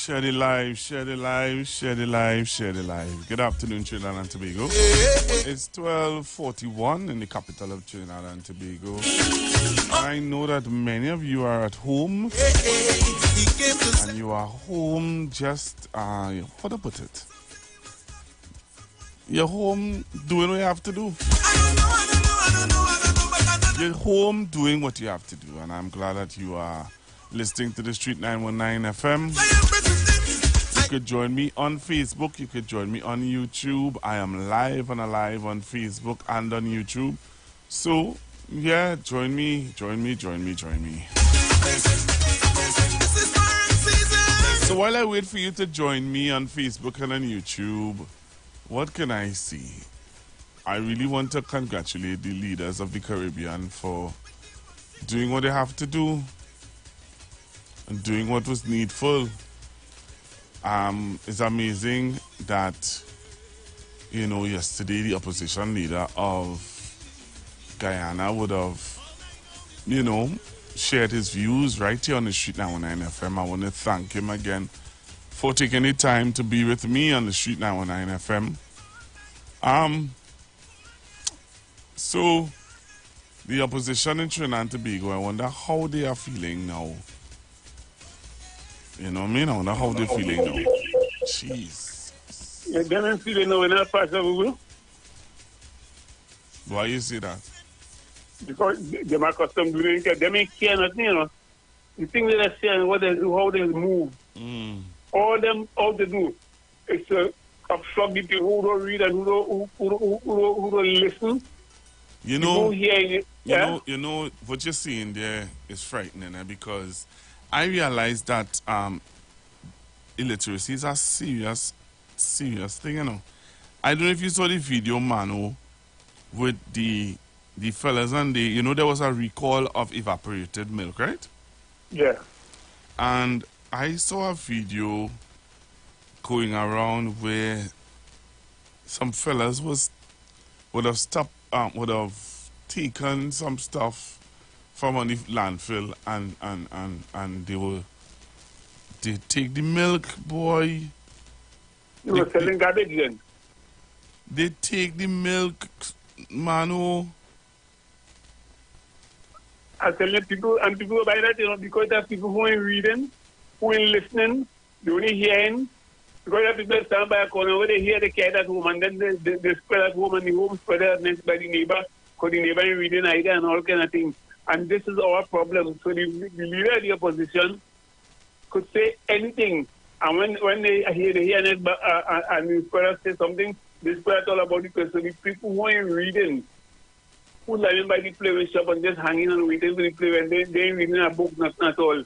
Share the live, share the live, share the live, share the live. Good afternoon, Trinidad and Tobago. It's 12:41 in the capital of Trinidad and Tobago. I know that many of you are at home, and you are home just, how to put it? You're home doing what you have to do. You're home doing what you have to do, and I'm glad that you are listening to the Street 919 FM. You could join me on Facebook. You could join me on YouTube. I am live and alive on Facebook and on YouTube. So, yeah, join me. So while I wait for you to join me on Facebook and on YouTube, what can I see? I really want to congratulate the leaders of the Caribbean for doing what they have to do and doing what was needful. It's amazing that, you know, yesterday the opposition leader of Guyana would have, you know, shared his views right here on the Street 919 FM. I want to thank him again for taking the time to be with me on the Street 919 FM. So, the opposition in Trinidad and Tobago, I wonder how they are feeling now. You know what I mean? I wonder how they're feeling now. Jeez. They're feeling now in that part of Google. Why you say that? Because they're accustomed to doing it. They make care nothing, you know. The thing that they're saying, what they do, how they move. All they do is to absorb the people who don't read and who don't listen. You know, you know what you're seeing there is frightening, because I realize that illiteracy is a serious thing, you know. I don't know if you saw the video, Manu, with the fellas, and there was a recall of evaporated milk, right? Yeah. And I saw a video going around where some fellas would have taken some stuff from on the landfill and they take the milk, boy. You were selling garbage then? They take the milk, Manu. I tell you, people buy that, you know, because there are people who ain't reading, who ain't listening, they only hearing. Because there are people that stand by a corner where they hear the cat at home, and then they spread at home, and the home spread out next by the neighbor, because the neighbor ain't reading either, and all kind of things. And this is our problem. So the leader of the opposition could say anything, and when they hear it, and the spread say something, they spread all about the person. The people who ain't reading, who lying by the play shop and just hanging and waiting for the play, and they ain't reading a book, nothing at all.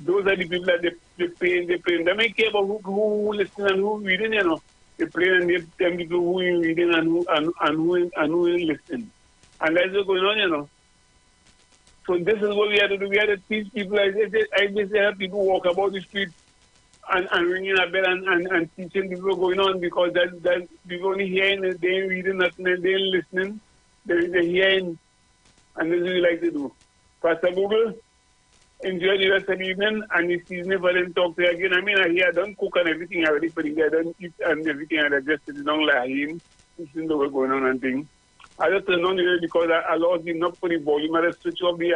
Those are the people that they play. They may care about who listen and who reading, you know. They play and they tell people who ain't reading and who ain't listening. And that's what's going on, you know. So this is what we have to do. We have to teach people. I just have people walk about the street and ringing a bell and teaching people what's going on, because that people only hearing, they ain't reading nothing, they ain't listening. They're hearing, and this is what we like to do. Pastor Google, enjoy the rest of the evening, and the season for them talk to you again. I mean, I hear I don't cook and everything already for the day. I don't eat and everything, and I just sit down lying, listening to what's going on and things. I just turn on the radio because I lost the knob for the volume. I just switch off the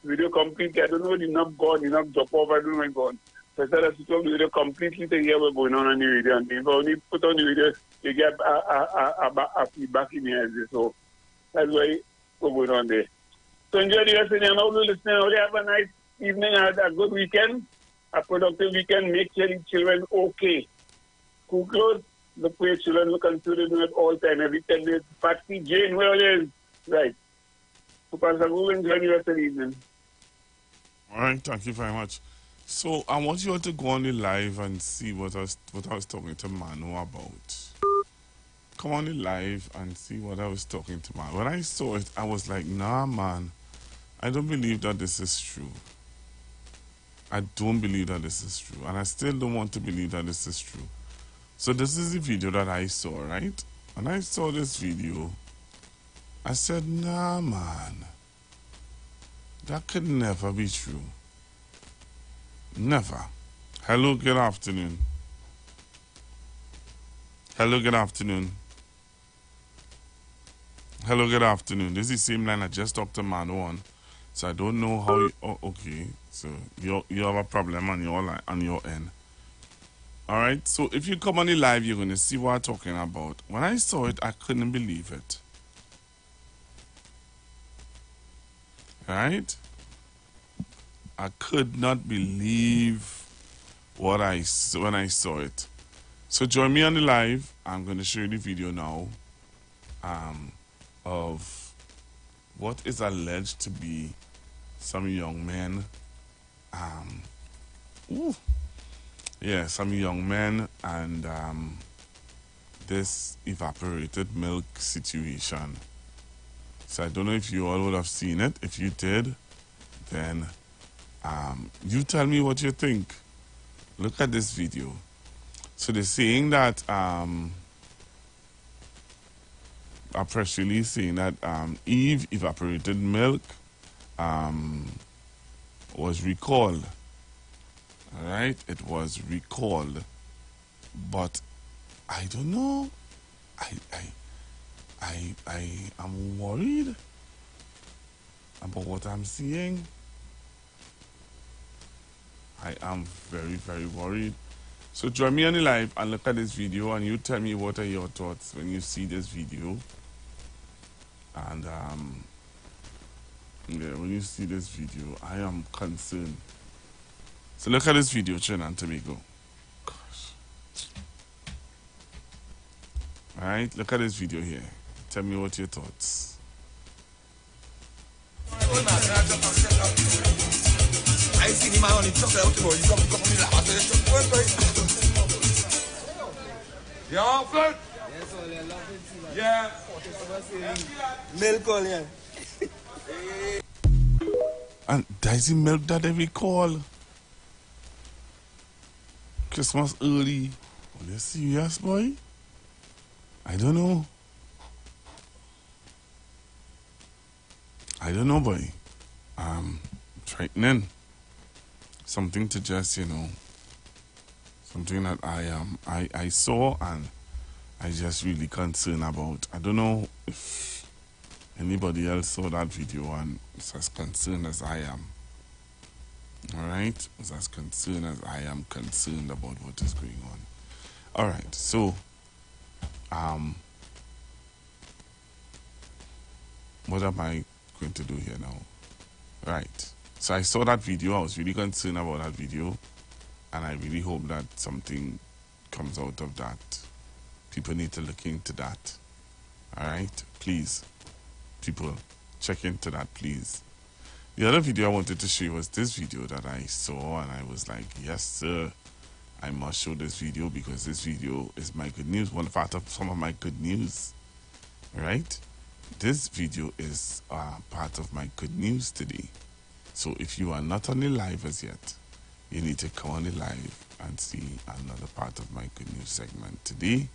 video completely. I don't know the knob gone, the knob drop off, I don't know what's gone. So I said I switch off the video completely to hear what's going on the radio and things. But when you put on the video, you get a feedback in your head. So that's why what's going on there. So enjoy the rest of the day. And all the listeners, have a nice evening, a good weekend, a productive weekend. Make sure the children okay. Cool clothes, look for your children, look and see them at all time, every 10 days. Patsy, Jane, where it is? Right. So Pastor, go enjoy the rest of the evening. All right, thank you very much. So I want you all to go on the live and see what I was talking to Manu about. Come on the live and see what I was talking to Manu. When I saw it, I was like, nah, man. I don't believe that this is true. I don't believe that this is true. And I still don't want to believe that this is true. So this is the video that I saw, right? When I saw this video, I said, nah, man. That could never be true. Never. Hello, good afternoon. Hello, good afternoon. Hello, good afternoon. This is the same line I just talked to Mano on. So I don't know how you... Oh, okay. So you have a problem on your line, on your end. All right. So if you come on the live, you're going to see what I'm talking about. When I saw it, I couldn't believe it. All right. I could not believe what when I saw it. So join me on the live. I'm going to show you the video now of what is alleged to be some young men. Some young men and this evaporated milk situation. So I don't know if you all would have seen it. If you did, then you tell me what you think. Look at this video. So they're saying that a press release saying that Eve evaporated milk was recalled. All right, it was recalled, but I don't know. I am worried about what I'm seeing. I am very, very worried. So join me on the live and look at this video, and you tell me what are your thoughts when you see this video. And when you see this video, I am concerned. So look at this video, Trinidad and Tobago. Gosh. Alright, look at this video here. Tell me what your thoughts. I see him on the chocolate. Yeah, milk all, yeah. And that's the milk that they recall. Christmas early. Are you serious, boy? I don't know. I don't know, boy. Frightening. Something to just, something that I saw and I just really concerned about. I don't know if anybody else saw that video and is as concerned as I am. Alright? Is as concerned as I am concerned about what is going on. Alright, so what am I going to do here now? Right. So I saw that video. I was really concerned about that video. And I really hope that something comes out of that. People need to look into that. Alright? Please. People, check into that, please. The other video I wanted to show you was this video that I saw. And I was like, yes, sir. I must show this video because this video is my good news. One part of some of my good news. Right? This video is part of my good news today. So if you are not on the live as yet, you need to come on the live and see another part of my good news segment. Today,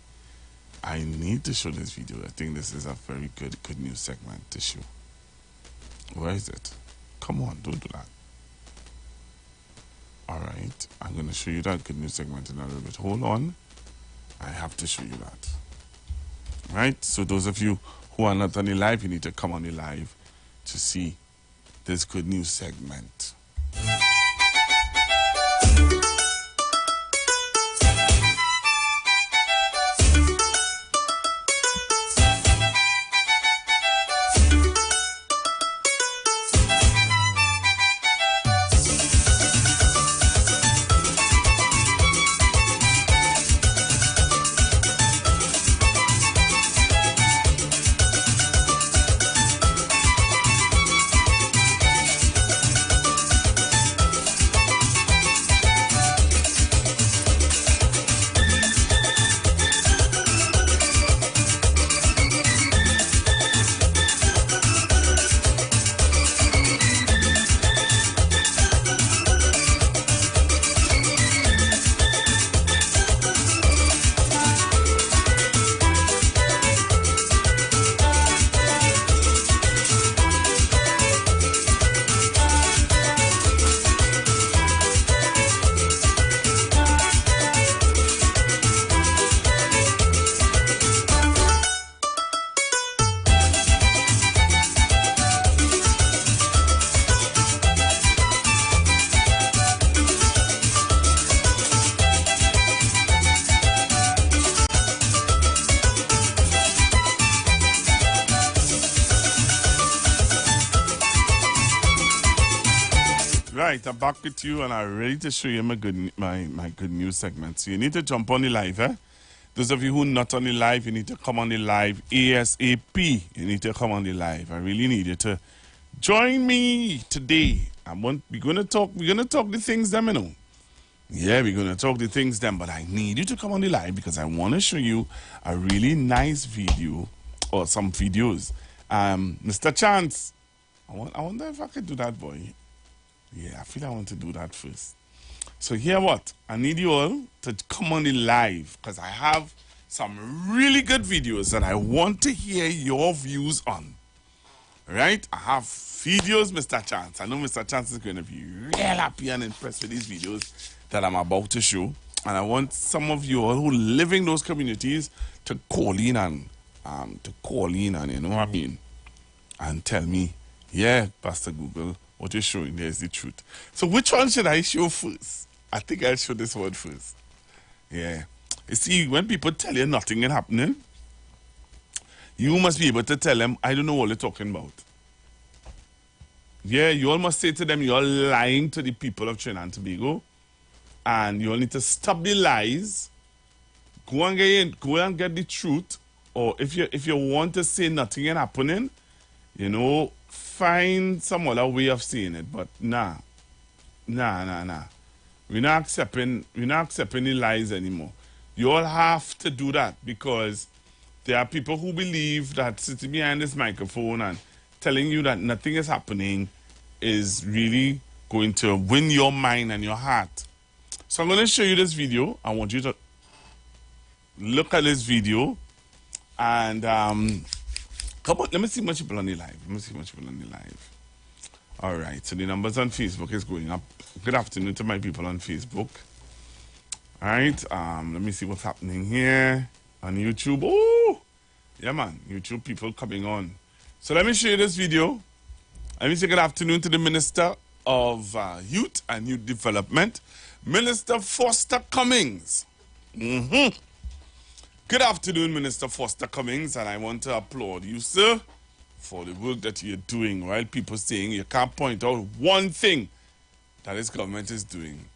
I need to show this video. I think this is a very good news segment to show. Where is it? Come on, don't do that. Alright, I'm going to show you that good news segment in a little bit. Hold on. I have to show you that. Right? So those of you who are not on the live, you need to come on the live to see this good news segment. right, I'm back with you, and I'm ready to show you my good news segment. So you need to jump on the live, eh? Those of you who are not on the live, you need to come on the live ASAP. You need to come on the live. I really need you to join me today. We're gonna talk the things them, you know. Yeah, we're gonna talk the things them, but I need you to come on the live because I want to show you a really nice video or some videos. Mr. Chance, I wonder if I could do that, boy. Yeah, I feel I want to do that first. So here what? I need you all to come on the live because I have some really good videos that I want to hear your views on. Right? I have videos, Mr. Chance. I know Mr. Chance is going to be real happy and impressed with these videos that I'm about to show. And I want some of you all who live in those communities to call in and you know what I mean, and tell me, yeah, Pastor Google, what you're showing there is the truth. So which one should I show first? I think I'll show this one first. Yeah. You see, when people tell you nothing is happening, you must be able to tell them, I don't know what you're talking about. Yeah, you all must say to them, you're lying to the people of Trinidad and Tobago. And you all need to stop the lies. Go and get the truth. Or if you want to say nothing is happening, you know, find some other way of saying it. But nah. We're not accepting the lies anymore. You all have to do that because there are people who believe that sitting behind this microphone and telling you that nothing is happening is really going to win your mind and your heart. So I'm going to show you this video. I want you to look at this video and come on, let me see much people on the live. All right, so the numbers on Facebook is going up. Good afternoon to my people on Facebook. All right, let me see what's happening here on YouTube. Oh, yeah, man, YouTube people coming on. So let me show you this video. Let me say good afternoon to the Minister of Youth and Youth Development, Minister Foster Cummings. Good afternoon, Minister Foster Cummings, and I want to applaud you, sir, for the work that you're doing. While people saying you can't point out one thing that this government is doing.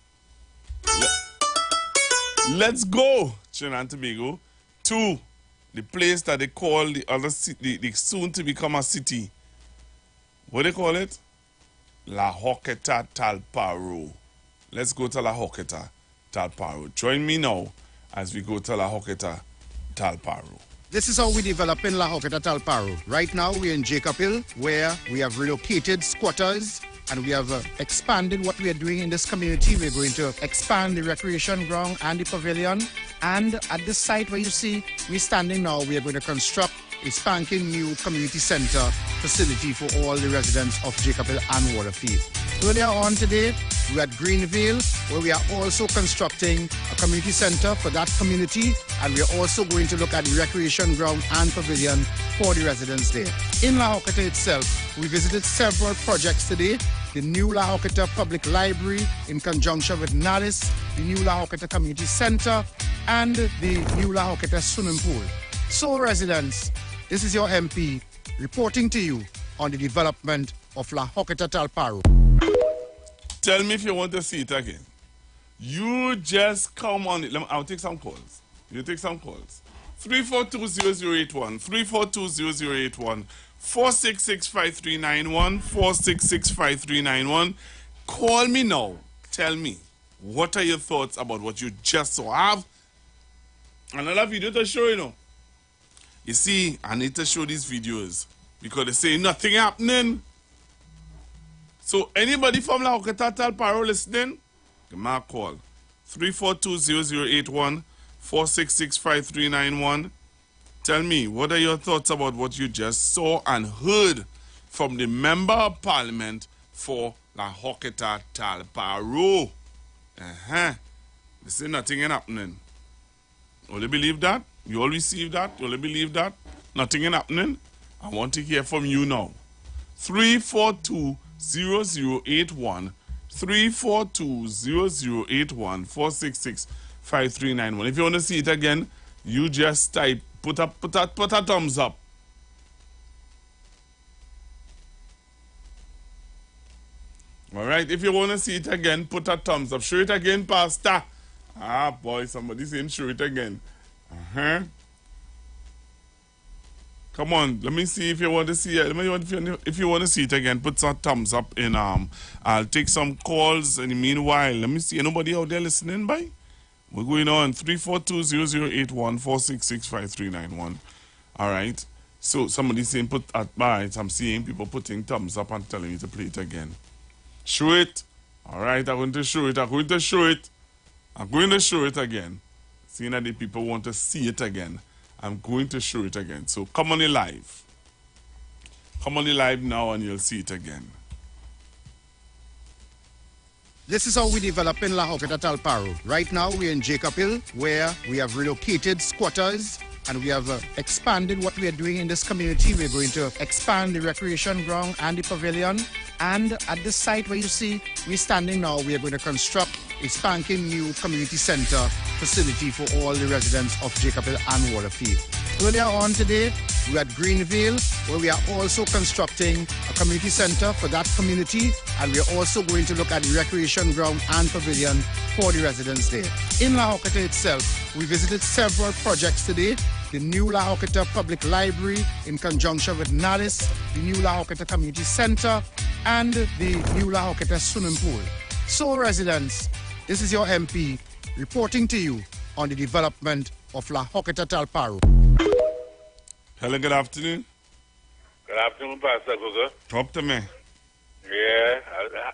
Let's go, Trinidad and Tobago, to the place that they call the other city, the soon to become a city. What do they call it? La Hoqueta Talparo. Let's go to La Hoqueta Talparo. Join me now as we go to La Hoqueta Talparo. This is how we develop in La Hoqueta Talparo. Right now we're in Jacob Hill where we have relocated squatters and we have expanded what we are doing in this community. We're going to expand the recreation ground and the pavilion. And at this site where you see we're standing now, we are going to construct a spanking new community center facility for all the residents of Jacob Hill and Waterfield. Earlier on today, we're at Greenville, where we are also constructing a community center for that community, and we're also going to look at the recreation ground and pavilion for the residents there. In La Hoqueta itself, we visited several projects today. The new La Hoqueta Public Library in conjunction with NALIS, the new La Hoqueta Community Center, and the new La Hoqueta Swimming Pool. So residents, this is your MP reporting to you on the development of La Hoqueta Talparo. Tell me if you want to see it again. You just come on it. I'll take some calls. You take some calls. 342-0081, 342-0081, 466-5391, 466-5391. Call me now. Tell me, what are your thoughts about what you just saw? I have another video to show you now. You see, I need to show these videos because they say nothing happening. So anybody from La Hoqueta Talparo listening, give me a call. 342-0081, 466-5391. Tell me, what are your thoughts about what you just saw and heard from the Member of Parliament for La Hoqueta Talparo? They say nothing is happening. Only believe that? You all receive that? You only believe that? Nothing is happening? I want to hear from you now. 342-0081, 342-0081, 466-5391. If you want to see it again, you just type, put a thumbs up. All right, if you want to see it again, put a thumbs up. Show it again, Pastor. Ah, boy, somebody's saying show it again. Uh-huh. Come on, let me see if you want to see it. If you want to see it again, put some thumbs up in I'll take some calls in the meanwhile. Let me see. Anybody out there listening, by? We're going on 342-0081-466-5391. All right. So somebody's saying put at by. I'm seeing people putting thumbs up and telling me to play it again. Show it. All right, I'm going to show it. I'm going to show it. I'm going to show it again. Seeing that the people want to see it again, I'm going to show it again. So come on the live. Come on the live now and you'll see it again. This is how we develop in La Hoqueta Talparo. Right now, we're in Jacob Hill, where we have relocated squatters and we have expanded what we are doing in this community. We're going to expand the recreation ground and the pavilion. And at this site where you see we're standing now, we are going to construct a spanking new community center facility for all the residents of Jacob Hill and Waterfield. Earlier on today, we're at Greenville, where we are also constructing a community center for that community, and we're also going to look at the recreation ground and pavilion for the residents there. In La Hoqueta itself, we visited several projects today. The new La Hoqueta Public Library in conjunction with NALIS, the new La Hoqueta Community Center, and the new La Hoqueta Swimming Pool. So residents, this is your MP reporting to you on the development of La Hoqueta Talparo. Hello, good afternoon. Good afternoon, Pastor Google. Talk to me. Yeah,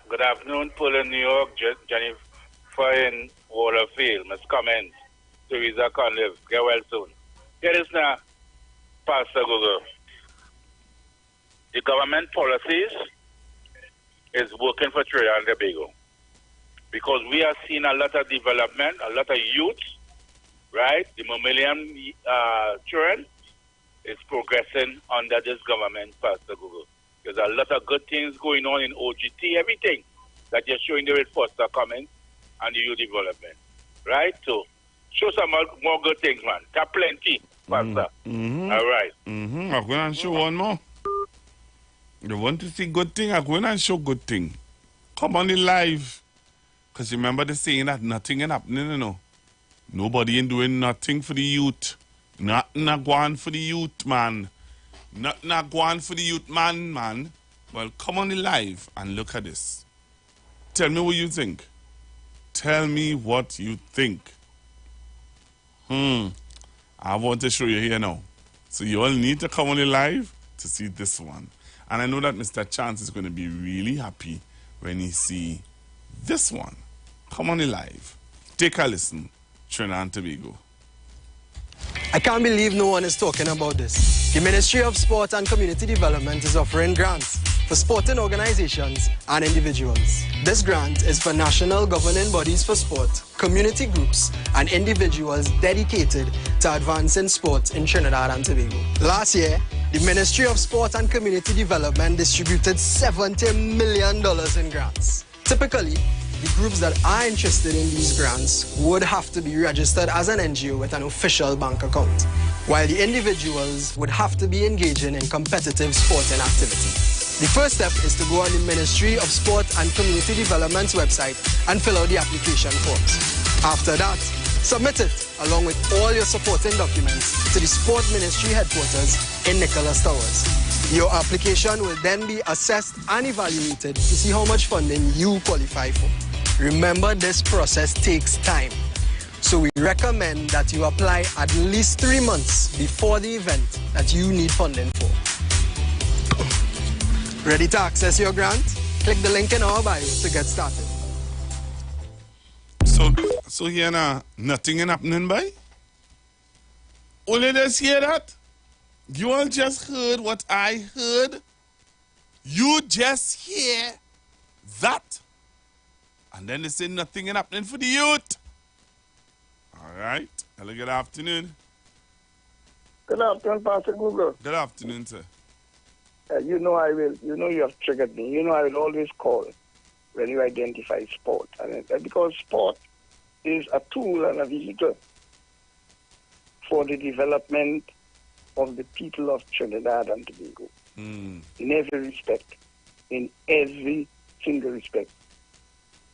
good afternoon, Paul in New York, Jennifer in Waterfield, Miss Cummins, Teresa Conlive. Get well soon. Here is now, Pastor Google. The government policies is working for Trinidad and Tobago because we are seeing a lot of development, a lot of youth, right? The Millennium children is progressing under this government, Pastor Google. There's a lot of good things going on in OGT, everything that you're showing there with Foster Cummins and the youth development, right? So show some more good things, man. There are plenty, Pastor. All right. I'm going to show one more. You want to see good thing? I'm going to show good thing. Come on the live. Because remember the saying that nothing ain't happening, you know. Nobody ain't doing nothing for the youth. Nothing not going for the youth, man. Nothing not going for the youth, man. Well, come on the live and look at this. Tell me what you think. Tell me what you think. I want to show you here now. So you all need to come on the live to see this one. And I know that Mr. Chance is going to be really happy when he see this one. Come on the live. Take a listen. Trinidad and Tobago. I can't believe no one is talking about this. The Ministry of Sport and Community Development is offering grants for sporting organizations and individuals. This grant is for national governing bodies for sport, community groups, and individuals dedicated to advancing sport in Trinidad and Tobago. Last year, the Ministry of Sport and Community Development distributed $70 million in grants. Typically, the groups that are interested in these grants would have to be registered as an NGO with an official bank account, while the individuals would have to be engaging in competitive sporting activity. The first step is to go on the Ministry of Sport and Community Development's website and fill out the application forms. After that, submit it along with all your supporting documents to the Sport Ministry headquarters in Nicholas Towers. Your application will then be assessed and evaluated to see how much funding you qualify for. Remember, this process takes time, so we recommend that you apply at least 3 months before the event that you need funding for. Ready to access your grant? Click the link in our bio to get started. So here now, nothing ain't happening, by? Only just hear that? You all just heard what I heard? You just hear that? And then they say nothing ain't happening for the youth. All right. Hello, good afternoon. Good afternoon, Pastor Google. Good afternoon, sir. You know you have triggered me. You know I will always call when you identify sport. And because sport is a tool and a vehicle for the development of the people of Trinidad and Tobago. In every respect. In every single respect.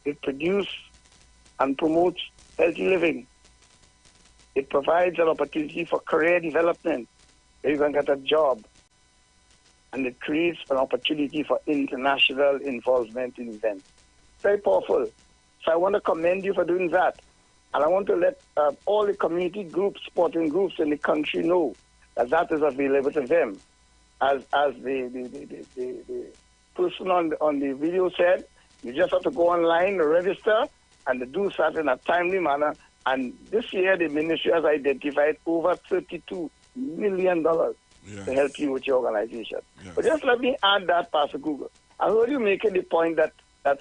It produces and promotes healthy living. It provides an opportunity for career development, where you can get a job. And it creates an opportunity for international involvement in events. Very powerful. So I want to commend you for doing that. And I want to let all the community groups, sporting groups in the country know that that is available to them. As the person on the video said, you just have to go online, register, and do that in a timely manner. And this year, the ministry has identified over $32 million to help you with your organization. Yes. But just let me add that, Pastor Google. I heard you making the point that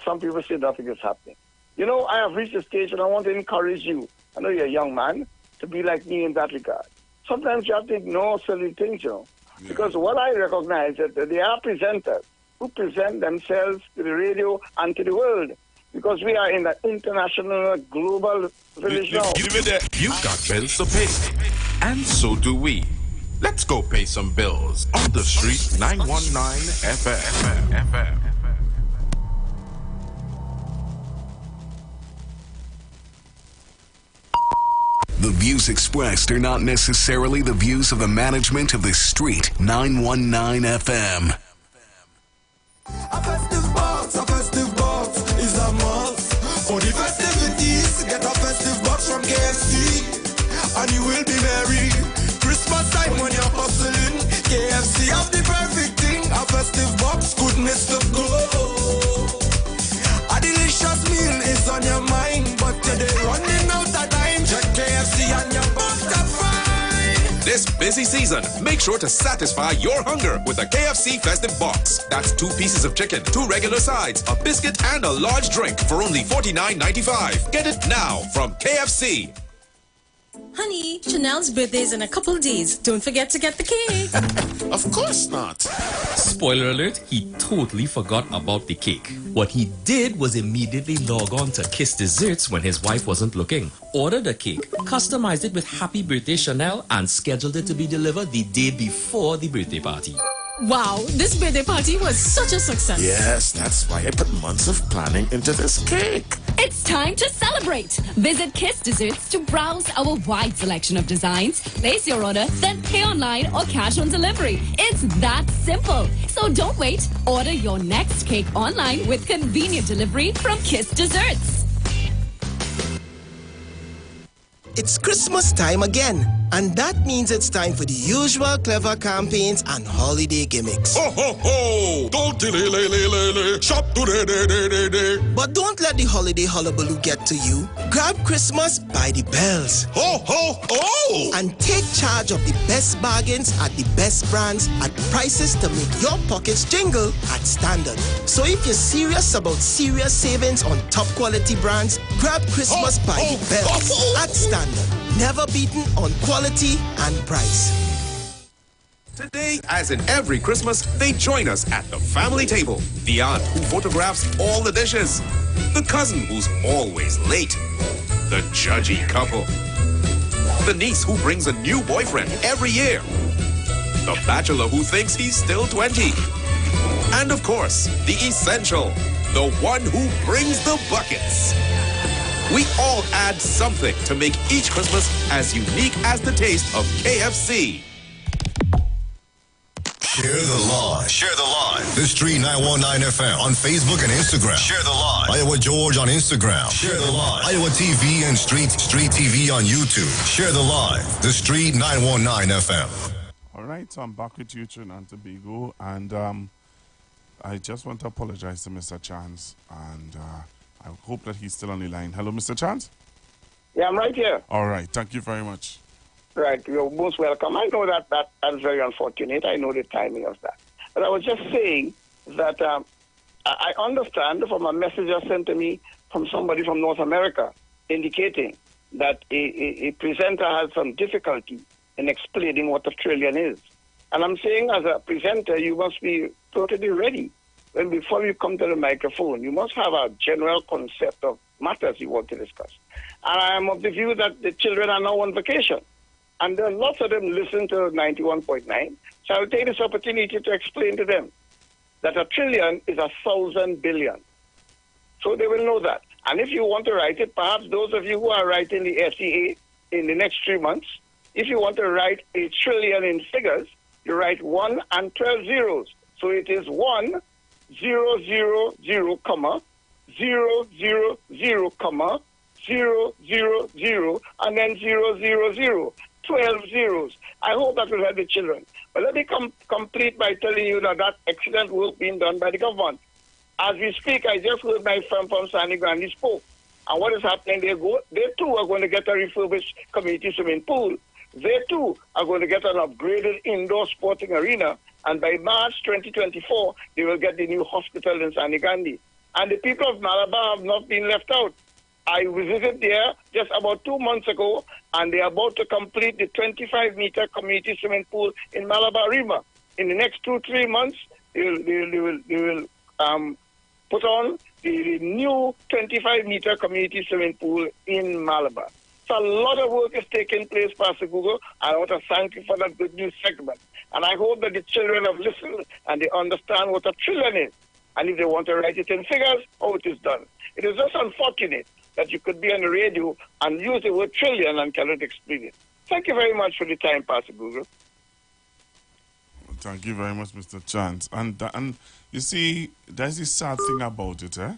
some people say nothing is happening. You know, I have reached a stage and I want to encourage you. I know you're a young man, to be like me in that regard. Sometimes you have to ignore silly things, you know. Yeah. Because what I recognize is that there are presenters who present themselves to the radio and to the world. Because we are in the international, global village now. You've got bills to pay. And so do we. Let's go pay some bills on the street 919 FM. The views expressed are not necessarily the views of the management of the Street 919 FM. A festive box is a must. For the festivities, get a festive box from KFC, and you will be merry. Christmas time when you're hustling, KFC have the perfect thing. A festive box, goodness to go. A delicious meal is on your mind, but today running out of time. Check KFC and your box to find. This busy season, make sure to satisfy your hunger with a KFC festive box. That's 2 pieces of chicken, 2 regular sides, a biscuit, and a large drink for only $49.95. Get it now from KFC. Honey, Chanel's birthday is in a couple days. Don't forget to get the cake. Of course not. Spoiler alert, he totally forgot about the cake. What he did was immediately log on to Kiss Desserts when his wife wasn't looking. Ordered a cake, customized it with Happy Birthday Chanel, and scheduled it to be delivered the day before the birthday party. Wow, this birthday party was such a success. Yes, that's why I put months of planning into this cake. It's time to celebrate. Visit Kiss Desserts to browse our wide selection of designs, place your order, then pay online or cash on delivery. It's that simple. So don't wait. Order your next cake online with convenient delivery from Kiss Desserts. It's Christmas time again, and that means it's time for the usual clever campaigns and holiday gimmicks. Ho, ho, ho! Don't delay, shop today. But don't let the holiday hullabaloo get to you. Grab Christmas by the bells. Ho, ho, ho! And take charge of the best bargains at the best brands at prices to make your pockets jingle at Standard. So if you're serious about serious savings on top quality brands, grab Christmas by the bells at Standard. Never beaten on quality and price. Today, as in every Christmas, they join us at the family table. The aunt who photographs all the dishes. The cousin who's always late. The judgy couple. The niece who brings a new boyfriend every year. The bachelor who thinks he's still 20. And of course, the essential. The one who brings the buckets. We all add something to make each Christmas as unique as the taste of KFC. Share the line. Share the line. The Street 919 FM on Facebook and Instagram. Share the line. Iowa George on Instagram. Share the line. Iowa TV and Street TV on YouTube. Share the line. The Street 919 FM. All right, so I'm back with you, Trinidad and Tobago, and I just want to apologize to Mr. Chance, and I hope that he's still on the line. Hello, Mr. Chance? Yeah, I'm right here. All right. Thank you very much. Right. You're most welcome. I know that's very unfortunate. I know the timing of that. But I was just saying that I understand from a message sent to me from somebody from North America indicating that a presenter has some difficulty in explaining what a trillion is. And I'm saying as a presenter, you must be totally ready. When before you come to the microphone, you must have a general concept of matters you want to discuss. And I am of the view that the children are now on vacation. And there are lots of them listen to 91.9. So I'll take this opportunity to explain to them that a trillion is 1,000 billion. So they will know that. And if you want to write it, perhaps those of you who are writing the SEA in the next 3 months, if you want to write a trillion in figures, you write 1 and 12 zeros. So it is 1, 0, 0, 0, comma, 0, 0, 0, comma, 0, 0, 0, and then 0, 0, 0. 12 zeros. I hope that will help the children. But let me complete by telling you that excellent work being done by the government. As we speak, I just heard my friend from Sandy Grande spoke. And what is happening, they too are going to get a refurbished community swimming pool. They too are going to get an upgraded indoor sporting arena. And by March 2024, they will get the new hospital in Sandy Grande. And the people of Malabar have not been left out. I visited there just about 2 months ago, and they are about to complete the 25-meter community swimming pool in Malabar River. In the next 2-3 months, they will put on the new 25-meter community swimming pool in Malabar. So a lot of work is taking place, Pastor Google, and I want to thank you for that good news segment. And I hope that the children have listened and they understand what a trillion is. And if they want to write it in figures, how it is done. It is just unfortunate that you could be on the radio and use the word trillion and cannot explain it. Thank you very much for the time, Pastor Google. Thank you very much, Mr. Chance. And you see, that's the sad thing about it, eh?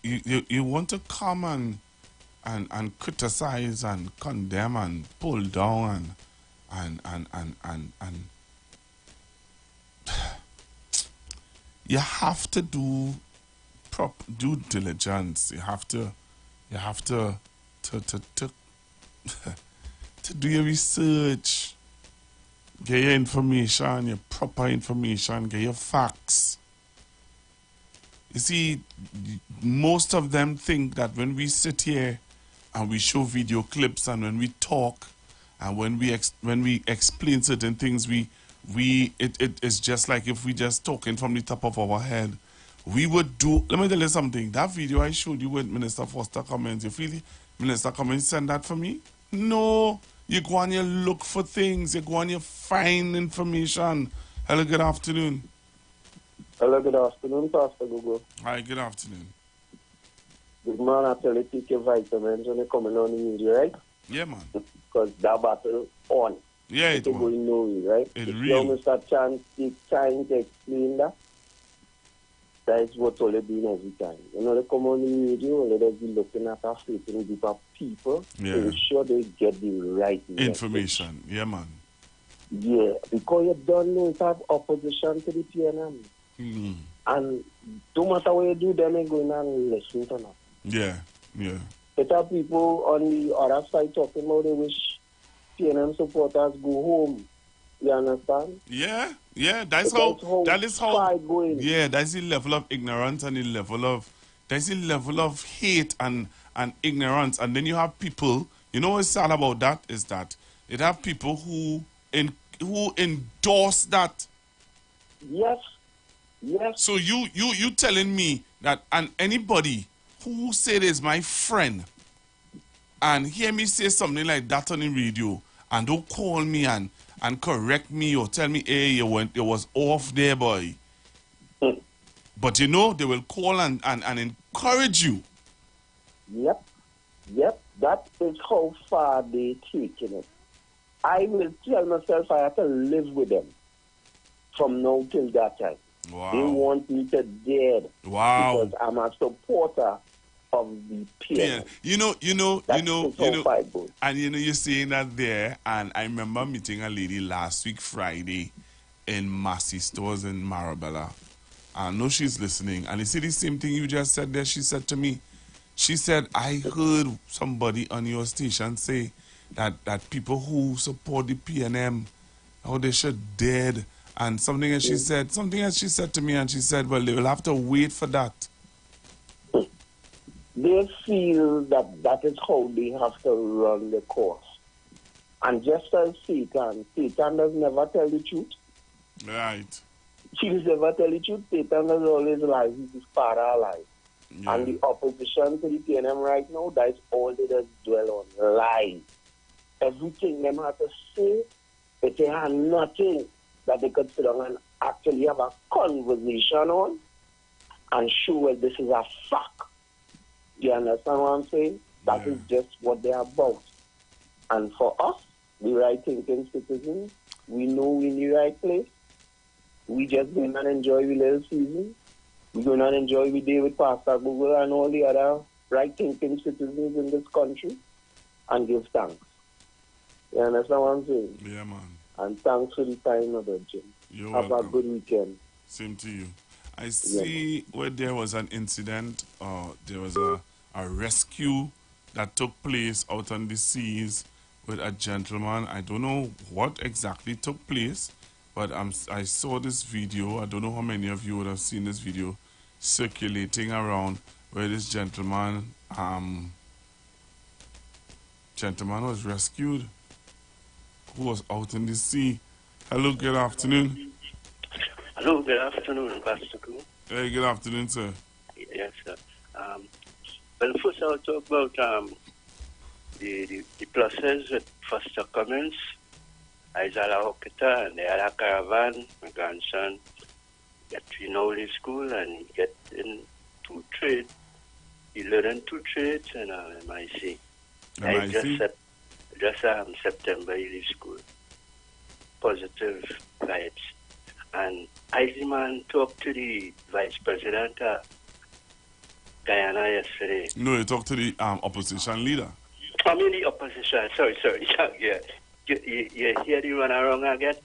You want to come and criticize and condemn and pull down and you have to do due diligence. You have to to do your research, get your information, your proper information, get your facts. You see, most of them think that when we sit here and we show video clips and when we talk and when we explain certain things, it is just like if we just talking from the top of our head. We would do, let me tell you something, that video I showed you with Minister Foster Cummins, you feel Minister Cummins send that for me? No, you go and you look for things, you go and you find information. Hello, good afternoon. Hello, good afternoon, Pastor Google. Hi, good afternoon. Good morning, I tell you, take your vitamins when you're coming on the media, right? Yeah, man. Because that battle on. Yeah, it's going nowhere, right? It's real. real. Mr. Chance take time to explain that. That is what's all they doing every time. You know, they come on the radio, they just be looking at a certain group of people Yeah. to ensure they get the right Information. message. Yeah, man. Yeah, because you don't know it's have opposition to the PNM. Mm. And no matter what you do, them ain't going and listen to them. Yeah, yeah. It are people on the other side talking about they wish PNM supporters go home. You understand? Yeah, yeah. That is how. Yeah, that's the level of ignorance and that's the level of hate and ignorance. And then you have people. You know what's sad about that is that it have people who endorse that. Yes. Yes. So you telling me that, and anybody who said is my friend and hear me say something like that on the radio and don't call me and correct me or tell me, hey, you was off there, boy. But you know, they will call and encourage you. Yep. That is how far they taking it. I will tell myself I have to live with them from now till that time. Wow. They want me to dead. Wow. Because I'm a supporter of the PNM. And you're saying that there, and I remember meeting a lady last week Friday in Massey Stores in Marabella. I know she's listening, and you see the same thing you just said there. She said to me, she said, I heard somebody on your station say that people who support the PNM, how they should dead. And something else she said to me, and she said, well, they will have to wait for that. They feel that is how they have to run the course. And just as Satan does never tell the truth. Right. He does never tell the truth. Satan does always lie. He's his father alive. Yeah. And the opposition to the PNM right now, that's all they just dwell on. Lies. Everything them have to say, but they have nothing that they could sit down and actually have a conversation on and show well this is a fact. You understand what I'm saying? That is just what they're about. And for us, the right-thinking citizens, we know we're in the right place. We just go and enjoy the little season. We go and enjoy the day with Pastor Google and all the other right-thinking citizens in this country and give thanks. You understand what I'm saying? Yeah, man. And thanks for the time, Brother Jim. You're Have welcome. a good weekend. Same to you. I see where there was an incident, there was a rescue that took place out on the seas with a gentleman. I don't know what exactly took place, but I saw this video. I don't know how many of you would have seen this video circulating around where this gentleman was rescued, who was out in the sea. Hello, good afternoon. Hello, good afternoon, Pastor Cool. Hey, good afternoon, sir. Yes, sir. Well, first I'll talk about the pluses with Foster Cummins, Isala Hokita, and the other caravan, my grandson, get to know the school and get into trade. He learned 2 trades and MIC. Just September, he leave school. Positive vibes. And Eisenman talked to the Vice President of Guyana yesterday. No, he talked to the opposition leader. I mean the opposition. Sorry. Yeah. You hear the run around again?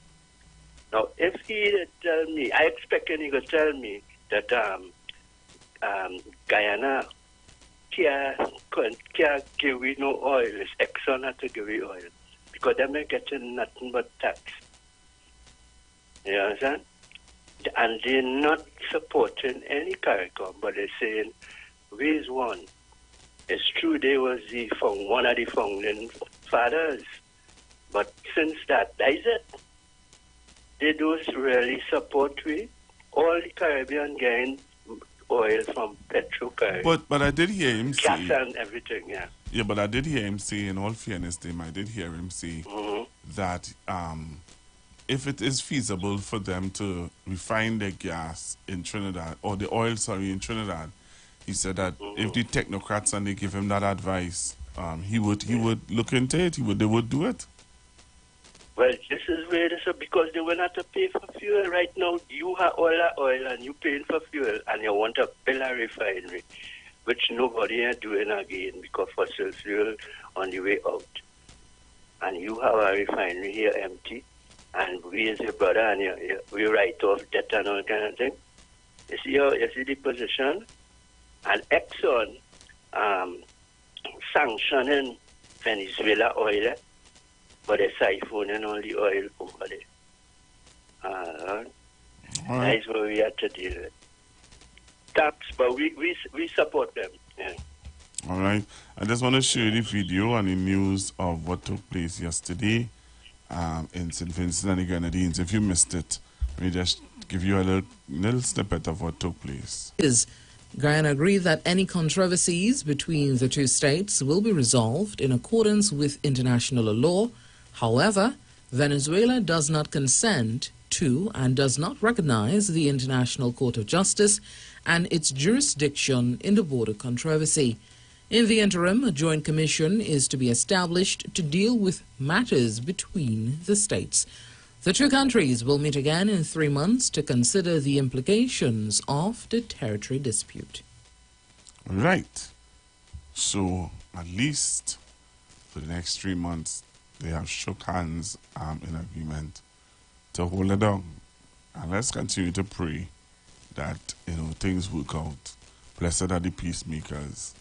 Now, if he tell me, I expect he could tell me that Guyana can't give me no oil. It's Exxon not to give me oil. Because they may getting nothing but tax. You understand? And they're not supporting any CARICOM, but they're saying, raise one. It's true they was one of the founding fathers. But since that is it, they don't really support we. All the Caribbean getting oil from Petrocaribbean. But I did hear him say... Gas and everything, yeah. Yeah, but I did hear him say, in all fairness to him, I did hear him say that if it is feasible for them to refine their gas in Trinidad, or the oil, in Trinidad, he said that if the technocrats and they give him that advice, he would look into it, they would do it. Well, this is where this is because they will not to pay for fuel right now. You have all that oil and you paying for fuel and you want to build a refinery, which nobody is doing again because fossil fuel on the way out. And you have a refinery here empty, and we as your brother and we write off debt and all kind of thing. You see the position? And Exxon sanctioning Venezuela oil, but they're siphoning all the oil over there. That's what we have to deal with. Tax, but we support them. Yeah. All right. I just want to show you the video and the news of what took place yesterday in St. Vincent and the Grenadines. If you missed it, let me just give you a little snippet of what took place. Guyana agreed that any controversies between the two states will be resolved in accordance with international law. However, Venezuela does not consent to and does not recognize the International Court of Justice and its jurisdiction in the border controversy. In the interim, a joint commission is to be established to deal with matters between the states. The two countries will meet again in 3 months to consider the implications of the territory dispute. Right. So, at least for the next 3 months, they have shook hands in agreement to hold it down. And let's continue to pray that, things work out. Blessed are the peacemakers.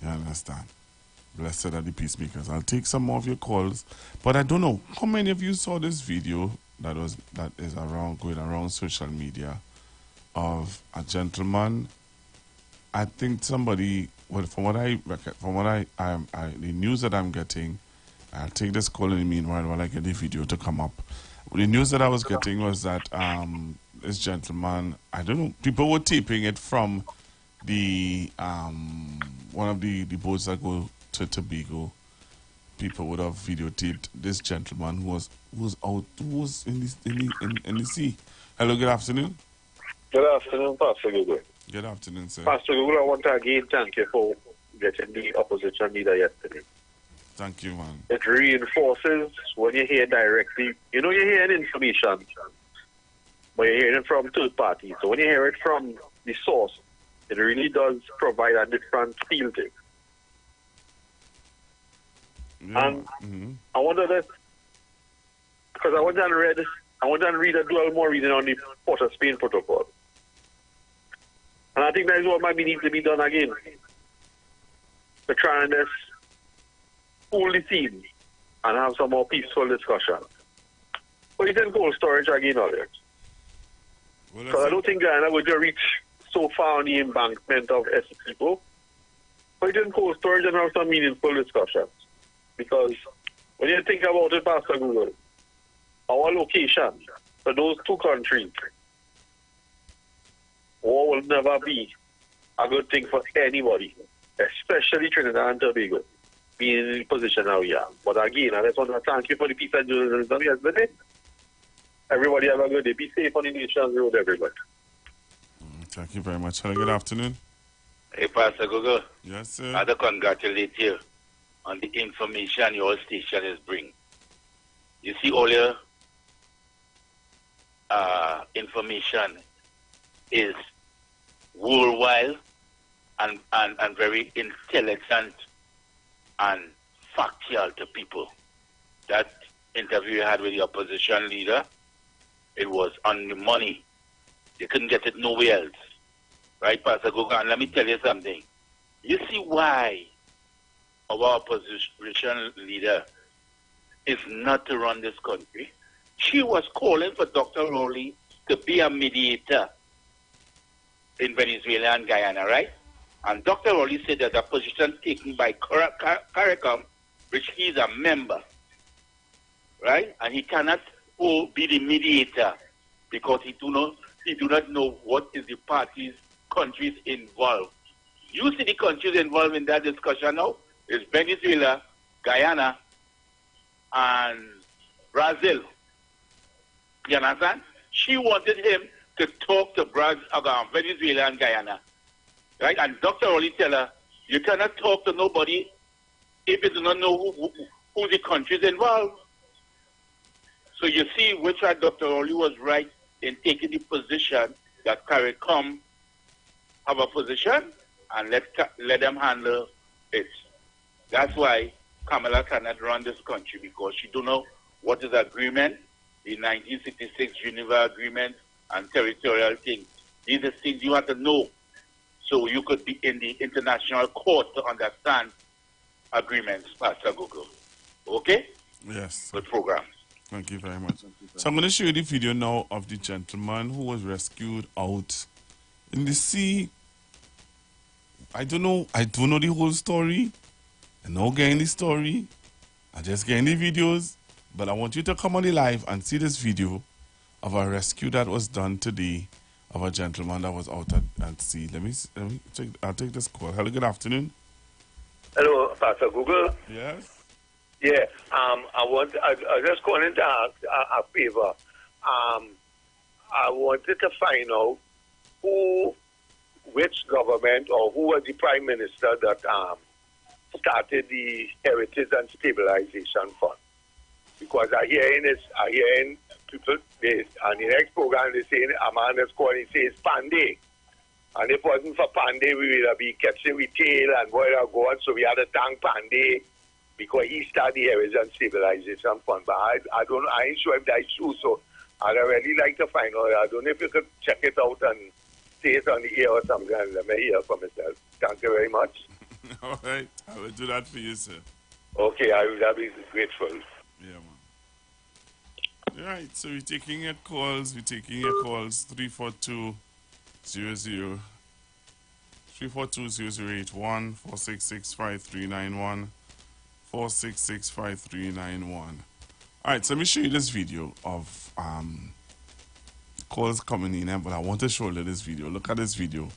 You understand? Blessed are the peacemakers. I'll take some more of your calls, but I don't know how many of you saw this video that is going around social media of a gentleman. I think somebody, from what the news that I'm getting, I'll take this call in the meanwhile while I get the video to come up. The news that I was getting was that this gentleman, I don't know, people were taping it from the one of the boats that go to Tobago. People would have videotaped this gentleman who was in the sea. Hello, good afternoon. Good afternoon, Pastor Gugwe. Good afternoon, sir. Pastor Google, I want to again thank you for getting the opposition leader yesterday. Thank you, man. It reinforces when you hear directly, you know, you're hearing information, but you're hearing it from third parties. So when you hear it from the source, it really does provide a different feel to it. Yeah. And I wonder that, because I went and read a dual more reading on the Port of Spain protocol. And I think that is what might need to be done again. To try and just cool the scene and have some more peaceful discussion. But you didn't cold storage again on it. Because I don't think Guyana would reach so far on the embankment of S people. But you didn't cold storage and have some meaningful discussions. Because when you think about it, Pastor Google, our location for those two countries, war will never be a good thing for anybody, especially Trinidad and Tobago, being in the position now we are. But again, I just want to thank you for the peace and journalism yesterday. Everybody have a good day. Be safe on the nation's road, everybody. Thank you very much. Hello, good afternoon. Hey, Pastor Google. Yes, sir. I want to congratulate you on the information your station is bringing. You see, all your information is worldwide and very intelligent and factual to people. That interview you had with the opposition leader, it was on the money. You couldn't get it nowhere else. Right, Pastor Google? And let me tell you something. You see why our opposition leader is not to run this country? She was calling for Dr. Rowley to be a mediator in Venezuela and Guyana, right? And Dr. Rowley said that the position taken by CARICOM, which he is a member, right? And he cannot be the mediator because he do not know what is the countries involved. You see the countries involved in that discussion now is Venezuela, Guyana, and Brazil. You understand? She wanted him to talk to Venezuela and Guyana. Right? And Dr. Rowley tell her, you cannot talk to nobody if you do not know who the countries involved. So you see which Dr. Rowley was right in taking the position that CARICOM have a position and let them handle it. That's why Kamala cannot run this country, because she don't know what is agreement, the 1966 Geneva Agreement and territorial things. These are things you have to know so you could be in the international court to understand agreements, Pastor Google. Okay? Yes. Good program. Thank you very much. So I'm going to show you the video now of the gentleman who was rescued out in the sea. I don't know the whole story. I'm not getting the story. I'm just getting the videos. But I want you to come on the live and see this video of a rescue that was done today of a gentleman that was out at sea. Let me check. I'll take this call. Hello, good afternoon. Hello, Pastor Google. Yes. Yeah, I just calling to ask a favor. I wanted to find out which government or who was the prime minister that started the Heritage and Stabilization Fund. Because I hearing people, and the next program they saying a man is calling, he says Pandey. And if it wasn't for Pandey, we would have been catching with tail and where I go on. So we had to thank Pandey because he started the Heritage and Stabilization Fund. But I ain't sure if that's true. So I'd really like to find out. I don't know if you could check it out and say it on the air or something and let me hear for myself. Thank you very much. All right. I will do that for you, sir. Okay, I will be grateful. Yeah, man. All right, so we're taking your calls. 342-0081, 466-5391, 466-5391. All right, so let me show you this video of calls coming in, but I want to show you this video. Look at this video.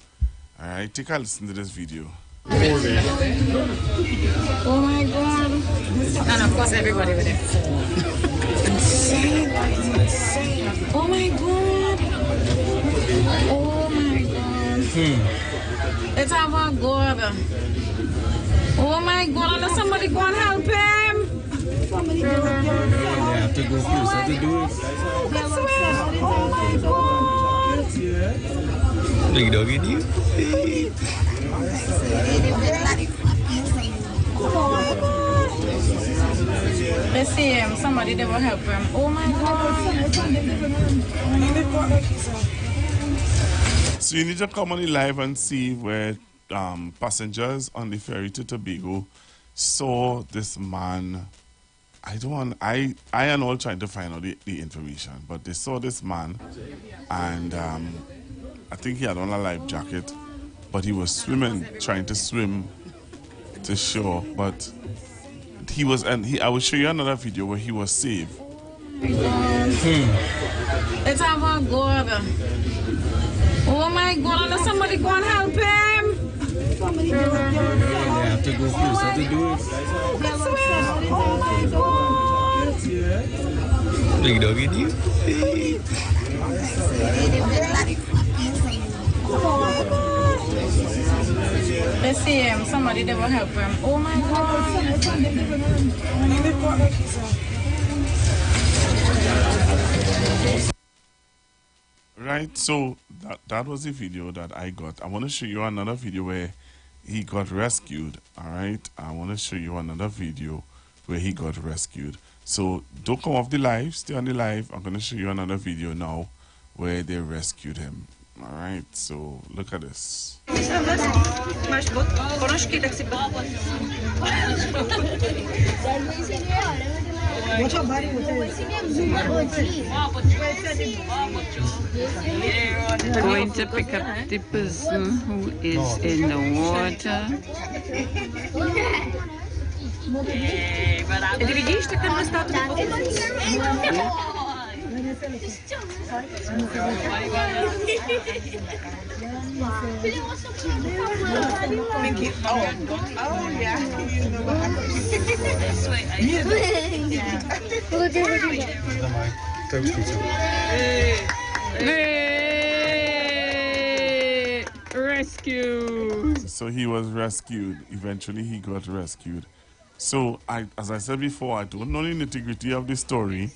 All right, take a listen to this video. Oh my God. And of course everybody with it. Insane. Oh my God. Oh my God. It's our God. Oh my God, let somebody go and help him. They have to go closer to do it. Oh my God. Big dog in you. Let's see him. Somebody they will help him. Oh my God. So you need to come on the live and see where passengers on the ferry to Tobago saw this man. I am all trying to find out the information, but they saw this man, and I think he had on a life jacket, but he was swimming, trying to swim to shore, but he was, I will show you another video where he was saved. It's our God. Oh my God, let somebody go and help him. They have to go closer to do it. Oh my God. Big dog in you. Let's see him. Somebody they will help him. Oh my God. Right, so that was the video that I got. I want to show you another video where he got rescued. All right, I want to show you another video where he got rescued. So don't come off the live, stay on the live. I'm going to show you another video now where they rescued him. All right, so look at this. Going to pick up the person who is in the water. Ты видишь, что там остаток? Rescue. So he was rescued. Eventually he got rescued. So as I said before, I don't know the nitty-gritty of the story,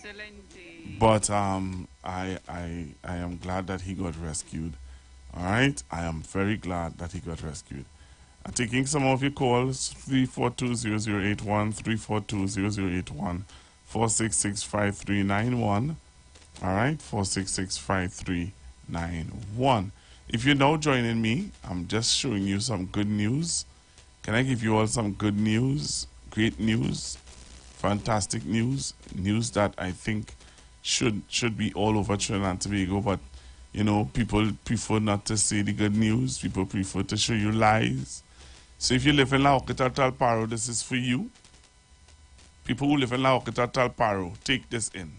but I am glad that he got rescued. All right, I am very glad that he got rescued. I'm taking some of your calls: 342-0081, 342-0081, 466-5391. All right, 466-5391. If you're now joining me, I'm just showing you some good news. Can I give you all some good news? Great news, fantastic news, news that I think should be all over Trinidad and Tobago, but you know, people prefer not to say the good news. People prefer to show you lies. So if you live in La Joquita, Talparo, this is for you. People who live in La Joquita, Talparo, take this in.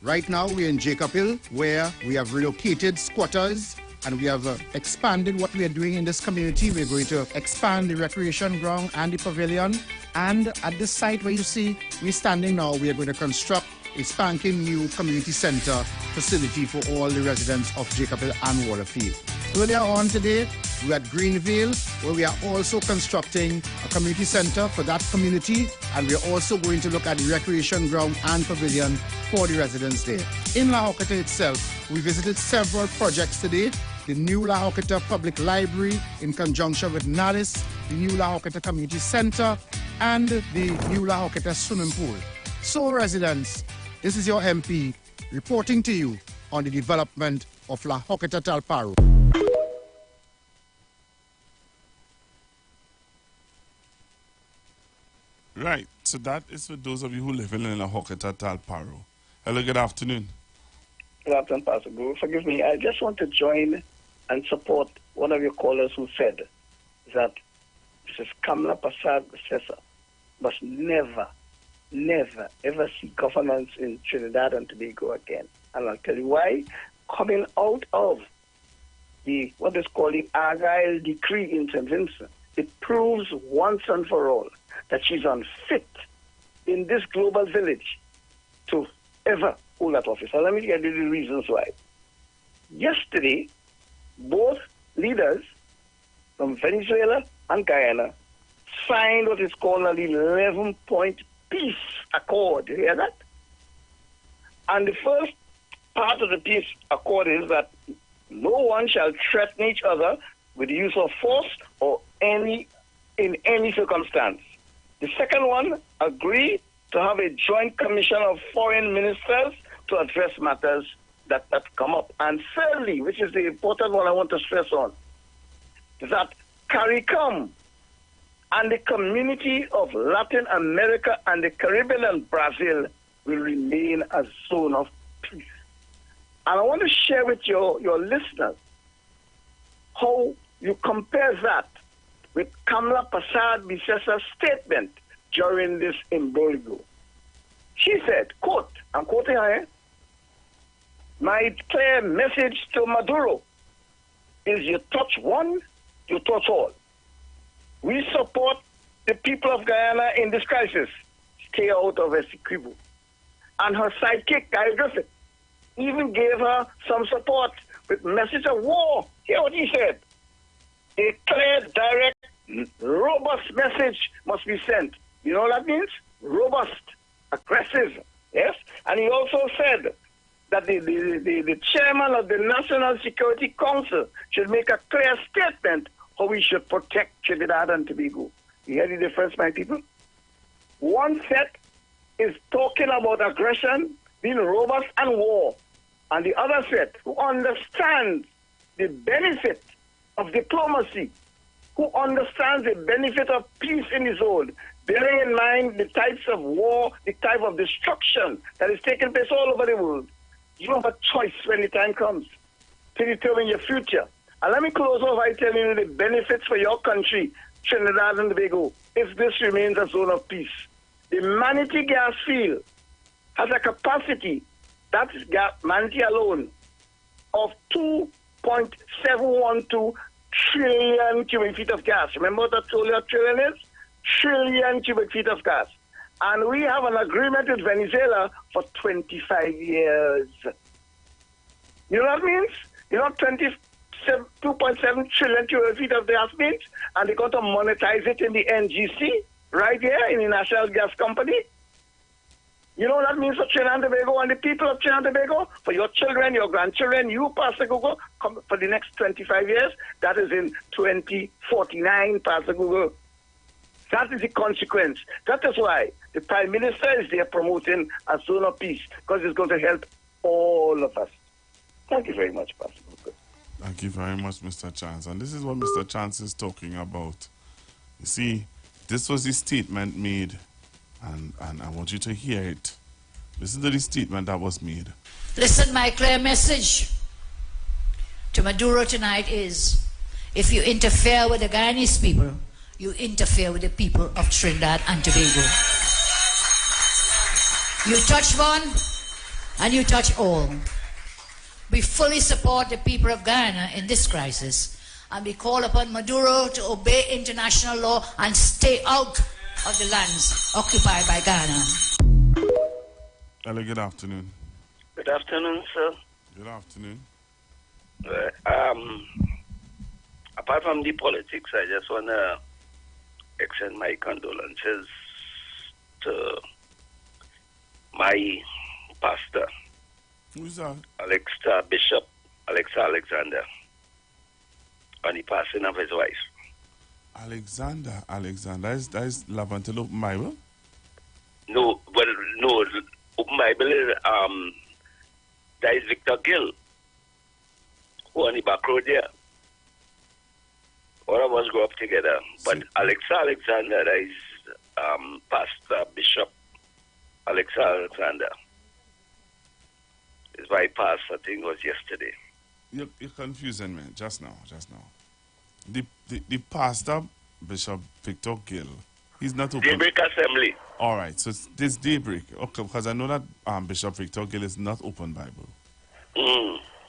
Right now we're in Jacob Hill, where we have relocated squatters and we have expanded what we are doing in this community. We're going to expand the recreation ground and the pavilion. And at this site where you see we're standing now, we are going to construct a spanking new community center facility for all the residents of Jacob Hill and Waterfield. Earlier on today, we're at Greenville, where we are also constructing a community center for that community, and we're also going to look at the recreation ground and pavilion for the residents there. In La Joquita itself, we visited several projects today. The new La Joquita Public Library in conjunction with NALIS, the new La Joquita Community Center, and the new La Joquita Swimming Pool. So residents, this is your MP reporting to you on the development of La Joquita Talparo. Right, so that is for those of you who live in La Joquita Talparo. Hello, good afternoon. Good afternoon, Pastor Guru. Forgive me, I just want to join and support one of your callers who said that Mrs. Kamala Pasag Sessa must never, ever see governance in Trinidad and Tobago again. And I'll tell you why. Coming out of the, what is called the Argyle Decree in St. Vincent, it proves once and for all that she's unfit in this global village to ever hold that office. And let me get you the reasons why. yesterday, both leaders from Venezuela and Guyana signed what is called an 11-point peace accord. You hear that? And the first part of the peace accord is that no one shall threaten each other with the use of force or in any circumstance. The second one, agree to have a joint commission of foreign ministers to address matters that come up. And thirdly, which is the important one I want to stress on, is that CARICOM and the community of Latin America and the Caribbean and Brazil will remain a zone of peace. And I want to share with your listeners how you compare that with Kamla Prasad-Bissasa's statement during this imbroglio. She said, quote, I'm quoting her, my clear message to Maduro is you touch one, you touch all. We support the people of Guyana in this crisis. Stay out of Essequibo. And her sidekick, Guy Griffith, even gave her some support with message of war. Hear what he said. A clear, direct, robust message must be sent. You know what that means? Robust, aggressive, yes? And he also said that the chairman of the National Security Council should make a clear statement how we should protect Trinidad and Tobago. You hear the difference, my people? One set is talking about aggression, being robust and war. And the other set who understands the benefit of diplomacy, who understands the benefit of peace in the zone, bearing in mind the types of war, the type of destruction that is taking place all over the world. You have a choice when the time comes to determine your future. And let me close off by telling you the benefits for your country, Trinidad and Tobago, if this remains a zone of peace. The Manatee gas field has a capacity, that's Manatee alone, of 2.712 trillion cubic feet of gas. Remember what I told you a trillion is? Trillion cubic feet of gas. And we have an agreement with Venezuela for 25 years. You know what that means? You know 2.7 trillion cubic feet of gas means? And they're going to monetize it in the NGC, right here in the National Gas Company. You know what that means for Trinidad and Tobago and the people of Trinidad and Tobago? For your children, your grandchildren, you, Pastor Google, for the next 25 years. That is in 2049, Pastor Google. That is the consequence. That is why the Prime Minister is there promoting a zone of peace, because it's going to help all of us. Thank you very much, Pastor Google. Thank you very much, Mr. Chance. And this is what Mr. Chance is talking about. You see, this was the statement made, and I want you to hear it. Listen to the statement that was made. Listen, my clear message to Maduro tonight is, if you interfere with the Guyanese people, you interfere with the people of Trinidad and Tobago. You touch one, and you touch all. We fully support the people of Guyana in this crisis, and we call upon Maduro to obey international law and stay out of the lands occupied by Ghana. Hello, good afternoon. Good afternoon, sir. Good afternoon. Apart from the politics, I just want to extend my condolences to my pastor, who's that? Bishop Alexa Alexander, on the passing of his wife. Alexander, that is Lavantel Open Bible? No, Open Bible is, that is Victor Gill, who on the back road there. All of us grew up together. But Alexa Alexander, that is Pastor Bishop Alexa Alexander. His bypass, I think, was yesterday. You're confusing me just now. The pastor, Bishop Victor Gill, he's not open. Daybreak Assembly. All right, so this Daybreak, okay, because I know that Bishop Victor Gill is not Open Bible.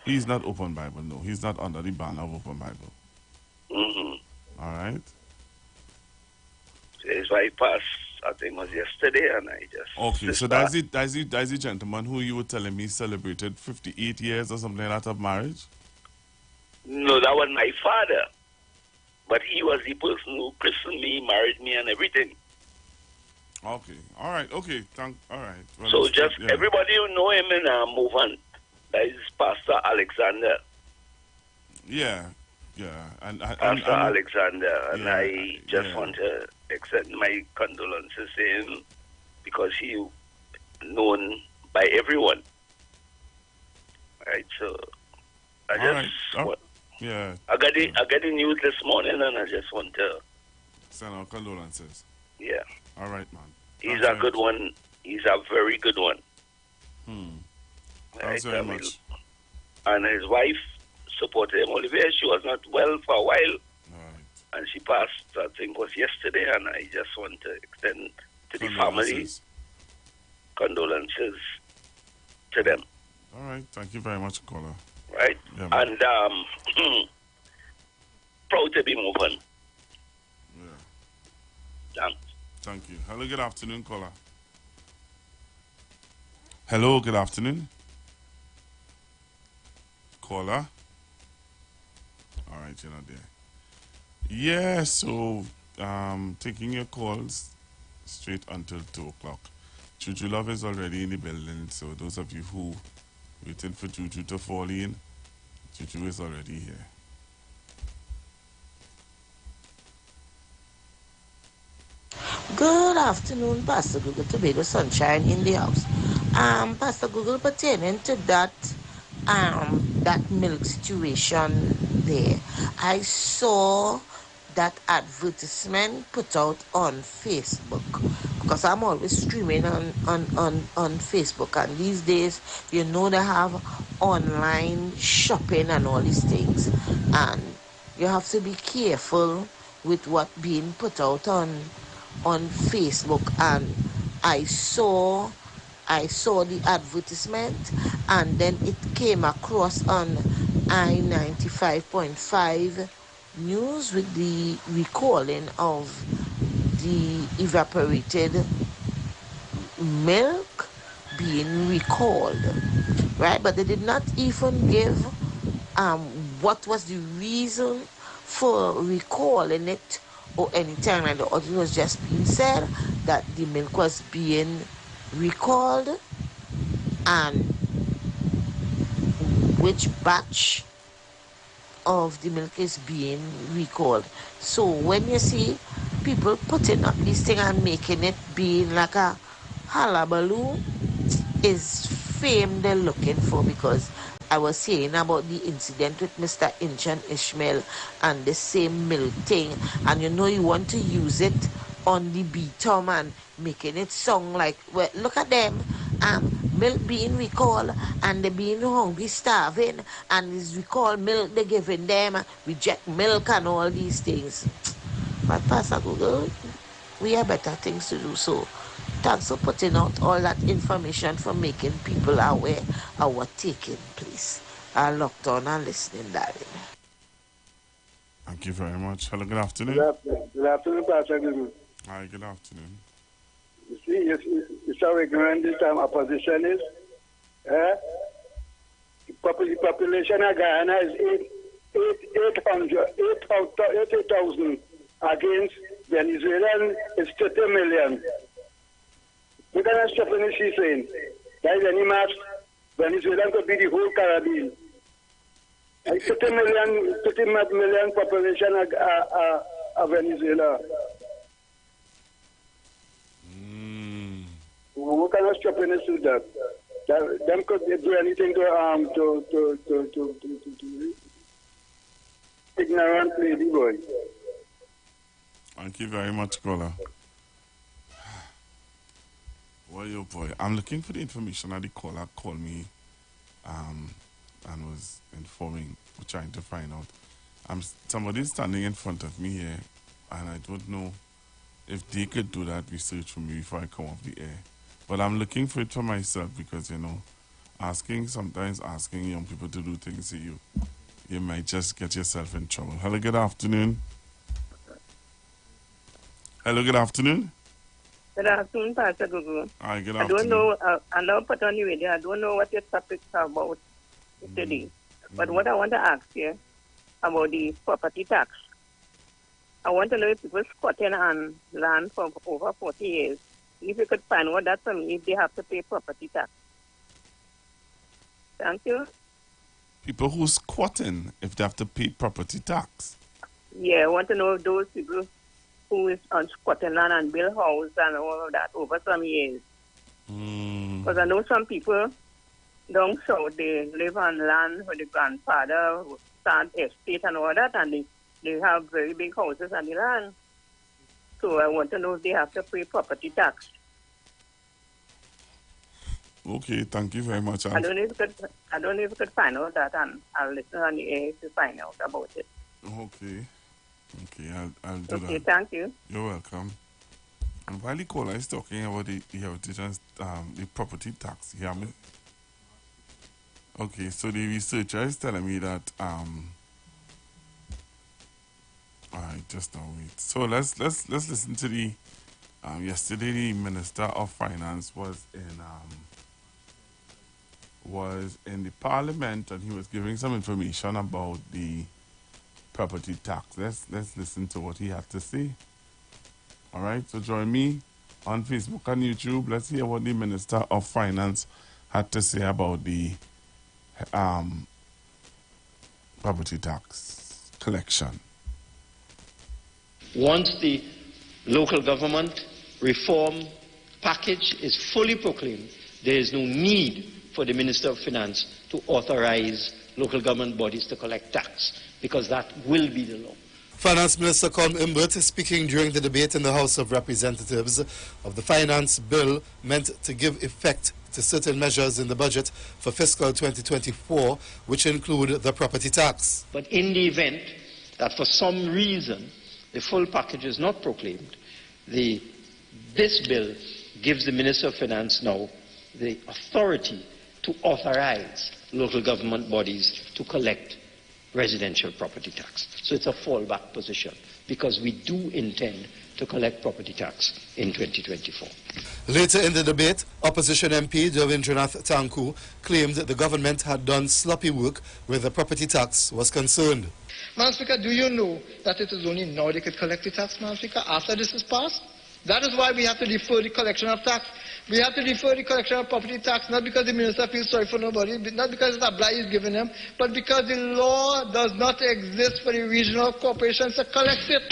He's not Open Bible, no. He's not under the banner of Open Bible. All right. His bypass, I think it was yesterday, and I just... Okay, so that's the gentleman who you were telling me celebrated 58 years or something like that of marriage? No, that was my father. But he was the person who christened me, married me, and everything. Okay, all right, okay, all right. Well, So just everybody who know him in move on. That is Pastor Alexander. Yeah. Pastor Alexander. And I just want to extend my condolences to him because he known by everyone. Right, so I I got the news this morning, and I just want to send our condolences. Yeah. All right, man. He's a good one. He's a very good one. Thanks very much. And his wife supported him. Olivia, she was not well for a while. And she passed, I think, was yesterday. And I just want to extend to the family condolences to them. All right. Thank you very much, caller. Right? Yeah, and proud to be moving. Thanks. Thank you. Hello, good afternoon, caller. Hello, good afternoon. Caller. All right, you're not there. Yeah, so taking your calls straight until 2 o'clock. Juju Love is already in the building, so those of you who waiting for Juju to fall in, Juju is already here. Good afternoon, Pastor Google, Tobago Sunshine in the house. Pastor Google, pertaining to that milk situation there, I saw that advertisement put out on Facebook because I'm always streaming on Facebook, and these days, you know, they have online shopping and all these things, and you have to be careful with what being put out on Facebook. And I saw the advertisement, and then it came across on I-95.5 news with the recalling of the evaporated milk being recalled, right? But they did not even give what was the reason for recalling it or anything like that. It was just being said that the milk was being recalled and which batch of the milk is being recalled. So when you see people putting up this thing and making it being like a hullabaloo, is fame they're looking for, because I was saying about the incident with Mr. Inchan Ishmael and the same milk thing, and you know you want to use it on the beatum and making it sound like, well, look at them, milk being recalled and they being hungry, starving, and this recalled milk they're giving them, reject milk and all these things. But Pastor Google, we have better things to do. So thanks for putting out all that information, for making people aware of what taking place. I'm locked on and listening, darling. Thank you very much. Hello, good afternoon. Good afternoon, Pastor Google. Hi, good afternoon. You see, it's how ignorant this time opposition is. The population of Guyana is 80,000 against Venezuela is 30 million. Look at that stuff when she's saying. That is any match. Venezuela could be the whole Caribbean. 30 million population of Venezuela. We cannot stop any to that. Them could do anything to ignorant lady boy. Thank you very much, caller. Well, yo, boy, I'm looking for the information that the caller called me and was informing, trying to find out. Somebody's standing in front of me here, and I don't know if they could do that research for me before I come off the air. But I'm looking for it for myself, because, you know, sometimes asking young people to do things to you, you might just get yourself in trouble. Hello, good afternoon. Hello, good afternoon. Good afternoon, Pastor Gugu. Hi, good I afternoon. don't know, I now put on the radio, I don't know what your topics are about today. But what I want to ask you about the property tax. I want to know if people squatting on land for over 40 years, if you could find out that for me, if they have to pay property tax. Thank you. People who squatting, if they have to pay property tax. Yeah, I want to know if those people who is on squatting land and build house and all of that over some years. Because I know some people down south, they live on land with the grandfather, start estate and all that, and they have very big houses on the land. So I want to know if they have to pay property tax. Okay, thank you very much. I don't know if you could find out that, and I'll listen on the air to find out about it. Okay. Okay, I'll do that. Okay, thank you. You're welcome. And while the caller is talking about the heritage and the property tax, you hear me? Okay, so the researcher is telling me that alright, just now wait. So let's listen to the yesterday the Minister of Finance was in the Parliament, and he was giving some information about the property tax. Let's listen to what he had to say. All right, so join me on Facebook and YouTube. Let's hear what the Minister of Finance had to say about the property tax collection. Once the local government reform package is fully proclaimed, there is no need for the Minister of Finance to authorize local government bodies to collect tax, because that will be the law. Finance Minister Colm Imbert speaking during the debate in the House of Representatives of the finance bill meant to give effect to certain measures in the budget for fiscal 2024, which include the property tax. But in the event that for some reason the full package is not proclaimed, this bill gives the Minister of Finance now the authority to authorize local government bodies to collect residential property tax. So it's a fallback position, because we do intend to collect property tax in 2024. Later in the debate, opposition MP Devendranath Tanku claimed that the government had done sloppy work where the property tax was concerned. Madam Speaker, do you know that it is only now they could collect the tax, Madam Speaker, after this is passed? That is why we have to defer the collection of tax. We have to defer the collection of property tax, not because the minister feels sorry for nobody, not because it's a blight is given him, but because the law does not exist for the regional corporations to collect it.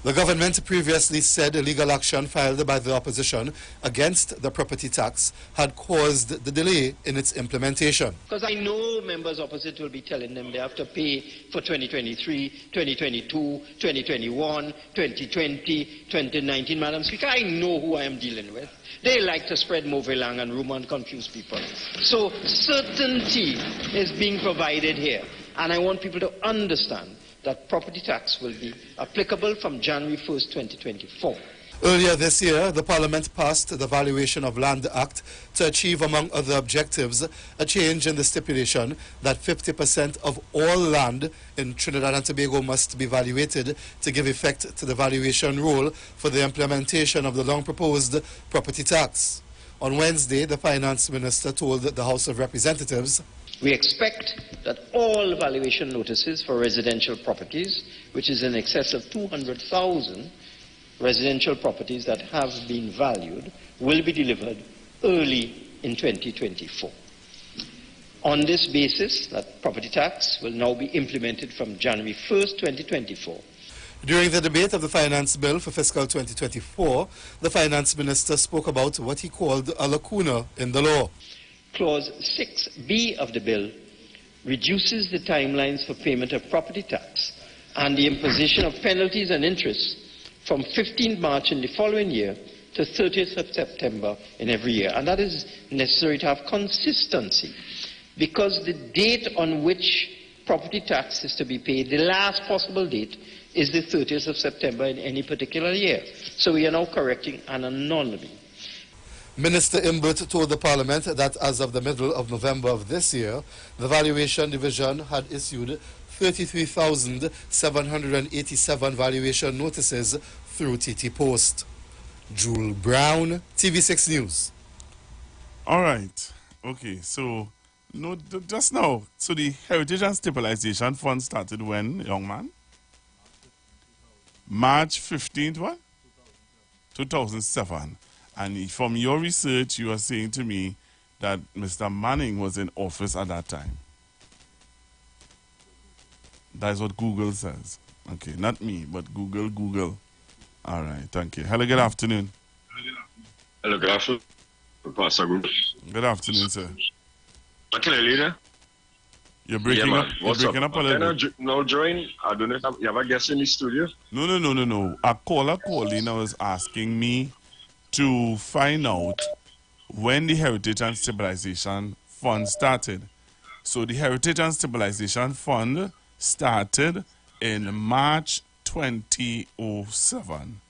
The government previously said legal action filed by the opposition against the property tax had caused the delay in its implementation. Because I know members opposite will be telling them they have to pay for 2023, 2022, 2021, 2020, 2019, Madam Speaker. I know who I am dealing with. They like to spread movelang and rumor and confuse people. So certainty is being provided here. And I want people to understand that property tax will be applicable from January 1st, 2024. Earlier this year, the Parliament passed the Valuation of Land Act to achieve, among other objectives, a change in the stipulation that 50% of all land in Trinidad and Tobago must be valuated to give effect to the valuation rule for the implementation of the long-proposed property tax. On Wednesday, the Finance Minister told the House of Representatives, we expect that all valuation notices for residential properties, which is in excess of 200,000 residential properties that have been valued, will be delivered early in 2024. On this basis, that property tax will now be implemented from January 1st, 2024. During the debate of the finance bill for fiscal 2024, the Finance Minister spoke about what he called a lacuna in the law. Clause 6B of the bill reduces the timelines for payment of property tax and the imposition of penalties and interest from 15th March in the following year to 30th of September in every year. And that is necessary to have consistency, because the date on which property tax is to be paid, the last possible date, is the 30th of September in any particular year. So we are now correcting an anomaly. Minister Imbert told the Parliament that as of the middle of November of this year, the Valuation Division had issued 33,787 valuation notices through TT Post. Jewel Brown, TV6 News. All right. Okay, so no, just now. So the Heritage and Stabilization Fund started when, young man? March 15th, what? 2007. And from your research, you are saying to me that Mr. Manning was in office at that time. That's what Google says. Okay, not me, but Google. All right, thank you. Hello, good afternoon. Hello, good afternoon, Pastor Group. Good afternoon, sir. Clearly there? You're breaking up. You're breaking up a little bit. Now join. I don't know if you have a guest in the studio. No. A caller calling was asking me to find out when the Heritage and Stabilization Fund started. So the Heritage and Stabilization Fund started in March 2007.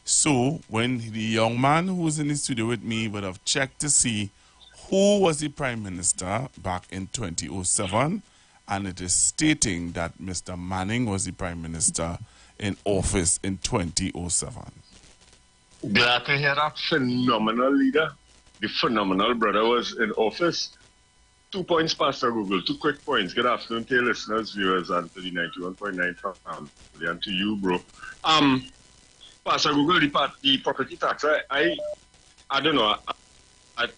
So when the young man who was in the studio with me would have checked to see who was the Prime Minister back in 2007, and it is stating that Mr. Manning was the Prime Minister in office in 2007. Glad to hear that phenomenal leader. The phenomenal brother was in office. 2 points, Pastor Google. 2 quick points. Good afternoon to your listeners, viewers, and to the 91.9 family, and to you, bro. Pastor Google, the property tax, I don't know.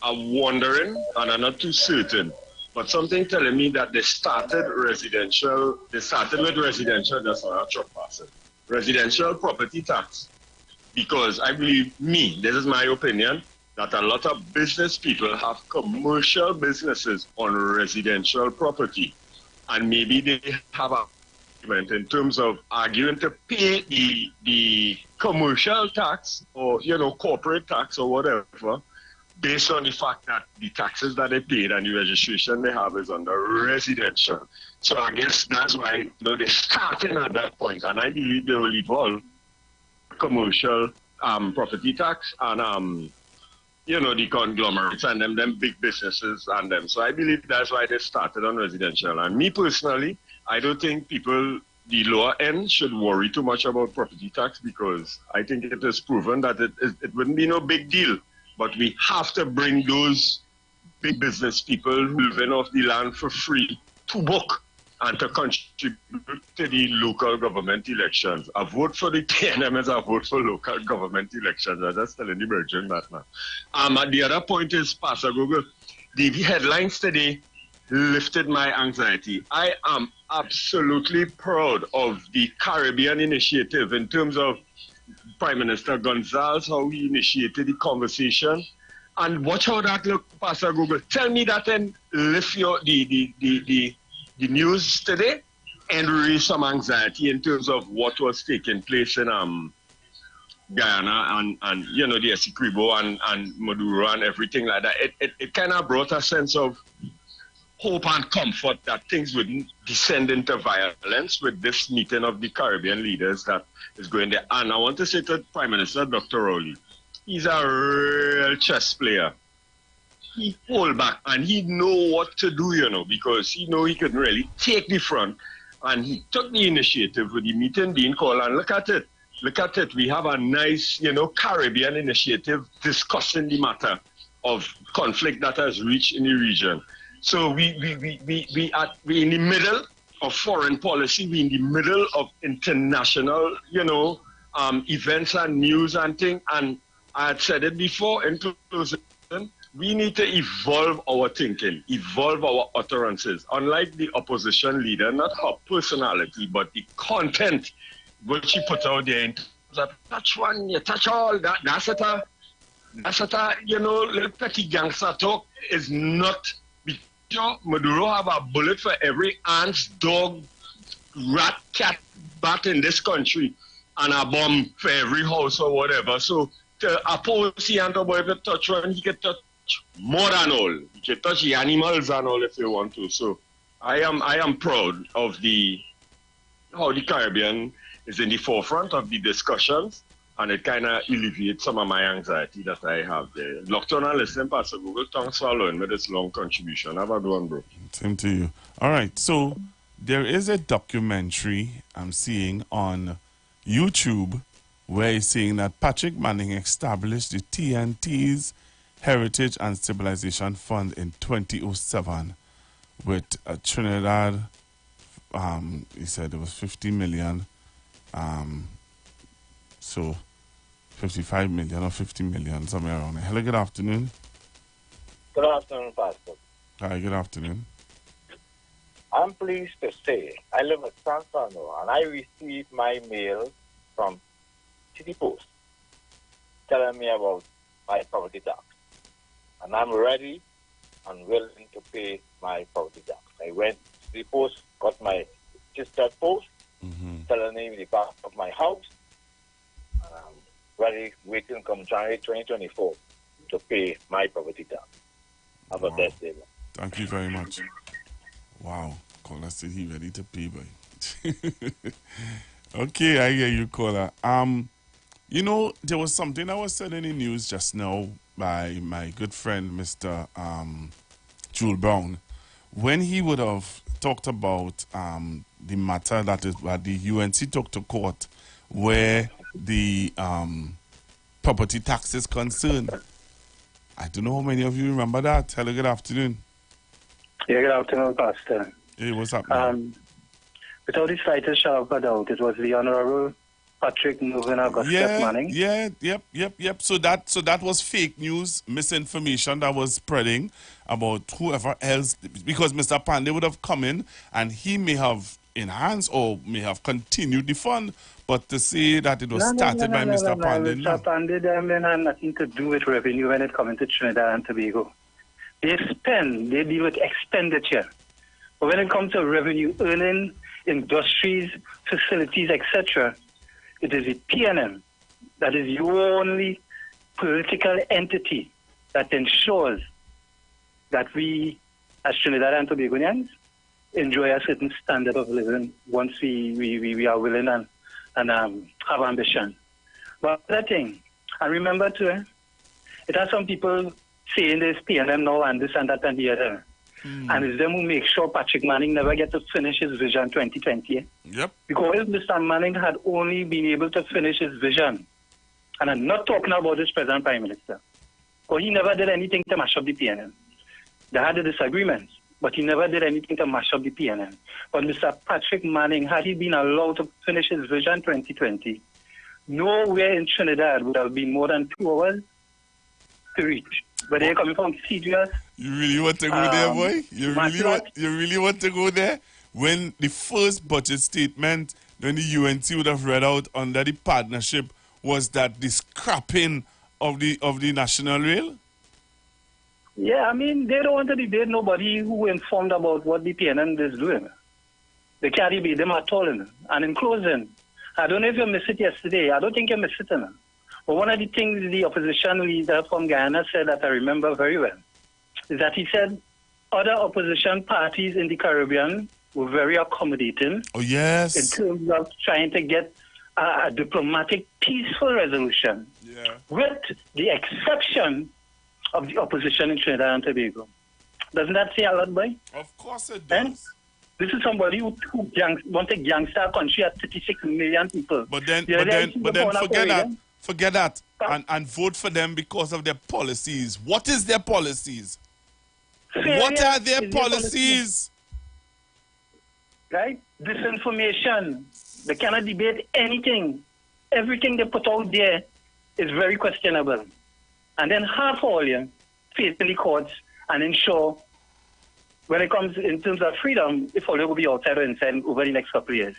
I'm wondering, and I'm not too certain, but something telling me that they started with residential, that's not a truck person, residential property tax. Because I believe this is my opinion, that a lot of business people have commercial businesses on residential property. And maybe they have a argument in terms of arguing to pay the commercial tax or, corporate tax or whatever, based on the fact that the taxes that they paid and the registration they have is under residential. So I guess that's why they're starting at that point, and I believe they will evolve commercial property tax and the conglomerates and them big businesses and them. So I believe that's why they started on residential. And me personally, I don't think people, the lower end, should worry too much about property tax, because I think it is proven that it wouldn't be no big deal. But we have to bring those big business people who live off the land for free to book and to contribute to the local government elections. I vote for the TNM as I vote for local government elections. I'm just telling the virgin that now. And the other point is, Pastor Google, the headlines today lifted my anxiety. I am absolutely proud of the Caribbean initiative in terms of Prime Minister Gonzalez, how he initiated the conversation. And watch how that look, Pastor Google. Tell me that and lift the news today and raise some anxiety in terms of what was taking place in Guyana and the Essequibo and Maduro and everything like that. It kind of brought a sense of hope and comfort that things wouldn't descend into violence with this meeting of the Caribbean leaders that is going there. And I want to say to Prime Minister Dr. Rowley, he's a real chess player. He pulled back and he know what to do, because he know he couldn't really take the front. And he took the initiative with the meeting being called, and look at it. We have a nice, Caribbean initiative discussing the matter of conflict that has reached in the region. So we in the middle of foreign policy. We in the middle of international, events and news and things. And I had said it before in closing, we need to evolve our thinking, evolve our utterances. Unlike the opposition leader, not her personality, but the content which she put out there in terms of touch one, you touch all, that's a little petty gangster talk is not. Maduro have a bullet for every ant, dog, rat, cat, bat in this country, and a bomb for every house or whatever. So to oppose the boy, if you touch one, he can touch more than all. He can touch the animals and all if you want to. So I am proud of how the Caribbean is in the forefront of the discussions, and it kind of alleviates some of my anxiety that I have there. Locked on and listen, Pastor Google. Thanks for allowing me this long contribution. Have a good one, bro. Same to you. All right, so there is a documentary I'm seeing on YouTube where he's saying that Patrick Manning established the TNT's Heritage and Stabilization Fund in 2007 with Trinidad, he said it was 50 million, so 55 million or 50 million, somewhere around there. Hello, good afternoon. Good afternoon, Pastor. Hi, good afternoon. I'm pleased to say I live in San Fernando and I received my mail from City Post telling me about my property tax. And I'm ready and willing to pay my property tax. I went to the post, got my registered post, telling me the back of my house. And I'm ready, waiting come January 2024 to pay my property tax. Have a blessed day. Thank you very much. Wow. Caller said he ready to pay, boy. Okay, I hear you, caller. You know, there was something that was said in the news just now by my good friend, Mr. Jules Brown, when he would have talked about the matter that is that the UNC took to court where the property tax is concerned. I don't know how many of you remember that. Hello, good afternoon. Yeah, good afternoon, Pastor. Hey, what's up, man? Without the slightest shadow of a doubt, it was the Honorable Patrick Moving Augustus Manning. Yep. So that was fake news, misinformation that was spreading about whoever else, because Mr. Pandey would have come in and he may have enhanced or may have continued the fund, but to say that it was started by Mr. Pandey. Mr. Pandey, they had nothing to do with revenue when it comes to Trinidad and Tobago. They deal with expenditure. But when it comes to revenue earning, industries, facilities, etc., it is the PNM that is the only political entity that ensures that we, as Trinidad and Tobagonians, enjoy a certain standard of living once we are willing and have ambition. But that thing, I remember too, it has some people saying there's PNM now and this and that and the other. And it's them who make sure Patrick Manning never get to finish his vision 2020. Yep. Because if Mr. Manning had only been able to finish his vision, and I'm not talking about his present Prime Minister, because he never did anything to mash up the PNM. They had the disagreements, but he never did anything to mash up the PNM. But Mr. Patrick Manning, had he been allowed to finish his vision 2020, nowhere in Trinidad would have been more than 2 hours to reach. But they're coming from serious. You really want to go there, boy? You really want to go there? When the first budget statement, when the UNC would have read out under the partnership, was that the scrapping of the national rail? Yeah, I mean, they don't want to debate nobody who informed about what the PNM is doing. They can't debate them at all. And in closing, I don't know if you missed it yesterday. I don't think you missed it. But one of the things the opposition leader from Guyana said that I remember very well is that he said other opposition parties in the Caribbean were very accommodating. Oh, yes. In terms of trying to get a diplomatic, peaceful resolution. Yeah. With the exception of the opposition in Trinidad and Tobago. Doesn't that say a lot, boy? Of course it does. And this is somebody who wants a gangster country at 36 million people. But then forget that and vote for them because of their policies. What is their policies? What are their policies? Right? Disinformation. They cannot debate anything. Everything they put out there is very questionable. And then half all face in the courts and ensure when it comes in terms of freedom, if all will be outside or inside over the next couple of years.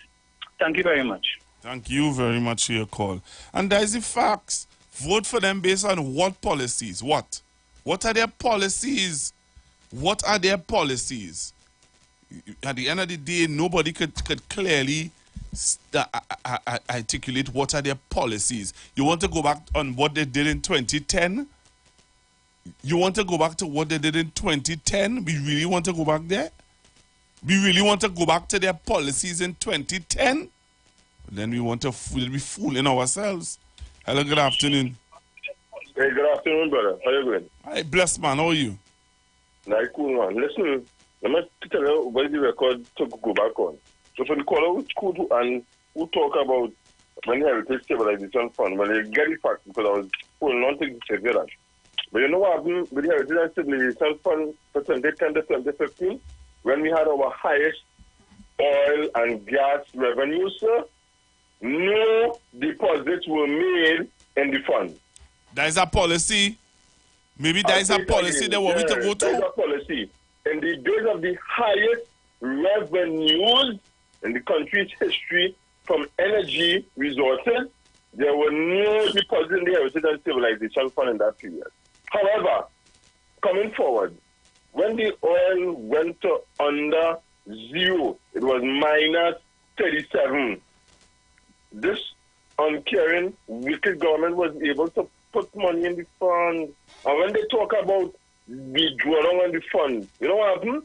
Thank you very much. Thank you very much for your call. And there's the facts. Vote for them based on what policies? What? What are their policies? What are their policies? At the end of the day, nobody could clearly articulate what are their policies. You want to go back on what they did in 2010? You want to go back to what they did in 2010? We really want to go back there? We really want to go back to their policies in 2010? Then we want to be fooling ourselves. Hello, good afternoon. Hey, good afternoon, brother. How you doing? Hi, blessed man. How are you? Nice, cool, man. Listen, let me tell you what the record to go back on. So for the caller who talk about when the Heritage Stabilization Fund, when they get the facts, because I was holding on to that. But you know what happened with the Heritage and Stabilization Fund for 2010 to 2015? When we had our highest oil and gas revenue, sir, no deposits were made in the fund. That is a policy. Maybe that is a policy they want me to go to. That is a policy. In the days of the highest revenues in the country's history from energy resources, there were no deposits in the Heritage and Stabilization Fund in that period. However, coming forward, when the oil went to under zero, it was minus 37. This uncaring, wicked government was able to put money in the fund. And when they talk about the drawdown on the fund, you know what happened?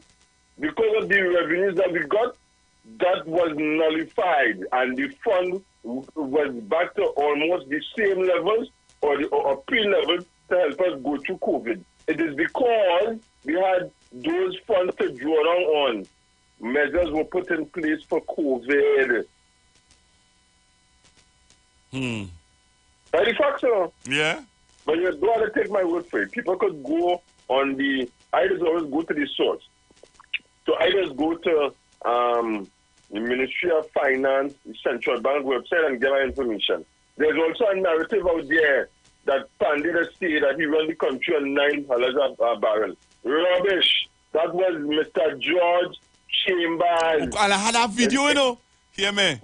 Because of the revenues that we got, that was nullified, and the fund was back to almost the same levels or pre-levels to help us go through COVID. It is because we had those funds to draw down on. Measures were put in place for COVID. By the fact, sir. Yeah. But you don't have to take my word for it. People could go on I just always go to the source. So I just go to the Ministry of Finance, the Central Bank website, and get my information. There's also a narrative out there that Pandit has said that he run the country on $9 a barrel. Rubbish. That was Mr. George Chambers. And I had that video, you know. Hear me.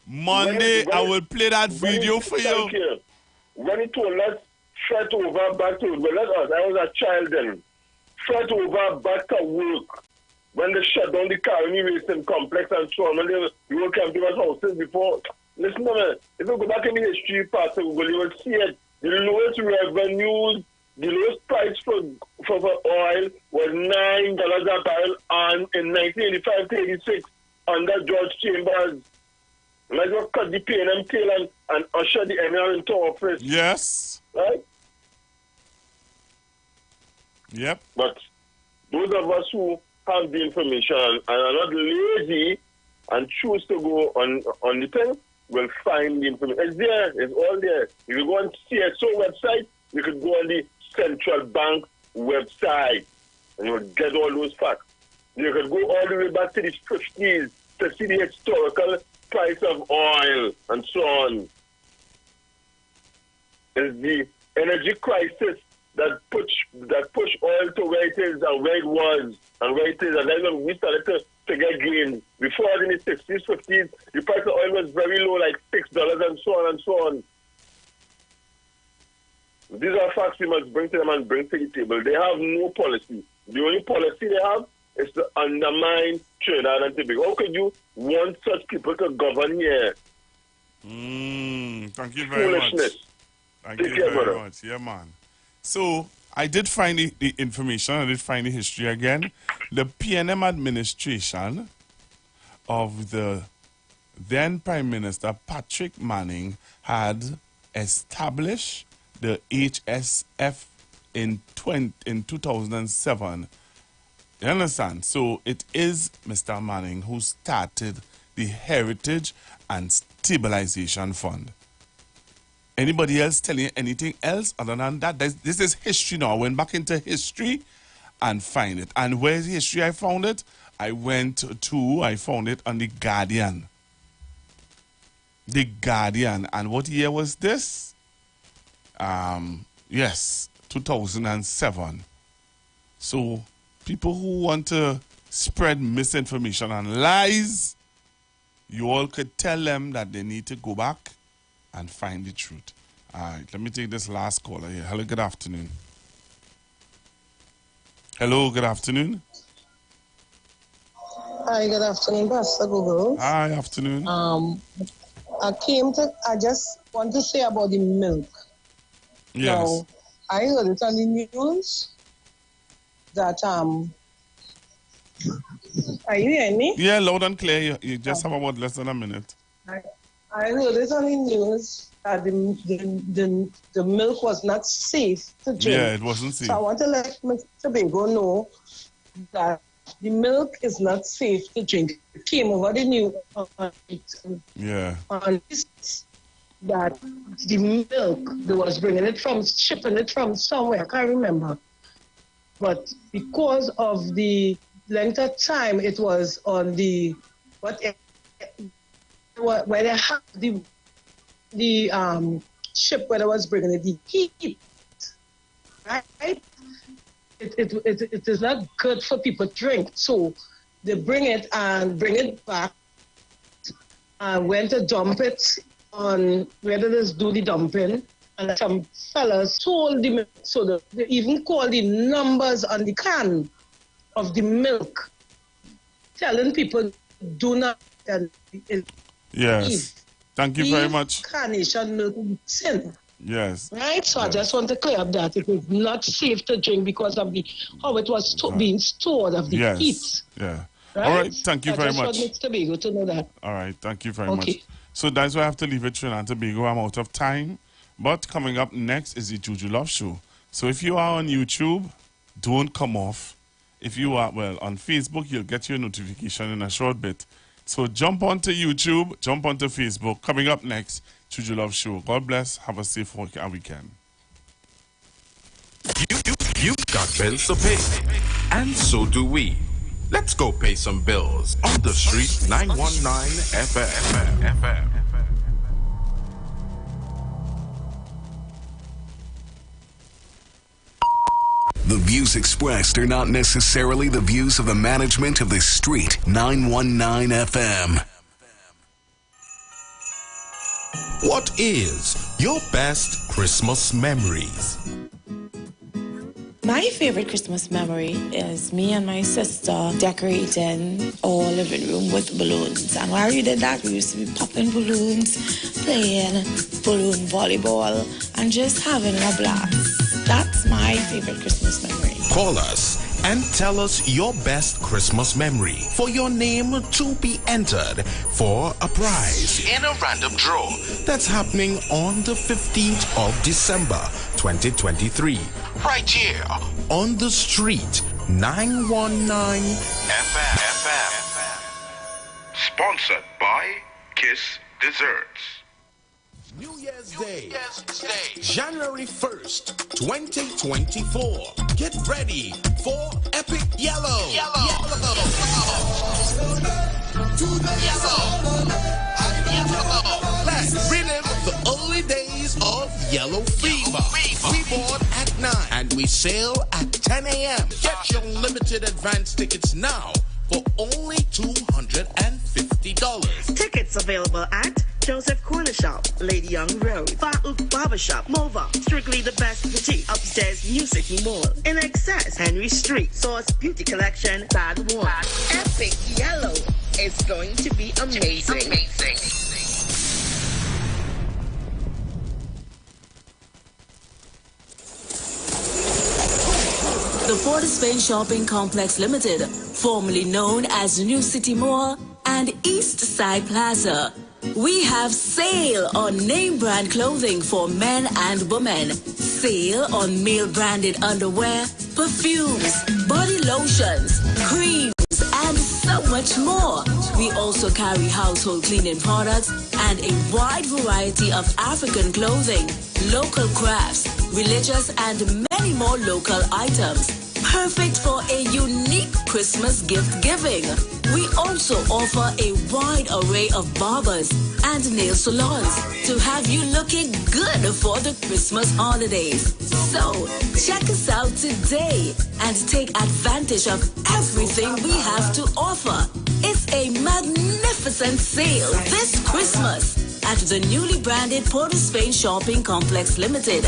Monday, I will play that video for you. When he told us, fret over back to work. I was a child then. Fret over back to work. When they shut down the Caroni Racing Complex and so on, when they were coming to us houses before. Listen to me. If you go back in the history part of Google, you will see it. The lowest revenues, the lowest price for oil was $9 a barrel in 1985-86 under George Chambers. Might as well cut the P&M tail and usher the ML into office. Yes. Right? Yep. But those of us who have the information and are not lazy and choose to go on the thing will find the information. It's there. It's all there. If you go on CSO website, you could go on the Central Bank website and you will get all those facts. You could go all the way back to the 50s to see the historical price of oil and so on. It's the energy crisis that push oil to where it is and where it was and where it is. And then when we started to get gains. Before in the 60s, 50s, the price of oil was very low, like $6 and so on and so on. These are facts we must bring to them and bring to the table. They have no policy. The only policy they have is to undermine Trinidad and Tobago. How could you want such people to govern here? Thank you very much. Thank you very much. Yeah, man. So, I did find the information. I did find the history again. The PNM administration of the then Prime Minister Patrick Manning had established the HSF in 2007. You understand? So it is Mr. Manning who started the Heritage and Stabilization Fund. Anybody else telling you anything else other than that? This is history now. I went back into history and find it. And where's the history I found it? I found it on The Guardian. The Guardian. And what year was this? Yes, 2007. So people who want to spread misinformation and lies, you all could tell them that they need to go back and find the truth. All right, let me take this last caller here. Hello, good afternoon. Hello, good afternoon. Hi, good afternoon, Pastor Google. Hi, afternoon. I just want to say about the milk. Yes. Now, I heard it on the news that, are you hearing me? Yeah, loud and clear. You just have about less than a minute. I heard it on the news that the milk was not safe to drink. Yeah, it wasn't safe. So I want to let Mr. Tobago know that the milk is not safe to drink. It came over the news. Yeah. that the milk, they was shipping it from somewhere, I can't remember. But because of the length of time it was on the, where they have the ship where they was bringing it, the heat, right? It is not good for people to drink. So they bring it back and went to dump it on where they just do the dumping. And some fellas sold the milk. So they even call the numbers on the can of the milk, telling people do not. Yes. Thank you very much. Carnation milk is sin. Yes. Right? So I just want to clear up that it is not safe to drink because of how it was being stored of the heat. Yeah. Right? All right. Thank you very much. I just want Mr. Tobago to know that. All right. Thank you very much. So that's why I have to leave it, Trinidad and Tobago. I'm out of time. But coming up next is the Juju Love Show. So if you are on YouTube, don't come off. If you are, on Facebook, you'll get your notification in a short bit. So jump onto YouTube, jump onto Facebook. Coming up next, Juju Love Show. God bless. Have a safe weekend. You've got bills to pay. And so do we. Let's go pay some bills on the street 919 FM. The views expressed are not necessarily the views of the management of the Street 919 FM. What is your best Christmas memories? My favorite Christmas memory is me and my sister decorating our living room with balloons. And while we did that, we used to be popping balloons, playing balloon volleyball, and just having a blast. That's my favorite Christmas memory. Call us and tell us your best Christmas memory for your name to be entered for a prize in a random draw that's happening on the 15th of December 2023 right here on the Street 919 FM. Sponsored by Kiss Desserts. New Year's Day, January 1st, 2024. Get ready for Epic Yellow. Let's relive the early days of Yellow Fever. We board at 9 and we sail at 10 a.m. Get your limited advance tickets now for only $250. Tickets available at Joseph Corner Shop, Lady Young Road, Farouk Barbershop, Mova, Strictly the Best Boutique, Upstairs New City Mall, In Excess, Henry Street, Source Beauty Collection, Bad One. Epic Yellow is going to be amazing. The Port of Spain Shopping Complex Limited, formerly known as New City Mall and East Side Plaza. We have sale on name brand clothing for men and women, sale on male branded underwear, perfumes, body lotions, creams, and so much more. We also carry household cleaning products and a wide variety of African clothing, local crafts, religious and many more local items. Perfect for a unique Christmas gift giving. We also offer a wide array of barbers and nail salons to have you looking good for the Christmas holidays. So, check us out today and take advantage of everything we have to offer. It's a magnificent sale this Christmas at the newly branded Port of Spain Shopping Complex Limited.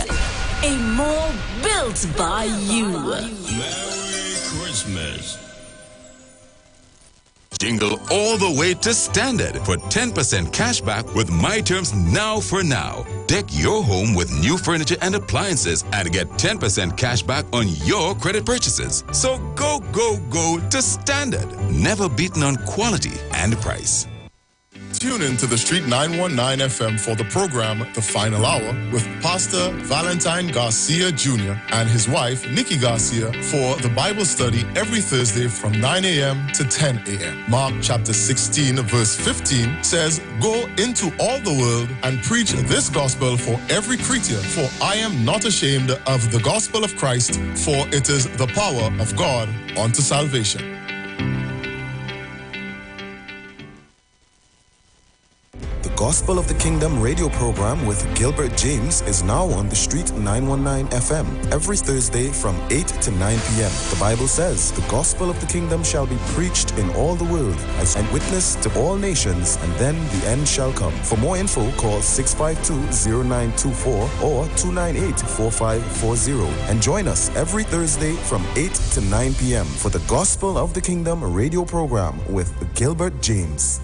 A mall built by you. Merry Christmas. Jingle all the way to Standard for 10% cash back with My Terms Now for Now. Deck your home with new furniture and appliances and get 10% cash back on your credit purchases. So go to Standard. Never beaten on quality and price. Tune in to The Street 919 FM for the program The Final Hour with Pastor Valentine Garcia Jr. and his wife, Nikki Garcia, for the Bible study every Thursday from 9 a.m. to 10 a.m. Mark chapter 16, verse 15 says, "Go into all the world and preach this gospel for every creature, for I am not ashamed of the gospel of Christ, for it is the power of God unto salvation." Gospel of the Kingdom radio program with Gilbert James is now on The Street 919 FM every Thursday from 8 to 9 p.m. The Bible says, "The gospel of the kingdom shall be preached in all the world as a witness to all nations, and then the end shall come." For more info, call 652-0924 or 298-4540 and join us every Thursday from 8 to 9 p.m. for the Gospel of the Kingdom radio program with Gilbert James.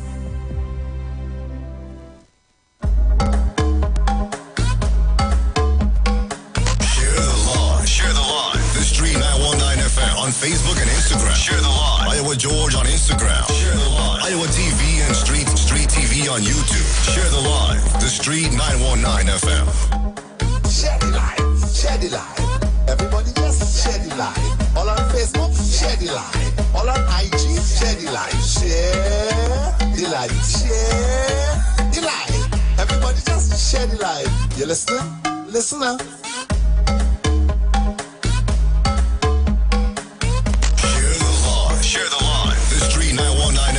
On Facebook and Instagram. Share the live. Iowa George on Instagram. Share the live. Iowa TV and Street TV on YouTube. Share the live. The Street 919 FM. Share the live. Share the live. Everybody just share the live. All on Facebook, share the live. All on IG, share the live. Share the live. Share the live. Everybody just share the live. You listening? Listen up.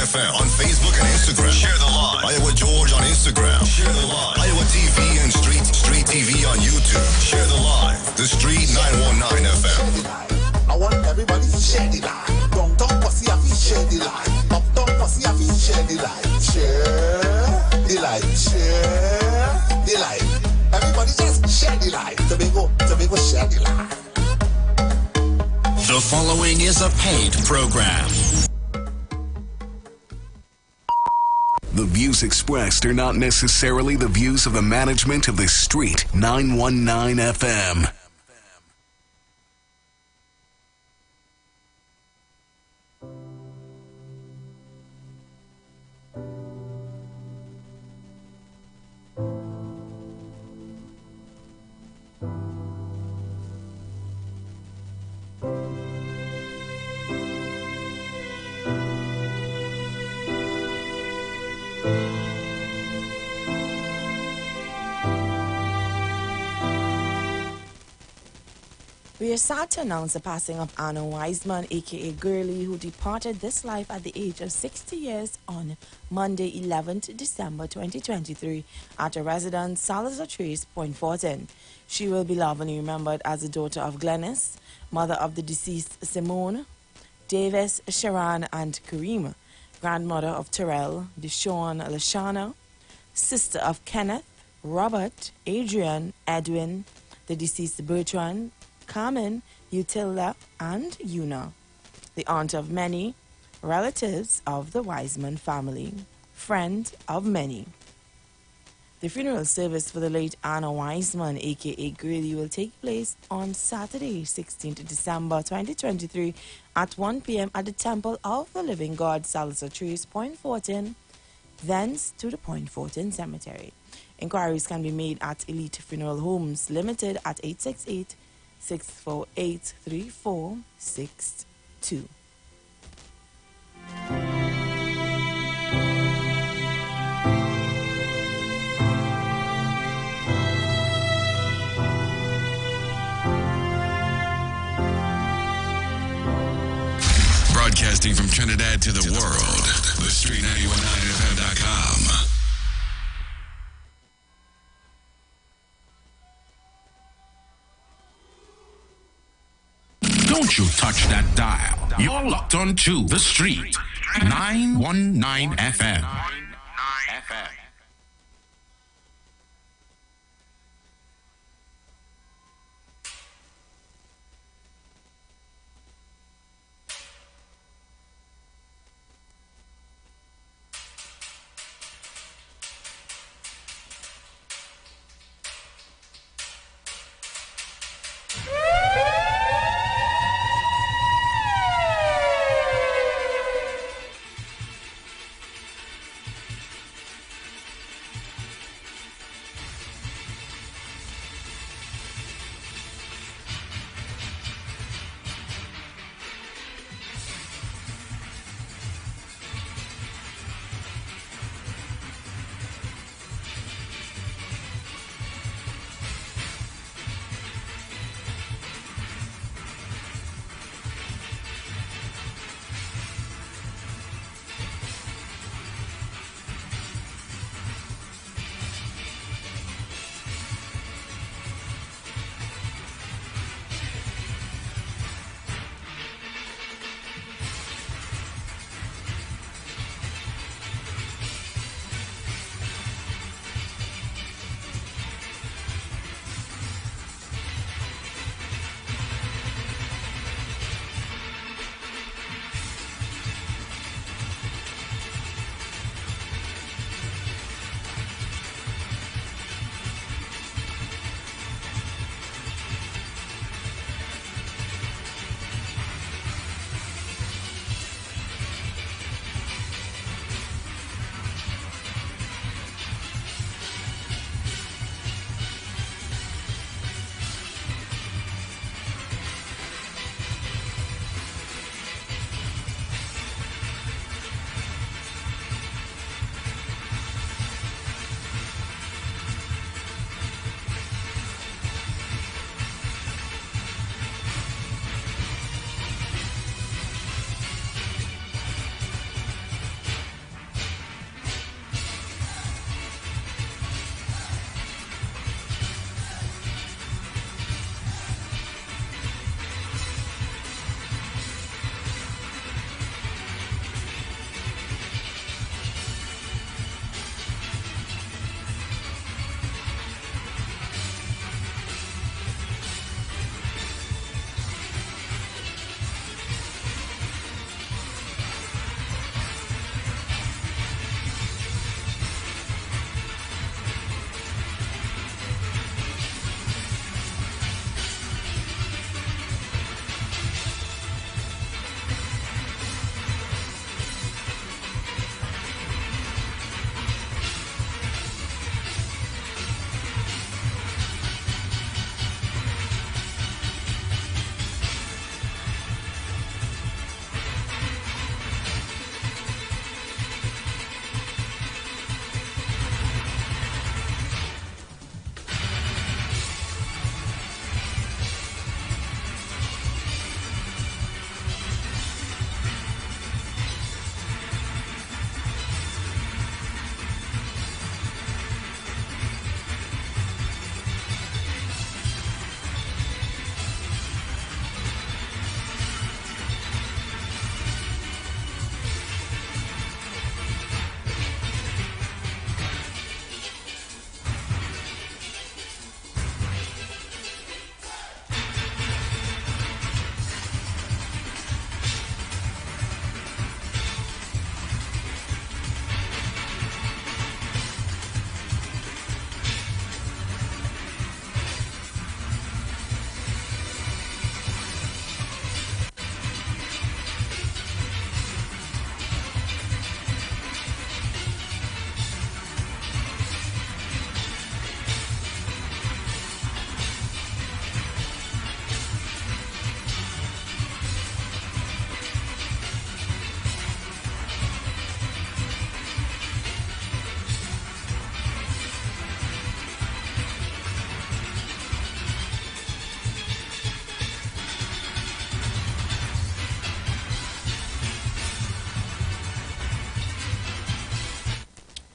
On Facebook and Instagram. Share the live. Iowa George on Instagram. Share the live. Iowa TV and Street TV on YouTube. Share the live. The Street 919 FM. I want everybody to share the live. Downtown Posse have to share the live. Uptown Posse have to share the live. Share the live. Share the live. Everybody just share the live. Tobago, share the live. The following is a paid program. The views expressed are not necessarily the views of the management of the Street 919 FM. We are sad to announce the passing of Anna Wiseman, aka Girlie, who departed this life at the age of 60 years on Monday, 11th December 2023 at a residence, Salazar Trace, Point Fortin. She will be lovingly remembered as the daughter of Glennis, mother of the deceased Simone, Davis, Sharon, and Kareem, grandmother of Terrell, Deshawn, Lashana, sister of Kenneth, Robert, Adrian, Edwin, the deceased Bertrand, Carmen, Utilda, and Una, the aunt of many, relatives of the Wiseman family, friend of many. The funeral service for the late Anna Wiseman, aka Girlie, will take place on Saturday, 16th December 2023 at 1 p.m. at the Temple of the Living God, Salazar Trace, Point Fortin, thence to the Point Fortin Cemetery. Inquiries can be made at Elite Funeral Homes Limited at 868-648-3462. Broadcasting from Trinidad to the world, the Street919FM.com. Don't you touch that dial. You're locked on to the Street 919 FM.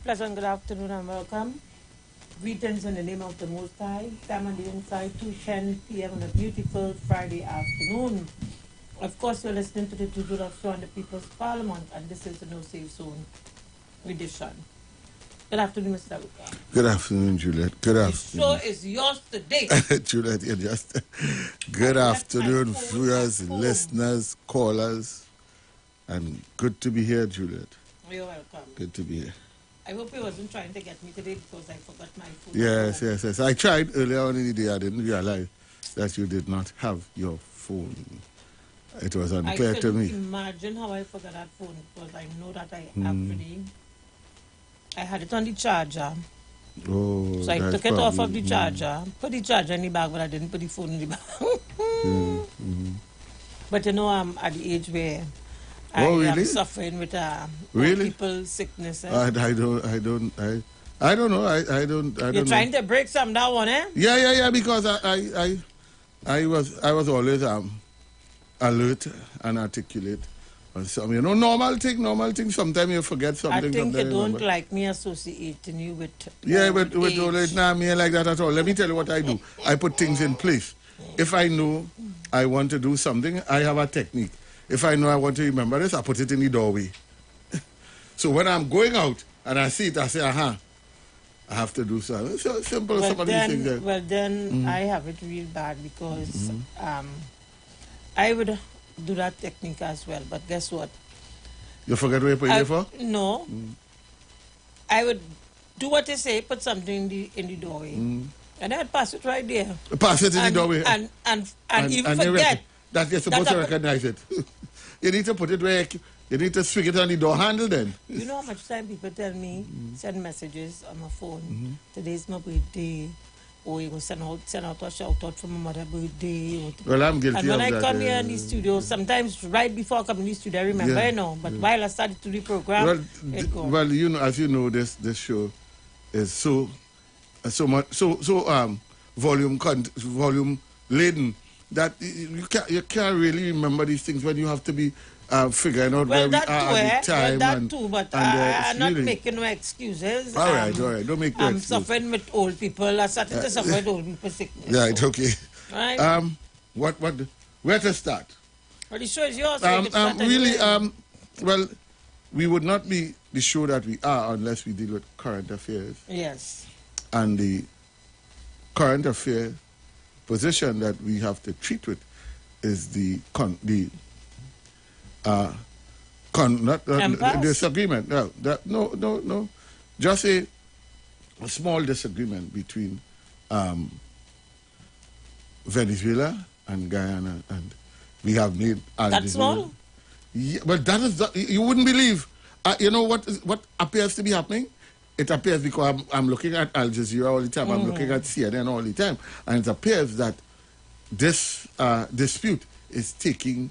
Pleasant good afternoon and welcome. Greetings in the name of the Most High. Time on the inside, 2:10 p.m. on a beautiful Friday afternoon. Of course, you're listening to the Tutorial Show on the People's Parliament, and this is the No Safe Zone edition. Good afternoon, Mr. Luka. Good afternoon, Juliet. Good afternoon. The show is yours today. Juliet, you're just... Good afternoon, viewers, listeners, callers, and good to be here, Juliet. You're welcome. Good to be here. I hope he wasn't trying to get me today because I forgot my phone. Yes. I tried earlier on in the day. I didn't realize that you did not have your phone. It was unclear to me. I couldn't imagine how I forgot that phone because I know that I actually... I had it on the charger. Oh, so I took it off of the charger, put the charger in the bag, but I didn't put the phone in the bag. But you know, I'm at the age where I am suffering with people's sickness. I don't know. You're trying to break some that one, eh? Yeah, because I was always alert and articulate. You know, normal thing. Sometimes you forget something. I think you don't like me associating you with. Yeah, but it's not me like that at all. Let me tell you what I do. I put things in place. If I know I want to do something, I have a technique. If I know I want to remember this, I put it in the doorway. So when I'm going out and I see it, I say, I have to do something. So simple, some of these things. Well, then I have it real bad because I would do that technique as well, but guess what? You forget where you put it for? No. I would do what they say, put something in the doorway, and I'd pass it right there. Pass it in the doorway, and even forget that you're supposed to recognize it. You need to put it where you need to swing it on the door handle. Then you know how much time people tell me send messages on my phone. Today's my birthday. Or you go send out a shout out for my mother's birthday. Well, I'm guilty of that. And when I come here in the studio, sometimes right before I come in the studio, I remember, but while I started to do the program, well, you know, as you know, this show is so volume laden that you can't really remember these things when you have to be figuring out where we are at the time. Well, that too, but I'm not making no excuses. All right. Don't make no excuses. I'm suffering with old people. I started to suffer with old people sickness. Right, okay. Right. Where to start? Well, the show is yours. Well, we would not be the show that we are unless we deal with current affairs. Yes. And the current affair position that we have to treat with is the disagreement. No. Just a small disagreement between Venezuela and Guyana, and we have made. That's small. Yeah, but that is you wouldn't believe. You know what appears to be happening? It appears because I'm looking at Al Jazeera all the time. I'm looking at CNN all the time, and it appears that this dispute is taking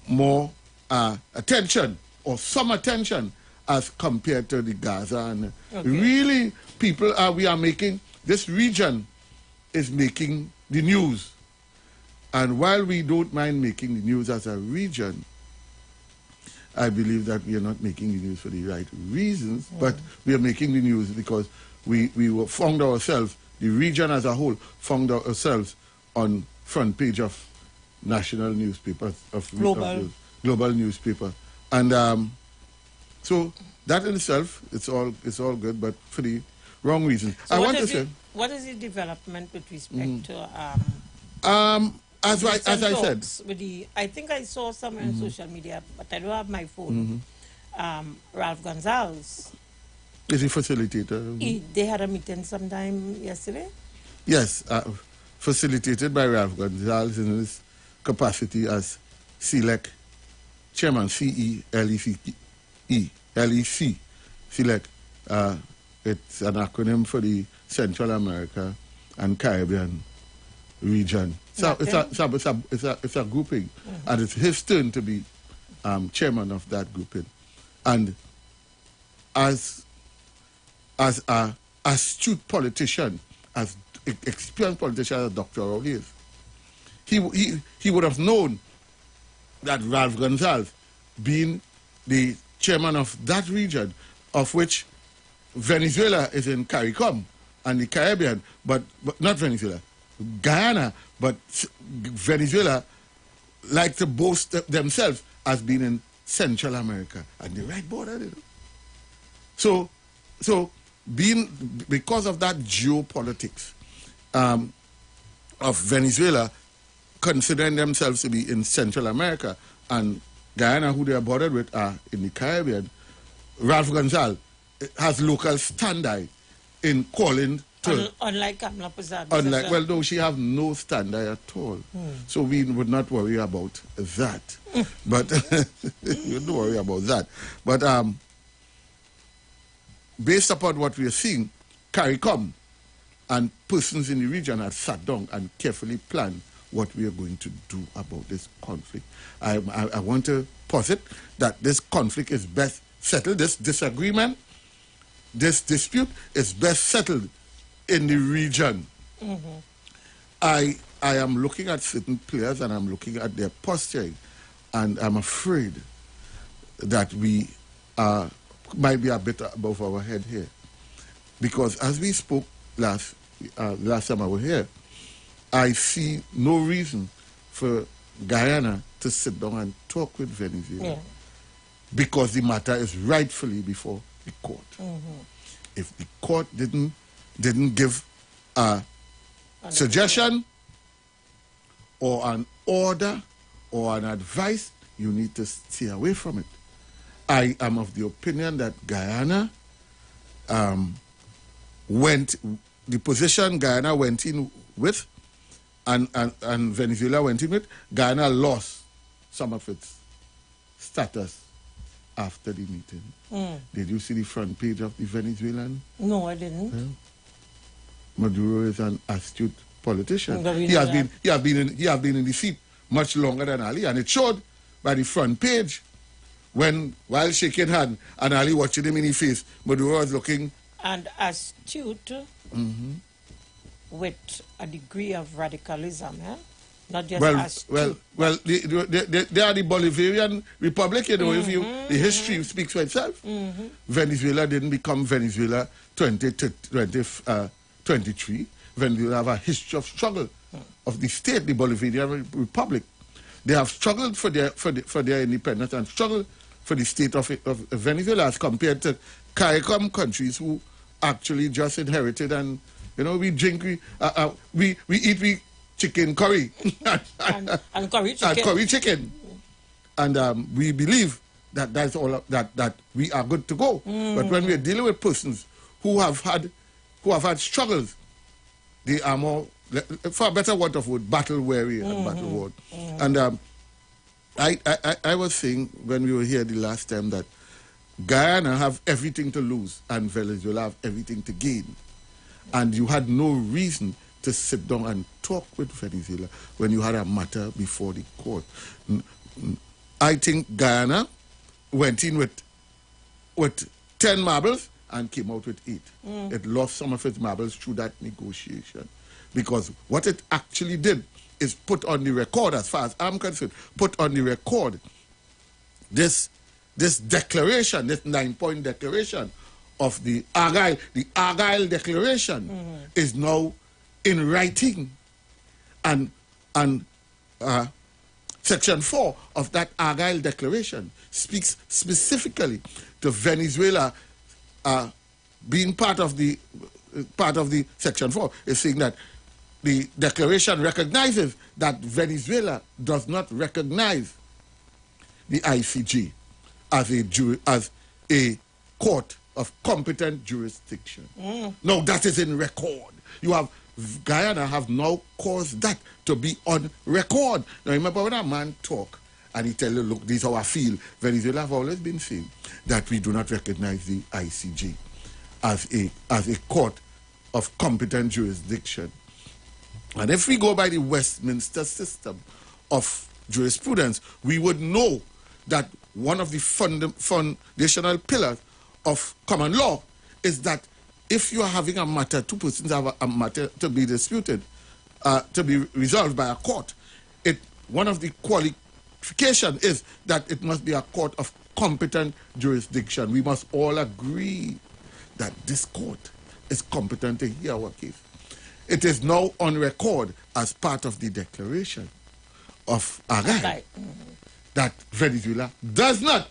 more attention or some attention as compared to the Gaza. And really, we are making, this region is making the news. And while we don't mind making the news as a region, I believe that we are not making the news for the right reasons, but we are making the news because we found ourselves, the region as a whole, found ourselves on front page of national newspapers, of global newspaper. And so that in itself, it's all good, but for the wrong reasons. So what is the development with respect to as I said, I think I saw somewhere on social media, but I don't have my phone. Ralph Gonzalez. Is he facilitator? They had a meeting sometime yesterday. Yes, facilitated by Ralph Gonzalez in his capacity as CELEC chairman, CELEC. CELEC. It's an acronym for the Central America and Caribbean region. So it's a grouping, and it's his turn to be chairman of that grouping. And as an astute politician, as experienced politician as Dr. Rowley is, he would have known that Ralph Gonzalez, being the chairman of that region, of which Venezuela is in CARICOM and the Caribbean, but not Venezuela, Guyana, but Venezuela like to boast themselves as being in Central America and the right border. You know? So because of that geopolitics of Venezuela considering themselves to be in Central America and Guyana, who they are bordered with, are in the Caribbean, Ralph Gonzalez has local standard in calling to... Unlike Kamala Posada. Well, no, she have no standard at all. So we would not worry about that. But we wouldn't worry about that. But based upon what we are seeing, CARICOM and persons in the region have sat down and carefully planned what we are going to do about this conflict. I want to posit that this conflict is best settled, this disagreement, this dispute is best settled in the region. I am looking at certain players and I'm looking at their posturing, and I'm afraid that we might be a bit above our head here. Because as we spoke last time I was here, I see no reason for Guyana to sit down and talk with Venezuela because the matter is rightfully before the court. If the court didn't give a suggestion or an order or an advice, you need to stay away from it. I am of the opinion that Guyana the position Guyana went in with and Venezuela went in with, Guyana lost some of its status after the meeting. Did you see the front page of the Venezuelan? No, I didn't. Yeah. Maduro is an astute politician. He has been in the seat much longer than Ali, and it showed by the front page while shaking hand and Ali watching him in the face, Maduro was looking and astute with a degree of radicalism, not just astute. Well, they are the Bolivarian Republic, you know, the history speaks for itself. Venezuela didn't become Venezuela 2023. Venezuela have a history of struggle of the state, the Bolivarian Republic. They have struggled for their independence and struggled for the state of Venezuela as compared to CARICOM countries who actually just inherited, and you know, we drink, we eat chicken curry and curry chicken, and we believe that that's all that we are good to go. But when we are dealing with persons who have had struggles, they are more, for a better word of word, battle weary and battle worn. And I was saying when we were here the last time that Guyana have everything to lose and Venezuela have everything to gain. And you had no reason to sit down and talk with Venezuela when you had a matter before the court. I think Guyana went in with 10 marbles and came out with 8. It lost some of its marbles through that negotiation. Because what it actually did is put on the record, as far as I'm concerned, put on the record this declaration, this 9-point declaration of the Argyle Declaration is now in writing. And Section 4 of that Argyle Declaration speaks specifically to Venezuela being part of the Section 4. Is saying that the declaration recognizes that Venezuela does not recognize the ICJ as a court of competent jurisdiction. Now that is in record. Guyana have now caused that to be on record. Now remember when a man talk and he tell you, look, this is how I feel. Venezuela have always been saying that we do not recognize the ICJ as a court of competent jurisdiction. And if we go by the Westminster system of jurisprudence, we would know that one of the foundational pillars of common law is that if you are having a matter, two persons have a matter to be disputed, to be resolved by a court, one of the ratification is that it must be a court of competent jurisdiction. We must all agree that this court is competent to hear our case. It is now on record as part of the declaration of Agai that Venezuela does not,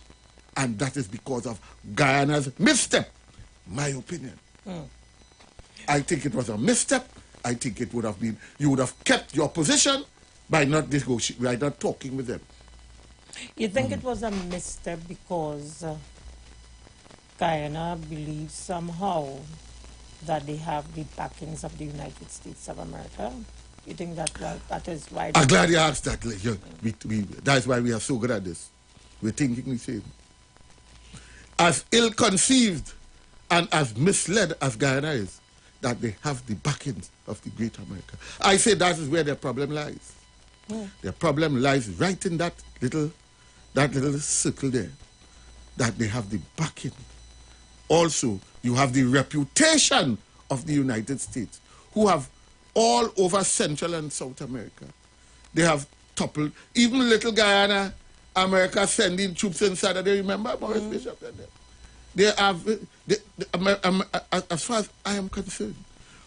and that is because of Guyana's misstep, my opinion. I think it was a misstep. I think it would have been, you would have kept your position by not negotiating, by not talking with them. You think it was a misstep because Guyana believes somehow that they have the backings of the United States of America? You think that that is why? I'm glad you asked that. That's why we are so good at this. We're thinking the same. As ill-conceived and as misled as Guyana is, that they have the backings of the Great America. I say that is where their problem lies. Their problem lies right in that little circle there, that they have the backing. Also, you have the reputation of the United States, who have all over Central and South America. They have toppled, even little Guyana, America sending troops inside. Do you remember Morris Bishop? They have, as far as I am concerned,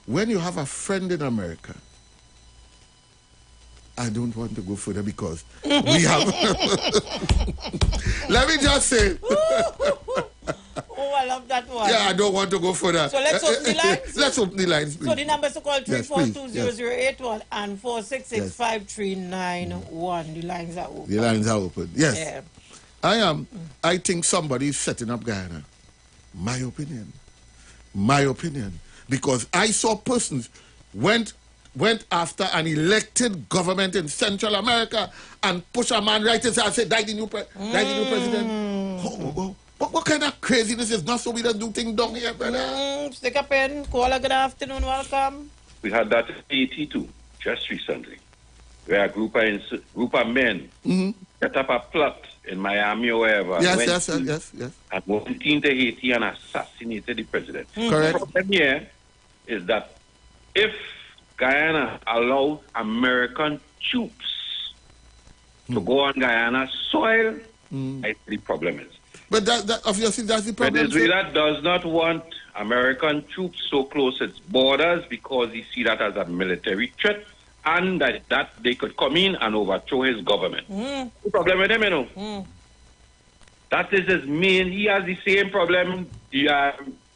when you have a friend in America, I don't want to go further because we have... Let me just say... Oh, I love that one. Yeah, I don't want to go further. So let's open the lines. Let's open the lines, please. So the numbers to call 342-0081 and 466-5391. The lines are open. The lines are open. Yes. Yeah. I think somebody is setting up Guyana. My opinion. Because I saw persons went after an elected government in Central America and push a man right inside and say, die the new president. What kind of craziness is not so we don't do things down here, brother? Stick a pen. Caller, good afternoon. Welcome. We had that in 82 just recently, where a group of men set up a plot in Miami or wherever. Yes. And went into Haiti and assassinated the president. Correct. The problem here is that if Guyana allows American troops to go on Guyana's soil, I see the problem is. But that obviously that's the problem. Venezuela does not want American troops so close its borders because he see that as a military threat and that they could come in and overthrow his government. The problem with him, you know. That is his main. He has the same problem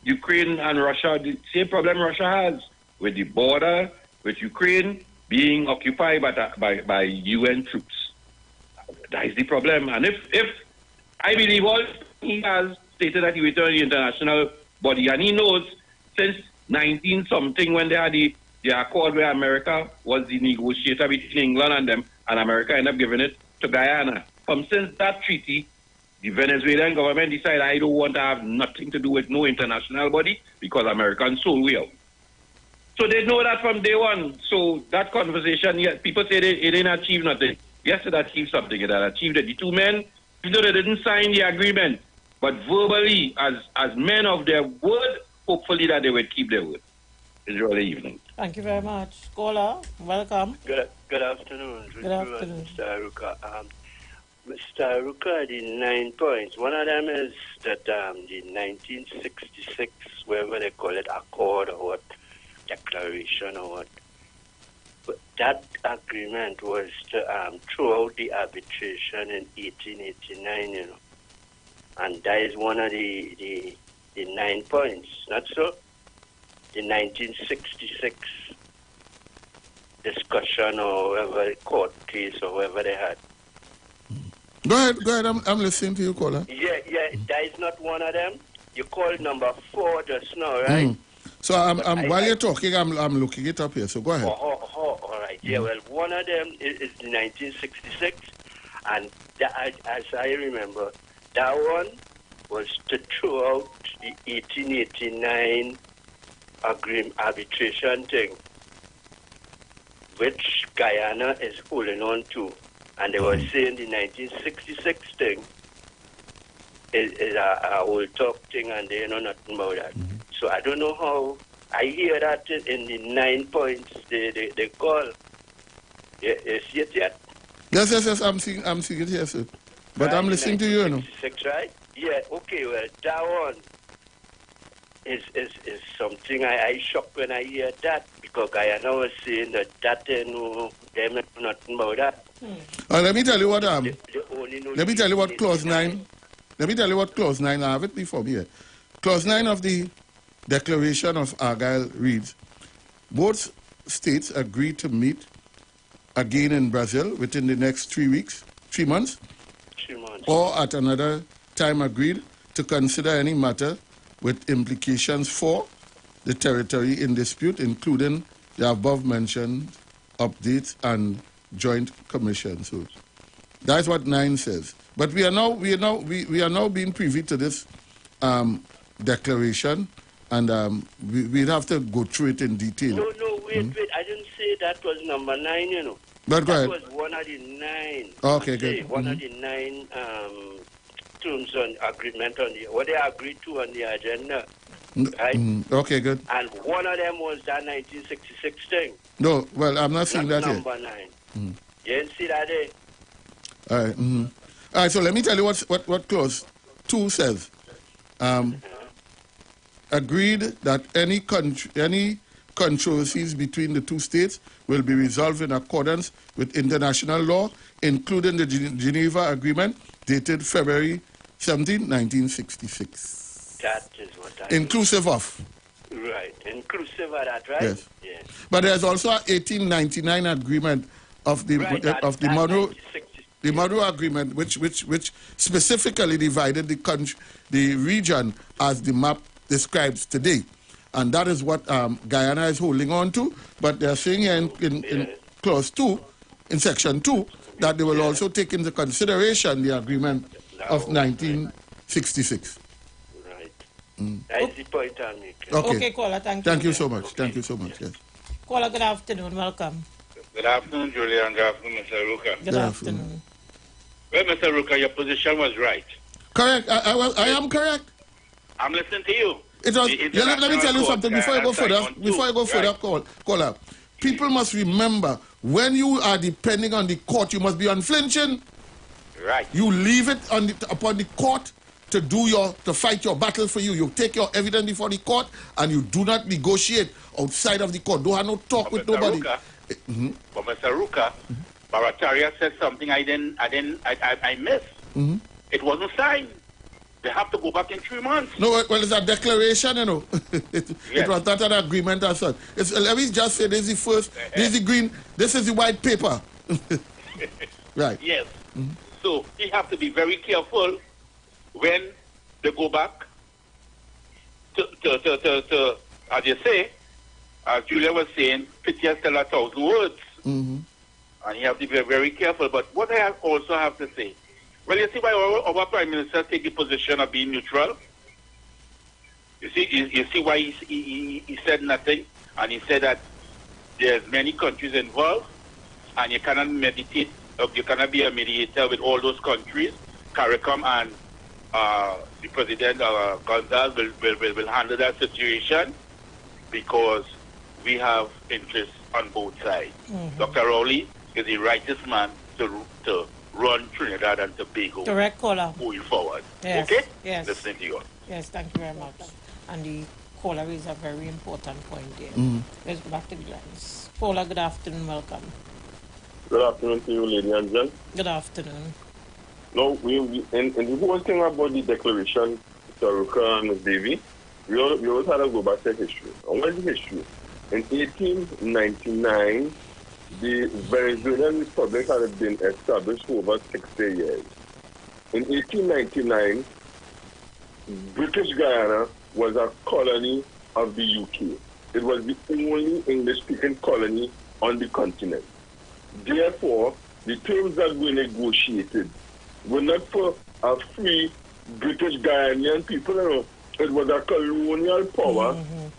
Ukraine and Russia, the same problem Russia has with the border with Ukraine being occupied by UN troops. That is the problem. And if I believe all he has stated that he will turn the international body, and he knows since 19-something when they had the accord where America was the negotiator between England and them, and America ended up giving it to Guyana. Since that treaty, the Venezuelan government decided, I don't want to have nothing to do with no international body because Americans sold we out. So they know that from day one. So that conversation, people say it didn't achieve nothing. Yes, it achieved something. It had achieved it. The two men, even though they didn't sign the agreement, but verbally, as men of their word, hopefully that they would keep their word. Enjoy the evening. Thank you very much. Caller, welcome. Good afternoon. Good afternoon. Mr. Aruka. Mr. Aruka, the 9 points. One of them is that the 1966, whatever they call it, accord or what, declaration or what. But that agreement was to throw out the arbitration in 1889, you know. And that is one of the 9 points, not so? The 1966 discussion or whatever court case or whatever they had. Go ahead. I'm listening to you, caller. Yeah, that is not one of them. You called number 4 just now, right? So while you're talking, I'm looking it up here. So go ahead. All right. Yeah, well, one of them is the 1966, and that, as I remember, that one was to throw out the 1889 arbitration thing, which Guyana is holding on to. And they were saying the 1966 thing is a old talk thing, and they know nothing about that. So I don't know how. I hear that in the 9 points they call. You see it yet? Yes. I'm seeing it here, sir. But I'm listening to you, you know. 1966, right? Yeah. Okay. Well, that one is something I shocked when I hear that, because Guyana was saying that they know nothing about that. Let me tell you what let me tell you what clause 9. Let me tell you what clause 9. I have it before me here. Clause 9 of the Declaration of Argyll reads: both states agree to meet again in Brazil within the next 3 months, or at another time agreed to consider any matter with implications for the territory in dispute, including the above mentioned updates and joint commission. So that's what 9 says. But we are now being privy to this declaration, and we'd have to go through it in detail. No, wait. I didn't say that was number 9, you know. But go ahead. That was one of the 9. Okay, good. One of the 9 terms on agreement on what they agreed to on the agenda. Right? Okay, good. And one of them was that 1966 thing. No, well, I'm not seeing that number here. 9. You didn't see that there? All right. All right, so let me tell you what clause 2 says. Agreed that any controversies between the two states will be resolved in accordance with international law, including the Geneva Agreement dated February 17, 1966. That is what I inclusive of. Right. Inclusive of that, right? Yes. But there's also an 1899 agreement of the Monroe. The Monroe Agreement, which specifically divided the region as the map describes today. And that is what Guyana is holding on to. But they're saying here in clause 2, in section 2, that they will also take into consideration the agreement of 1966. Right. That's the point I'm making. Okay, caller, thank you. Thank you so much. Thank you so much. Yes. Caller, good afternoon. Welcome. Good afternoon, Julia, and good afternoon, Mr. Ruka. Good afternoon. Well, Mr. Ruka, your position was right. Correct. I am correct. I'm listening to you. It was. Let me tell you something before I go further. Before I go further, caller. People must remember, when you are depending on the court, you must be unflinching. Right. You leave it upon the court to fight your battle for you. You take your evidence before the court, and you do not negotiate outside of the court. Don't have no talk with nobody. Ruka, But Mr. Ruka, Barataria said something I missed. It wasn't signed. They have to go back in 3 months. No, well, it's a declaration, you know. It was not an agreement as such. Let me just say, this is the first, this is the green, this is the white paper. Right. Yes. So he have to be very careful when they go back to as you say, as Julia was saying, pictures tell 1,000 words. And you have to be very careful. But what I also have to say, well, you see why our Prime Minister take the position of being neutral? You see why he said nothing? And he said that there's many countries involved, and you cannot mediate, you cannot be a mediator with all those countries. CARICOM and the President Gonzalez will handle that situation because we have interests on both sides. Dr. Rowley is the rightest man to run Trinidad and Tobago. Correct, caller. Moving forward. Yes. Okay? Yes. Listening to you. Yes, thank you very much. And the caller is a very important point there. Let's go back to Gladys. Caller, good afternoon. Welcome. Good afternoon to you, lady and gent. Good afternoon. No, we in the whole thing about the declaration, Mr. Ruka and Ms. Davy, we always had to go back to history. And what is the history? In 1899, the Venezuelan Republic had been established for over 60 years. In 1899, British Guyana was a colony of the UK. It was the only English-speaking colony on the continent. Therefore, the terms that were negotiated were not for a free British Guyanese people. You know, it was a colonial power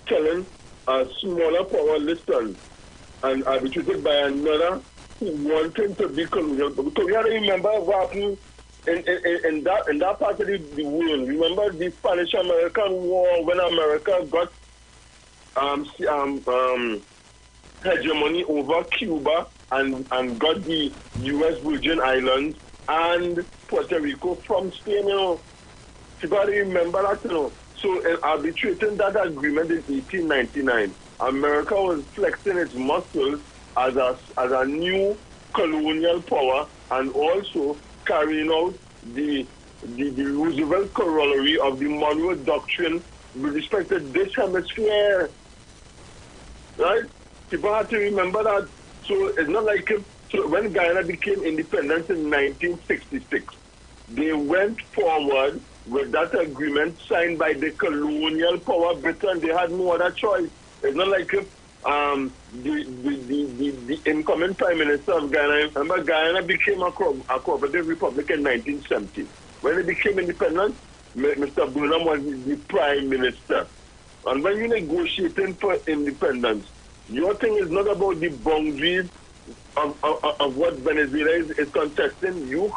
telling a smaller power, listen, and arbitrated by another who wanted to be colonial. Because you have to remember what happened in that part of the world. Remember the Spanish-American War when America got hegemony over Cuba and got the U.S. Virgin Islands and Puerto Rico from Spain, you know. You got to remember that, you know. So in arbitrating that agreement in 1899, America was flexing its muscles as a new colonial power and also carrying out the Roosevelt corollary of the Monroe Doctrine with respect to this hemisphere. Right? People have to remember that. So it's not like so when Guyana became independent in 1966, they went forward with that agreement signed by the colonial power Britain. They had no other choice. It's not like the incoming Prime Minister of Guyana. Remember, Guyana became a cooperative republic in 1970. When it became independent, Mr. Burnham was the Prime Minister. And when you're negotiating for independence, your thing is not about the boundaries of what Venezuela is contesting. You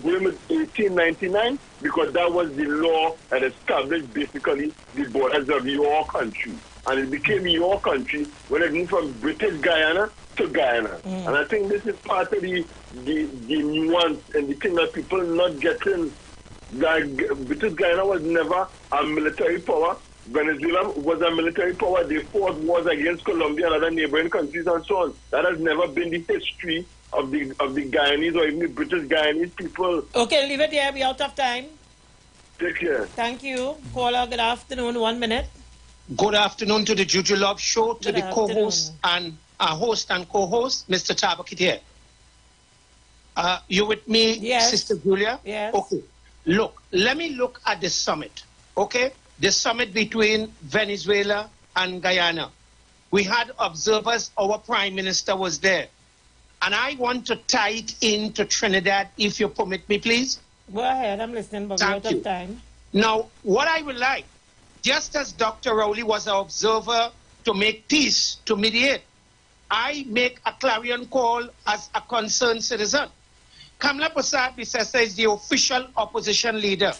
blame it 1899 because that was the law that established basically the borders of your country. And it became your country when it moved from British Guyana to Guyana. And I think this is part of the nuance and the thing that people not getting. That British Guyana was never a military power. Venezuela was a military power. They fought wars against Colombia and other neighboring countries and so on. That has never been the history of the Guyanese or even the British Guyanese people. Okay, leave it there. We're out of time. Take care. Thank you. Caller, good afternoon. 1 minute. Good afternoon to the Juju Love Show, to Good the co-host and host and co-host, Mr. Tabakit here. You with me, yes. Sister Julia? Yes. Okay. Look, let me look at the summit, okay? The summit between Venezuela and Guyana. We had observers, our Prime Minister was there. And I want to tie it into Trinidad, if you permit me, please. Go ahead, I'm listening, but we're out of time. Now, what I would like, just as Dr. Rowley was an observer to make peace, to mediate, I make a clarion call as a concerned citizen. Kamla Prasad Bisesa is the official opposition leader.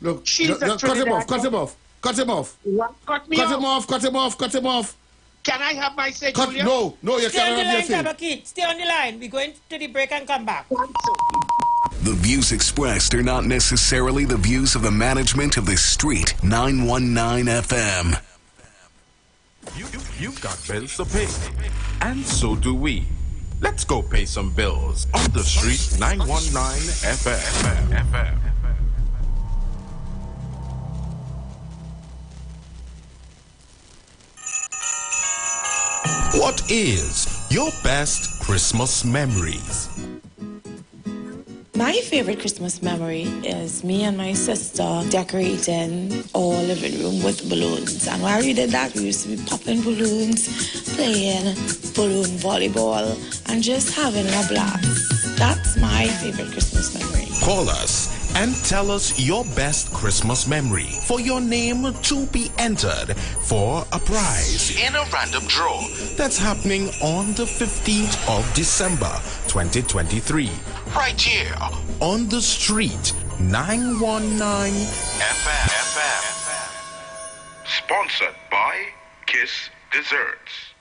Look, She's cut him off. What? Cut me off. Cut him off. Can I have my say, Julia? No, you Stay cannot on the have your line, say. Tabakit. Stay on the line. We're going to the break and come back. The views expressed are not necessarily the views of the management of the Street 919 FM. You've got bills to pay, and so do we. Let's go pay some bills on the Street 919 FM. What is your best Christmas memories? My favorite Christmas memory is me and my sister decorating our living room with balloons. And while we did that, we used to be popping balloons, playing balloon volleyball, and just having a blast. That's my favorite Christmas memory. Call us and tell us your best Christmas memory for your name to be entered for a prize in a random draw that's happening on the 15th of December 2023 right here on the Street 919 FM. Sponsored by Kiss Desserts.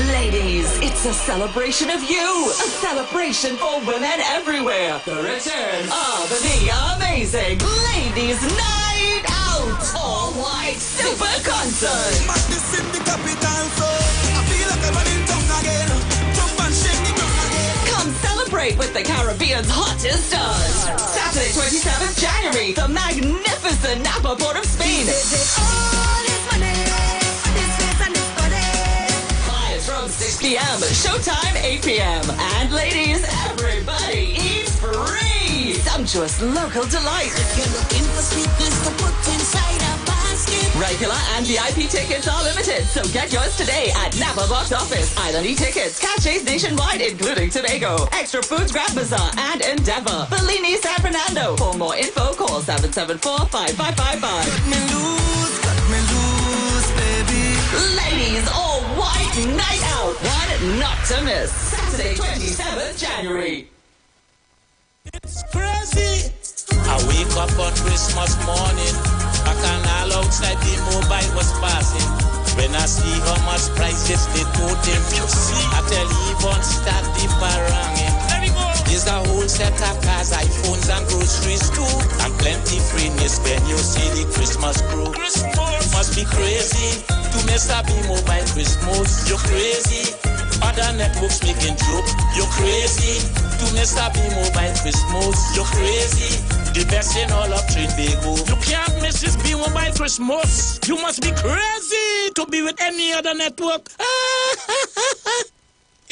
Ladies, it's a celebration of you. A celebration for women everywhere. The return of the amazing Ladies Night Out. All white super concert. Madness in the capital, so I feel like I'm running down again. Jump and shake the ground again. Come celebrate with the Caribbean's hottest stars. Saturday, 27th January, the magnificent Napa Port of Spain. From 6 p.m., showtime 8 p.m. And ladies, everybody eats free. Sumptuous local delight. If you're looking for sweetness to put inside a basket. Regular and VIP tickets are limited, so get yours today at Napa Box Office, Island E-Tickets, Caches nationwide, including Tobago, Extra Foods Grand Bazaar, and Endeavor. Bellini, San Fernando. For more info, call 774-5555. Cut me loose, baby. Ladies, all white night out. One not to miss. Saturday, 27th January. It's crazy. I wake up on Christmas morning. A canal outside the mobile was passing. When I see how much prices they told them, I tell Yvonne start the baranging. There's a whole set of cars, iPhones and groceries too, and plenty freeness when you see the Christmas crew. You must be crazy to mess up the mobile Christmas. You're crazy. Other networks making joke. You're crazy to mess up the mobile Christmas. You're crazy. The best in all of Trinbago. You can't miss this B Mobile Christmas. You must be crazy to be with any other network.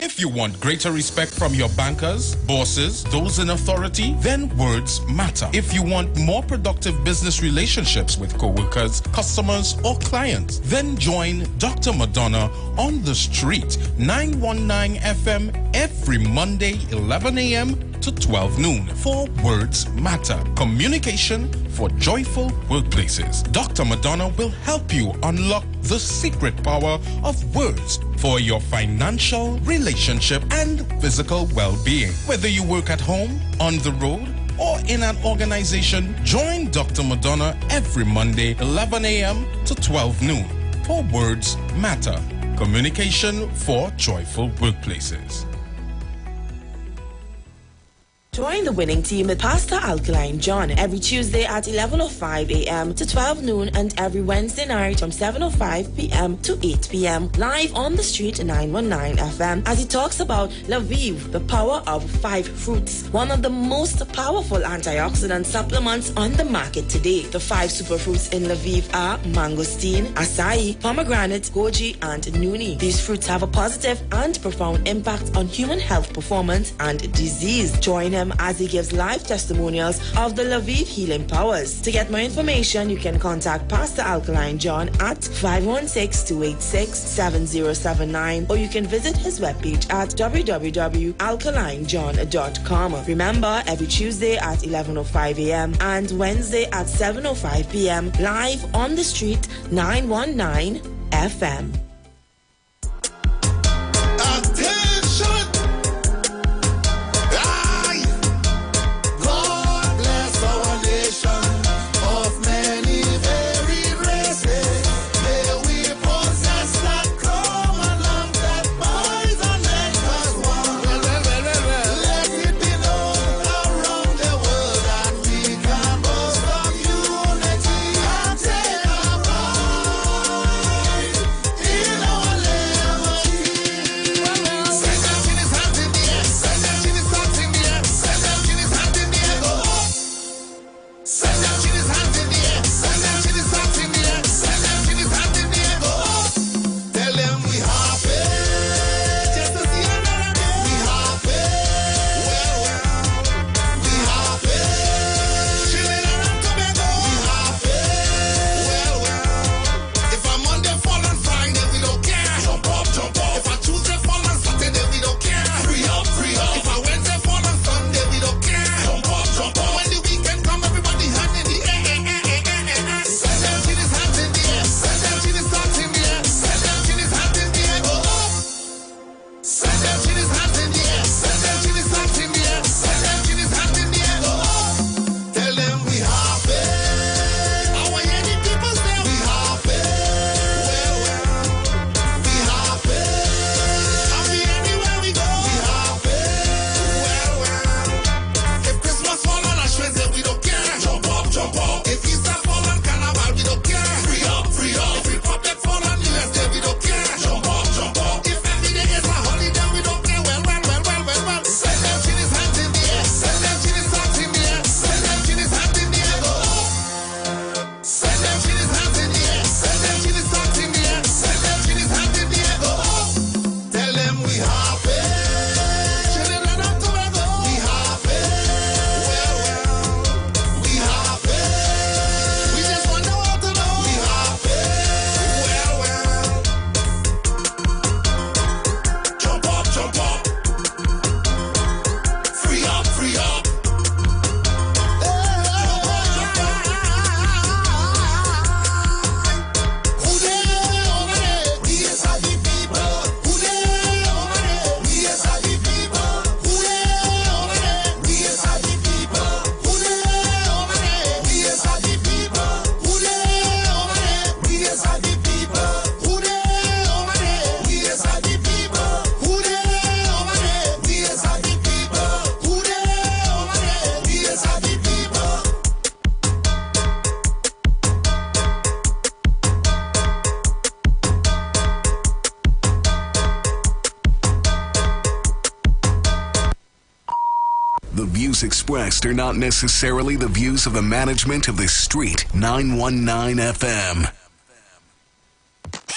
If you want greater respect from your bankers, bosses, those in authority, then words matter. If you want more productive business relationships with co-workers, customers, or clients, then join Dr. Madonna on the Street, 919 FM, every Monday, 11 a.m. to 12 noon for Words Matter. Communication for joyful workplaces. Dr. Madonna will help you unlock the secret power of words for your financial, relationship, and physical well-being. Whether you work at home, on the road, or in an organization, join Dr. Madonna every Monday, 11 a.m. to 12 noon for Words Matter. Communication for joyful workplaces. Join the winning team with Pastor Alkaline John every Tuesday at 11:05 a.m. to 12 noon and every Wednesday night from 7:05 p.m. to 8 p.m. live on the Street 919 FM as he talks about Lviv, the power of 5 fruits, one of the most powerful antioxidant supplements on the market today. The 5 superfruits in Lviv are mangosteen, acai, pomegranate, goji, and nuni. These fruits have a positive and profound impact on human health performance and disease. Join him as he gives live testimonials of the Lviv healing powers. To get more information, you can contact Pastor Alkaline John at 516-286-7079 or you can visit his webpage at www.alkalinejohn.com. Remember, every Tuesday at 11:05 a.m. and Wednesday at 7:05 p.m. live on the Street 919 FM. Yeah. The views expressed are not necessarily the views of the management of the Street 919 FM.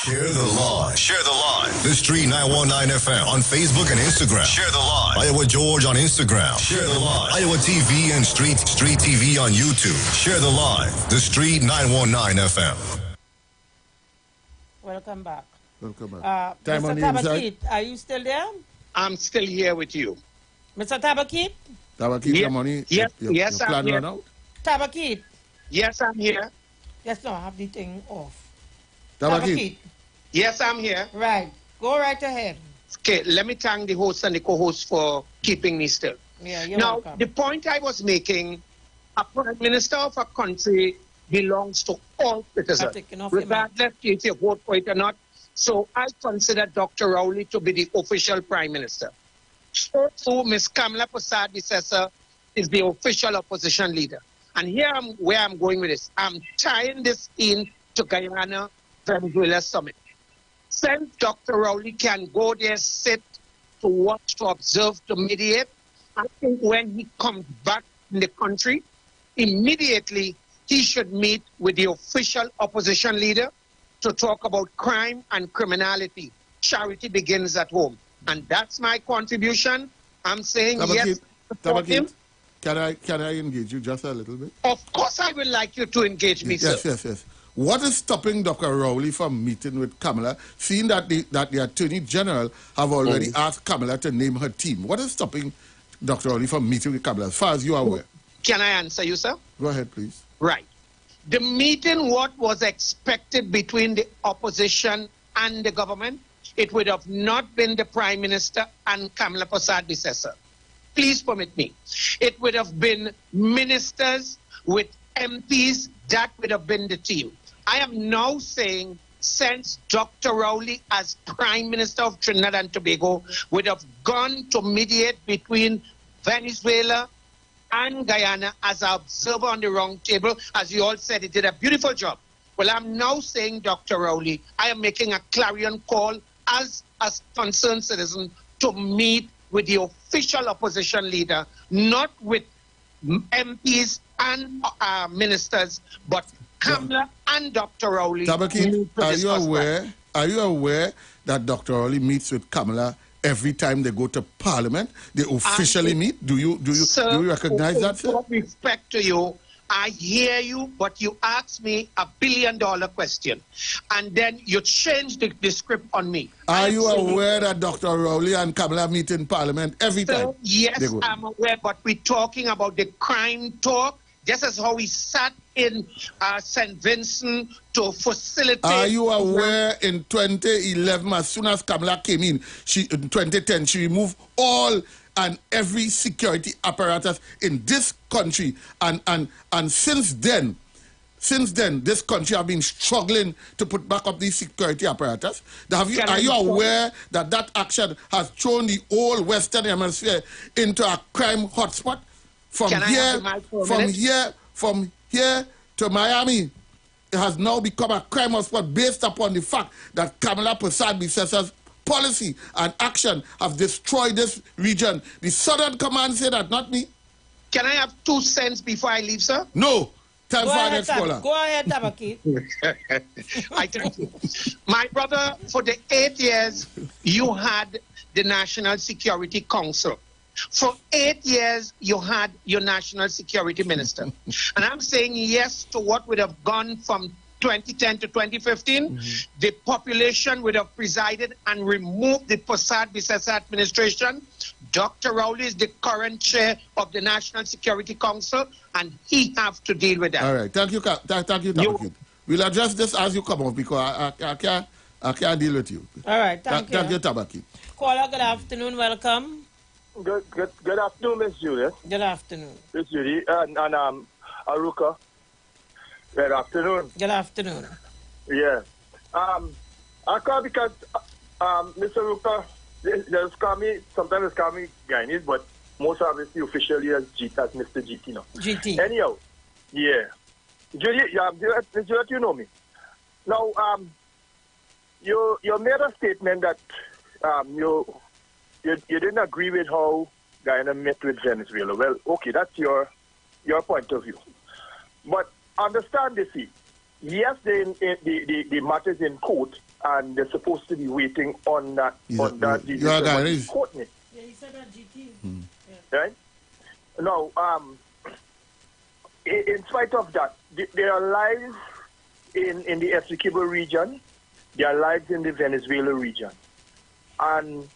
Share the live. Share the live. The Street 919 FM on Facebook and Instagram. Share the live. Iowa George on Instagram. Share the live. Iowa TV and Street TV on YouTube. Share the live. The Street 919 FM. Welcome back. Welcome back. Time Mr. on the inside. Tabakit, are you still there? I'm still here with you. Mr. Tabakit? Tabakit, your money. Yes, Your I'm plan here. run out? Tabakit? Yes, I'm here. Yes, no, I have the thing off. Tabakit. Yes, I'm here. Right. Go right ahead. Okay, let me thank the host and the co-host for keeping me still. Yeah, you're now, welcome. the point I was making, a prime minister of a country belongs to all citizens, regardless if you vote for it or not. So I consider Dr. Rowley to be the official prime minister. So Ms. Kamala Persad-Bissessar is the official opposition leader. And here where I'm going with this. I'm tying this in to Guyana Venezuela summit. Since Dr. Rowley can go there, sit, to watch, to observe, to mediate, I think when he comes back in the country, immediately he should meet with the official opposition leader to talk about crime and criminality. Charity begins at home. And that's my contribution. I'm saying yes. Support him. Can I engage you just a little bit? Of course I would like you to engage me, sir. Yes. What is stopping Dr. Rowley from meeting with Kamala, seeing that the Attorney General have already asked Kamala to name her team? What is stopping Dr. Rowley from meeting with Kamala, as far as you are aware? Can I answer you, sir? Go ahead, please. Right. The meeting, what was expected between the opposition and the government, it would have not been the Prime Minister and Kamala Persad-Bissessar. Please permit me. It would have been ministers with MPs. That would have been the team. I am now saying, since Dr. Rowley, as Prime Minister of Trinidad and Tobago, would have gone to mediate between Venezuela and Guyana as an observer on the round table, as you all said, he did a beautiful job. Well, I'm now saying, Dr. Rowley, I am making a clarion call as a concerned citizen to meet with the official opposition leader, not with MPs and ministers, but Kamala and Dr. Rowley. Tabakit, are you aware that Dr. Rowley meets with Kamala every time they go to Parliament? They officially meet? Do you recognize that, sir? With respect to you, I hear you, but you asked me $1 billion question, and then you changed the script on me. Are you aware that Dr. Rowley and Kamala meet in Parliament every time? Yes, I'm aware, but we're talking about the crime talk. Just as how we sat in St. Vincent to facilitate. Are you aware in 2011, as soon as Kamala came in 2010, she removed all and every security apparatus in this country, and since then, this country have been struggling to put back up these security apparatus. Are you aware that action has thrown the whole Western Hemisphere into a crime hotspot? From here to Miami, it has now become a crime hotspot based upon the fact that Kamala Persad-Bissessar's policy and action have destroyed this region. The Southern Command say that, not me. Can I have 2 cents before I leave, sir? No. Time for our next caller. Go ahead, Tabakit. I thank you. My brother, for the 8 years, you had the National Security Council. For 8 years, you had your National Security Minister. And I'm saying yes to what would have gone from 2010 to 2015. The population would have presided and removed the Persad-Bissessar administration. Dr. Rowley is the current chair of the National Security Council, and he have to deal with that. All right. Thank you, Tabakit. We'll address this as you come off, because I can't deal with you. All right. Thank you. Thank you, Tabakit. Caller, good afternoon. Welcome. Good afternoon, Miss Julia. Good afternoon. Miss Judy and Aruka. Good afternoon. Good afternoon. Yeah. I call because Mr. Aruka, sometimes call me Guyanese, but most obviously officially as Mr. GT now. GT. Anyhow, yeah. Judy, you know me. Now, you made a statement that you didn't agree with how Guyana met with Venezuela. Well, okay, that's your point of view. But understand this, yes, the matter's in court, and they're supposed to be waiting on that. Court. Yeah, he said that GT. Right? Now, in spite of that, there are lives in the Essequibo region, there are lives in the Venezuela region. And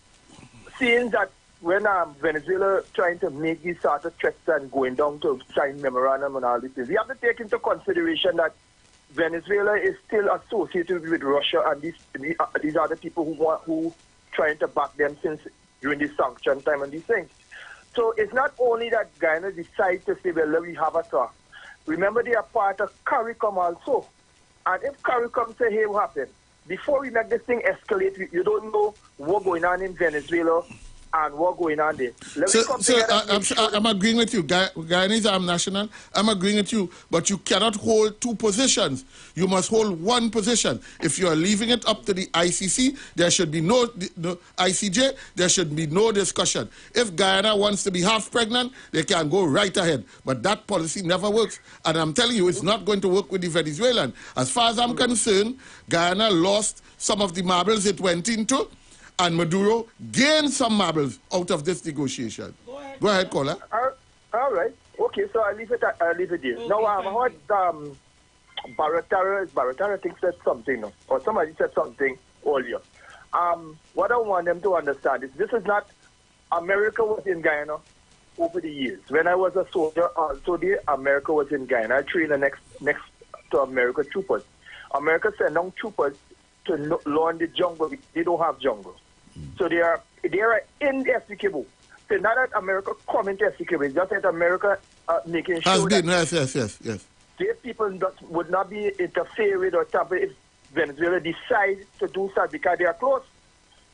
seeing that when Venezuela trying to make these sort of threats and going down to sign memorandum and all these things, we have to take into consideration that Venezuela is still associated with Russia, and these are the people who trying to back them since during the sanction time and these things. So it's not only that Guyana decides to say, well, we have a talk. Remember, they are part of CARICOM also. And if CARICOM say, hey, what happened? Before we make this thing escalate, you don't know what's going on in Venezuela and what's going on there. I'm agreeing with you. Guyanese Armed National, I'm agreeing with you. But you cannot hold two positions. You must hold one position. If you are leaving it up to the ICC, there should be no ICJ, there should be no discussion. If Guyana wants to be half pregnant, they can go right ahead. But that policy never works. And I'm telling you, it's not going to work with the Venezuelan. As far as I'm concerned, Guyana lost some of the marbles it went into, and Maduro gained some marbles out of this negotiation. Go ahead, caller. All right. Okay, so I'll leave it there. Okay, now, I heard Baratara thinks said something, or somebody said something earlier. What I want them to understand is this is not, America was in Guyana over the years. When I was a soldier, also there, America was in Guyana. I trained the next to America troopers. America sent down troopers to learn the jungle. They don't have jungle. So they are in the Essequibo. So now that America come into Essequibo, it's just that America making sure yes. These people would not be interfered with or tampered if Venezuela decides to do so because they are close.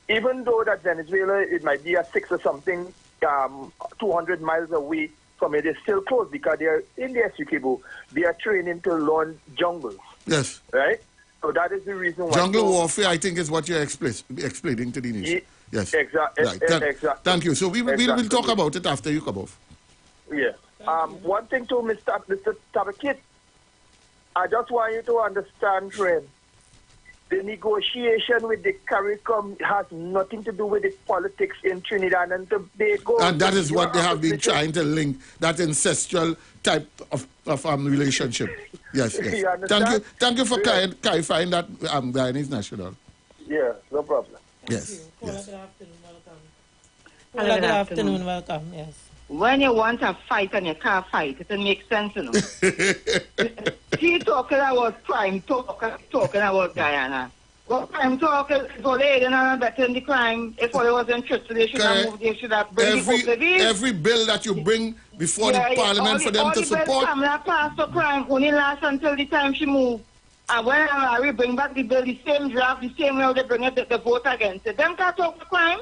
Even though that Venezuela, it might be a 6 or something, 200 miles away from it, they're still close because they are in the Essequibo. They are training to learn jungles. Yes. Right? So that is the reason why. Jungle warfare, I think, is what you're explaining to the nation. Yes. Exactly. Right. Thank you. So we will talk about it after you come off. Yeah. One thing to Mr. Tabakit, I just want you to understand, friend, the negotiation with the CARICOM has nothing to do with the politics in Trinidad and Tobago. And that is what they have been trying to link, that ancestral type of relationship. Yes. Thank you for clarifying that, Guyanese National. Yeah, no problem. Yes. Good afternoon, welcome. Yes. When you want to fight and you can't fight, it doesn't make sense, you know. He talking about crime, talking about Guyana. Well, crime talking for they didn't better in the crime. If all was interested, they should have moved, they should have bring every bill that you bring before the parliament for them to support. Kamala passed the crime only lasts until the time she moved. And when we bring back the bill, the same draft, the same way they bring it, the vote against it. Them can't talk for crime.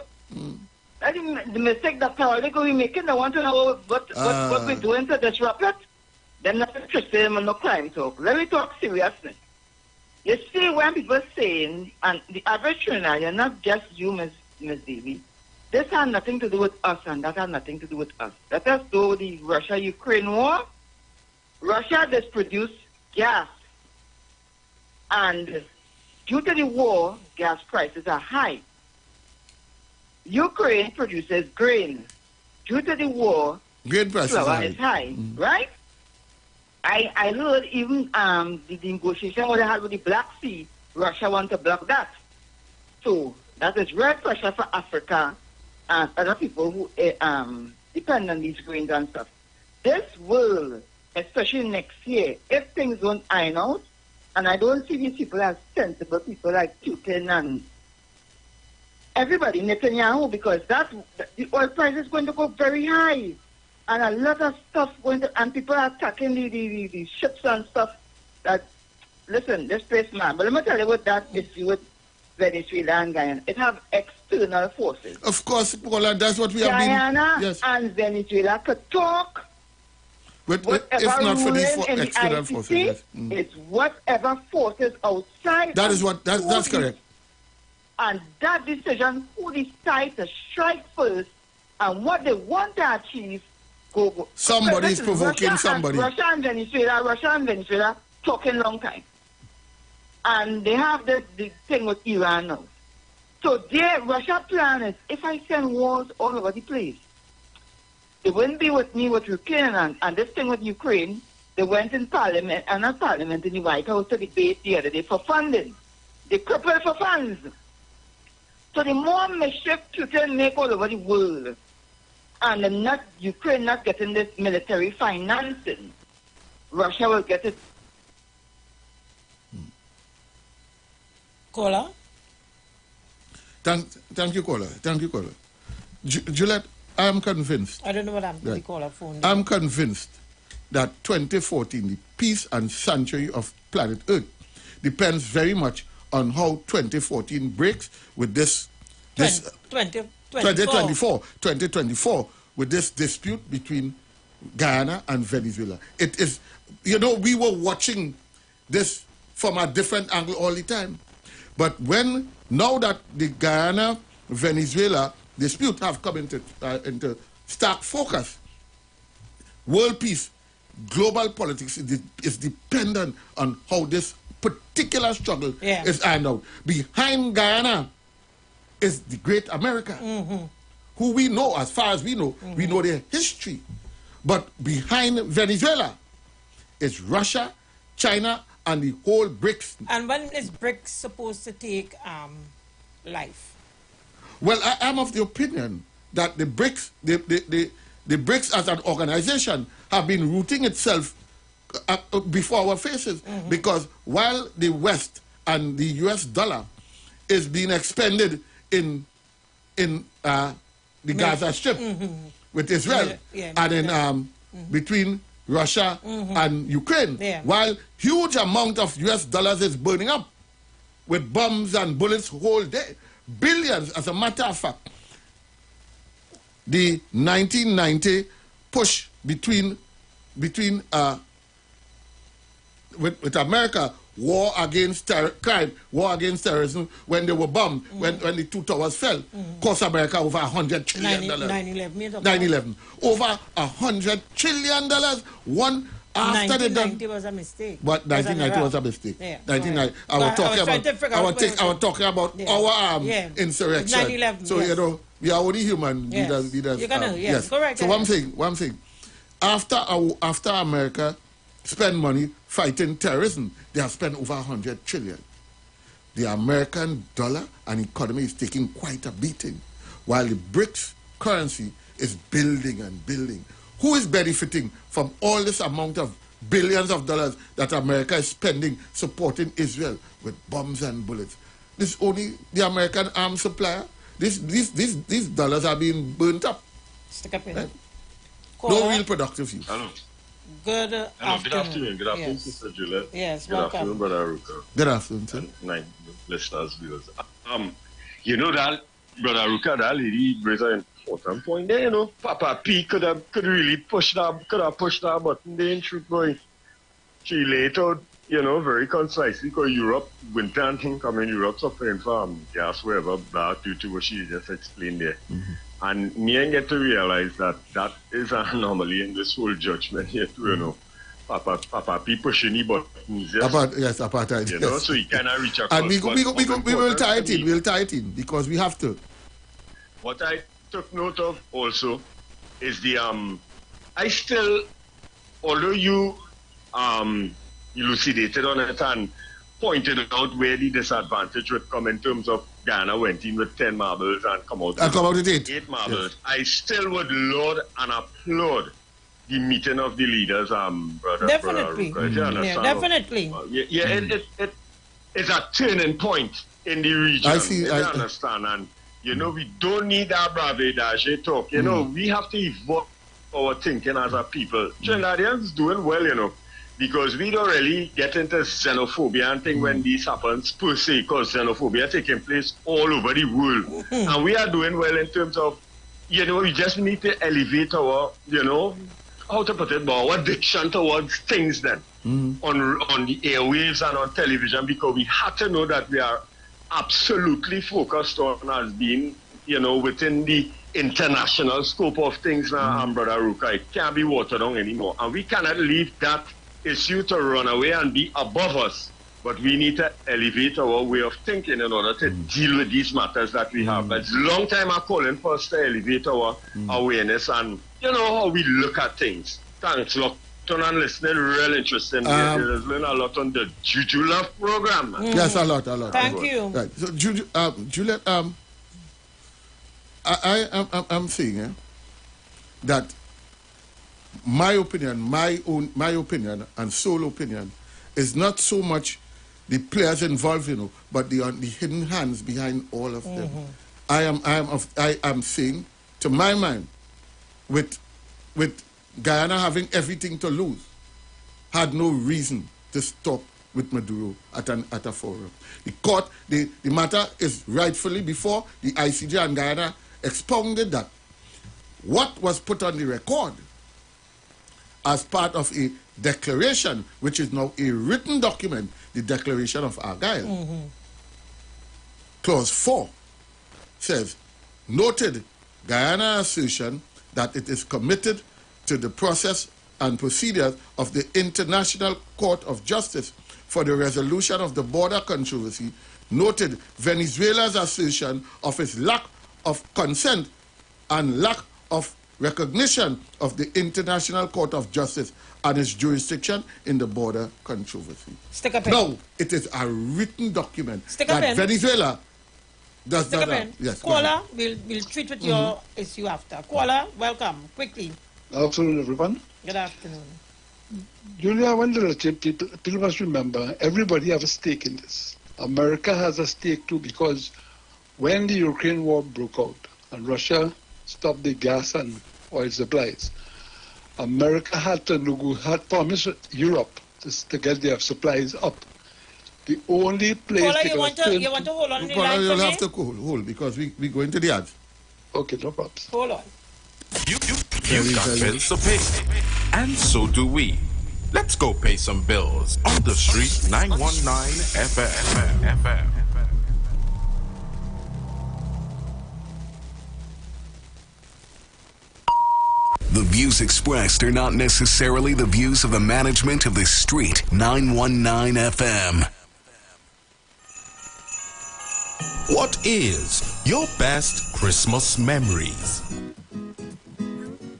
That's the mistake that political we making. They want to know what we're doing to disrupt it. They're not interested in no crime talk. Let me talk seriously. You see, when people saying, and the average Trinidadian, not just you, Ms. Davy, this has nothing to do with us, and that has nothing to do with us. Let us do the Russia-Ukraine war. Russia has produced gas, and due to the war, gas prices are high. Ukraine produces grain. Due to the war, grain prices flour is high, right? I heard even the negotiation what they had with the Black Sea, Russia want to block that. So that is real pressure for Africa and other people who depend on these grains and stuff. This will, especially next year, if things don't iron out, and I don't see these people as sensible people like Putin and everybody, Netanyahu, because the oil price is going to go very high. And a lot of stuff going to, and people are attacking the ships and stuff. That, listen, this place, man. But let me tell you what that is with Venezuela and Guyana. It have external forces. Of course, Paula, that's what we have been. Guyana and Venezuela could talk. If not for these external forces, yes. It's whatever forces outside. That is what, that's correct. And that decision, who decides to strike first And what they want to achieve, somebody's provoking somebody. Russia and Venezuela talking long time. And they have the thing with Iran now. So Russia plan is, if I send wars all over the place, they wouldn't be with me with Ukraine and this thing with Ukraine, they went in Parliament, and not Parliament, in the White House to debate the other day for funding. They crippled for funds. So the more mischief Putin make all over the world, and Ukraine not getting this military financing, Russia will get it. Caller? Thank you, caller. Thank you, caller. Juliet, I'm convinced. I don't know what happened to the caller phone. I'm convinced that 2014, the peace and sanctuary of planet Earth, depends very much on how 2014 breaks with this 2024 with this dispute between Guyana and Venezuela. It is, we were watching this from a different angle all the time. But now that the Guyana-Venezuela dispute have come into stark focus, world peace, global politics is dependent on how this particular struggle is ironed out. Behind Guyana is the great America, who we know, as far as we know their history. But behind Venezuela is Russia, China, and the whole BRICS. And when is BRICS supposed to take life? Well, I'm of the opinion that the BRICS, the BRICS as an organization have been rooting itself before our faces, because while the West and the US dollar is being expended in the Gaza Strip with Israel and in between Russia and Ukraine, while huge amount of US dollars is burning up with bombs and bullets whole day, billions. As a matter of fact, the 1990 push between with America, war against crime, war against terrorism, when they were bombed, when the two towers fell, cost America over $100 trillion. 9/11. Over $100 trillion. One after the 1990 was a mistake. But 1990 was a mistake. Yeah. 1990. I was talking about our insurrection. 9/11. So we are only human. Leaders, yes. Correct. So one thing. After America spend money fighting terrorism, they have spent over $100 trillion. The American dollar and economy is taking quite a beating, while the BRICS currency is building and building. Who is benefiting from all this amount of billions of dollars that America is spending supporting Israel with bombs and bullets? This only the American arms supplier. These dollars are being burnt up. Stick up in. Right? No real productive use. Hello. Good afternoon. Good afternoon, Sister Juliet. Yes, good welcome. Afternoon, Brother Ruka. Good afternoon, sir. And listeners, viewers. That Brother Ruka, that lady brings an important point there. Papa P could really pushed that button there in truth, boy. She laid out, very concisely, because Europe, winter and thing coming, Europe suffering from gas, wherever, due to what she just explained there. And me and get to realize that is an anomaly in this whole judgment here too, Papa P pushing the buttons. Yes, apartheid. Yes. So he cannot reach across. And we will tie it in. We'll tie it in because we have to. What I took note of also is the I still, although you elucidated on it and pointed out where the disadvantage would come in terms of Ghana went in with 10 marbles and come out with 8 marbles. Yes. I still would laud and applaud the meeting of the leaders, brother. Definitely. Definitely. It's a turning point in the region. I see. I understand. And, we don't need that bravadage talk. We have to evolve our thinking as a people. Trinidadians doing well, because we don't really get into xenophobia and thing when this happens per se, because xenophobia taking place all over the world. And we are doing well in terms of, we just need to elevate our, how to put it, our addiction towards things then on the airwaves and on television, because we have to know that we are absolutely focused on as being, within the international scope of things now, Brother Ruka. It can't be watered down anymore. And we cannot leave that issue to run away and be above us. But we need to elevate our way of thinking in order to deal with these matters that we have. It's a long time I'm calling for us to elevate our awareness and, how we look at things. Thanks, Lockton, and listening. Real interesting. There's been a lot on the Juju Love program. Yes, a lot. Thank you. Right. So, Juliet, I'm saying that my opinion and sole opinion is not so much the players involved, but the hidden hands behind all of them. I am saying, to my mind, with Guyana having everything to lose, had no reason to stop with Maduro at a forum. The court, the matter is rightfully before the ICJ, and Guyana expounded that what was put on the record as part of a declaration, which is now a written document, the Declaration of Argyll. Clause 4 says, noted Guyana assertion that it is committed to the process and procedures of the International Court of Justice for the resolution of the border controversy, noted Venezuela's assertion of its lack of consent and lack of recognition of the International Court of Justice and its jurisdiction in the border controversy. Stick a pen. No, it is a written document Stick a that pen. Venezuela does Stick not a pen. have. Yes, Caller, we'll treat with your issue after. Caller, welcome, quickly. Good afternoon, everyone. Good afternoon. Julia, I want to let you people must remember, everybody has a stake in this. America has a stake too, because when the Ukraine war broke out and Russia stopped the gas and oil supplies, America had promised Europe to get their supplies up. The only place... Caller, you want to hold on the line for you'll me? have to hold because we go into the ads. Okay, no problem. Hold on. You got bills to pay, and so do we. Let's go pay some bills on the street 919 FM. The views expressed are not necessarily the views of the management of the Street 919 FM. What is your best Christmas memories?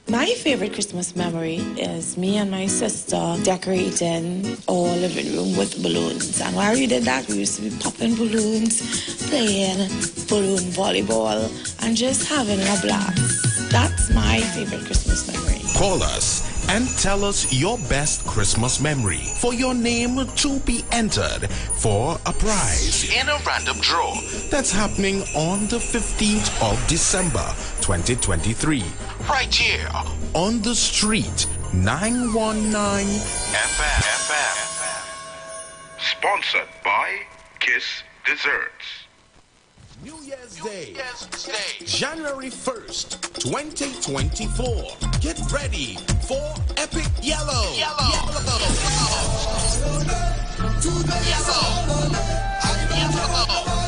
My favorite Christmas memory is me and my sister decorating our living room with balloons. And while we did that, we used to be popping balloons, playing balloon volleyball, and just having a blast. That's my favorite Christmas memory. Call us and tell us your best Christmas memory for your name to be entered for a prize in a random draw that's happening on the 15th of December 2023 right here on the Street 919 FM. Sponsored by Kiss Desserts. New Year's Day, January 1st, 2024. Get ready for Epic Yellow.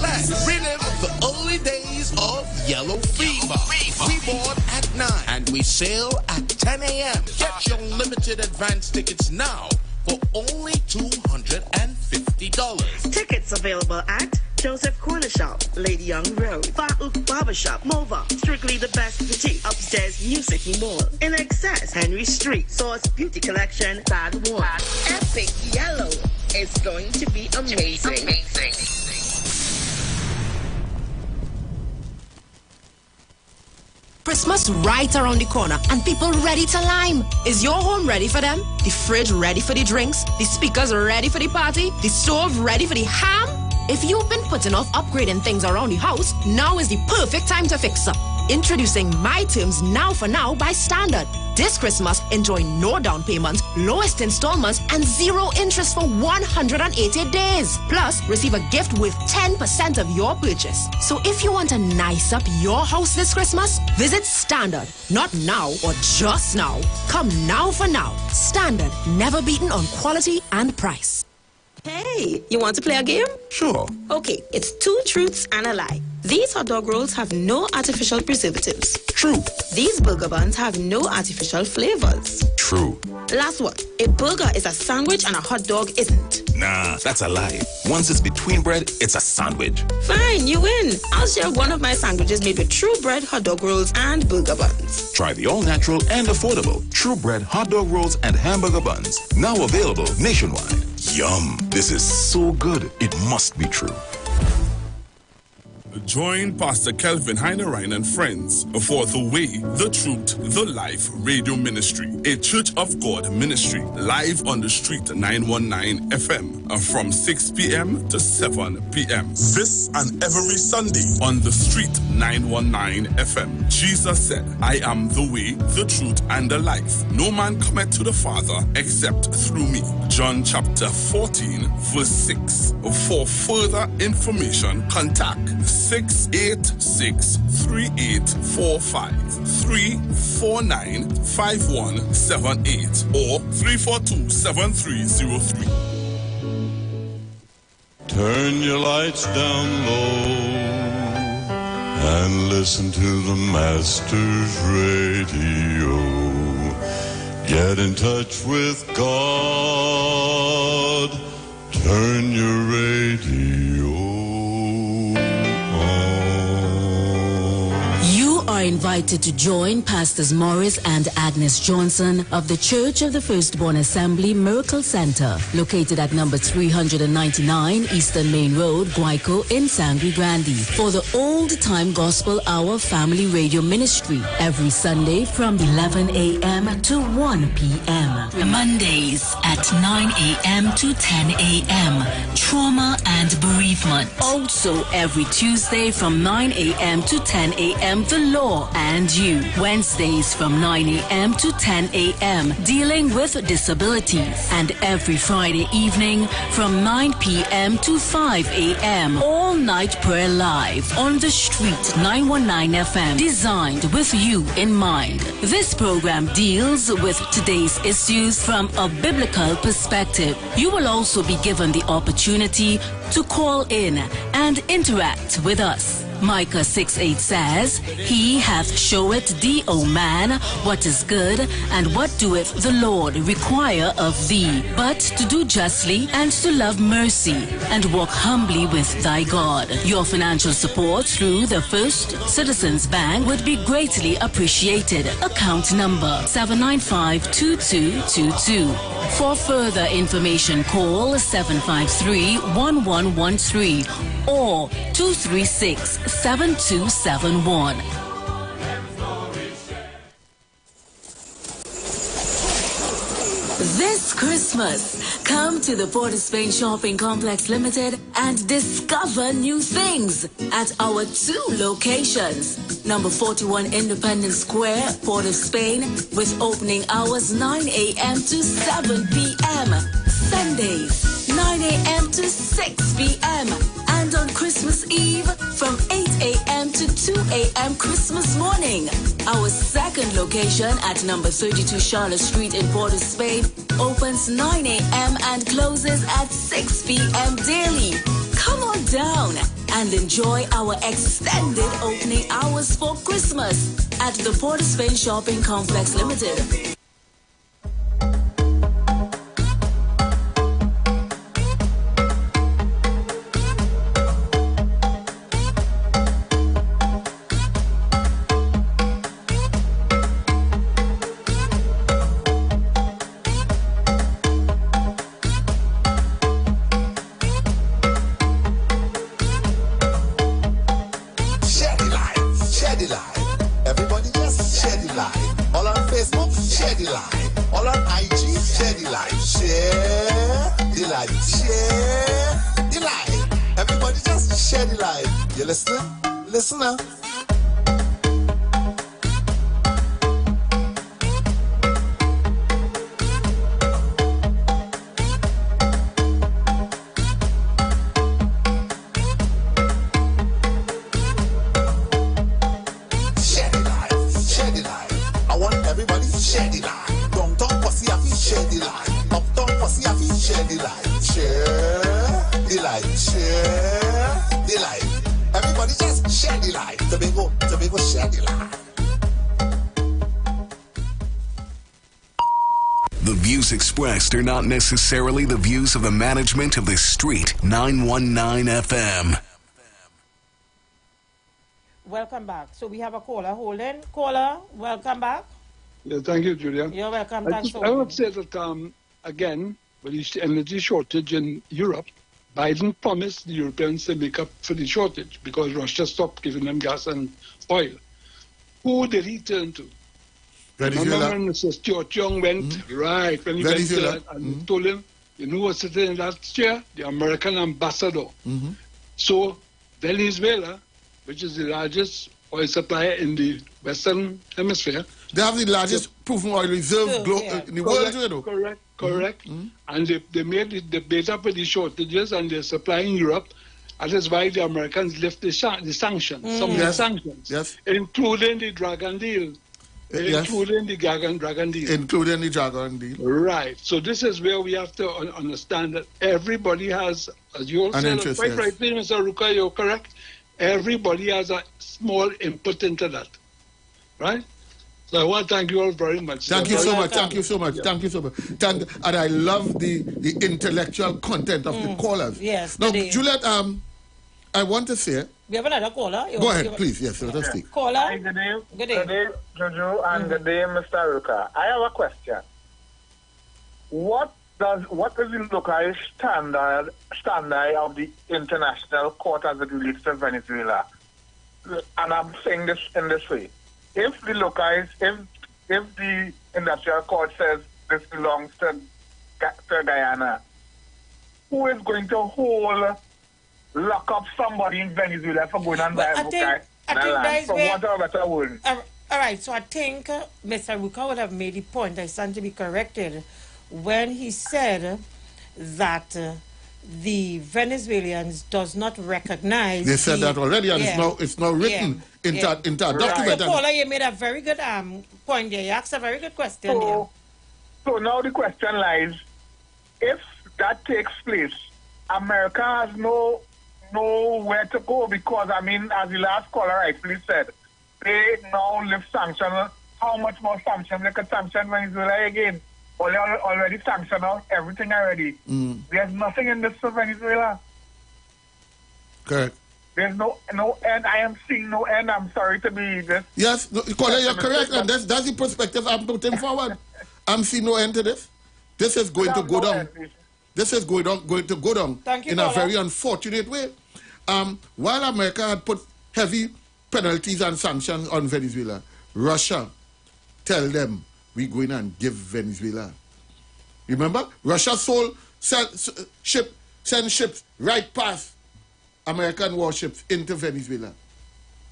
Let's relive the early days of Yellow Fever. We board at 9 and we sail at 10 a.m. Get your limited advance tickets now for only $250. Tickets available at Joseph Corner Shop, Lady Young Road, Farouk Barbershop, Mova, Strictly the Best Boutique, Upstairs New City Mall, In Excess, Henry Street, Source Beauty Collection, Bad One. Epic Yellow is going to be amazing. Christmas right around the corner and people ready to lime. Is your home ready for them? The fridge ready for the drinks? The speakers ready for the party? The stove ready for the ham? If you've been putting off upgrading things around the house, now is the perfect time to fix up. Introducing My Terms Now for Now by Standard. This Christmas, enjoy no down payment, lowest installments, and 0 interest for 180 days. Plus, receive a gift worth 10% of your purchase. So if you want to nice up your house this Christmas, visit Standard. Not now or just now. Come now for now. Standard, never beaten on quality and price. Hey, you want to play a game? Sure. Okay, it's 2 truths and a lie. These hot dog rolls have no artificial preservatives. True. These burger buns have no artificial flavors. True. Last one. A burger is a sandwich and a hot dog isn't. Nah, that's a lie. Once it's between bread, it's a sandwich. Fine, you win. I'll share one of my sandwiches made with true bread hot dog rolls and burger buns. Try the all-natural and affordable True Bread hot dog rolls and hamburger buns. Now available nationwide. Yum. This is so good. It must be true. Join Pastor Kelvin Heinerine and friends for The Way, The Truth, The Life Radio Ministry, a Church of God ministry, live on the street 919 FM from 6 p.m. to 7 p.m. This and every Sunday on the street 919 FM. Jesus said, I am the way, the truth, and the life. No man cometh to the Father except through me. John chapter 14, verse 6. For further information, contact 686-3845, 349-5178, or 342-7303. Turn your lights down low and listen to the Master's radio. Get in touch with God. Turn your radio are invited to join Pastors Morris and Agnes Johnson of the Church of the Firstborn Assembly Miracle Center, located at number 399 Eastern Main Road, Guayco in Sangre Grande, for the Old Time Gospel Hour Family Radio Ministry every Sunday from 11 a.m. to 1 p.m. Mondays at 9 a.m. to 10 a.m. Trauma and Bereavement. Also every Tuesday from 9 a.m. to 10 a.m. The Law and You. Wednesdays from 9 a.m. to 10 a.m. dealing with disabilities. And every Friday evening from 9 p.m. to 5 a.m. All night prayer live on the street 919 FM, designed with you in mind. This program deals with today's issues from a biblical perspective. You will also be given the opportunity to call in and interact with us. Micah 6:8 says, He hath showeth thee, O man, what is good, and what doeth the Lord require of thee, but to do justly and to love mercy, and walk humbly with thy God. Your financial support through the First Citizens Bank would be greatly appreciated. Account number 795-2222. For further information, call 753-1113 or 236-7271. This Christmas, come to the Port of Spain Shopping Complex Limited and discover new things at our 2 locations. Number 41 Independence Square, Port of Spain, with opening hours 9 a.m. to 7 p.m. Sundays, 9 a.m. to 6 p.m. And on Christmas Eve, from 8 a.m. to 2 a.m. Christmas morning. Our second location at number 32 Charlotte Street in Port of Spain opens 9 a.m. and closes at 6 p.m. daily. Come on down and enjoy our extended opening hours for Christmas at the Port of Spain Shopping Complex Limited. You listening? Listen now. Share the life. I want everybody to share the life. Downtown posse, I feel share the life. Uptown posse, I feel share the life. Share. The views expressed are not necessarily the views of the management of the Street 919 FM. Welcome back. So we have a caller holding. Caller, welcome back. Yeah, thank you, Julia. You're welcome. I would say that, again, with the energy shortage in Europe, Biden promised the Europeans to make up for the shortage because Russia stopped giving them gas and oil. Who did he turn to? Venezuela. Remember when Mr. Stuart Young went, right, when he Venezuela. went there and told him, you know what's sitting in that chair? The American ambassador. So Venezuela, which is the largest oil supplier in the Western Hemisphere. They have the largest proven oil reserve in the world, you know. Correct. And they made the made up with the shortages and they're supplying Europe. And that's why the Americans left the sanctions, some of the sanctions, including the Dragon deal. Including the Dragon deal. Including the Dragon deal. Right. So this is where we have to understand that everybody has, as you all said, quite rightly, Mr. Ruka, you're correct. Everybody has a small input into that. Right? So I want to thank you all very much. Thank you so much. Thank you so much. Thank you so much. And I love the intellectual content of the callers. Yes. Now, Juliet, I want to say. We have another caller. Go ahead, please. Yes, let us speak. Caller. Hi, good day. Good day, Jojo, and good day, Mr. Ruka. I have a question. What is the local standard of the International Court as it relates to Venezuela? And I'm saying this in this way. If the Industrial Court says this belongs to Guyana, who is going to lock up somebody in Venezuela for going and buying Ruka? All right, so I think Mr. Ruka would have made the point, I stand to be corrected, when he said that the Venezuelans does not recognize. They said that already, and it's now written into a document. So, Paula, you made a very good point there. You asked a very good question there. So now the question lies: if that takes place, America has nowhere to go because, I mean, as the last caller rightfully said, they now lift sanctions. How much more sanctions they could sanction Venezuela again? They already sanctioned out everything already. There's nothing in this for Venezuela. Correct. There's no end. I am seeing no end. I'm sorry to be this. Yes, Caller, you're correct, and that's the perspective I'm putting forward. I'm seeing no end to this. This is going to go down. This is going to go down in a very unfortunate way. While America had put heavy penalties and sanctions on Venezuela, Russia tell them we're going and give Venezuela. Remember, Russia send ships right past American warships into Venezuela,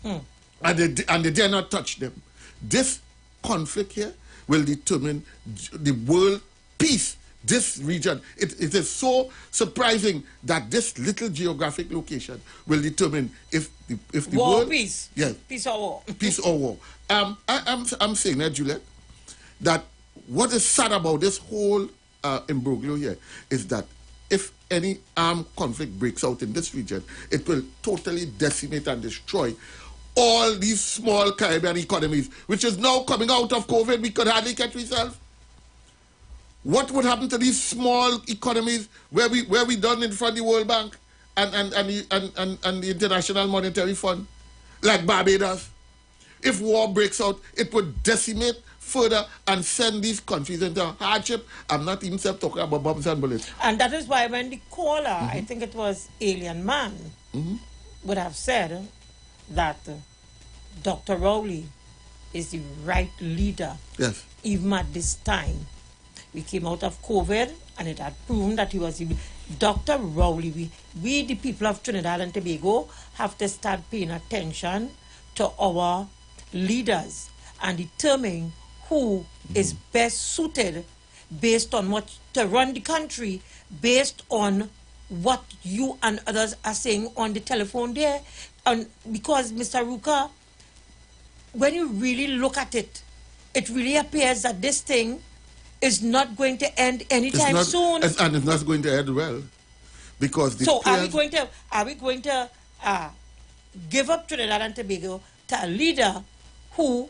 and they dare not touch them. This conflict here will determine the world peace. This region, it is so surprising that this little geographic location will determine if the war world, peace, peace or war, peace or war. I'm saying that, Juliet, that what is sad about this whole imbroglio here is that if any armed conflict breaks out in this region, it will totally decimate and destroy all these small Caribbean economies, which is now coming out of COVID. We could hardly catch ourselves. What would happen to these small economies where we done in front of the World Bank and the International Monetary Fund, like Barbados? If war breaks out, it would decimate further and send these countries into hardship. I'm not even talking about bombs and bullets. And that is why when the caller, I think it was Alien Man, would have said that Dr. Rowley is the right leader. Yes. Even at this time. We came out of COVID and it had proven that he was Dr. Rowley. We the people of Trinidad and Tobago have to start paying attention to our leaders and determine who is best suited based on what to run the country, based on what you and others are saying on the telephone there. And because, Mr. Ruka, when you really look at it, it really appears that this thing is not going to end anytime soon. And it's not going to end well. Because the are we going to give up Trinidad and Tobago to a leader who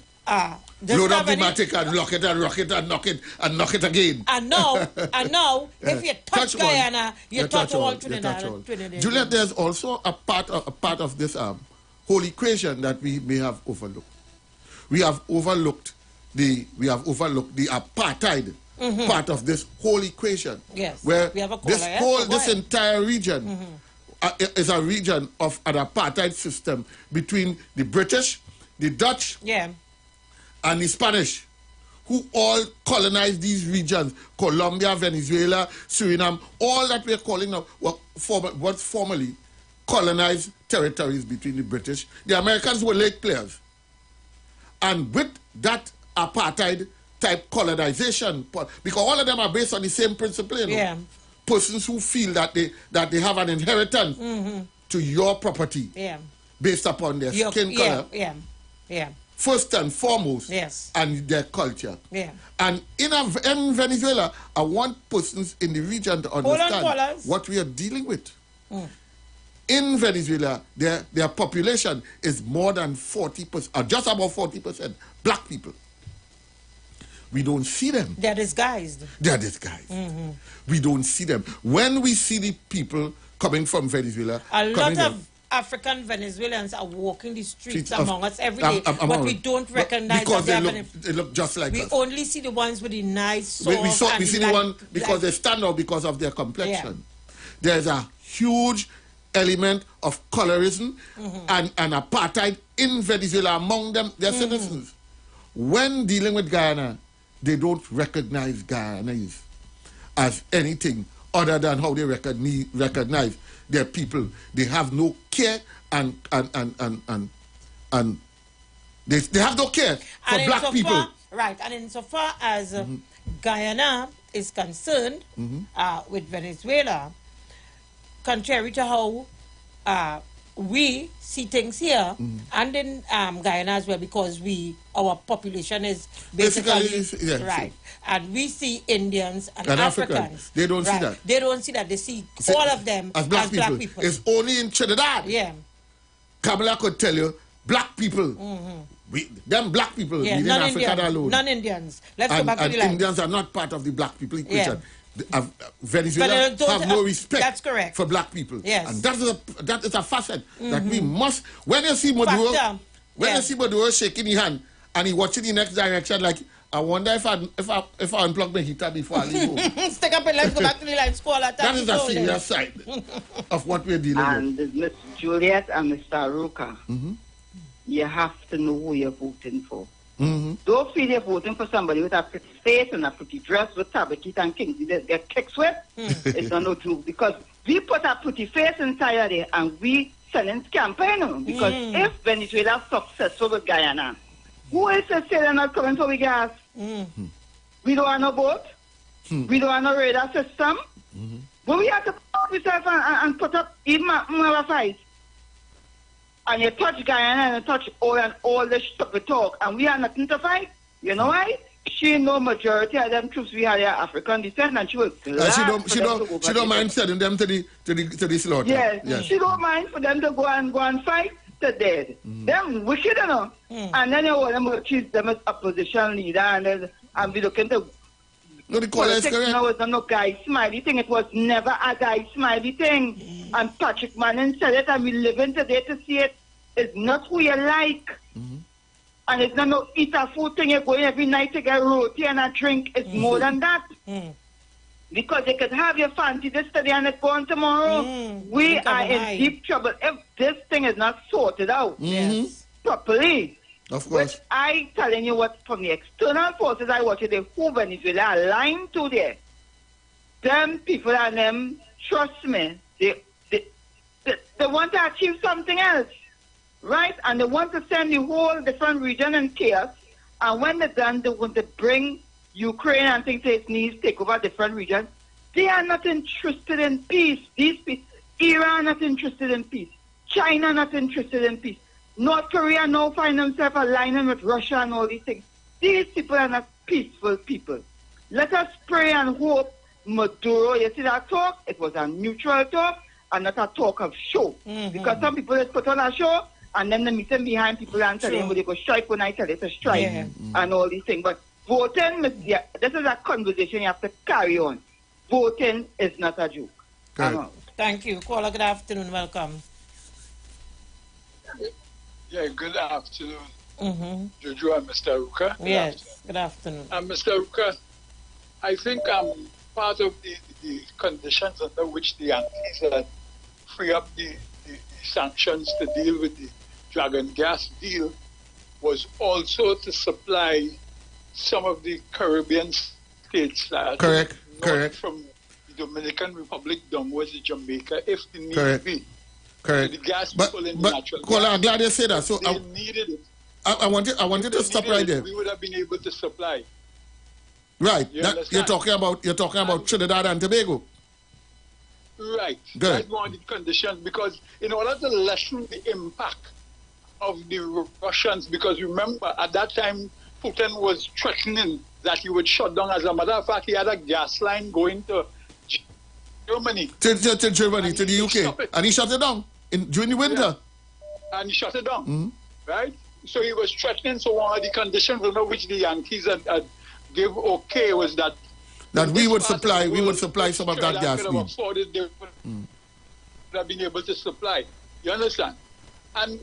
load up the matic and lock it and rock it and knock it and knock it again. And now, if you touch Guyana, you touch all Trinidad. Juliet, there's also a part of this whole equation that we may have overlooked. We have overlooked the apartheid part of this whole equation. Yes. Where we have a this entire region is a region of an apartheid system between the British, the Dutch, and the Spanish, who all colonized these regions. Colombia, Venezuela, Suriname, all that we're calling now was formerly colonized territories between the British. The Americans were late players. And with that apartheid type colonization, because all of them are based on the same principle, you know? Persons who feel that they have an inheritance to your property based upon their skin color. First and foremost, and their culture. And in Venezuela, I want persons in the region to understand what we are dealing with. In Venezuela, their population is more than 40%, or just about 40%, black people. We don't see them. They're disguised. They're disguised. We don't see them. When we see the people coming from Venezuela, a lot of African Venezuelans are walking the streets among us every day, but we don't recognize because that they look just like us. We only see the ones with the nice soft we see the one because they stand out because of their complexion. There's a huge element of colorism and apartheid in Venezuela among them, their citizens. When dealing with Guyana, they don't recognize Guyanese as anything other than how they recognize their people. They have no care and they have no care for black people. Right, and insofar as Guyana is concerned with Venezuela, contrary to how we see things here and in Guyana as well, because our population is basically right, and we see Indians and Africans. They don't see that. They don't see that. They see all of them as black people. It's only in Trinidad. Kamala could tell you, black people. Them black people within Africa alone. Non-Indians. Let's go back to the line. Indians are not part of the black people equation. Venezuela have no respect for black people. And that is a facet that we must. When you see Maduro, you see Maduro shaking his hand and he watching the next direction, like, I wonder if I unplug my heater before I leave home. Stick up and let's go back to the line. That is a serious side of what we're dealing with. And Miss Juliet and Mr. Aruka, you have to know who you're voting for. Don't feel you're voting for somebody with a pretty face and a pretty dress with tabakit and kings. You just get kicks with. It's not no joke, because we put a pretty face inside there and we selling campaign. Because if Venezuela is successful with Guyana, who else is saying not coming for the gas? We don't have no boat. We don't have no radar system. But we have to put ourselves and put up even our fight. And you touch Guyana and you touch all the stupid talk, and we have nothing to fight. You know why? She know majority of them troops we have African descent, and she will she don't mind sending them to the slaughter. Yes, she don't mind for them to go and fight the dead. Them wicked, you know. And then you want them to choose them as opposition leader and be looking to. No, the call is correct. No, it was no Guy Smiley thing. It was never a Guy Smiley thing. And Patrick Manning said it, and we live in today to see it. It's not who you like. And it's not no eat a food thing. You're going every night to get roti and a drink. It's more than that. Because they could have your fancy this today and it's gone tomorrow. We are in deep trouble if this thing is not sorted out properly. Of course. Which I telling you what, from the external forces I watch it, who Venezuela are lying to there. Them people and them, trust me, they want to achieve something else. Right? And they want to send the whole different region in chaos. And when they're done, they want to bring Ukraine and things to its knees, take over different regions. They are not interested in peace. These people, Iran not interested in peace. China not interested in peace. North Korea now find themselves aligning with Russia and all these things. These people are not peaceful people. Let us pray and hope Maduro, you see that talk? It was a neutral talk and not a talk of show. Because some people just put on a show and then the meeting behind people and telling them they go strike when I tell it's a strike and all these things. But voting, this is a conversation you have to carry on. Voting is not a joke. Thank you. Caller, good afternoon. Welcome. Yeah, good afternoon. Jojo and Mr. Ruka. Yes, good afternoon. Mr. Ruka, I think part of the conditions under which the Yankees free up the sanctions to deal with the Dragon Gas deal was also to supply some of the Caribbean states correct from the Dominican Republic downwards to Jamaica if the need be. Correct. So the gas but natural Kola, gas, I'm glad you said that. So they needed it. I wanted to stop right there. We would have been able to supply. Right. You're talking about Trinidad and Tobago. Right. Good. That's one of the conditions, because in order to lessen the impact of the Russians, because remember at that time Putin was threatening that he would shut down. As a matter of fact, he had a gas line going to Germany. To Germany, to the UK. And he shut it down during the winter. Yeah. And he shut it down. Right? So he was threatening. So one of the conditions under which the Yankees had gave okay was that we would supply some of that gas. They would have been able to supply. You understand? And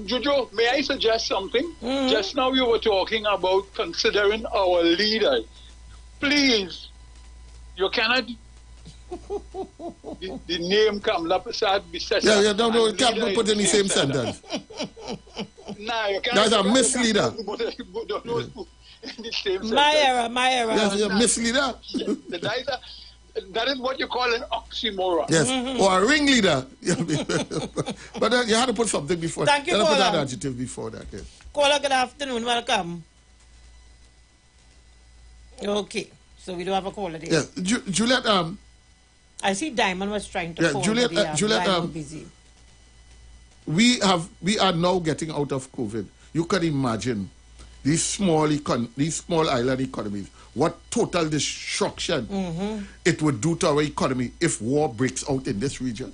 Jojo, may I suggest something? Just now you were talking about considering our leaders. Please, you cannot. the name Kamla Prasad Bisesa. Yeah, no, you can't put in the same sentence. Nah, you can't. That's a misleader. My error. Yes, you're a misleader. That is what you call an oxymoron. Yes, or a ringleader. But you had to put something before. Thank you, Put that Caller. adjective before that. Yes. Caller, good afternoon. Welcome. Okay, so we do have a caller there. Yes, Juliet. I see Diamond was trying to call. Juliet. Diamond busy. We are now getting out of COVID. You can imagine these small island economies, what total destruction it would do to our economy if war breaks out in this region.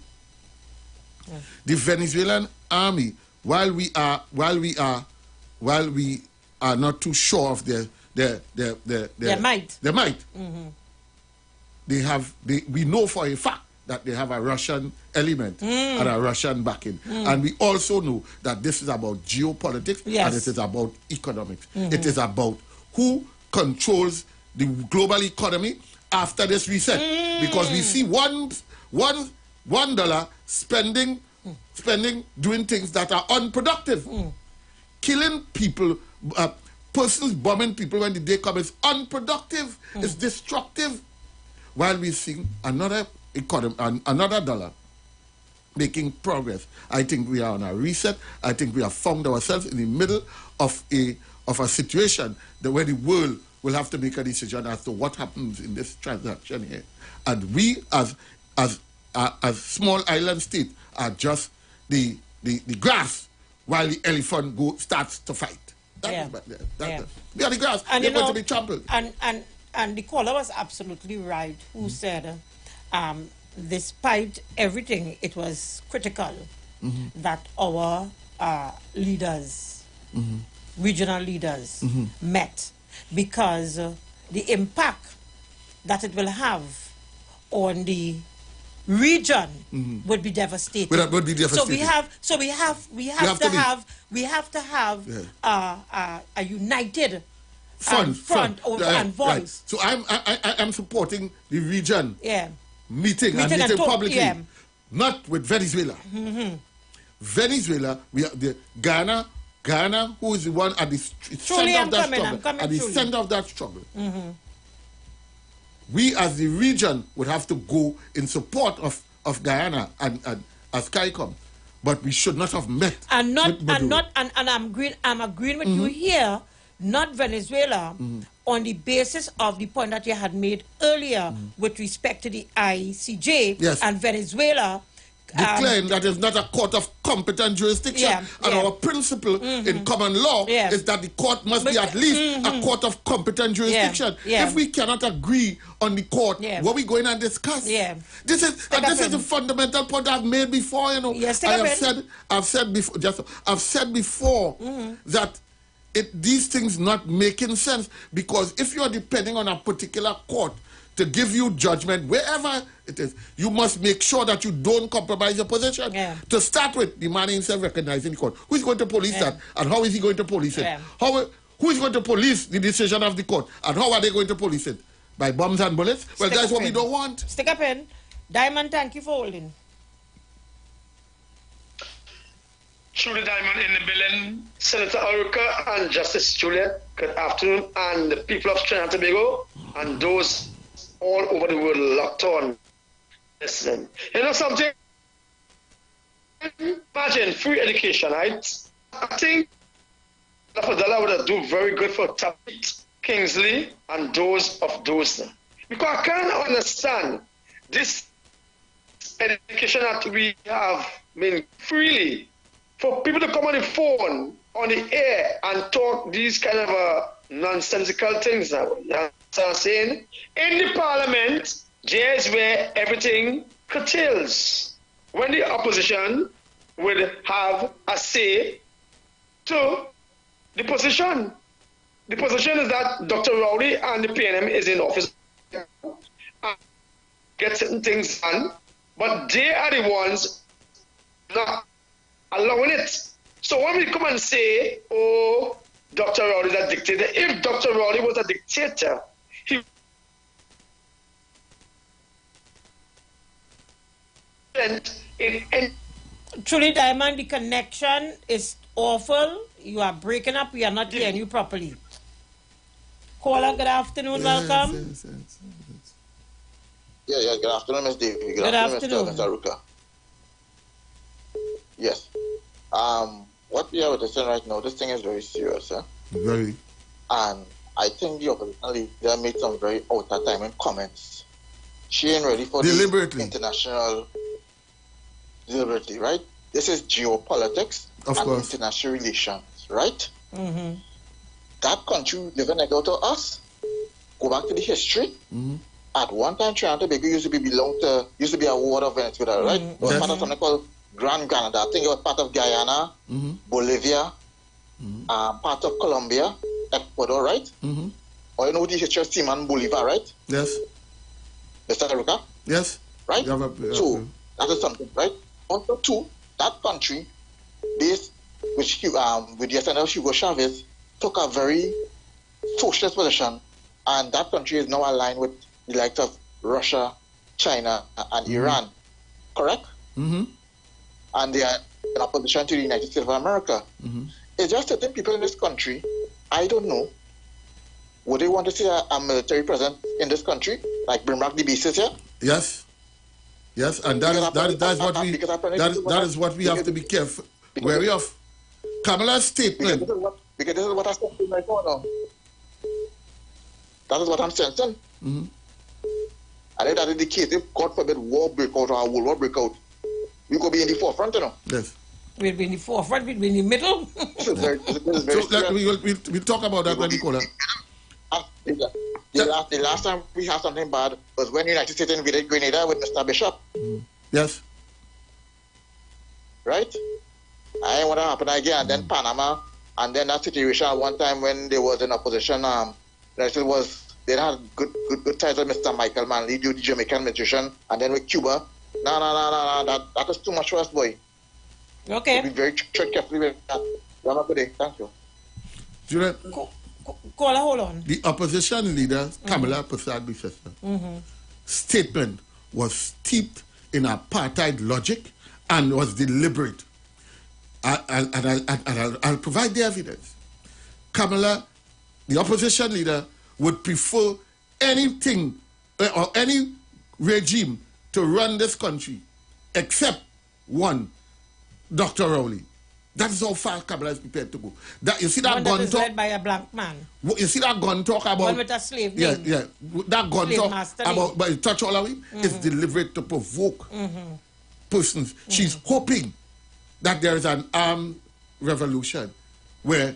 The Venezuelan army, while we are not too sure of their might. We know for a fact that they have a Russian element and a Russian backing. And we also know that this is about geopolitics and it is about economics. It is about who controls the global economy after this reset. Because we see $1 spending doing things that are unproductive. Killing people, persons bombing people when the day comes is unproductive, it's destructive. While we see another economy, another dollar making progress. I think we are on a reset. I think we have found ourselves in the middle of a situation where the world will have to make a decision as to what happens in this transaction here. And we as small island state are just the grass while the elephant starts to fight. We are the grass. And they're going to be trampled. And the caller was absolutely right who said, despite everything, it was critical that our leaders, regional leaders, met, because the impact that it will have on the region would be devastating. Would be devastating. So we have to have a united front and voice. Right. So I'm supporting the region. Meeting and publicly, not with Venezuela. Venezuela, we have the Ghana, who is the one at the center of that struggle. At the center of that struggle. We as the region would have to go in support of Guyana and as CARICOM, but we should not have met. I'm agreeing with you here. Not Venezuela, on the basis of the point that you had made earlier with respect to the ICJ and Venezuela declaring that it's not a court of competent jurisdiction. And our principle in common law is that the court must be at least a court of competent jurisdiction. If we cannot agree on the court, what are we going to discuss? This is the fundamental point I've made before. You know, I've said before that these things not making sense, because if you're depending on a particular court to give you judgment wherever it is, you must make sure that you don't compromise your position. To start with, the man himself recognizing the court. Who is going to police that? And how is he going to police it? Who is going to police the decision of the court? And how are they going to police it? By bombs and bullets? Well, that's what we don't want. Stick up in. Diamond, thank you for holding. Truly Diamond in the building. Senator Aruka and Justice Juliet, good afternoon. And the people of Trinidad and Tobago and those all over the world locked on. Listen, you know something? Imagine free education, right? I think $1 would do very good for Tabit, Kingsley, and those of those. Because I can't understand this education that we have been freely for people to come on the phone, on the air, and talk these kind of nonsensical things now. You know what I'm saying? In the parliament, there is where everything curtails. When the opposition will have a say to the position. The position is that Dr. Rowley and the PNM is in office and get certain things done, but they are the ones not allowing it. So when we come and say, oh, Dr. Rowley is a dictator, if Dr. Rowley was a dictator, he Truly, Diamond, the connection is awful. You are breaking up. We are not hearing you properly. Caller, good afternoon. Welcome. Yeah. Good afternoon, Ms. Davy. Good afternoon, Mr. Aruka. Yes. What we are witnessing right now, this thing is very serious. Very. And I think the opposition leader made some very out-of-time comments. She ain't ready for the international deliberately, right? This is geopolitics and international relations, right? That country living next door to us, go back to the history. At one time, Trinidad and Tobago used to be a ward of Venezuela, right? It was part of something called Grand Granada. I think it was part of Guyana, Bolivia, part of Colombia, Ecuador, right? Or you know the history of Simon Bolivar, right? Yes. Mr. Aruka? Yes. Right? So, that is something, right? Also, two, that country, based with the SNL Hugo Chavez, took a very socialist position, and that country is now aligned with the likes of Russia, China, and Iran. Correct? And they are in opposition to the United States of America. It's just certain people in this country, I don't know, would they want to see a military presence in this country, like bring back the bases here? Yes. Yes, and that is what we have to be careful, wary of. Kamala's statement. Because this is what I said right now. That is what I'm sensing. And if that is the case, if God forbid war break out or a world war break out, we could be in the forefront, you know. Yes. We'll be in the forefront, we'll be in the middle. We'll talk about that when we call her. The last time we had something bad was when the United States invaded Grenada with Mr. Bishop. Yes. Right? I ain't want to happen again. And then Panama, and then that situation at one time when there was an opposition, they had good ties with Mr. Michael Manley, the Jamaican magician, and then with Cuba. No, that is too much for us, boy. Okay. Be very careful with that. Have a good day. Thank you. Juliet, Caller, hold on. the opposition leader, Kamala Prasad Bisesta, statement was steeped in apartheid logic and was deliberate. I'll provide the evidence. Kamala, the opposition leader, would prefer anything or any regime to run this country except one, Dr. Rowley. That is how far Kamala is prepared to go. You see that gun talk? Led by a black man. You see that gun talk about? One with a slave name. That gun slave talk master about touch all away is deliberate to provoke. persons. She's hoping that there is an armed revolution where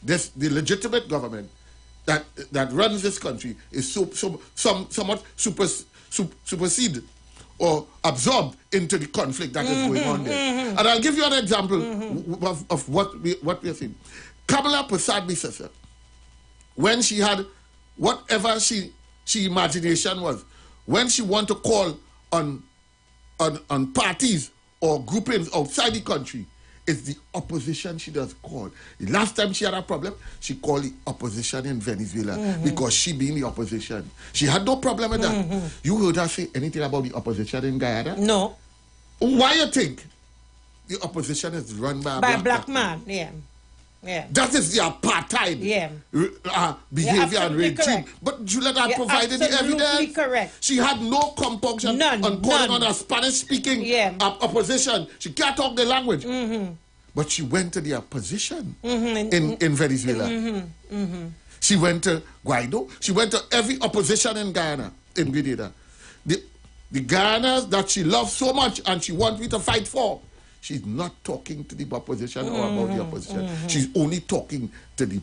the legitimate government that runs this country is somewhat superseded or absorbed into the conflict that is going on there. And I'll give you an example of what we are seeing. Kamala Prasad, my sister, when she had whatever she imagination was, when she want to call on parties or groupings outside the country, it's the opposition she does call. The last time she had a problem, she called the opposition in Venezuela because she being the opposition. She had no problem with that. You heard her say anything about the opposition in Guyana? No. Why you think the opposition is run by a black man? Yeah. That is the apartheid behavior and regime. But Juliet provided the evidence. Correct. She had no compunction on calling on a Spanish-speaking opposition. She can't talk the language. But she went to the opposition in Venezuela. She went to Guaido. She went to every opposition in Guyana, in Grenada. The Guyanas that she loves so much and she wants me to fight for, she's not talking to the opposition or about the opposition. She's only talking to the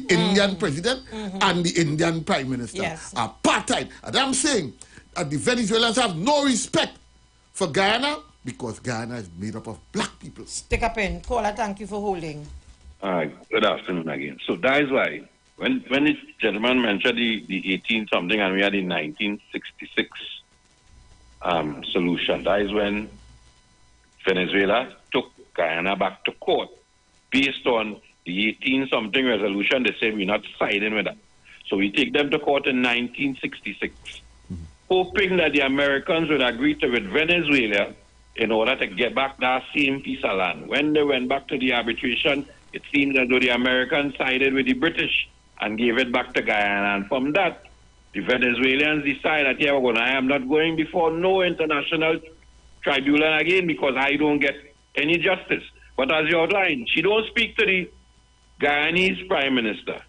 Indian president and the Indian prime minister. Apartheid. And I'm saying that the Venezuelans have no respect for Guyana because Guyana is made up of black people. Stick up in. Caller, thank you for holding. Good afternoon again. So that is why when the gentleman mentioned the 18 something and we had the 1966 solution, that is when Venezuela took Guyana back to court based on the 18-something resolution. They said we're not siding with that. So we take them to court in 1966, hoping that the Americans would agree to with Venezuela in order to get back that same piece of land. When they went back to the arbitration, it seemed as though the Americans sided with the British and gave it back to Guyana. And from that, the Venezuelans decided that, I am not going before no international tribunal again because I don't get any justice. But as you outlined, she don't speak to the Guyanese prime minister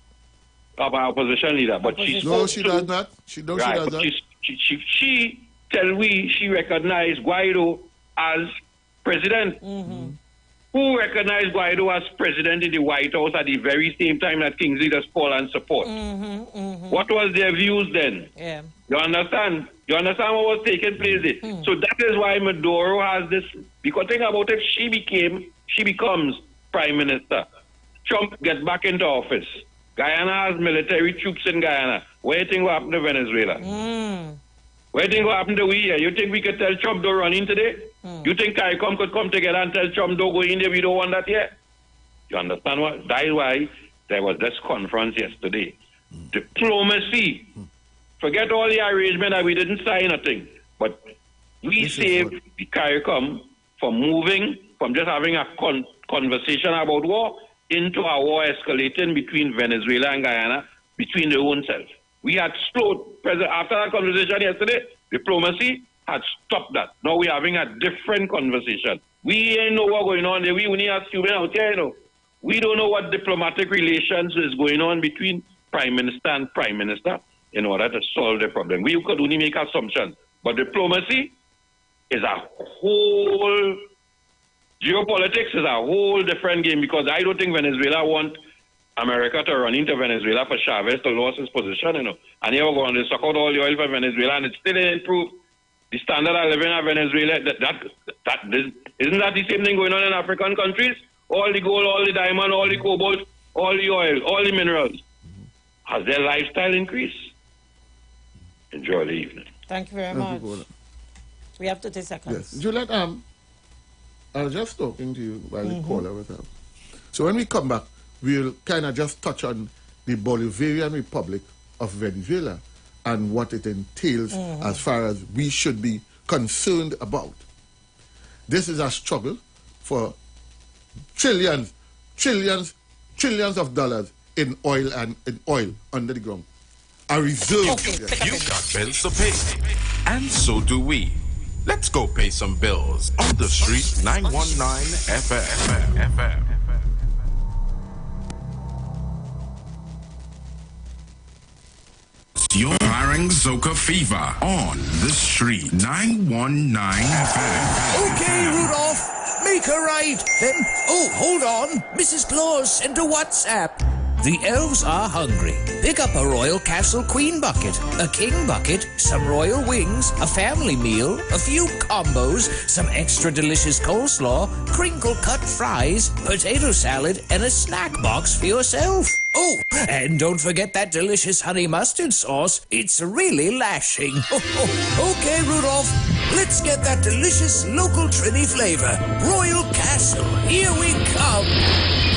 of our opposition leader, but she does not. She does not. She tell we she recognized Guaido as president. Who recognized Guaido as president in the White House at the very same time that Kingsley does call and support? What was their views then? You understand? You understand what was taking place there? So that is why Maduro has this, because think about it, she becomes prime minister. Trump gets back into office. Guyana has military troops in Guyana. What do you think will happen to Venezuela? What do you think will happen to we here? You think we could tell Trump don't run in today? You think CARICOM could come together and tell Trump don't go in there? We don't want that yet. You understand what? That is why there was this conference yesterday. Diplomacy. Forget all the arrangement that we didn't sign nothing. But we saved the CARICOM from moving, from just having a conversation about war into a war escalating between Venezuela and Guyana, between their own self. We had slowed, after that conversation yesterday, diplomacy had stopped that. Now we're having a different conversation. We ain't know what's going on there. We only assuming out here, We don't know what diplomatic relations is going on between prime minister and prime minister in order to solve the problem. We could only make assumptions. But diplomacy is a whole, geopolitics is a whole different game because I don't think Venezuela want America to run into Venezuela for Chavez to lose his position, And they were going to suck out all the oil for Venezuela and it still didn't improve the standard of living of Venezuela. Isn't that the same thing going on in African countries? All the gold, all the diamond, all the cobalt, all the oil, all the minerals. Has their lifestyle increased? Enjoy the evening. Thank you very much. We have 30 seconds. Yes. Juliet, I was just talking to you while the caller was up. So when we come back, we'll kind of just touch on the Bolivarian Republic of Venezuela and what it entails as far as we should be concerned about. This is a struggle for trillions of dollars in oil under the ground. A reserve. You've got bills to pay, and so do we. Let's go pay some bills on the street. 919 FM. You're Bang Zoka Fever on the street. 919 FM. Okay, Rudolph. Make a right. Then, oh, hold on. Mrs. Claus sent a WhatsApp. The elves are hungry. Pick up a Royal Castle Queen bucket, a King bucket, some royal wings, a family meal, a few combos, some extra delicious coleslaw, crinkle-cut fries, potato salad, and a snack box for yourself. Oh, and don't forget that delicious honey mustard sauce. It's really lashing. Okay, Rudolph, let's get that delicious local Trini flavor. Royal Castle, here we come.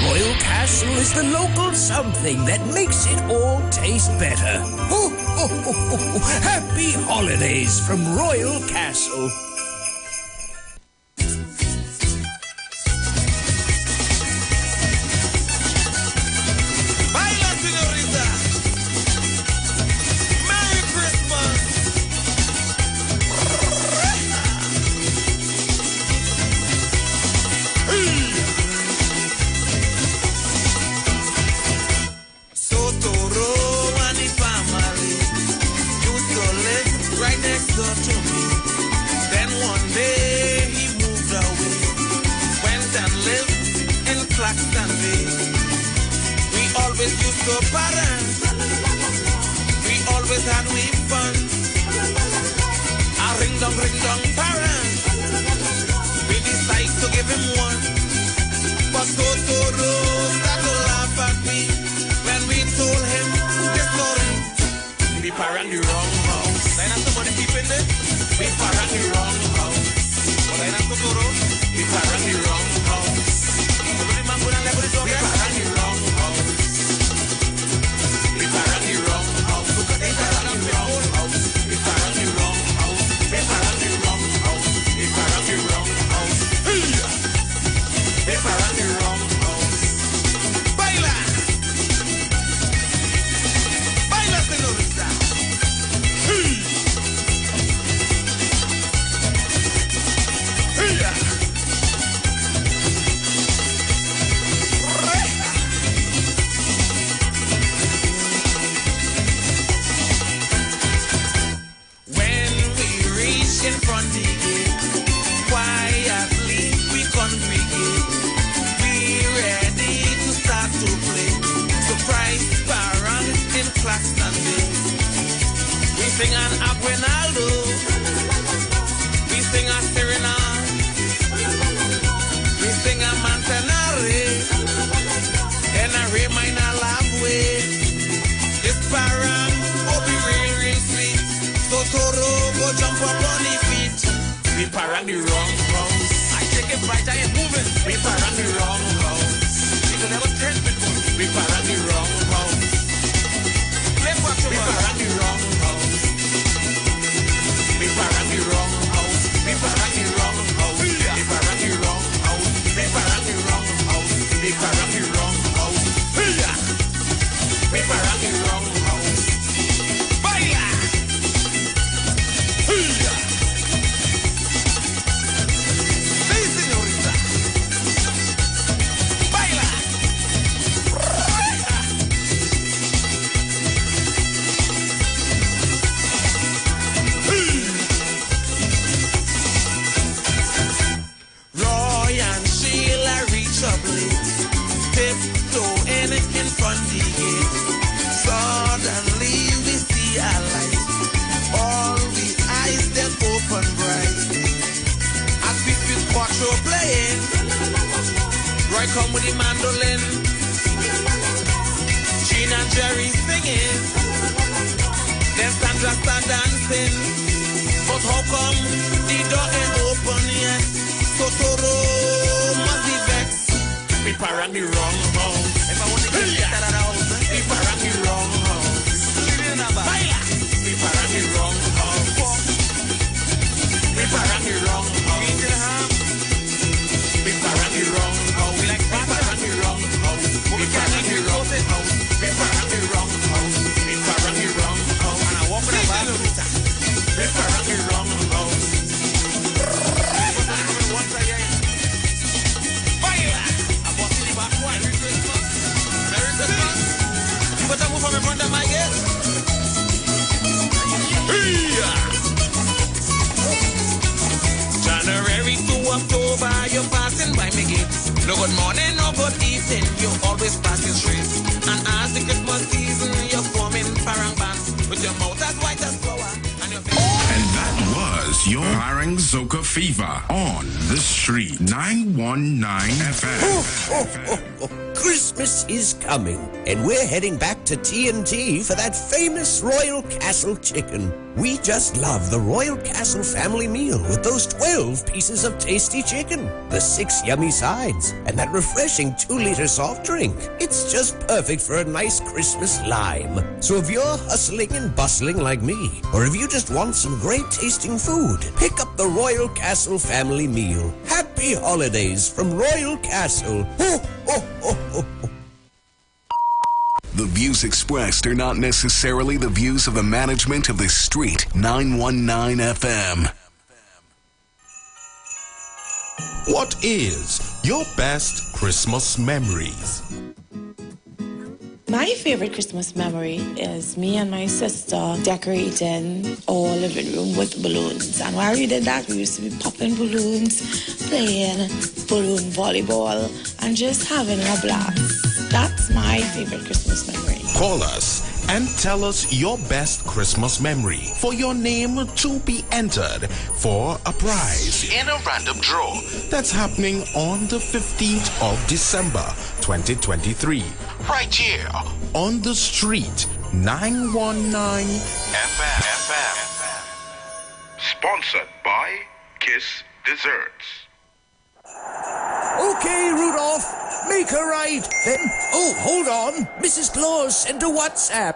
Royal Castle is the local something that makes it all taste better. Happy holidays from Royal Castle. Christmas. No good morning, no good evening. You always pass it straight. And as the Christmas season, you're forming parang bands with your mouth as white as flour and your And that was your Parang Zoka Fever on the Street 919 FM. Christmas is coming, and we're heading back to T&T for that famous Royal Castle chicken. We just love the Royal Castle family meal with those 12 pieces of tasty chicken, the 6 yummy sides, and that refreshing 2-liter soft drink. It's just perfect for a nice Christmas lime. So if you're hustling and bustling like me, or if you just want some great tasting food, pick up the Royal Castle family meal. Happy holidays from Royal Castle. Ho, ho, ho, ho, ho. The views expressed are not necessarily the views of the management of the Street 919 FM. What is your best Christmas memories? My favorite Christmas memory is me and my sister decorating our living room with balloons. And while we did that, we used to be popping balloons, playing balloon volleyball, and just having a blast. That's my favorite Christmas memory. Call us and tell us your best Christmas memory for your name to be entered for a prize In a random draw. that's happening on the 15th of December 2023. Right here on the Street 919 FM. Sponsored by Kiss Desserts. Okay, Rudolph, make her right. Then, oh, hold on. Mrs. Claus sent a WhatsApp.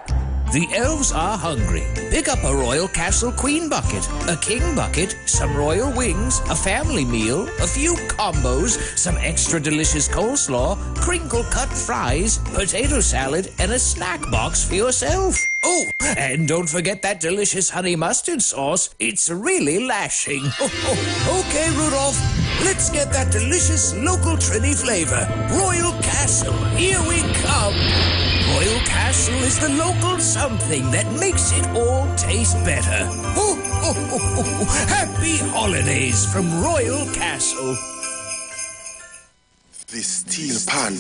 The elves are hungry. Pick up a Royal Castle Queen bucket, a King bucket, some royal wings, a family meal, a few combos, some extra delicious coleslaw, crinkle-cut fries, potato salad, and a snack box for yourself. Oh, and don't forget that delicious honey mustard sauce. It's really lashing. Okay, Rudolph, let's get that delicious local Trini flavor. Royal Castle, here we come. Royal Castle is the local something that makes it all taste better. Happy holidays from Royal Castle. The steel pan,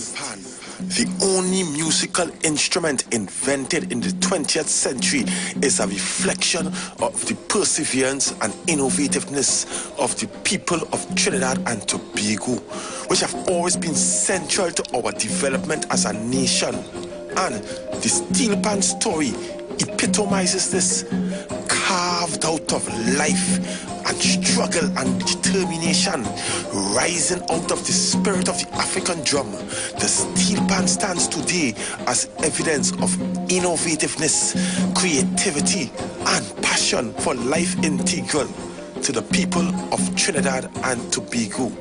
the only musical instrument invented in the 20th century, is a reflection of the perseverance and innovativeness of the people of Trinidad and Tobago, which have always been central to our development as a nation. And the steel pan story epitomizes this, carved out of life and struggle and determination, rising out of the spirit of the African drum. The steel pan stands today as evidence of innovativeness, creativity, and passion for life integral to the people of Trinidad and Tobago.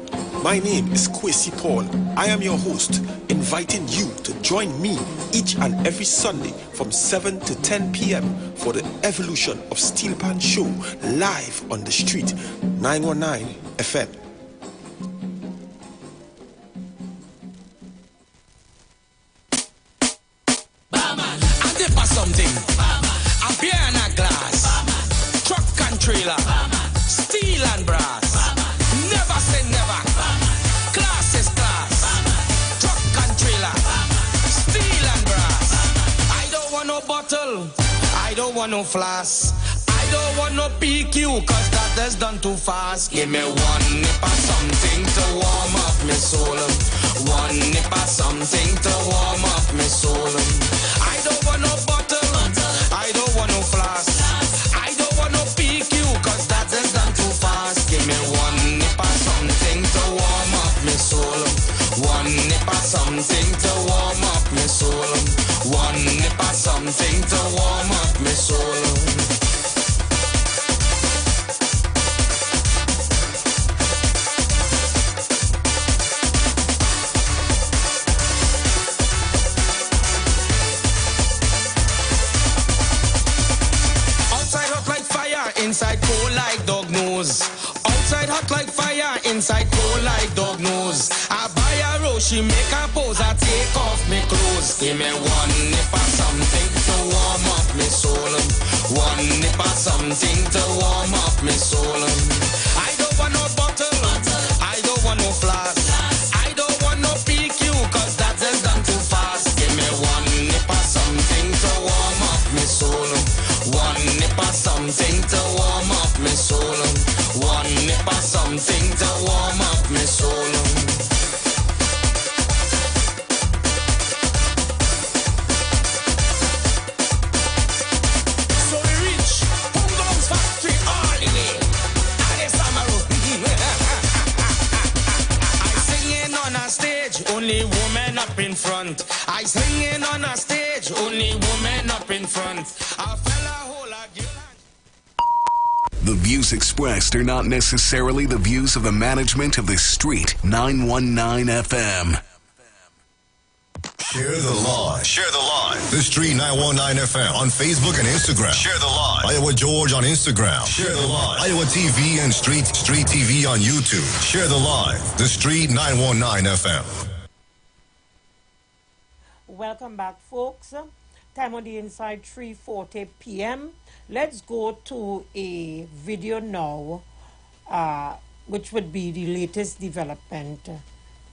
My name is Kwesi Paul. I am your host, inviting you to join me each and every Sunday from 7 to 10 p.m. for the Evolution of Steel Pan Show, live on the Street 919 FM. I dip for something. A beer and a glass. Truck and trailer. Steel and brass. Never say never. Class is class. Truck and trailer. Steel and brass. I don't want no bottle. I don't want no flask. I don't want no PQ, cause that is done too fast. Give me one nip of something to warm up my soul. One nip of something to warm up my soul. I don't want no bottle. I don't want no flask. I don't want no PQ, cause that is done too fast. Give me one nip of something to warm up my soul. One nip of something to warm up my soul. One nip of something to warm up my soul. Inside cold like dog nose. Outside hot like fire, inside cold like dog nose. I buy a rose, she make a pose, I take off me clothes. Give me one nip of something to warm up me soul. One nip of something to warm up me soul. I don't want no bottle, I don't want no flask. I don't want no something to warm up my soul. One nip of something to warm up my soul. So we reach Pungon's factory all the way. I singing on a stage, only women up in front. I singing on a stage, only women up in front. A fella hold a girl. The views expressed are not necessarily the views of the management of the Street 919 FM. Share the live. Share the live. The Street 919 FM on Facebook and Instagram. Share the live. Iowa George on Instagram. Share the live. Iowa TV and Street TV on YouTube. Share the live. The Street 919 FM. Welcome back, folks. Time on the inside, 3:40 p.m. Let's go to a video now, which would be the latest development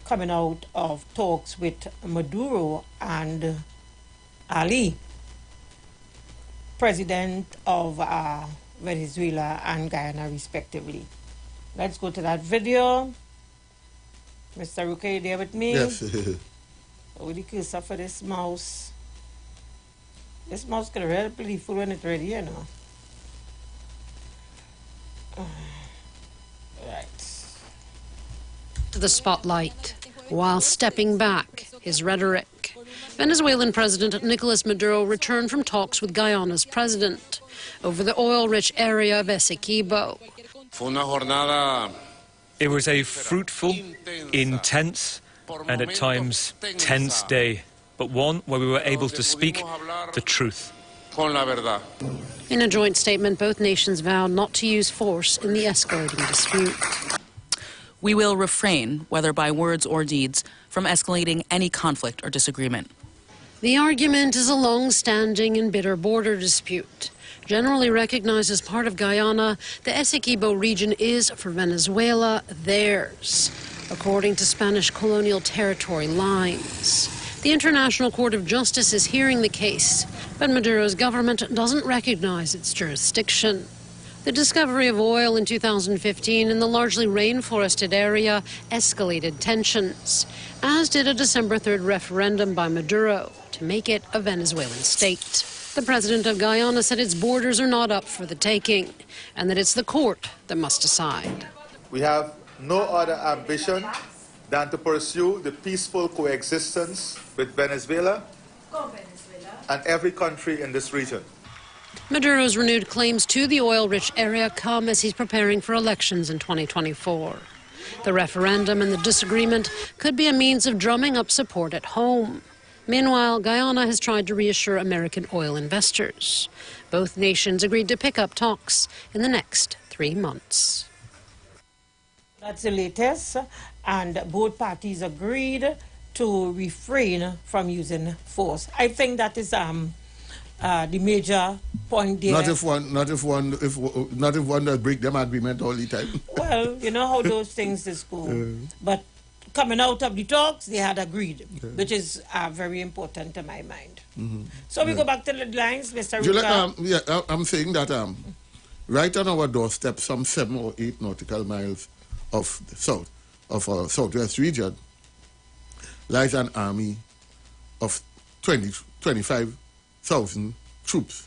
coming out of talks with Maduro and Ali, president of Venezuela and Guyana, respectively. Let's go to that video. Mr. Ruka, you there with me? Yes. With the cursor for this mouse. This mouse can really play full when it's ready, you know. Right. To the spotlight, while stepping back, his rhetoric. Venezuelan President Nicolas Maduro returned from talks with Guyana's president over the oil-rich area of Essequibo. It was a fruitful, intense, and at times tense day, but one where we were able to speak the truth. In a joint statement, both nations vowed not to use force in the escalating dispute. We will refrain, whether by words or deeds, from escalating any conflict or disagreement. The argument is a long-standing and bitter border dispute. Generally recognized as part of Guyana, the Essequibo region is, for Venezuela, theirs, according to Spanish colonial territory lines. The International Court of Justice is hearing the case, but Maduro's government doesn't recognize its jurisdiction. The discovery of oil in 2015 in the largely rainforested area escalated tensions, as did a December 3rd referendum by Maduro to make it a Venezuelan state. The president of Guyana said its borders are not up for the taking, and that it's the court that must decide. We have no other ambition than to pursue the peaceful coexistence with Venezuela and every country in this region. Maduro's renewed claims to the oil-rich area come as he's preparing for elections in 2024. The referendum and the disagreement could be a means of drumming up support at home. Meanwhile, Guyana has tried to reassure American oil investors. Both nations agreed to pick up talks in the next 3 months. That's the latest, and both parties agreed to refrain from using force. I think that is the major point there. Not if one that break them agreement all the time. Well, you know how those things is go. But coming out of the talks, they had agreed, which is very important to my mind. So we go back to the lines, Mr. Ruka. I'm saying that right on our doorstep, some 7 or 8 nautical miles of the south, of our southwest region, lies an army of 25,000 troops,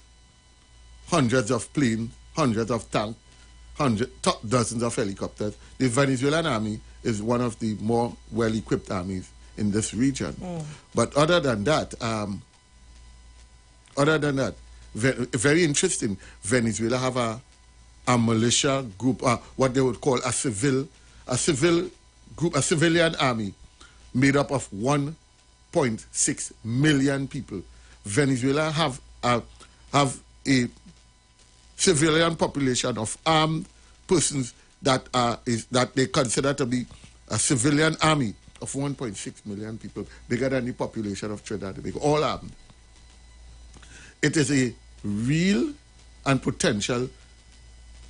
hundreds of planes, hundreds of tanks, dozens of helicopters. The Venezuelan army is one of the more well-equipped armies in this region. But other than that, very interesting, Venezuela have a militia group, what they would call a civilian army made up of 1.6 million people. Venezuela have a civilian population of armed persons that they consider to be a civilian army of 1.6 million people, bigger than the population of Trinidad and Tobago, all armed. It is a real and potential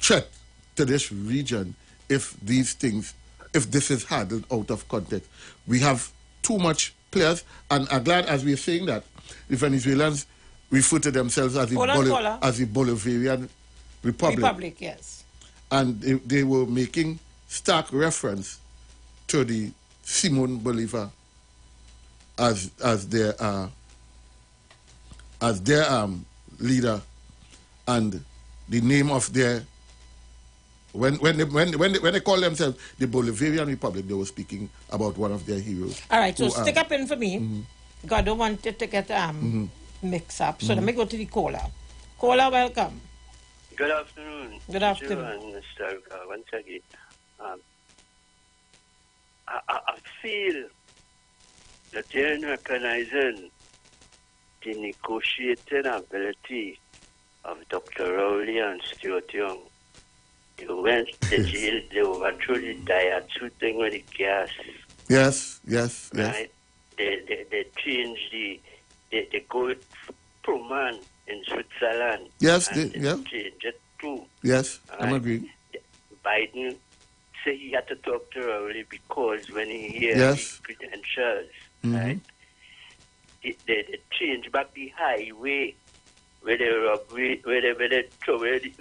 threat to this region if this is handled out of context. We have too much players, and I'm glad, as we're saying, that the Venezuelans refer to themselves as the Bolivarian Republic, yes. And they were making stark reference to the Simon Bolivar as their leader, and the name of their when they call themselves the Bolivarian Republic, they were speaking about one of their heroes. All right, so stick up in for me. God, I don't want it to get mixed up. So let me go to the caller. Caller, welcome. Good afternoon. Good afternoon. And Mr. Once again, I feel that they're recognizing the negotiating ability of Dr. Rowley and Stuart Young. They went to jail, they overthrew the Daihatsu thing with the gas. Yes. Right? They changed they go with pro-man in Switzerland. Yes, and they changed it too. Yes, Right? I'm agreeing. Biden said he had to talk to Rowley because when he hears Yes. the credentials, right? They changed back the highway where they throw away the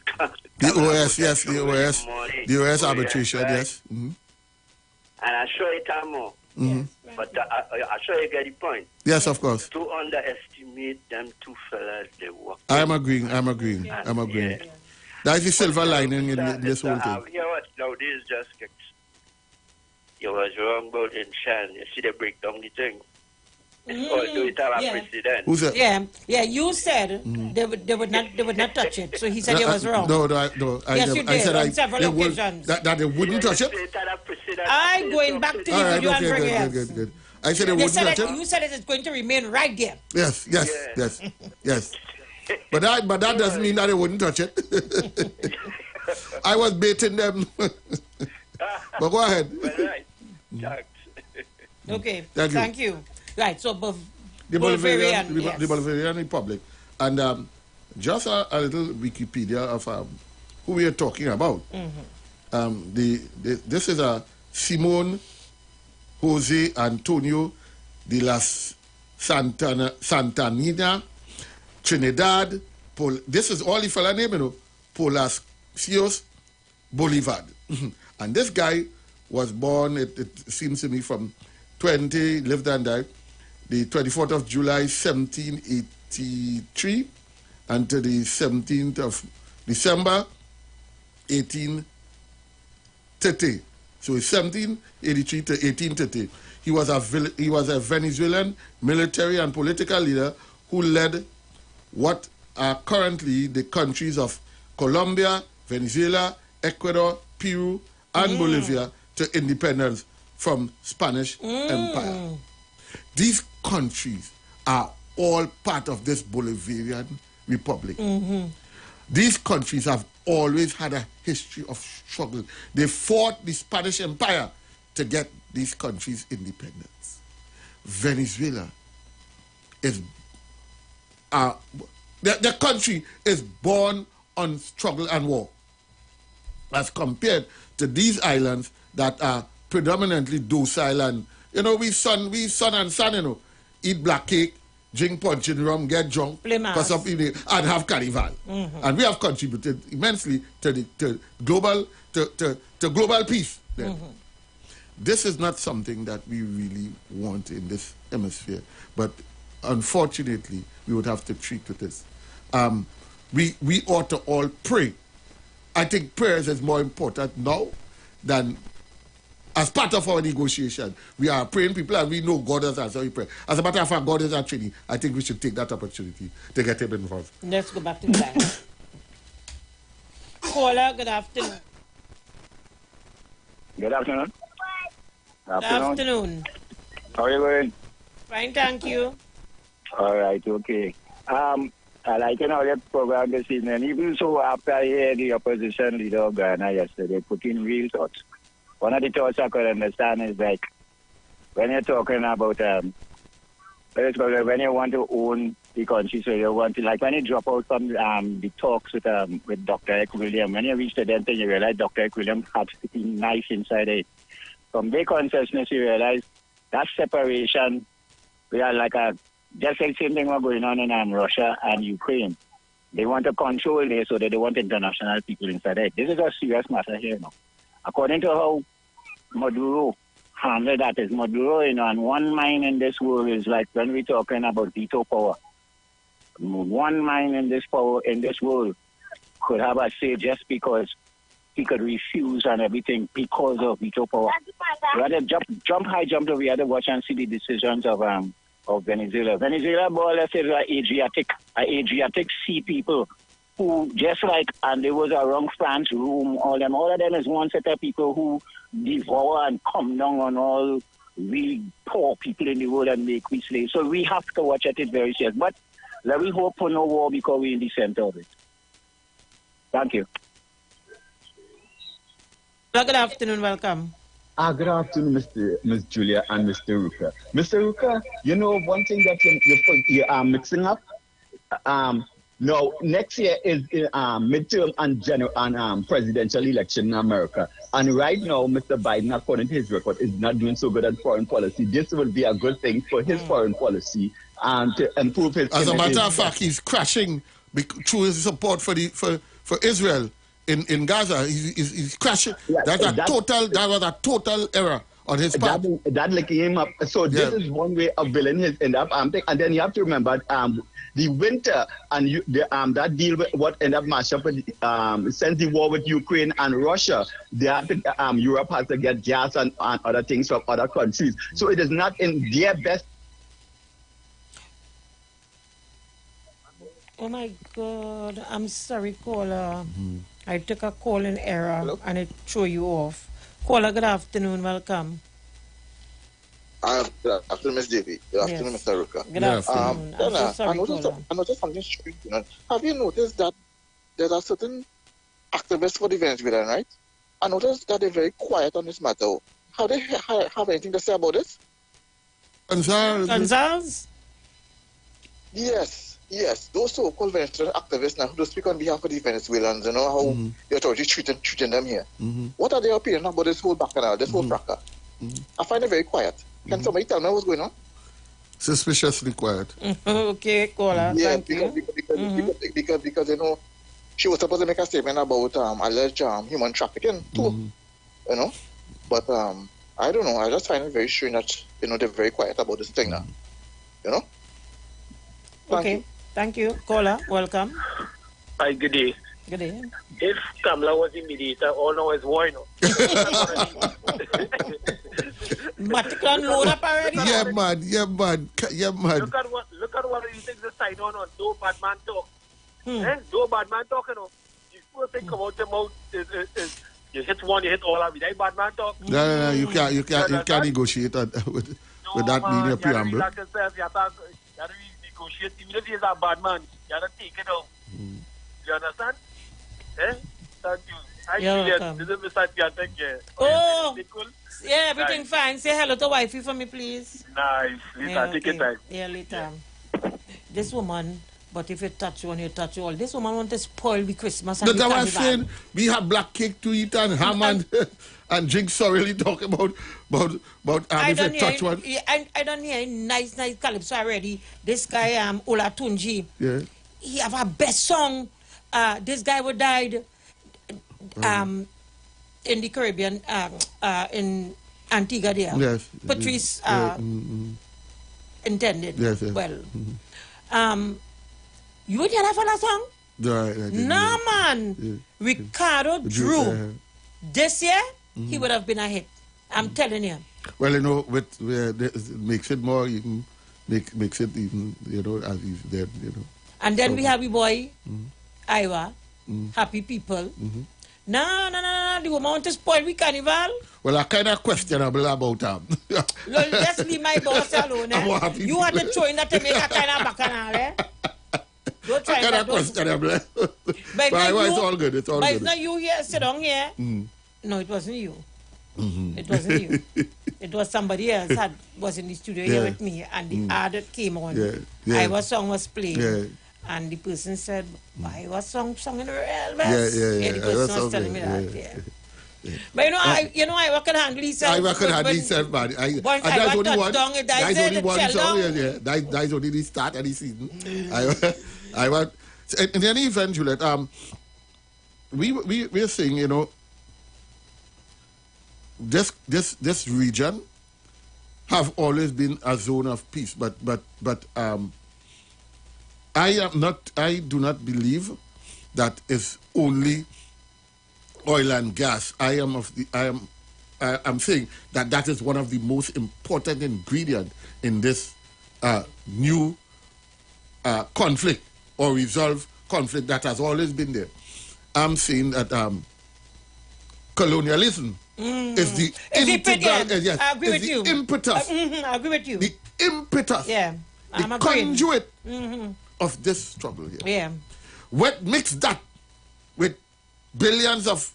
OS, yes, the OS arbitration, right? yes. And I show it more. But I show you get the point. Yes, of course. To underestimate them two fellas, they work. I'm agreeing. That is the silver lining in this whole thing. You know what? Nowadays, just kicks. You was wrong about in Shan. You see, they break down the thing. Although it have a precedent. Who said? Yeah. You said they would not touch it. So he said he was wrong. No. Yes, you did on several occasions. That they wouldn't touch it. I'm going back to the video and bring it. Good. I said they wouldn't touch it. You said it is going to remain right there. Yes. But that doesn't mean that they wouldn't touch it. I was baiting them. But go ahead. Right. Okay. Thank you. Right, so the Bolivarian Republic. And just a little Wikipedia of who we are talking about. This is a Simon Jose Antonio de las Santanina, Trinidad. This is all the fella name, Palacios Bolivar. And this guy was born, it seems to me, from lived and died, the 24th of July, 1783, until the 17th of December, 1830. So it's 1783 to 1830. He was a Venezuelan military and political leader who led what are currently the countries of Colombia, Venezuela, Ecuador, Peru, and Bolivia to independence from Spanish Empire. These countries are all part of this Bolivarian Republic. These countries have always had a history of struggle. They fought the Spanish Empire to get these countries independence. Venezuela is the country is born on struggle and war, as compared to these islands that are predominantly docile and, we son and son, eat black cake, drink punch and rum, get drunk, and have carnival. And we have contributed immensely to global peace. This is not something that we really want in this hemisphere, but unfortunately, we would have to treat with this. We ought to all pray. I think prayers is more important now than as part of our negotiation. We are praying people and we know God has answered our prayer. As a matter of fact, God is our training. I think we should take that opportunity to get him involved. Let's go back to the line. Caller, good afternoon. Good afternoon. Good afternoon. How are you going? Fine, thank you. All right, okay. I like your program this evening. Even so, after I heard the opposition leader of Ghana yesterday put in real thoughts, one of the thoughts I could understand is like when you're talking about when you want to own the country, so you want to, like when you drop out from the talks with Dr. Equilibrium, when you reach the end thing, you realize Dr. Equilibrium had something nice inside it. From their consciousness, you realize that separation, we are like just like the same thing was going on in Russia and Ukraine. They want to control there so that they want international people inside there. This is a serious matter here now. According to how Maduro handled that, is Maduro, and one mind in this world is like when we're talking about veto power. One mind in this world could have a say just because he could refuse and everything because of veto power. We had to jump high, jump low. We had to watch and see the decisions of Venezuela. Venezuela, more or less, is Adriatic sea people who just like, and there was a wrong France room, all of them is one set of people who devour and come down on all really poor people in the world and make we slaves. So we have to watch at it very serious. But let me hope for no war because we're in the center of it. Thank you. Good afternoon, welcome. Good afternoon, Miss Julia and Mr. Ruka. Mr. Ruka, one thing that you are mixing up. No, next year is midterm and presidential election in America. And right now, Mr. Biden, according to his record, is not doing so good at foreign policy. This will be a good thing for his foreign policy and to improve his. As a matter of fact, he's crashing through his support for Israel in Gaza. He's crashing. Yeah, that was a total error on his part. That linking him up. So this is one way of building his end up. And then you have to remember the winter and that deal with what ended up mash up since the war with Ukraine and Russia. Europe has to get gas and other things from other countries. So it is not in their best. Oh my God! I'm sorry, caller. I took a call in error and it threw you off. Caller, good afternoon. Welcome. Good afternoon, Ms. Davy. Good afternoon, Mr. Ruka. Good afternoon. I'm so sorry, I noticed something strange. Have you noticed that there are certain activists for the Venezuelan, right? I noticed that they're very quiet on this matter. How they have anything to say about this? Gonzales? Yes, those so-called Venezuelan activists now who speak on behalf of the Venezuelans, how the authorities treating them here. What are their opinions about this whole bacchanal, this whole fracas? I find it very quiet. Can somebody tell me what's going on? Suspiciously quiet. Okay, caller. Yeah, thank you. Because she was supposed to make a statement about alleged human trafficking too. But I don't know. I just find it very strange that they're very quiet about this thing now. Thank you. Caller, welcome. Hi, good day. Good day. If Kamala was the mediator, all now is war, Maticlan load up already? Yeah, man. Look at what you think the side on do bad man talk. Do bad man talk, The first thing come out the mouth is you hit one, you hit all of it. That bad man talk. No, you can't negotiate with that being a preamble. You have to negotiate. Even if he's a bad man, you have to take it out. You understand? Thank you. This is Mr. Tian, thank you. Oh, yeah, everything fine. Say hello to wifey for me, please. Nice. Later, take your time. Yeah, later. This woman, but if you touch one, you touch all. This woman wants to spoil the Christmas and the carnival. That's what I'm saying. We have black cake to eat and ham and drink sorely talk about if you touch one. I don't hear nice calypso already. This guy, Olatunji. Yeah. He have a best song. This guy who died in the Caribbean, in Antigua there. Yes. Patrice intended. Yes. Well, you would hear that for that song? Right. No, man. Yeah. Ricardo Drew. This year, he would have been a hit. I'm telling you. Well, it makes it more even, makes it even, as he's dead, And then we have the boy, IWER, Happy People. No, the woman want to spoil the carnival. Well, I kind of questionable about him. Let's leave my boss alone. You want to throw in that to make a kind of bacchanal, Don't try that. Questionable. But it's all good. It's all good. But it's not you here, sit down here. No, it wasn't you. It wasn't you. It was somebody else was in the studio here with me, and the ad that came on. IWER song was playing. And the person said, IWER song in the real best. The person was telling me that. But IWER could handle himself. IWER could handle himself, man. That's only one song. That's only the start of the season. IWER in any event, Juliet, we're saying, you know, this region have always been a zone of peace, but I do not believe that is only oil and gas. I'm saying that is one of the most important ingredients in this new conflict or resolve conflict that has always been there. I'm saying that colonialism is the yes, I agree with you. Impetus. I agree with you. The impetus. Yeah. The conduit of this struggle here. Yeah. What mix that with billions of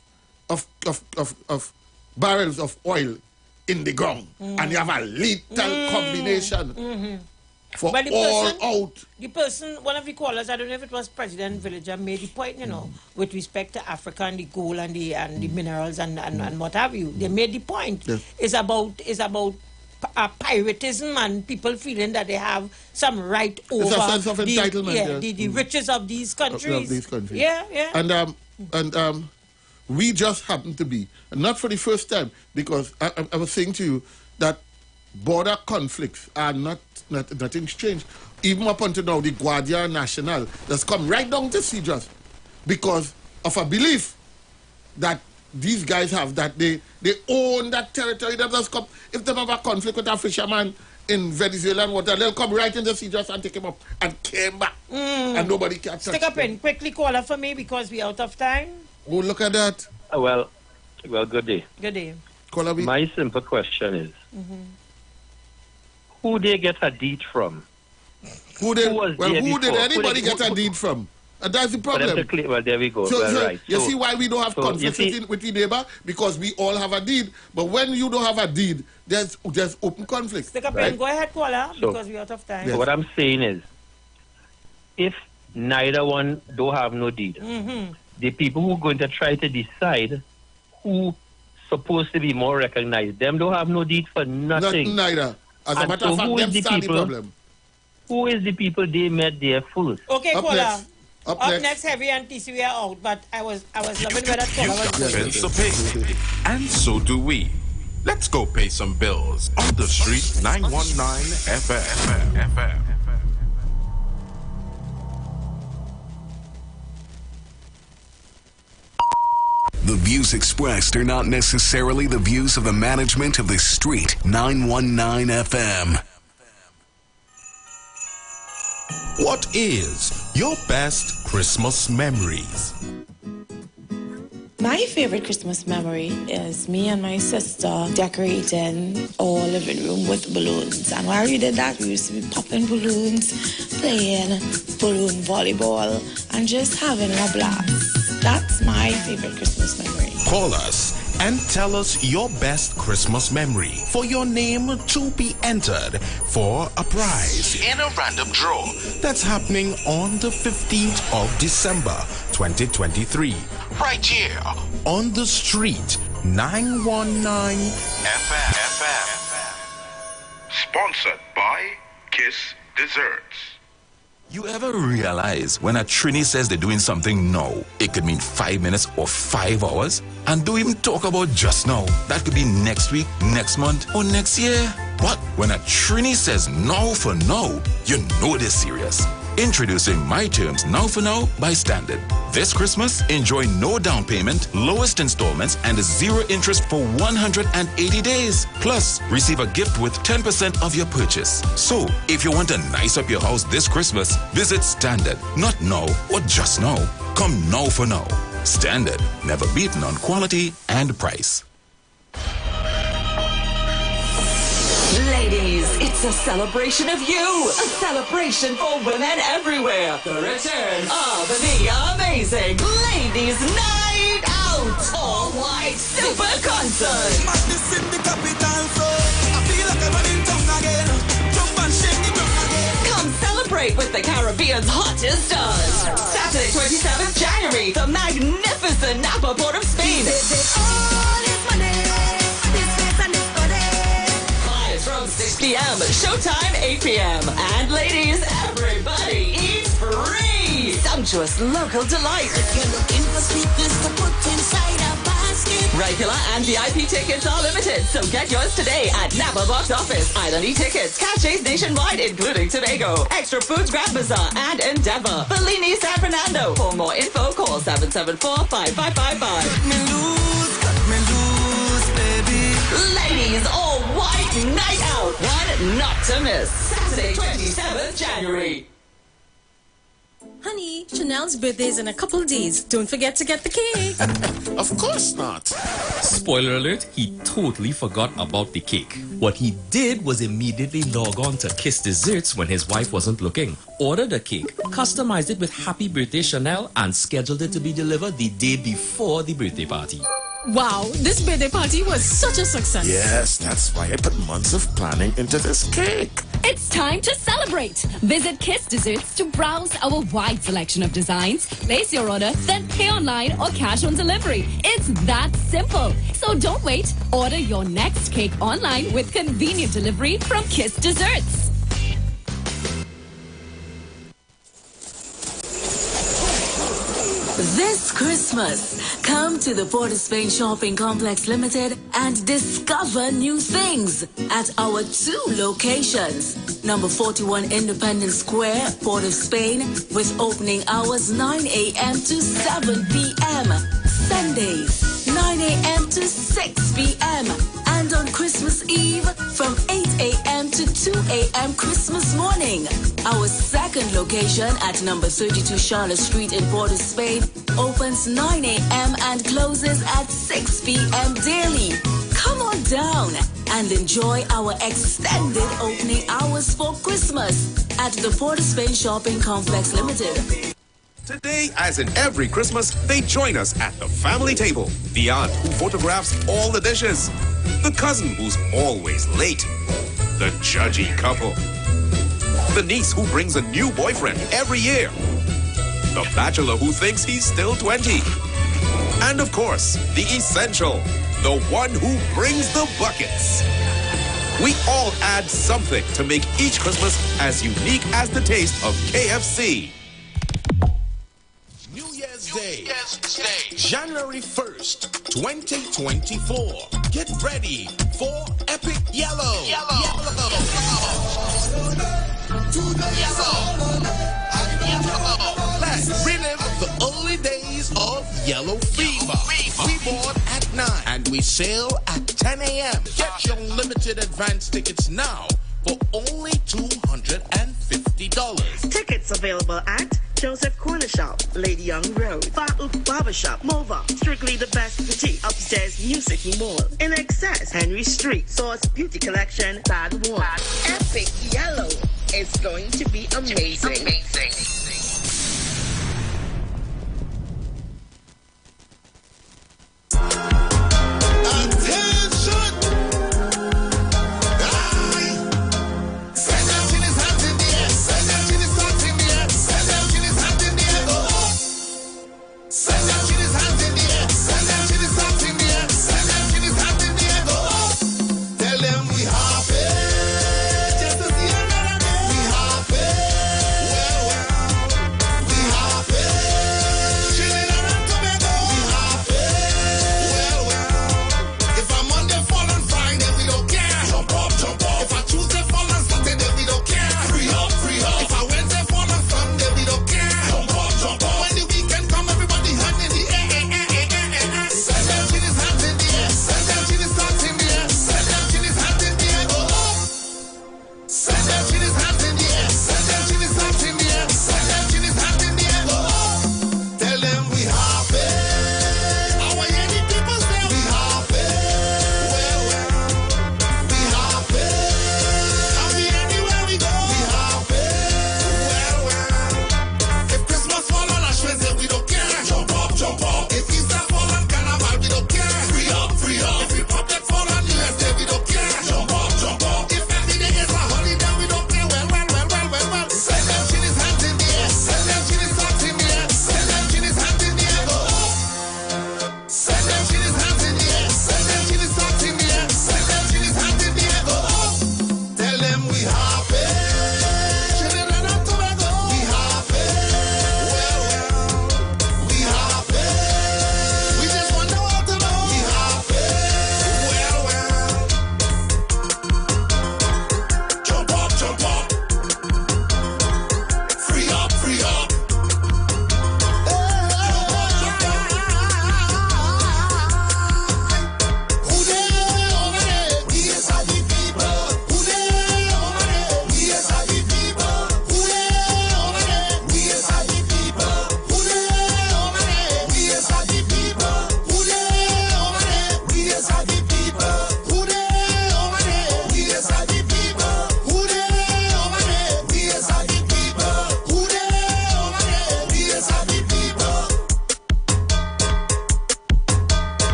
barrels of oil in the ground, and you have a lethal combination for but out. The person, one of the callers, I don't know if it was President Villager, made the point, you know, with respect to Africa and the gold and the minerals and what have you. They made the point. Yes. It's about piratism and people feeling that they have some right over It's a sense of entitlement, the riches of these countries. Of these countries. Yeah. And we just happen to be, not for the first time, because I was saying to you that border conflicts are nothing strange. Even up until now, the Guardia National has come right down to see just because of a belief that these guys have, that they own that territory. That just come, if they have a conflict with a fisherman in Venezuela and water, they'll come right in the sea just and take him up and came back. And nobody can touch Stick up in. Quickly caller for me because we're out of time. Oh, look at that. Well, good day. Good day. My simple question is, who they get a deed from? Who did anybody get a deed from? And that's the problem. Well, there we go. Right. You see why we don't have conflicts with the neighbor? Because we all have a deed. But when you don't have a deed, there's open conflict. Stick up in. Go ahead, caller, because we're out of time. So what I'm saying is, if neither one don't have no deed, the people who are going to try to decide who supposed to be more recognized, them don't have no deed for nothing. Neither. As a matter of fact, them start the problem. Who is the people they met there first? Okay, caller. Up next, Heavy and TC, we are out. But I was loving where that caller was going. So pay. And so do we. Let's go pay some bills on the street 919 FM. The views expressed are not necessarily the views of the management of the Street 919 FM. What is your best Christmas memories? My favorite Christmas memory is me and my sister decorating our living room with balloons. And while we did that, we used to be popping balloons, playing balloon volleyball, and just having a blast. That's my favorite Christmas memory. Call us and tell us your best Christmas memory for your name to be entered for a prize in a random draw that's happening on the 15th of December 2023. Right here on the Street 919 FM. Sponsored by Kiss Desserts. You ever realize when a Trini says they're doing something now, it could mean 5 minutes or 5 hours? And don't even talk about just now. That could be next week, next month, or next year. But when a Trini says now for now, you know they're serious. Introducing My Terms Now for Now by Standard. This Christmas, enjoy no down payment, lowest installments, and 0 interest for 180 days. Plus, receive a gift with 10% of your purchase. So, if you want to nice up your house this Christmas, visit Standard. Not now or just now. Come now for now. Standard, never beaten on quality and price. Ladies, it's a celebration of you. A celebration for women everywhere. The return of the amazing Ladies Night Out. All white super concert. Madness in the capital, so I feel like I'm running town again. Jump and shake the ground again. Come celebrate with the Caribbean's hottest stars. Saturday, 27th January, the magnificent Napa Port of Spain. From 6 p.m. Showtime 8 p.m. And ladies, everybody eats free. Any sumptuous local delight. If you're looking for sneakers to put inside a basket. Regular and VIP tickets are limited, so get yours today at Napa Box Office, Island E-Tickets, Caches nationwide, including Tobago, Extra Foods Grand Bazaar, and Endeavor. Bellini, San Fernando. For more info, call 774-5555. Cut me loose, baby. Ladies, all white night out. One not to miss. Saturday, 27th January. Honey, Chanel's birthday is in a couple days. Don't forget to get the cake. Of course not. Spoiler alert, he totally forgot about the cake. What he did was immediately log on to Kiss Desserts when his wife wasn't looking. Ordered a cake, customized it with Happy Birthday Chanel, and scheduled it to be delivered the day before the birthday party. Wow, this birthday party was such a success. Yes, that's why I put months of planning into this cake. It's time to celebrate. Visit Kiss Desserts to browse our wide selection of designs, place your order, then pay online or cash on delivery. It's that simple. So don't wait. Order your next cake online with convenient delivery from Kiss Desserts. This Christmas, come to the Port of Spain Shopping Complex Limited and discover new things at our 2 locations. Number 41 Independence Square, Port of Spain, with opening hours 9 a.m. to 7 p.m. Sundays, 9 a.m. to 6 p.m. And on Christmas Eve, from 8 a.m. to 2 a.m. Christmas morning. Our second location at number 32 Charlotte Street in Port of Spain opens 9 a.m. and closes at 6 p.m. daily. Come on down and enjoy our extended opening hours for Christmas at the Port of Spain Shopping Complex Limited. Today, as in every Christmas, they join us at the family table. The aunt who photographs all the dishes. The cousin who's always late. The judgy couple. The niece who brings a new boyfriend every year. The bachelor who thinks he's still 20. And of course, the essential. The one who brings the buckets. We all add something to make each Christmas as unique as the taste of KFC. New Year's Day, January 1st, 2024. Get ready for Epic Yellow. Let's relive the early days of Yellow Fever. We board at 9 and we sail at 10 a.m. Get your limited advance tickets now for only $250. Tickets available at Joseph Corner Shop, Lady Young Road, Farouk Barbershop, Mova, Strictly the Best Boutique, Upstairs Music Mall, In Excess, Henry Street, Source Beauty Collection, Bad One. Epic Yellow is going to be amazing.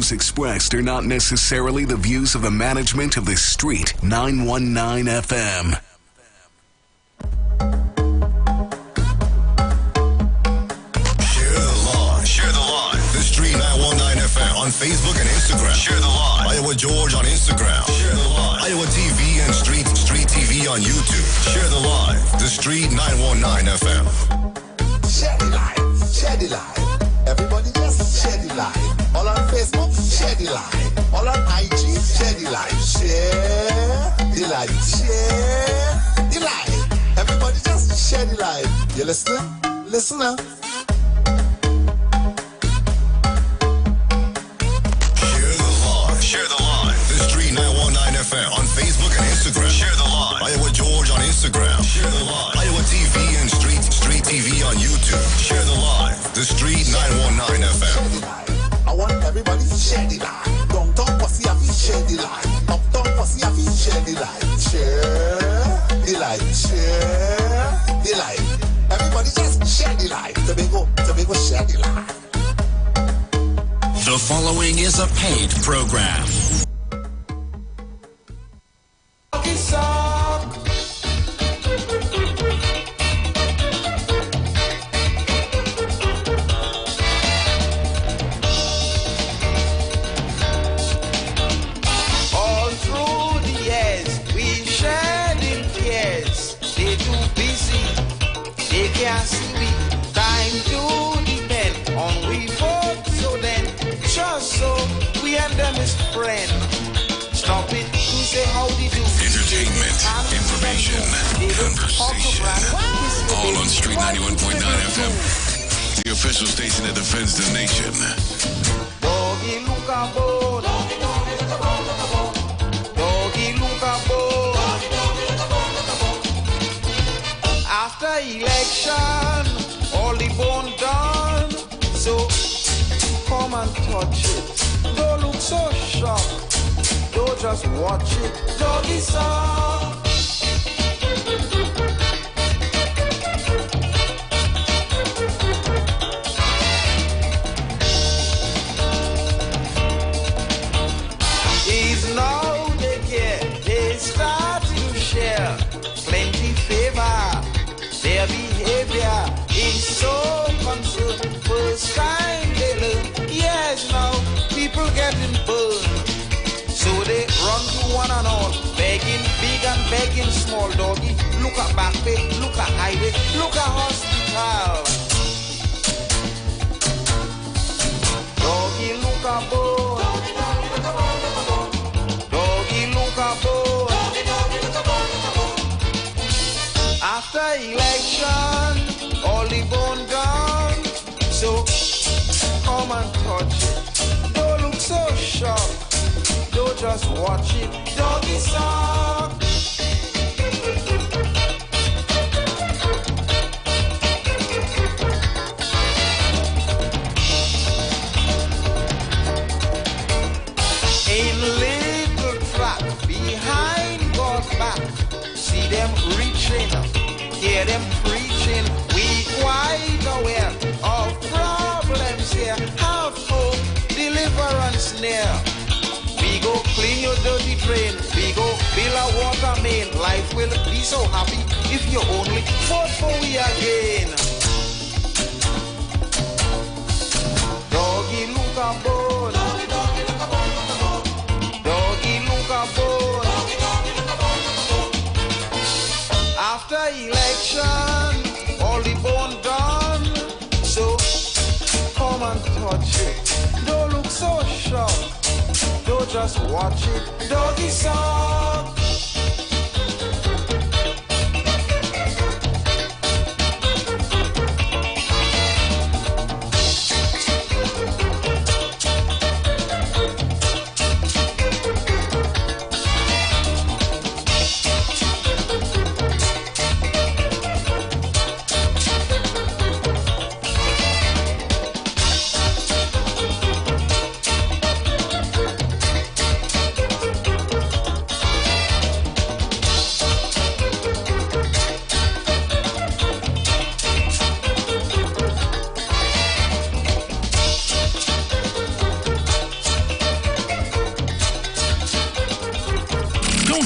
views expressed are not necessarily the views of the management of the Street 919 FM. Share the live. The Street 919 FM on Facebook and Instagram. Share the live. Iowa George on Instagram. Share the live. Iowa TV and Street TV on YouTube. Share the live. The Street 919 FM. Share the live. Share the live. Everybody just share the live. All on Facebook, share the live. All on IG, share the live. Share the live. Share the live. Everybody just share the live. You listening? Listen now. Share the live. The Street 919 FM on Facebook and Instagram. Share the live. Iowa George on Instagram. Share the live. Iowa TV and Street TV on YouTube. Share the live. The Street 919 FM. I want everybody to share the live. Downtown Posse have to share the live. Uptown Posse have to share the live. Share the live. Share the live. Everybody just share the live. Tobago share the live. The following is a paid program. All through the years, we shared in tears. They too busy, they can't see me. Time to depend on we both. So then, just so we and them is friends. Stop it to say how they do. Entertainment, information, conversation. All on Street 91.9 FM. The official station that defends the nation. Doggy look a boat. Doggy look a boat. After election, all the bone done. So come and touch it. Don't look so shocked. Don't just watch it. Doggy song. Is now they care. They start to share plenty favor. Their behavior is so concerned. First time they learn. Yes, now people getting burned. So they run to one and all, begging big and begging small. Doggy, look at back pay, look at highway, look at hospital. Doggy, look at boat. Doggy, look at boat. After election, all the bone gone. So come and touch it. Don't look so shocked. Don't just watch it. Doggy song. In little track behind God's back, see them reaching, hear them preaching. We quite aware of problems here. Have hope, deliverance near. We go clean your dirty drain. We go build a water main. Life will be so happy if you only vote for we again. Doggy look a boat. Doggy look a boat. After election, all the bone done. So come and touch it. Don't look so shocked. Don't just watch it. Doggy song.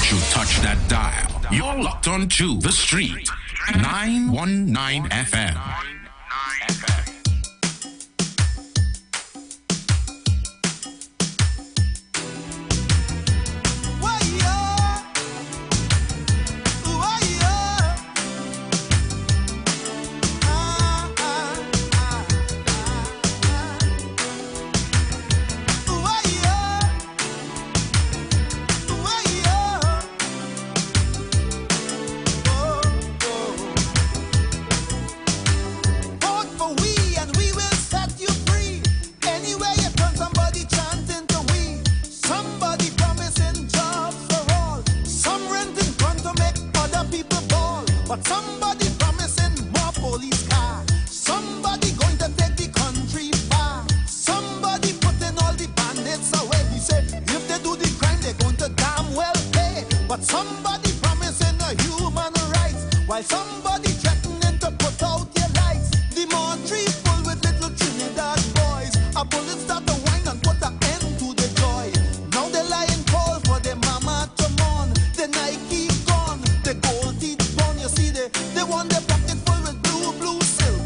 Don't you touch that dial. You're locked on to The Street. 919 FM. But somebody promising more police car. Somebody going to take the country far. Somebody putting all the bandits away. He said if they do the crime, they're going to damn well pay. But somebody promising a human rights, while somebody threatening to put out your lights. The Montreal full with little Trinidad boys. A bullet start to whine and put an end to the joy. Now they're lying cold for their mama to mourn. The Nike gone, the gold teeth gone. You see they want their pocket full with blue silk.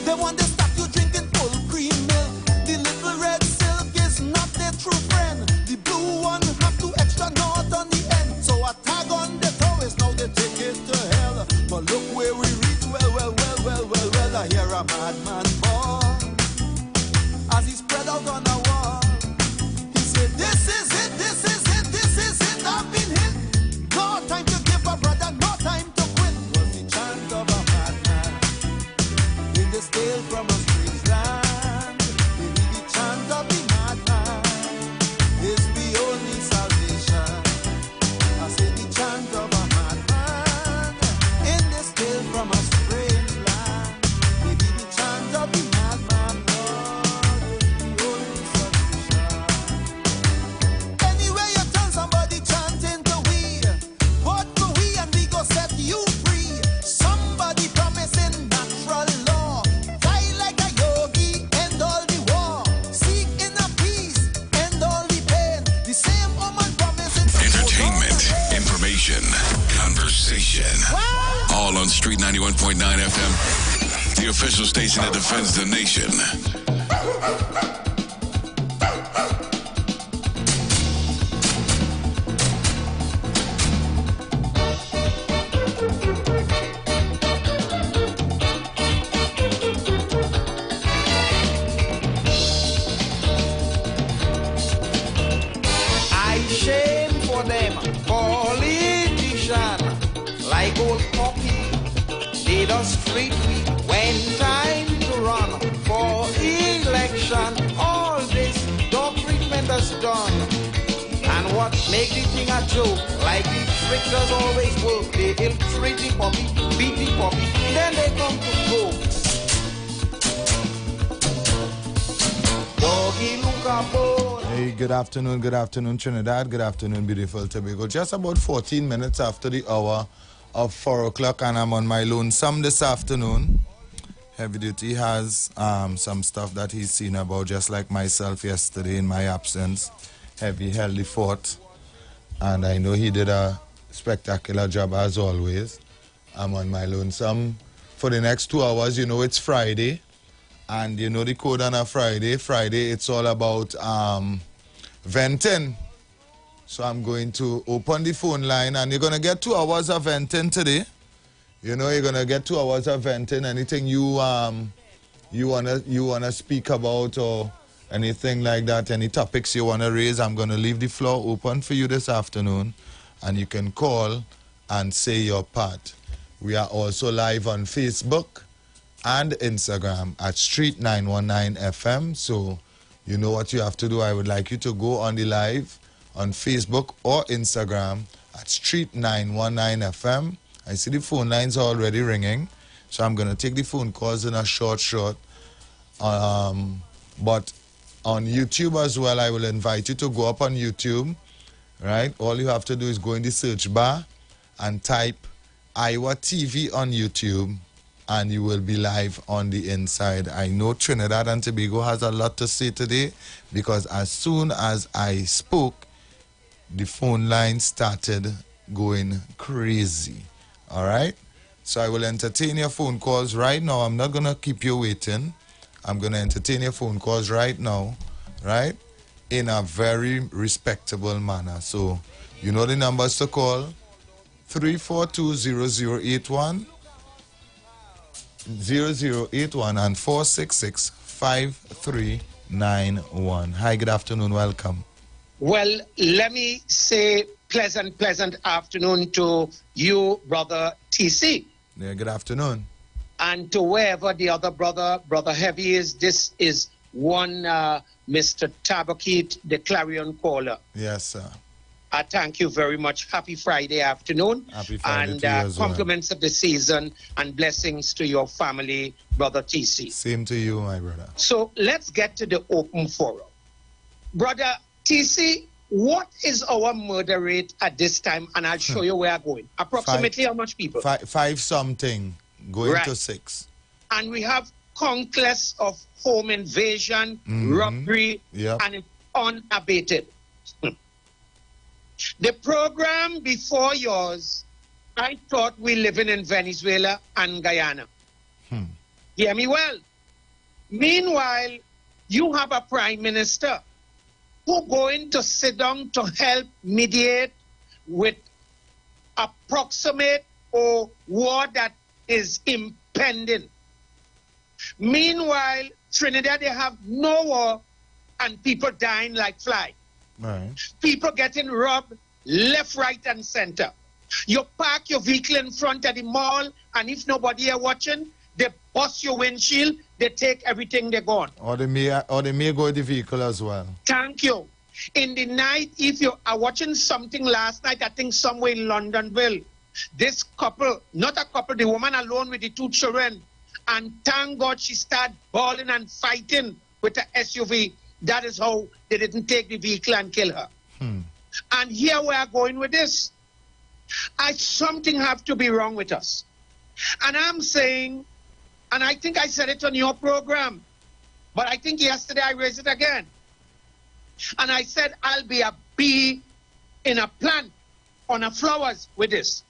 They want the statue drinking full cream milk. The little red silk is not their true friend. The blue one have two extra knots on the end. So a tag on the toes, now they take it to hell. But look where we reach, well, I hear a madman ball. As he spread out on the wall, he said, this is it, I've been hit. No time to give up, brother, no time to quit. Was the chant of a madman in this tale from a strange land. Maybe the chant of the madman is the only salvation. I say the chant of a madman in this tale from a strange land. Maybe the chant of the madman, Lord, is the only solution. Anyway you turn, somebody chanting to we. What for we and we go set you free. Somebody promising natural law. Fly like a yogi, end all the war. Seek inner peace, end all the pain. The same woman promising Entertainment, information, conversation. All on Street 91.9 FM. The official station that defends the nation. I shame for them, politician, like old Poppy. They just treat me when time to run for election. All this dog treatment is done. And what make the thing a joke, like the tricksters always work. They ill-treat the puppy, beat the puppy, then they come to go. Doggy look up, boy. Hey, good afternoon, Trinidad. Good afternoon, beautiful Tobago. Just about 14 minutes after the hour of 4 o'clock, and I'm on my lonesome this afternoon. Heavy Duty has some stuff that he's seen about, just like myself yesterday in my absence. Heavy held the fort, and I know he did a spectacular job as always. I'm on my lonesome for the next 2 hours. You know, it's Friday, and you know the code on a Friday. Friday, it's all about venting. So I'm going to open the phone line, and you're going to get 2 hours of venting today. You know, you're going to get 2 hours of venting. Anything you wanna speak about or anything like that, any topics you want to raise, I'm going to leave the floor open for you this afternoon, and you can call and say your part. We are also live on Facebook and Instagram at Street 919 FM. So you know what you have to do. I would like you to go on the live on Facebook or Instagram at Street 919 FM. I see the phone lines are already ringing, so I'm going to take the phone calls in a short. But on YouTube as well, I will invite you to go up on YouTube, right? All you have to do is go in the search bar and type IWER TV on YouTube, and you will be live on the inside. I know Trinidad and Tobago has a lot to say today, because as soon as I spoke, the phone line started going crazy. All right? So I will entertain your phone calls right now. I'm not going to keep you waiting. I'm going to entertain your phone calls right now, right? In a very respectable manner. So, you know the numbers to call. 342-0081, 0081 and 466-5391. Hi, good afternoon. Welcome. Well, let me say pleasant afternoon to you, Brother TC. Yeah, good afternoon. And to wherever the other Brother Heavy is, this is one Mr. Tabakit, the Clarion Caller. Yes, sir. I thank you very much. Happy Friday afternoon. Happy Friday and to you as well. compliments of the season and blessings to your family, Brother TC. Same to you, my brother. So let's get to the open forum. Brother TC, what is our murder rate at this time? And I'll show you where I'm going. Approximately how much people? Five something, going to 6. And we have conquest of home invasion, robbery, and it's unabated. The program before yours, I thought we living in Venezuela and Guyana. Hear me well. Meanwhile, you have a prime minister who going to sit down to help mediate with approximate or war that is impending. Meanwhile, Trinidad, they have no war and people dying like flies. Right. People getting robbed left, right, and center. You park your vehicle in front of the mall, and if nobody are watching, they bust your windshield, they take everything they gone. Or they may go with the vehicle as well. Thank you. In the night, if you are watching something last night, I think somewhere in Londonville, this couple, not a couple, the woman alone with the 2 children, and thank God she started bawling and fighting with the SUV. That is how they didn't take the vehicle and kill her. And here we are going with this. Something have to be wrong with us. And I'm saying, and I think I said it on your program, but I think yesterday I raised it again. And I said I'll be a bee in a plant on a flowers with this.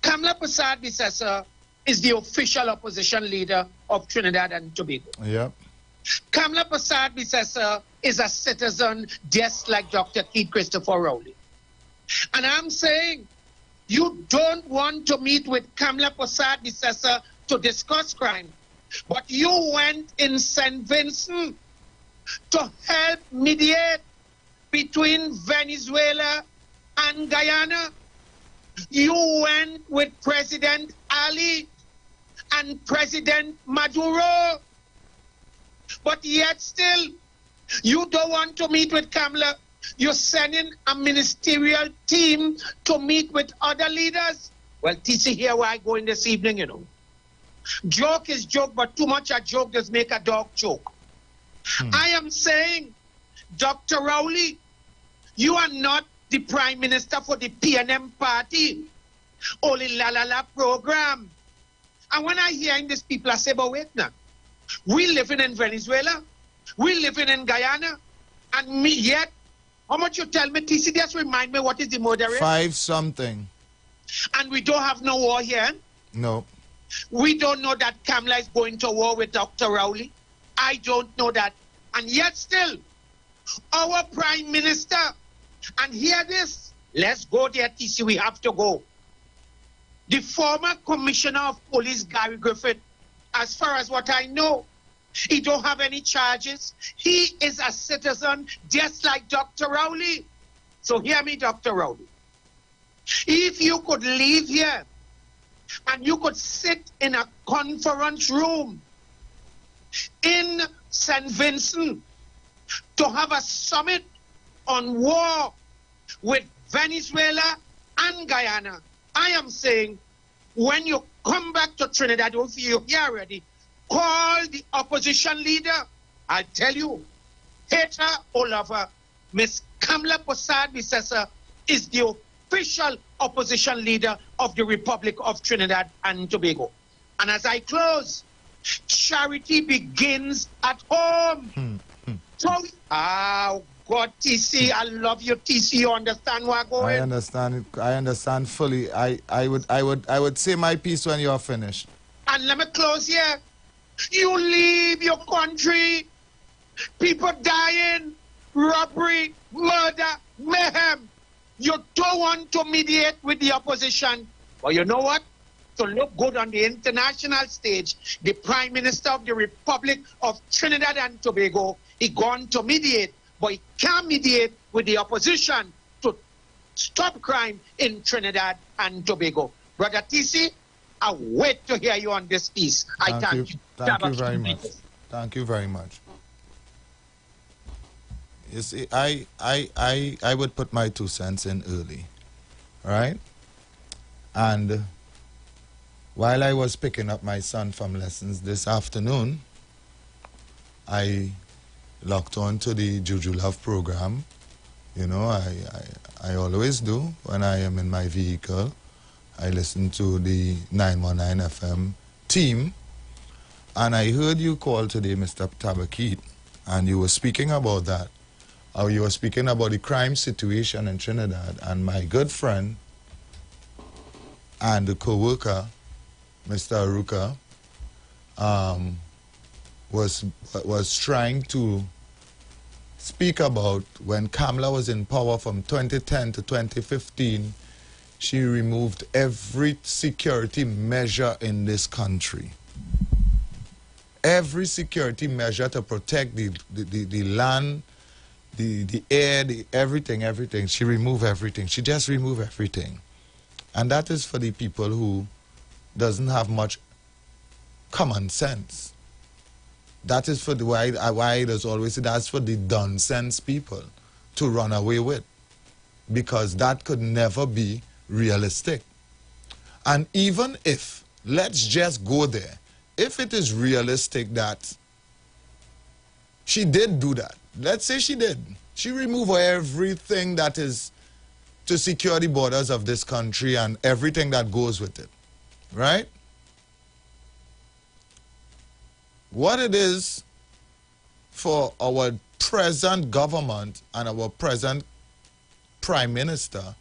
Kamla Prasad Bissessa is the official opposition leader of Trinidad and Tobago. Yep. Kamla Prasad Bissessa is a citizen just like Dr. Keith Christopher Rowley. And I'm saying you don't want to meet with Kamla Prasad Bissessa to discuss crime, but you went in St. Vincent to help mediate between Venezuela and Guyana. You went with President Ali and President Maduro. But yet still, you don't want to meet with Kamla. You're sending a ministerial team to meet with other leaders. Well, TC, here where I go in this evening, you know. Joke is joke, but too much a joke does make a dog choke. I am saying, Dr. Rowley, you are not the Prime Minister for the PNM party or the La La La program. And when I hear these people, I say, but wait now. We living in Venezuela, we living in Guyana, and yet, how much you tell me, TC, just remind me what is the murder rate? 5 something. And we don't have no war here? No. We don't know that Kamla is going to war with Dr. Rowley. I don't know that. And yet still, our Prime Minister, and hear this, let's go there, TC, we have to go. The former Commissioner of Police, Gary Griffith, as far as what I know, he don't have any charges. He is a citizen just like Dr. Rowley. So hear me, Dr. Rowley. If you could leave here and you could sit in a conference room in St. Vincent to have a summit on war with Venezuela and Guyana, I am saying when you come back to Trinidad, if you're here already, call the opposition leader. I tell you, hater or lover, Miss Kamla Prasad Bissessa is the official opposition leader of the Republic of Trinidad and Tobago. And as I close, charity begins at home. So, God, TC, I love you, TC. You understand where I'm going? I understand it. I understand fully. I would say my piece when you are finished. And let me close here. You leave your country, people dying, robbery, murder, mayhem. You don't want to mediate with the opposition. But you know what? To look good on the international stage, the Prime Minister of the Republic of Trinidad and Tobago, he gone to mediate, but he can't mediate with the opposition to stop crime in Trinidad and Tobago. Brother TC, I wait to hear you on this piece. I thank you. Thank you very much. Thank you very much. You see, I would put my 2 cents in early, right? And while I was picking up my son from lessons this afternoon, I locked on to the Juju Love program. You know, I always do when I am in my vehicle. I listen to the 919 FM team, and I heard you call today, Mr. Tabakit, and you were speaking about that. Or you were speaking about the crime situation in Trinidad, and my good friend and the co-worker, Mr. Aruka, was trying to speak about when Kamala was in power from 2010 to 2015, she removed every security measure in this country. Every security measure to protect the land, the air, everything. She removed everything. She just removed everything. And that is for the people who doesn't have much common sense. That is for the why there's always that's for the done sense people to run away with, because that could never be realistic. And even if, let's just go there, if it is realistic that she did do that, let's say she did, she removed everything that is to secure the borders of this country and everything that goes with it, right? What it is for our present government and our present Prime Minister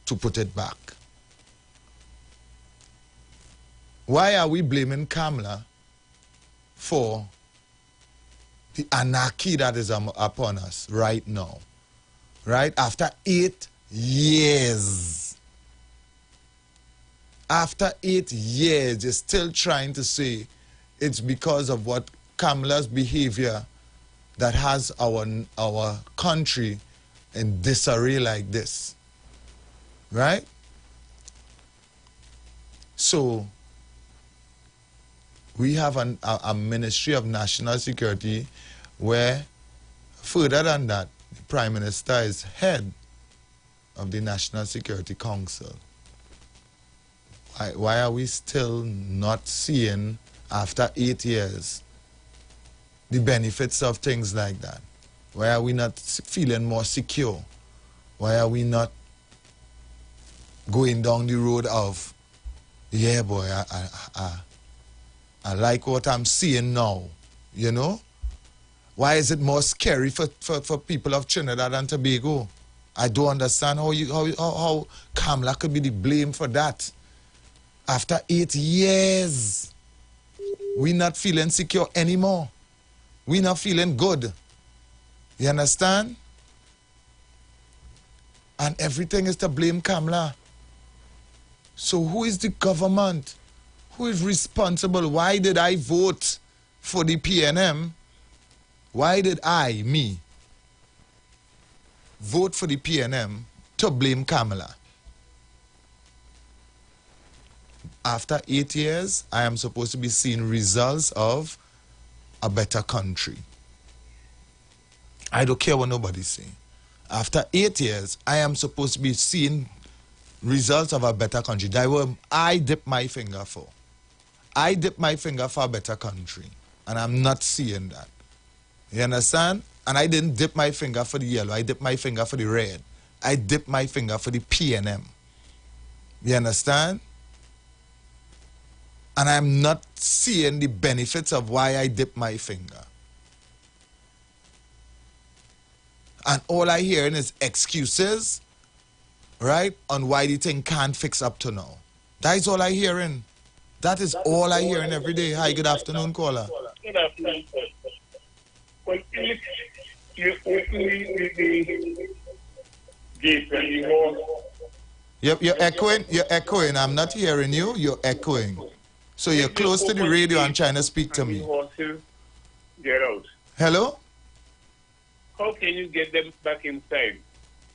to put it back. Why are we blaming Kamala for the anarchy that is upon us right now? Right? After 8 years. After 8 years, you're still trying to say it's because of what Kamala's behavior that has our country in disarray like this. Right? So, we have a Ministry of National Security where, further than that, the Prime Minister is head of the National Security Council. Why are we still not seeing, after 8 years, the benefits of things like that? Why are we not feeling more secure? Why are we not going down the road of, yeah, boy, I like what I'm seeing now, you know? Why is it more scary for people of Trinidad and Tobago? I don't understand how Kamala could be the blame for that. After 8 years, we're not feeling secure anymore. We're not feeling good. You understand? And everything is to blame Kamala. So who is the government? Who is responsible? Why did I vote for the PNM? Why did I, me, vote for the PNM to blame Kamala? After 8 years, I am supposed to be seeing results of a better country. I don't care what nobody's saying. After 8 years, I am supposed to be seeing results of a better country. That I dip my finger for. I dip my finger for a better country, and I'm not seeing that. You understand? And I didn't dip my finger for the yellow. I dipped my finger for the red. I dipped my finger for the PNM. You understand? And I'm not seeing the benefits of why I dipped my finger. And all I hearing is excuses, right, on why the thing can't fix up to now. That is all I hearing. That is all I hearing every day. Hi, good afternoon, caller. Good afternoon, sir. Well, if you open the gate and the horse... You're echoing. I'm not hearing you. You're echoing. So you're close to the radio and trying to speak to me. Horses get out. Hello? How can you get them back inside?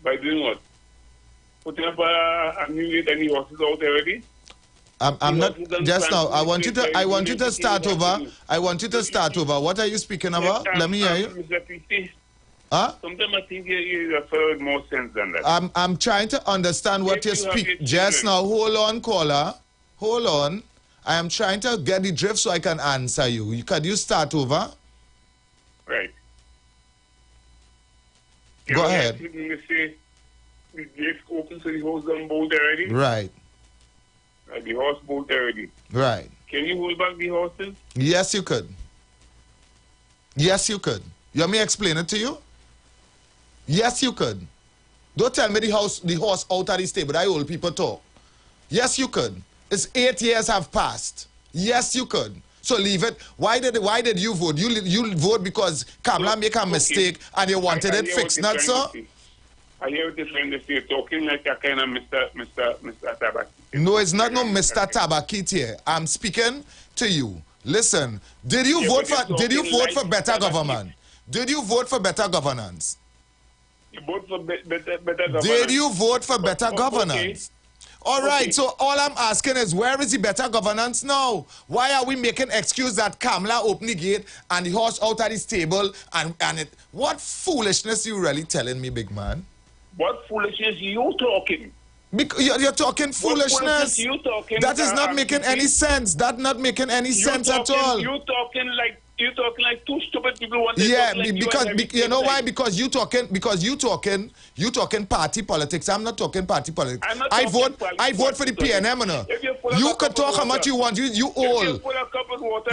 By doing what? Putting up a new gate and the horses out already? I'm not just now. I want you to start over. I want you to start over. What are you speaking about? Let me hear you. Mr. PC, huh? Sometimes I think you have more sense than that. I'm trying to understand what you speak. Just now, hold on, caller. Hold on. I am trying to get the drift so I can answer you. Could you start over? Right. Go ahead. You say the gates open so the horse on board already? Right. The horse boat already. Right. Can you hold back the horses? Yes, you could. Yes, you could. You want me to explain it to you? Yes, you could. Don't tell me the horse out of the stable. That old people talk. Yes, you could. It's 8 years have passed. Yes, you could. So leave it. Why did you vote? You vote because Kamala make a mistake and you wanted it fixed, not so? I hear what you're trying to say. You're talking like a kind of Mr. Tabakit. No, it's not no Mr. Tabakit here. I'm speaking to you. Listen, did you vote for better government? Did you vote for better governance? You vote for better governance. Did you vote for better governance? All right, so all I'm asking is, where is the better governance now? Why are we making excuse that Kamala opened the gate and the horse out of the stable and it? What foolishness you really telling me, big man? What foolishness you talking? You're talking foolishness. You talking? That is not making any sense. That's not making any sense at all. You talking like two stupid people want to yeah, talk like because you know why? Because you talking party politics. I'm not talking party politics. I vote for the PNM. You could talk how much you want. You old.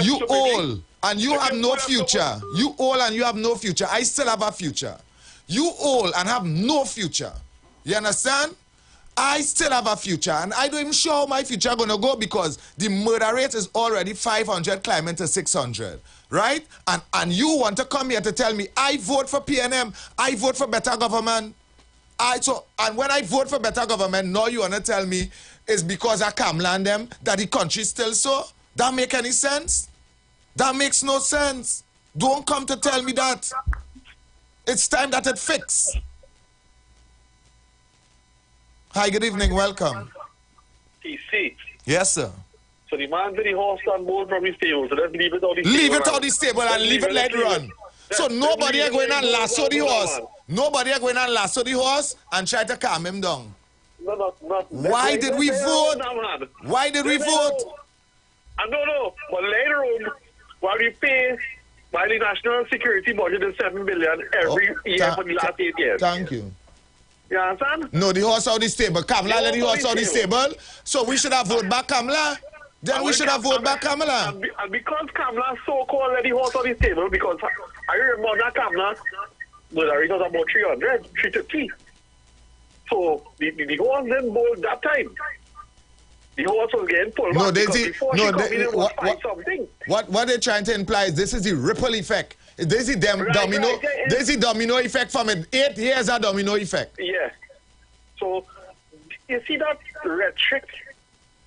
You old and you have no future. You old and you have no future. I still have a future. You old and have no future. You understand? I still have a future, and I don't even sure how my future gonna go because the murder rate is already 500 climbing to 600, right? And you want to come here to tell me I vote for PNM, I vote for better government. And when I vote for better government, now you wanna tell me it's because of Kamala and them that the country still so? That make any sense? That makes no sense. Don't come to tell me that. It's time that it fix. Hi, good evening, welcome. TC. Yes, sir. So the man with the horse on board from the stable, so let's leave it out the stable. Leave it out the stable and leave it let run. So nobody are going to lasso the horse. Nobody are going to lasso the horse and try to calm him down. No. Why did we vote? Why did we vote? I don't know, but later on, while the national security budget is $7 billion every year for the last 8 years. Thank you. You understand? No, the horse out the stable. Kamala let the horse out the stable. So we should have voted back Kamala. Then we should have voted back Kamala. And because Kamala so-called let the horse out the stable, because I remember that Kamala was about 350. So the horse didn't bowl that time. The horse was getting pulled back before she come in and was fight something. What they're trying to imply is this is the ripple effect. This is domino. This is domino effect from it. 8 years of domino effect. Yeah. So you see that rhetoric.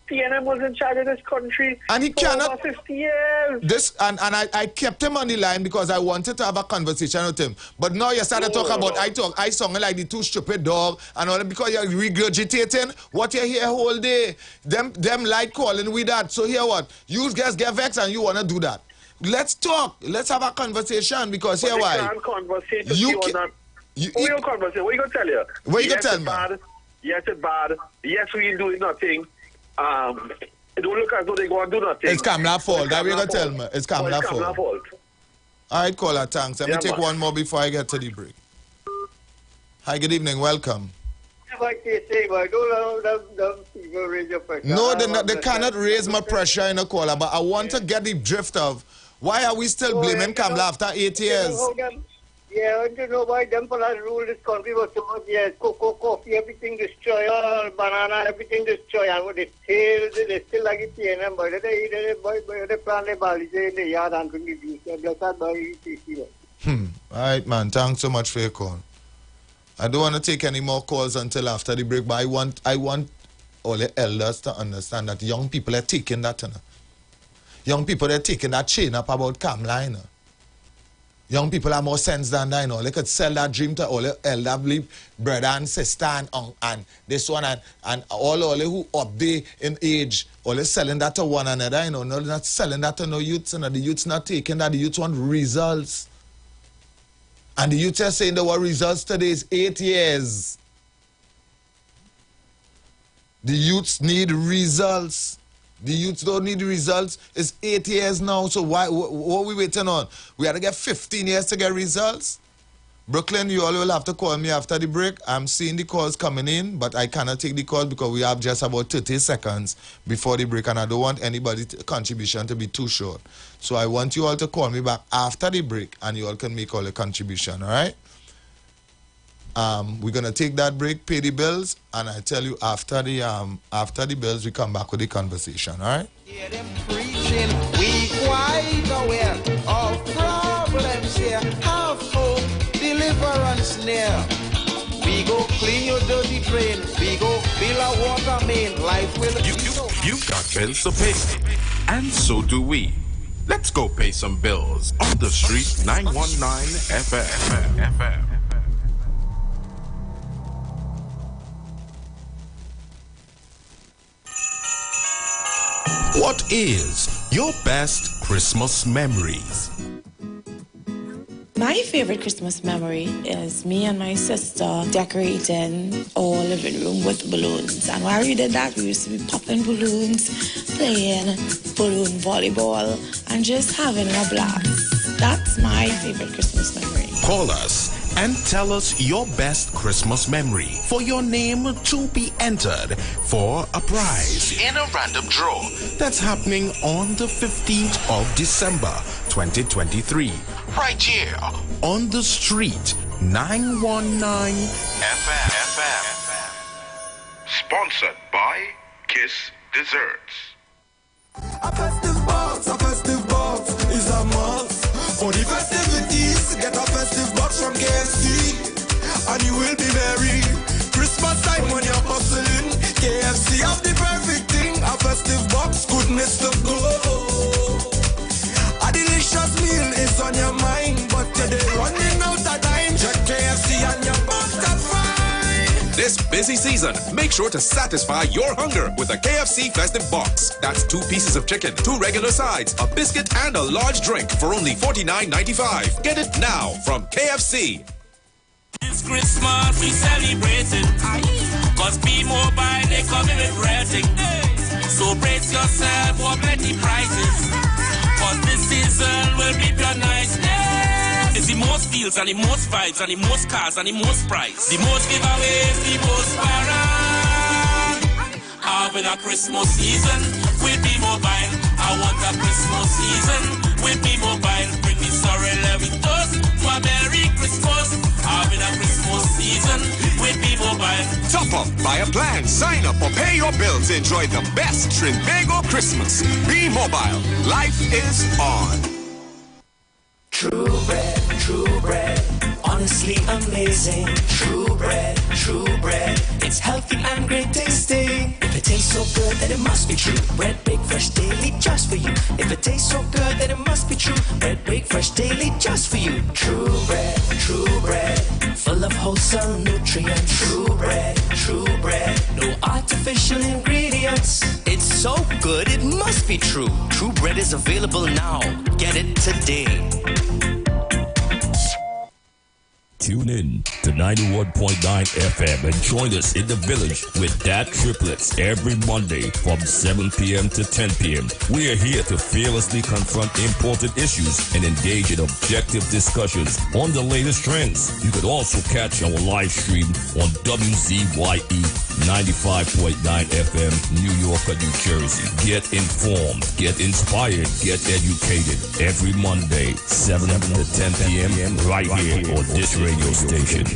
PNM was in charge of this country and he for over 50 years. I kept him on the line because I wanted to have a conversation with him. But now you started talking about I sound like the two stupid dog and all that because you're regurgitating what you hear whole day. Them like calling with that. So here what? You guys get vexed and you wanna do that. Let's talk. Let's have a conversation because here why. You can't conversation. What you gonna tell you? What you gonna tell me? Yes, it's bad. Yes, we're doing nothing. It don't look as though they go and do nothing. It's Kamala's fault. That we gonna tell me. It's Kamala's fault. All right, caller, thanks. Let me take one more before I get to the break. Hi, good evening. Welcome. No, they cannot raise my pressure in a caller, but I want to get the drift of why are we still blaming Kamala after 8 years? Yeah, I don't know why them fellas rule this country was so much. Yes, cocoa, coffee, everything destroy, all banana, everything destroy. And with the tail, they still like it, and but they plant their bodies in the yard and couldn't be blessed by it. All right, man. Thanks so much for your call. I don't want to take any more calls until after the break, but I want all the elders to understand that young people are taking that. Young people are taking that chain up about Kamla. Young people have more sense than that. They could sell that dream to all the elderly brother and sister and this one and all who up there in age. All selling that to one another. No, not selling that to no youths. The youths not taking that. The youths want results. And the youth are saying what results today is 8 years. The youths need results. The youths don't need results. It's 8 years now. So what are we waiting on? We have to get 15 years to get results. Brooklyn, you all will have to call me after the break. I'm seeing the calls coming in, but I cannot take the calls because we have just about 30 seconds before the break, and I don't want anybody's contribution to be too short. So I want you all to call me back after the break, and you all can make all the contribution, all right? We're going to take that break, pay the bills, and I tell you after the bills, we come back with the conversation, all right? Hear them preaching, we quite aware of problems here. Have hope, deliverance near. We go clean your dirty drain. We go fill our water main. Life will You've got bills to pay, and so do we. Let's go pay some bills on the street 919 FM. What is your best Christmas memories? My favorite Christmas memory is me and my sister decorating our living room with balloons. And while we did that, we used to be popping balloons, playing balloon volleyball, and just having a blast. That's my favorite Christmas memory. Call us and tell us your best Christmas memory for your name to be entered for a prize in a random draw that's happening on the 15th of December 2023 right here on the street 919 FM. Sponsored by Kiss Desserts. A festive box is a must. For the festivities, get a festive box from KFC, and you will be merry. Christmas time when you're hustling, KFC have the perfect thing. A festive box, goodness to go. A delicious meal is on your mind, but you're running out of time. Check KFC and your box got fine. This busy season, make sure to satisfy your hunger with a KFC Festive Box. That's 2 pieces of chicken, 2 regular sides, a biscuit, and a large drink for only $49.95. Get it now from KFC. This Christmas we celebrating, cause B-Mobile they coming with rating. So brace yourself for plenty prices, cause this season will be your nice. It's the most deals and the most vibes and the most cars and the most price. The most giveaways, the most parade. Having a Christmas season with B-Mobile. I want a Christmas season with B-Mobile. Bring me sorry, let me toast to a Merry Christmas. Having a Christmas season with B-Mobile. Top up, buy a plan, sign up or pay your bills. Enjoy the best Trinbago Christmas. B-Mobile. Life is on. True bread, honestly amazing. True bread, it's healthy and great tasting. If it tastes so good, then it must be true. Bread baked fresh daily just for you. If it tastes so good, then it must be true. Bread baked fresh daily just for you. True bread, full of wholesome nutrients. True bread, no artificial ingredients. It's so good, it must be true. True bread is available now. Get it today. Tune in to 91.9 FM and join us in the village with Dad Triplets every Monday from 7 p.m. to 10 p.m. We are here to fearlessly confront important issues and engage in objective discussions on the latest trends. You could also catch our live stream on WZYE 95.9 FM, New York, New Jersey. Get informed, get inspired, get educated every Monday, 7 to 10 p.m. right here on this radio station.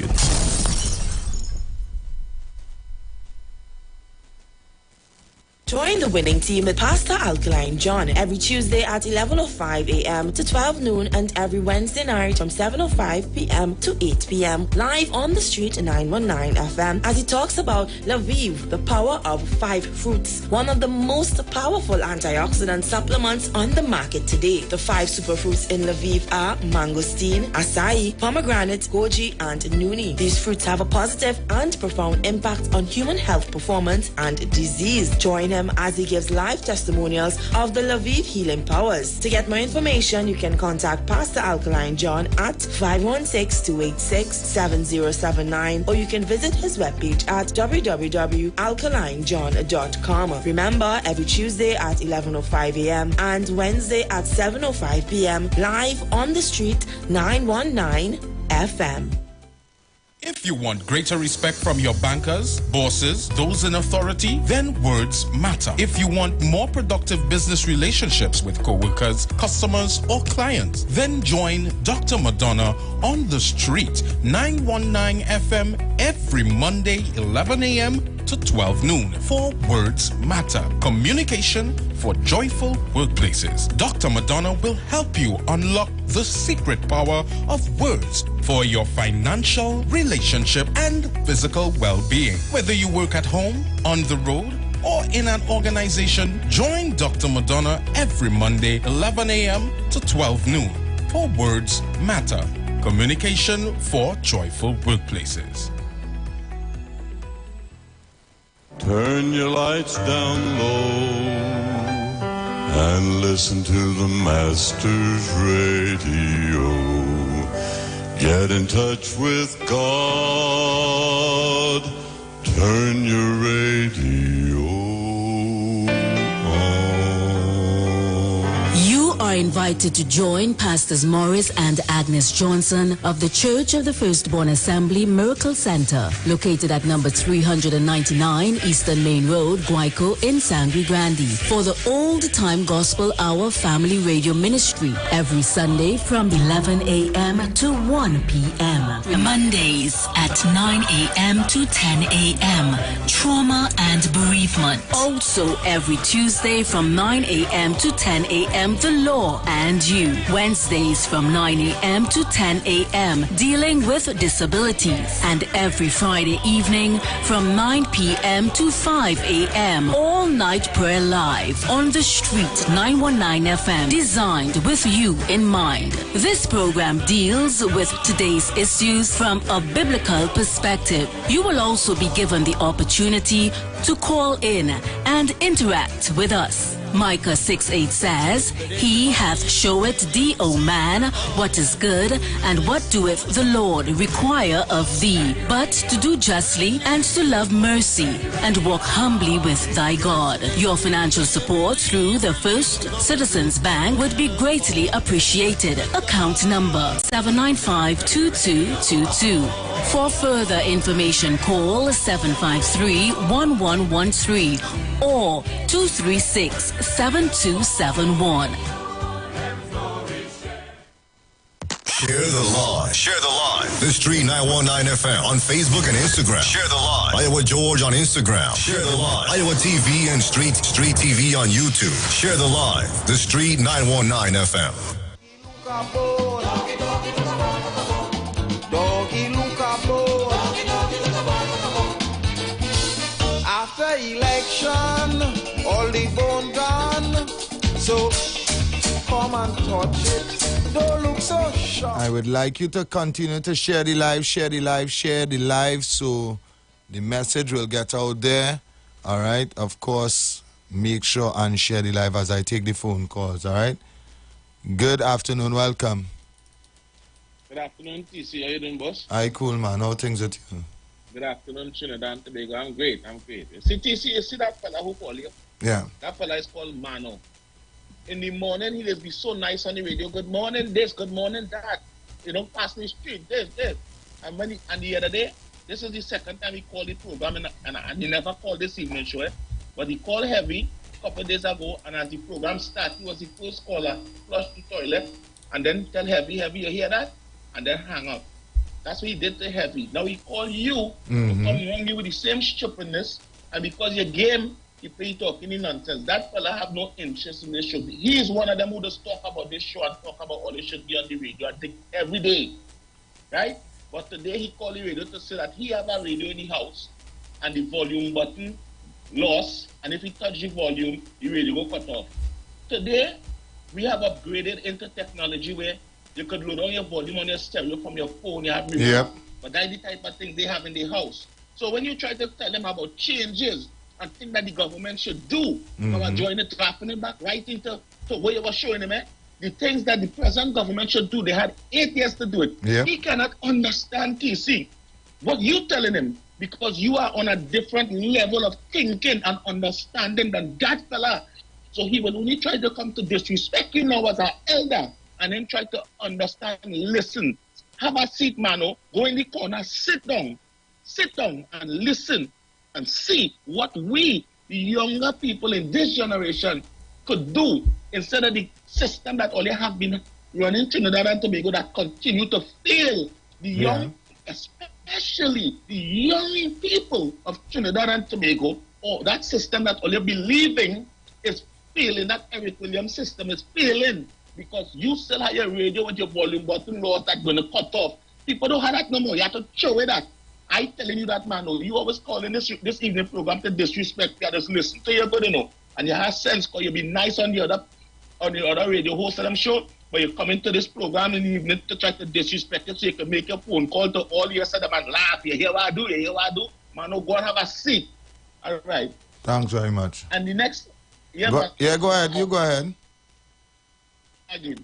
Join the winning team with Pastor Alkaline John every Tuesday at 11:05 a.m. to 12 noon and every Wednesday night from 7:05 p.m. to 8 p.m. live on the street 919 FM as he talks about Lviv, the power of 5 fruits, one of the most powerful antioxidant supplements on the market today. The 5 superfruits in Lviv are mangosteen, acai, pomegranate, goji, and nuni. These fruits have a positive and profound impact on human health performance and disease. Join him as he gives live testimonials of the Lviv healing powers. To get more information, you can contact Pastor Alkaline John at 516-286-7079 or you can visit his webpage at www.alkalinejohn.com. Remember, every Tuesday at 11:05 a.m. and Wednesday at 7:05 p.m. live on the street 919 FM. If you want greater respect from your bankers, bosses, those in authority, then words matter. If you want more productive business relationships with co-workers, customers, or clients, then join Dr. Madonna on the street, 919 FM, every Monday, 11 a.m. to 12 noon for Words Matter. Communication for joyful workplaces. Dr. Madonna will help you unlock the secret power of words for your financial, relationship, and physical well-being. Whether you work at home, on the road, or in an organization, join Dr. Madonna every Monday, 11 a.m. to 12 noon for Words Matter. Communication for joyful workplaces. Turn your lights down low and listen to the Master's radio. Get in touch with God. Turn your radio You are invited to join Pastors Morris and Agnes Johnson of the Church of the Firstborn Assembly Miracle Center, located at number 399 Eastern Main Road, Guayco in Sangre Grande, for the Old Time Gospel Hour Family Radio Ministry every Sunday from 11 a.m. to 1 p.m. Mondays at 9 a.m. to 10 a.m. Trauma and bereavement. Also every Tuesday from 9 a.m. to 10 a.m. The Law and You. Wednesdays from 9 a.m. to 10 a.m. Dealing with disabilities. And every Friday evening from 9 p.m. to 5 a.m. All night prayer live on the street 919 FM. Designed with you in mind. This program deals with today's issues from a biblical perspective. You will also be given the opportunity to call in and interact with us. Micah 6:8 says, He hath showeth thee, O man, what is good, and what doeth the Lord require of thee, but to do justly and to love mercy, and walk humbly with thy God. Your financial support through the First Citizens Bank would be greatly appreciated. Account number 795-2222. For further information, call 753-1113 or 236-7271. Share the line. Share the line. The Street 919 FM on Facebook and Instagram. Share the line. Iowa George on Instagram. Share the line. Iowa TV and Street TV on YouTube. Share the line. The Street 919 FM. After election, all the bone gone. So come and touch it. Don't look so sharp. I would like you to continue to share the live, share the live, share the live so the message will get out there. All right. Of course, make sure and share the live as I take the phone calls. All right. Good afternoon. Welcome. Good afternoon, TC. How you doing, boss? Hi, cool, man. How things with you? Good afternoon, Trinidad and Tobago. I'm great. You see, TC, you see that fella who called you? Yeah. That fella is called Mano. In the morning, he will be so nice on the radio. Good morning, this. Good morning, that. You know, pass me street, this. And the other day, this is the second time he called the program, and he never called this evening show, but he called heavy a couple of days ago, and as the program started, he was the first caller, flushed the toilet, and then tell heavy, you hear that? And then hang up. That's what he did to heavy. Now he called you to come around you with the same stupidness, and because your game, you play talking in nonsense. That fella have no interest in this show. He is one of them who just talk about this show and talk about all this should be on the radio, I think, every day. Right? But today he called the radio to say that he have a radio in the house and the volume button lost, and if he touch the volume, the radio go cut off. Today, we have upgraded into technology where you could load on your volume on your stereo from your phone, you have remote. Yep. But that's the type of thing they have in the house. So when you try to tell them about changes and things that the government should do, now are joining it, dropping it back right into where you were showing them, the things that the present government should do, they had 8 years to do it. Yep. He cannot understand, TC, what you telling him, because you are on a different level of thinking and understanding than that fella. So he will only try to come to disrespect you now as an elder, and then try to understand, listen. Have a seat, Mano. Go in the corner, sit down and listen and see what we, the younger people in this generation, could do instead of the system that only have been running Trinidad and Tobago that continue to fail the young, especially the young people of Trinidad and Tobago, or that system that only believing is failing, that Eric Williams system is failing because you still have your radio with your volume button lost that's going to cut off. People don't have that no more. You have to show it that. I telling you that, man. You always calling this evening program to disrespect. You just listen to your good, you know, and you have sense because you be nice on the other radio host of them show, but you come into this program in the evening to try to disrespect it so you can make your phone call to all your set of and laugh. You hear what I do? You hear what I do? Man, go and have a seat. All right. Thanks very much. And the next, go ahead. You go ahead. Again.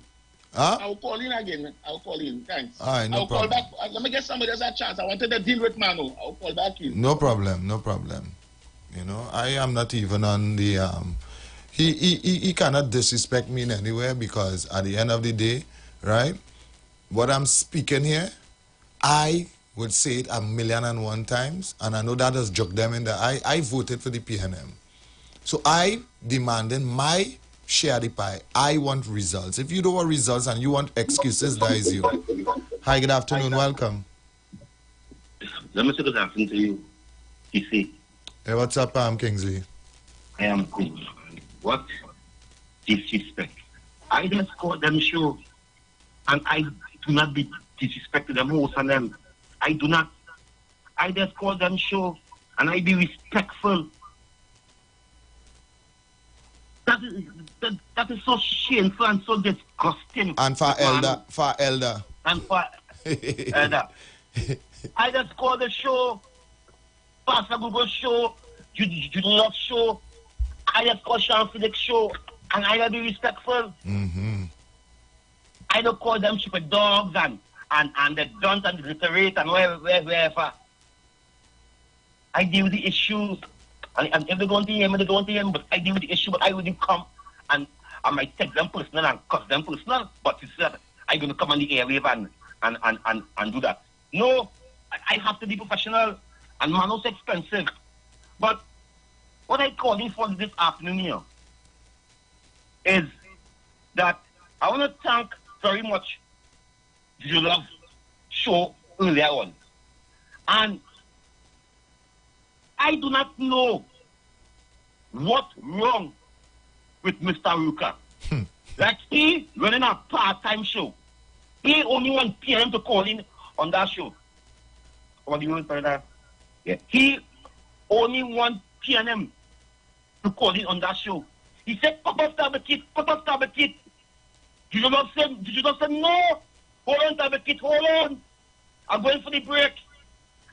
Huh? I will call in again. I will call in. Thanks. All right, no I'll problem. call back. Let me get somebody else a chance. I wanted to deal with Mano. I will call back in. No problem. You know, I am not even on the he cannot disrespect me in anywhere because at the end of the day, right, what I'm speaking here, I would say it 1,000,001 times, and I know that has joked them in the eye. I voted for the PNM. So I demanding my share the pie. I want results. If you don't want results and you want excuses, that is you. Hi, good afternoon. Welcome. Let me say good afternoon to you, TC. Hey, what's up, Kingsley? I am good. What disrespect? I just call them show, and I do not be disrespected them most of them. I do not. I just call them show, and I be respectful. That is so shameful and so disgusting. And for elder. And for elder. I just call the show, Pastor Google show, you love show. I just call Sean Felix show, and I gotta be respectful. I don't call them stupid dogs and the guns and the literate and wherever. I deal with the issues. And if they don't hear me, they don't hear me, but I deal with the issue, but I wouldn't come and I might take them personal and cuss them personal, but it's that I'm going to come on the airwave and do that. No, I have to be professional, and Mano's expensive. But what I'm calling for this afternoon here is that I want to thank very much the Love show earlier on. And I do not know what's wrong with Mr. Ruka. Like he running a part-time show. He only want PM to call in on that show. What do you want for that? Yeah. He only want PNM to call in on that show. He said, put up Tabakit. Did you not say no? Hold on, Tabakit, hold on. I'm going for the break.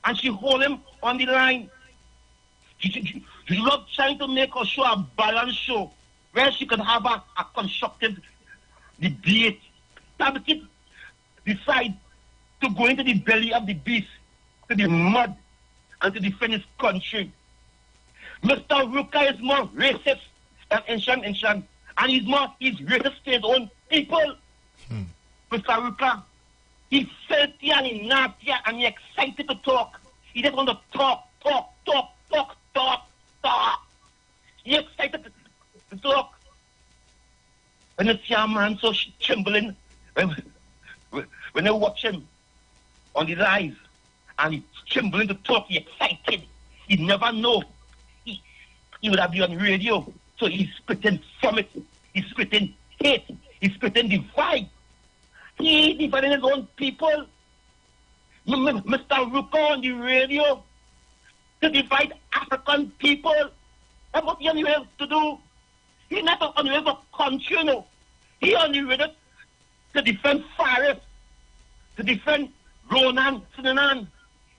And she hold him on the line. She's not trying to make her show a balanced show where she can have a constructive debate. Tabakit decide to go into the belly of the beast, to the mud, and to defend his country. Mr. Ruka is more racist than Inshan, and he's racist to his own people. Mr. Ruka, he's filthy and he's nasty and he's excited to talk. He just want to talk. He's excited to talk. When you see a man so trembling, when you watch him on his eyes and he's trembling to talk, he's excited. He never know. He would have been on radio. So he's spitting from it. He's spitting hate. He's spitting divide. He's dividing his own people. Mr. Ruka on the radio to divide African people. That's what he on the radio to do. He's not on the radio for country, no. He on the radio to defend Faris, to defend Ronan, Sinan.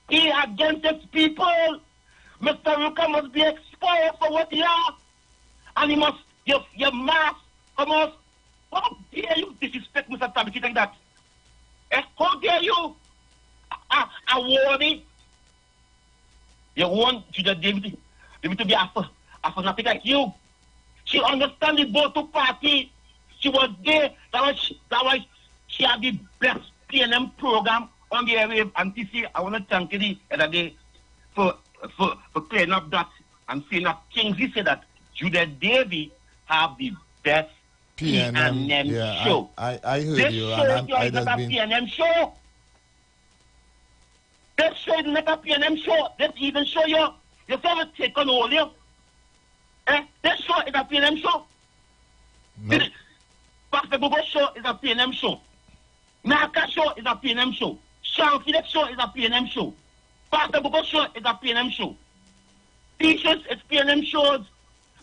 He against his people. Mr. Ruka must be exposed for what he are. And he must, your mask, come on. How dare you disrespect Mr. Tabiki like that? How dare you? I warn you. You want Judah David to be a fanatic like you. She understands the both two parties. She was there. That was she had the best PNM program on the airwave. And TC, I want to thank you the other day for clearing up that and saying that Kingsley said that Judah Davy have the best PNM show. I heard this you. Show is not a PNM show. This show is not a PNM show. This even show you have take on all you. This show is a PNM show. No. Pastor Bobo show is a PNM show. Naka show is a PNM show. Sean Phillips show is a PNM show. Pastor Bobo show is a PNM show. T-shirts is PNM shows.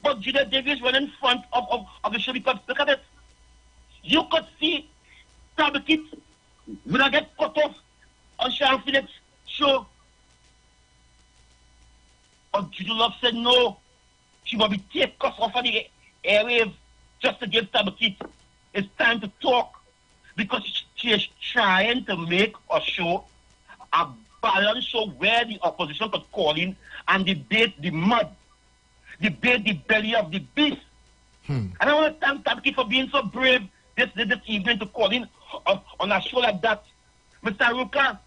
But Judah Davis went in front of the show because look at it. You could see Tabakit when I get cut off on Sean Phillips' show. But Judah Love said no. She will be taken off of the airwave just to give Tabakit. It's time to talk because she is trying to make a show, a balanced show where the opposition could call in and debate the mud. Debate the belly of the beast. And I want to thank Tabaki for being so brave this evening to call in on a show like that. Mr. Ruka,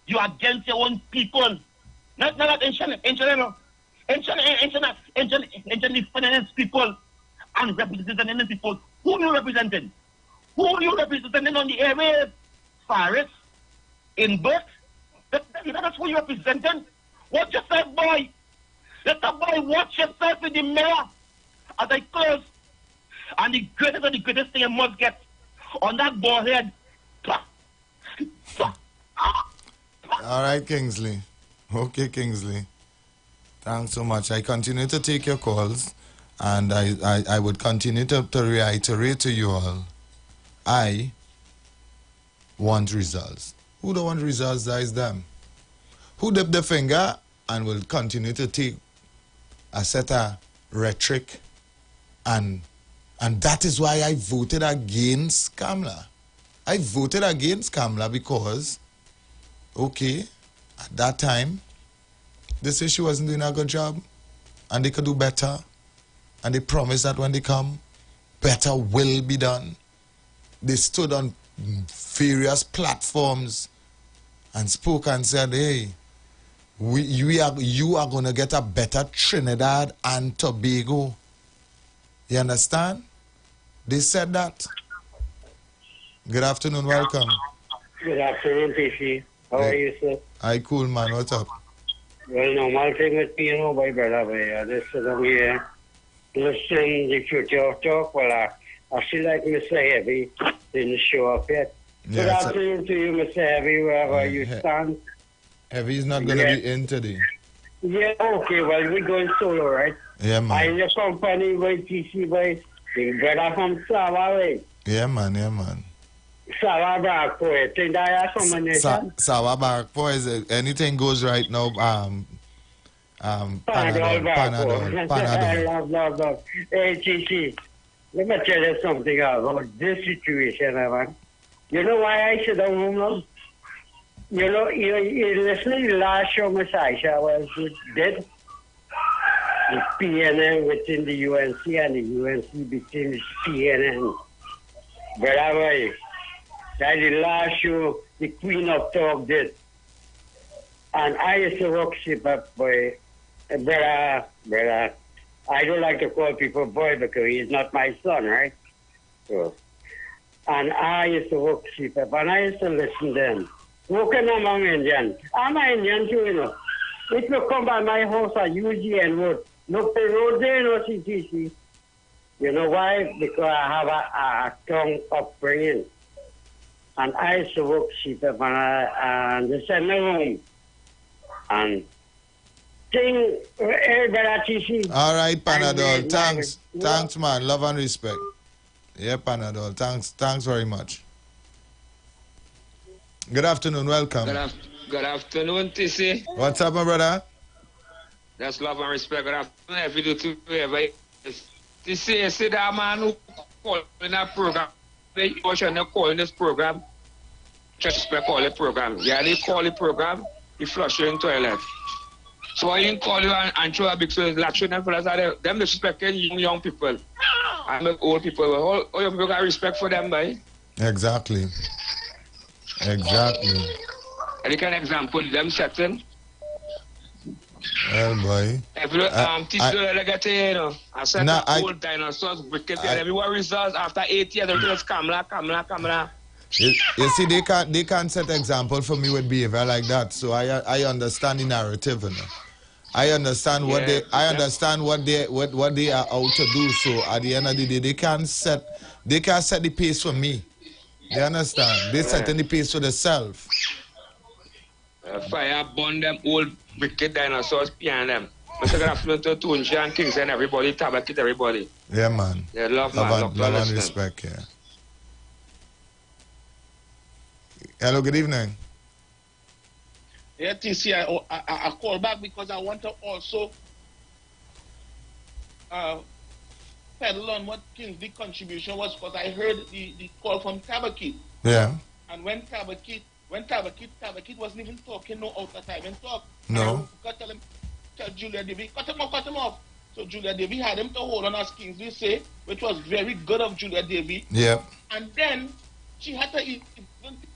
you are against your own people. Not that ancient defending people and representing people. Who you representing? Who you representing on the airwaves? Faris? In birth? That's who you representing? Watch yourself, boy. Let the boy watch yourself in the mirror as I close. And the greatest thing you must get on that bald head. All right, Kingsley. Okay, Kingsley. Thanks so much. I continue to take your calls, and I would continue to reiterate to you all, I want results. Who don't want results, that is them. Who dip the finger and will continue to take a set of rhetoric, and that is why I voted against Kamala. I voted against Kamala because, okay, at that time, this issue wasn't doing a good job, and they could do better, and they promised that when they come, better will be done. They stood on various platforms and spoke and said, hey, you are going to get a better Trinidad and Tobago. You understand? They said that. Good afternoon, welcome. Good afternoon, PC. How are you, sir? Hi, cool, man. What's up? Well, normal thing with me, my brother, I just sit down here, listen the future of talk. Well, I feel like Mr. Heavy didn't show up yet. Good afternoon to you, Mr. Heavy, wherever you stand. Heavy is not going to be in today. Yeah, okay, well, we're going solo, right? Yeah, man. I'm the company by TC by the brother from Sawa, right? Yeah, man. Sawa Barakpo, I think that has combination. Sawa Barakpo is anything goes right now. Panadol. Love. Hey, TC, let me tell you something about this situation, man. You know why I sit down home now? You know, you listening to the last show, Messiah, was did. The PNN within the UNC and the UNC between the PNN. Brother, that's the last show the Queen of Talk did. And I used to work ship up, boy. Brother, I don't like to call people boy because he's not my son, right? So, and I used to work ship up and I used to listen to them. Working among Indians. I'm an Indian too, you know. If you come by my house at UGN Road, look the road there, no CTC. You know why? Because I have a strong upbringing. And I used to work sheep up and they send me home. And thing, everybody TC. All right, Panadol. Thanks. Thanks, man. Love and respect. Yeah, Panadol. Thanks very much. Good afternoon. Welcome. Good afternoon, TC. What's up, my brother? That's love and respect. Good afternoon, if you do too. TC, you see that man who called in that program? They shouldn't call in this program. Just respect all the program. Yeah, they call the program, he flush you in toilet. So I didn't call you and throw a big so lecture them fellas are them disrespecting young people. And old people. All young people got respect for them, boy. Exactly. Exactly. Any kind of example, them setting. Well, boy. If you teach you know, I said old dinosaurs, wicked, everyone results after 8 years, everything is camera. You see, they can't set example for me with behavior like that. So I understand the narrative, you know. I understand what they are out to do. So at the end of the day, they can't set the pace for me. You understand? They setting the pace for themselves. Fire burn them old wicked dinosaurs behind them. Mr. Good afternoon to Tunja and Kings and everybody, Tabakit, everybody. Yeah, man. Yeah, love and respect, yeah. Hello, good evening. Yeah, TC, I call back because I want to also pedal on what Kingsley's contribution was because I heard the call from Tabakit. Yeah. And when Tabakit wasn't even talking no out of time and talk. No. Tell Julia Davy, cut him off. So Julia Davy had him to hold on as Kingsley say, which was very good of Julia Davy. Yeah. And then she had to even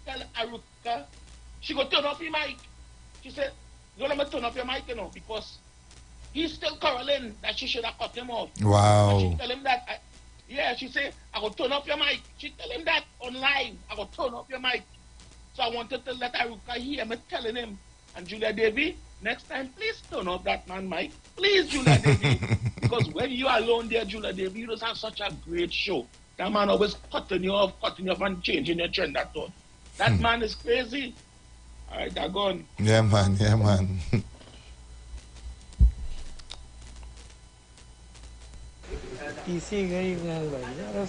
tell Aruka, she go turn off your mic. She said, don't let me turn off your mic, you know, because he's still quarreling that she should have cut him off. Wow. And she tell him that, she said, I will turn off your mic. She tell him that on live, I will turn off your mic. So I wanted to let Aruka hear me telling him. And Julia Davy, next time, please turn off that man mic. Please, Julia Davy. Because when you are alone there, Julia Davy, you just have such a great show. That man always cutting you off and changing your trend, that thought. That man is crazy. All right, they're gone. Yeah, man. TC, good evening, buddy.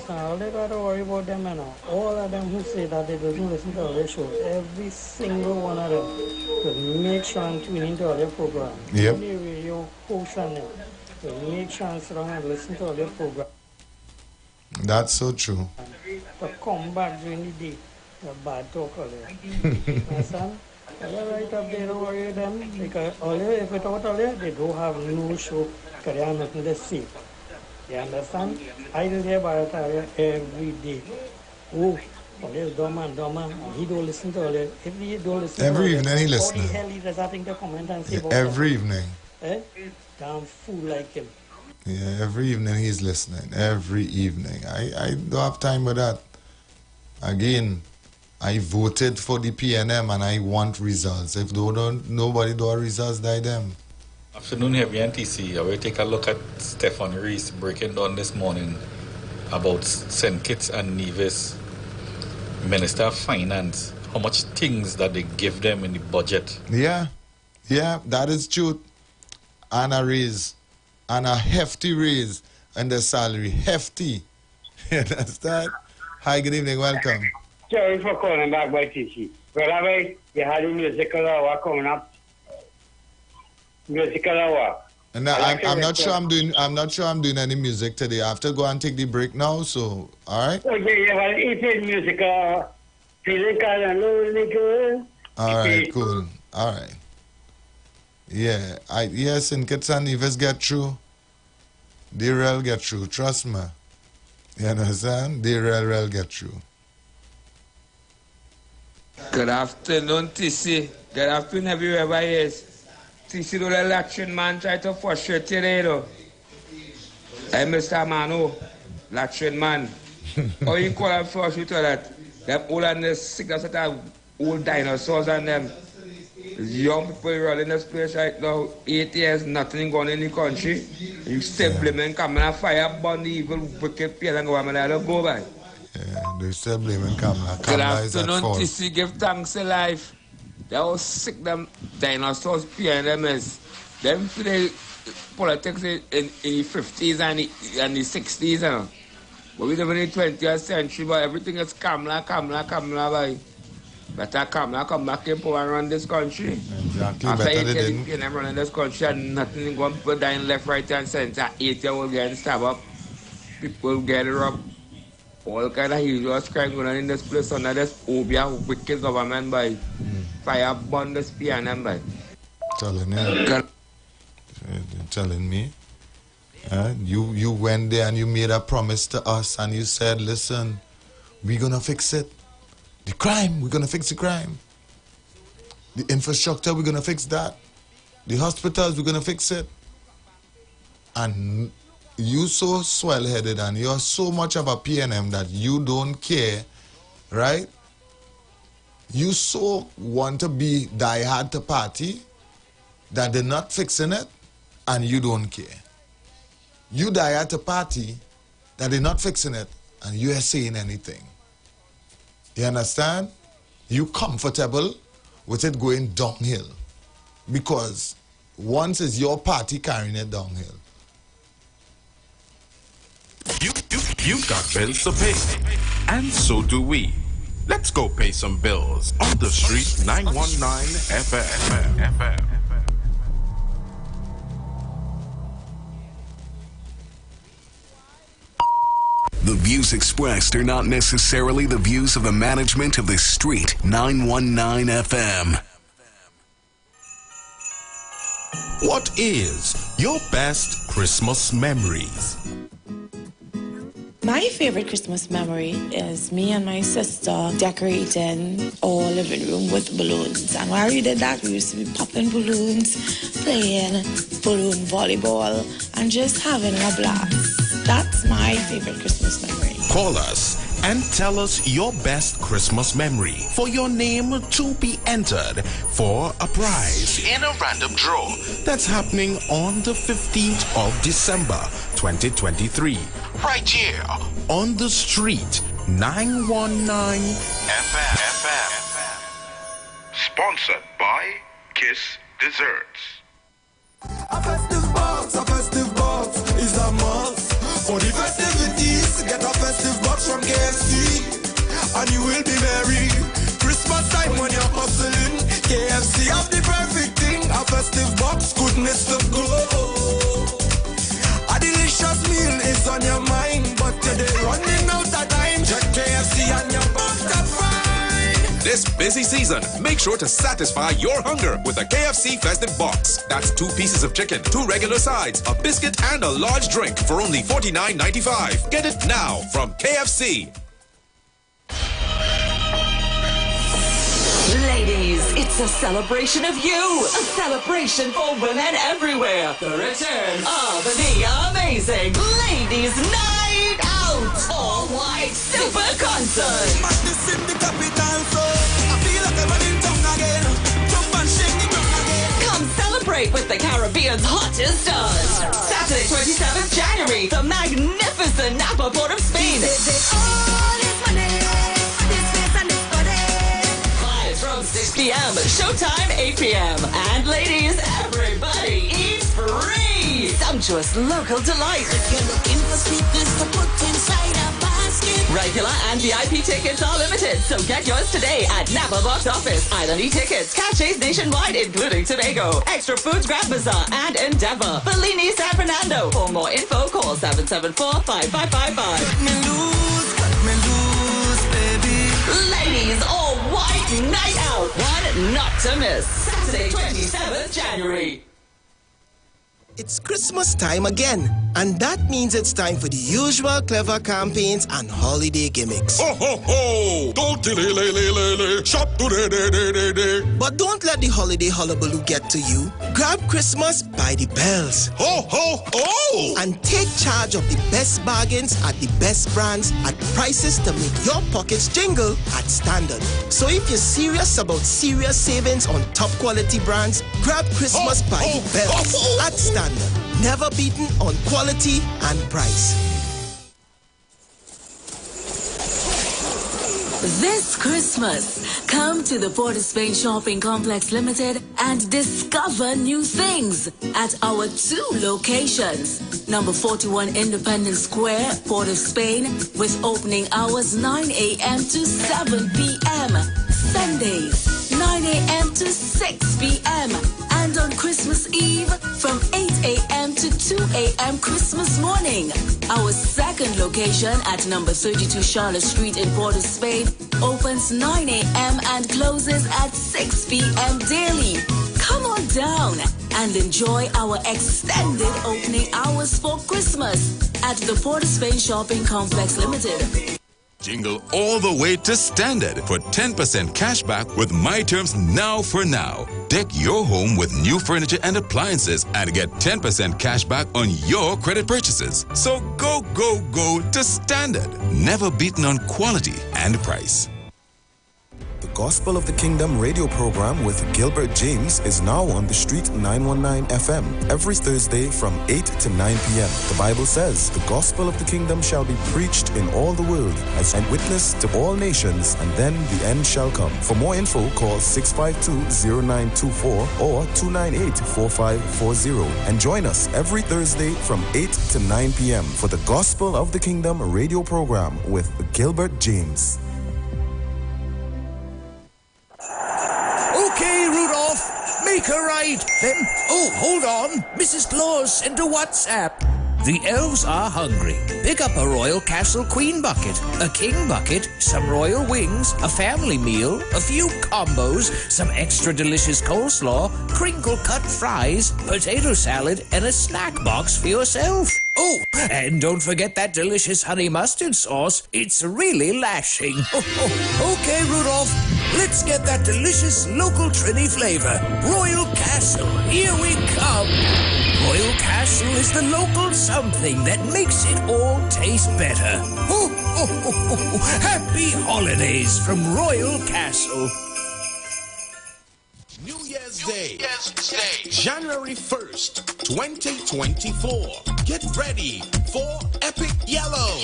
All they got to worry about them, you know. All of them who say that they don't listen to all their shows, every single one of them, to make sure and tune into all their programs. Yep. The radio hosts and them, to make sure and sit down and listen to all their programs. That's so true. To come back during the day, the bad talk all there. Understand? They're right up there, don't worry about them. Because if without all there, they don't have no show, because they have nothing to say. You understand? I do hear about every day. Oh, there's dumb and he don't listen to all that. If he don't listen every to all evening he listens. What the hell he does nothing to comment and say about every them? evening. Eh? Damn fool like him. Yeah, every evening he's listening. Every evening. I don't have time for that. Again, I voted for the PNM and I want results. If nobody do results, die them. Afternoon, heavy NTC. I will take a look at Stefan Rees breaking down this morning about St. Kitts and Nevis, Minister of Finance, how much things that they give them in the budget. Yeah, that is true. And a hefty raise in the salary. Hefty. You understand? Hi, good evening, welcome. Sorry for calling back by TC. Well, you had a musical hour coming up. Musical hour. And I'm not sure I'm doing any music today. I have to go and take the break now, so all right? Okay, well, it's a musical hour. Feeling kind of lonely girl. All right, cool. All right. Yeah, yes, and kids and Nevis get through. They real get through. Trust me. You understand? They real get through. Good afternoon, TC. Good afternoon, everywhere he is. TC, the election man try to frustrate you there, though. Hey, Mr. Manu, election man. How you call him first you tell that? Them old and the sickness that have old dinosaurs and them. Young people running this place right now, 8 years, nothing going in the country. You still blaming Kamala fire burn the evil wicked people and government that don't go by. Yeah, they still blaming Kamala. Good afternoon, TC. Give thanks to life. They all sick them dinosaurs behind them is. Them today politics in the 50s and the 60s, you know. But we live in the 20th century, but everything is Kamala, boy. Better Kamala come back in power and run this country. Exactly. After Better 8 they years, didn't. you can run in this country and nothing going to put down left, right, and center. 8-year-old getting stabbed up. People getting robbed. All kind of usual crime going on in this place under this Obia wicked government by fire burn this PNM by. Telling me. You went there and you made a promise to us and you said, listen, we're going to fix it. The crime, we're going to fix the crime. The infrastructure, we're going to fix that. The hospitals, we're going to fix it. And you so swell-headed and you're so much of a PNM that you don't care, right? You so want to be die-hard to party that they're not fixing it and you don't care. You die-hard to party that they're not fixing it and you are saying anything. You understand? You comfortable with it going downhill because once it's your party carrying it downhill. You got bills to pay, and so do we. Let's go pay some bills on the street 919 FM. The views expressed are not necessarily the views of the management of the Street 919 FM. What is your best Christmas memories? My favorite Christmas memory is me and my sister decorating our living room with balloons. And while we did that, we used to be popping balloons, playing balloon volleyball, and just having a blast. That's my favorite Christmas memory. Call us and tell us your best Christmas memory for your name to be entered for a prize in a random draw that's happening on the 15th of December 2023 right here on the Street 919 FM. Sponsored by Kiss Desserts. A festive box is a must. For the festivities, get a festive box from KFC, and you will be merry. Christmas time when you're hustling, KFC have the perfect thing. A festive box, goodness to go. A delicious meal is on your mind, but you're running out of time. Check KFC and you're bound to find. This busy season, make sure to satisfy your hunger with a KFC Festive Box. That's 2 pieces of chicken, 2 regular sides, a biscuit, and a large drink for only $49.95. Get it now from KFC. Ladies, it's a celebration of you. A celebration for women everywhere. The return of the amazing Ladies Night Out. All white super concert. Madness in the capital, so I feel like I'm running down again. Jump and shake the ground again. Come celebrate with the Caribbean's hottest stars. Saturday, 27th January, the magnificent Napa Port of Spain. From 6 p.m., showtime 8 p.m. And ladies, everybody eats free. Sumptuous local delight. If you're looking for sweetness to put inside a basket. Regular and VIP tickets are limited, so get yours today at Napa Box Office, Island E-Tickets, Caches nationwide, including Tobago, Extra Foods Grand Bazaar, and Endeavor. Bellini, San Fernando. For more info, call 774-5555. Cut me loose, baby. Ladies, all White Night Out. One not to miss. Saturday, 27th January. It's Christmas time again, and that means it's time for the usual clever campaigns and holiday gimmicks. Ho, ho, ho! Don't delay, shop today. But don't let the holiday hullabaloo get to you. Grab Christmas by the bells. Ho, ho, ho! And take charge of the best bargains at the best brands at prices to make your pockets jingle at Standard. So if you're serious about serious savings on top quality brands, grab Christmas by the bells at Standard. Never beaten on quality and price. This Christmas, come to the Port of Spain Shopping Complex Limited and discover new things at our 2 locations. Number 41 Independence Square, Port of Spain, with opening hours 9 a.m. to 7 p.m. Sundays, 9 a.m. to 6 p.m. And on Christmas Eve, from 8 a.m. to 2 a.m. Christmas morning. Our second location at number 32 Charlotte Street in Port of Spain opens 9 a.m. and closes at 6 p.m. daily. Come on down and enjoy our extended opening hours for Christmas at the Port of Spain Shopping Complex Limited. Jingle all the way to Standard for 10% cash back with My Terms Now for Now. Deck your home with new furniture and appliances and get 10% cash back on your credit purchases. So go to Standard. Never beaten on quality and price. The Gospel of the Kingdom radio program with Gilbert James is now on the Street 919 FM every Thursday from 8 to 9 p.m. The Bible says, the Gospel of the Kingdom shall be preached in all the world as a witness to all nations, and then the end shall come. For more info, call 652-0924 or 298-4540 and join us every Thursday from 8 to 9 p.m. for the Gospel of the Kingdom radio program with Gilbert James. Okay, Rudolph, make her right. Then, hold on. Mrs. Claus sent a WhatsApp. The elves are hungry. Pick up a Royal Castle Queen bucket, a King bucket, some royal wings, a family meal, a few combos, some extra delicious coleslaw, crinkle-cut fries, potato salad, and a snack box for yourself. Oh, and don't forget that delicious honey mustard sauce. It's really lashing. Okay, Rudolph, let's get that delicious local Trini flavor. Royal Castle, here we come. Royal Castle is the local something that makes it all taste better. Happy holidays from Royal Castle. New Year's Day, January 1st, 2024. Get ready for Epic Yellow.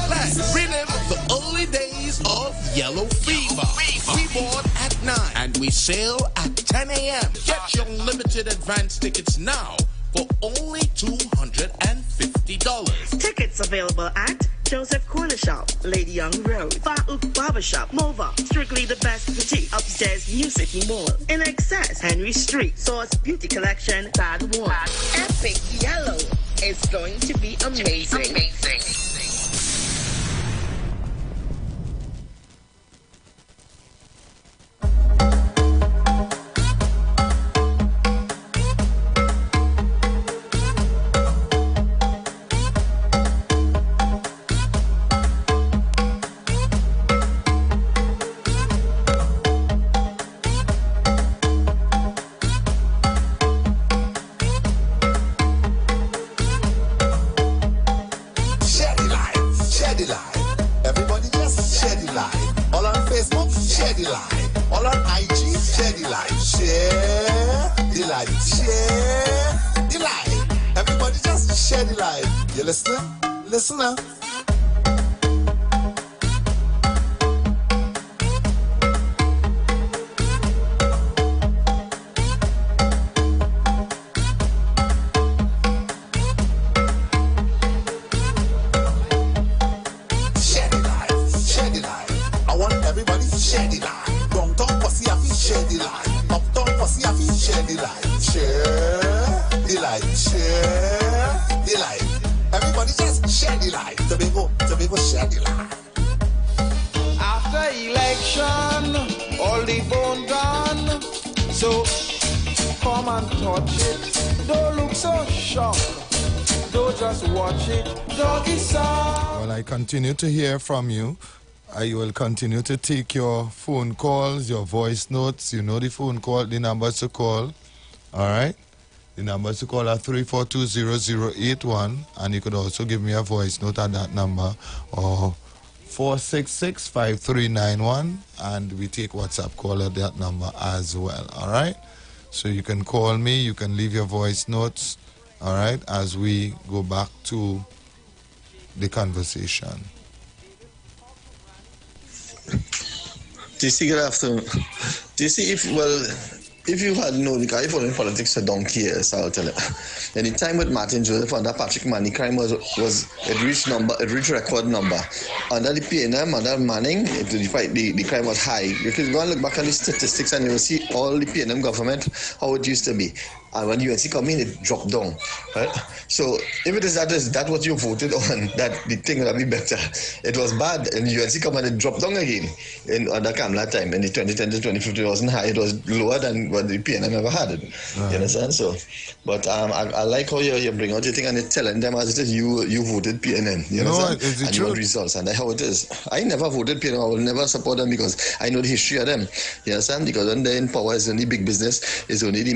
Let's relive the early days of Yellow Fever. We board at 9 and we sail at 10 a.m. Get your limited advance tickets now for only $250. Tickets available at Joseph Corner Shop, Lady Young Road, Farouk Barbershop, Mova, Strictly the Best Boutique, Upstairs New City Mall, In Excess, Henry Street, Source Beauty Collection, Bad One. Epic Yellow is going to be amazing. Listen now. Everybody just share the light. Tobago, share the light. After election, all the bone gone. So come and touch it. Don't look so shocked. Don't just watch it. Doggy song. Well, I continue to hear from you. I will continue to take your phone calls, your voice notes. You know the phone call, the numbers to call. All right? The numbers to call are 342-0081, and you could also give me a voice note at that number, or 466-5391, and we take WhatsApp call at that number as well. All right? So you can call me, you can leave your voice notes, all right, as we go back to the conversation. TC, good afternoon. TC, if you had known, because I followed in politics for donkey years, I'll tell you. And the time with Martin Joseph under Patrick Manning, crime it reached record number. Under the PNM, under Manning, the crime was high. You can go and look back on the statistics and you will see all the PNM government, how it used to be. And when UNC come in, it dropped down. Right? So if it is that what you voted on, that the thing will be better. It was bad, and UNC come and it dropped down again under Kamala time. In the 2010 to 2015, it wasn't high. It was lower than what the PNM ever had. You understand? So, but I like how you bring out your thing and you're telling them as it is, you voted PNM. You understand? And you want results, and that's how it is. I never voted PNM. I will never support them because I know the history of them. You understand? Because when they're in power, it's only big business. It's only the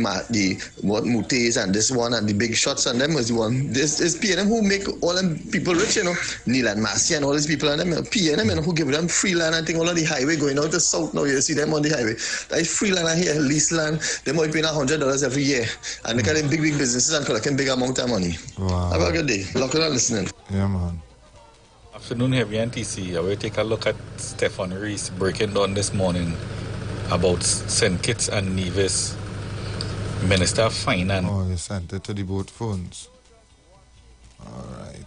what Mutes and this one and the big shots and them is the one. This is PNM who make all them people rich, you know. Neil and Massey and all these people and them. PNM, you know, who give them free land and thing all on the highway going out to south now. You see them on the highway. That is free land here, lease land. They might pay $100 every year. And they can big businesses and collecting big amount of money. Wow. Have a good day. Lock it on listening. Yeah, man. Afternoon, heavy NTC. I will take a look at Stephen Reese breaking down this morning about St. Kitts and Nevis Minister of Finance. Oh, you sent it to the both phones. All right.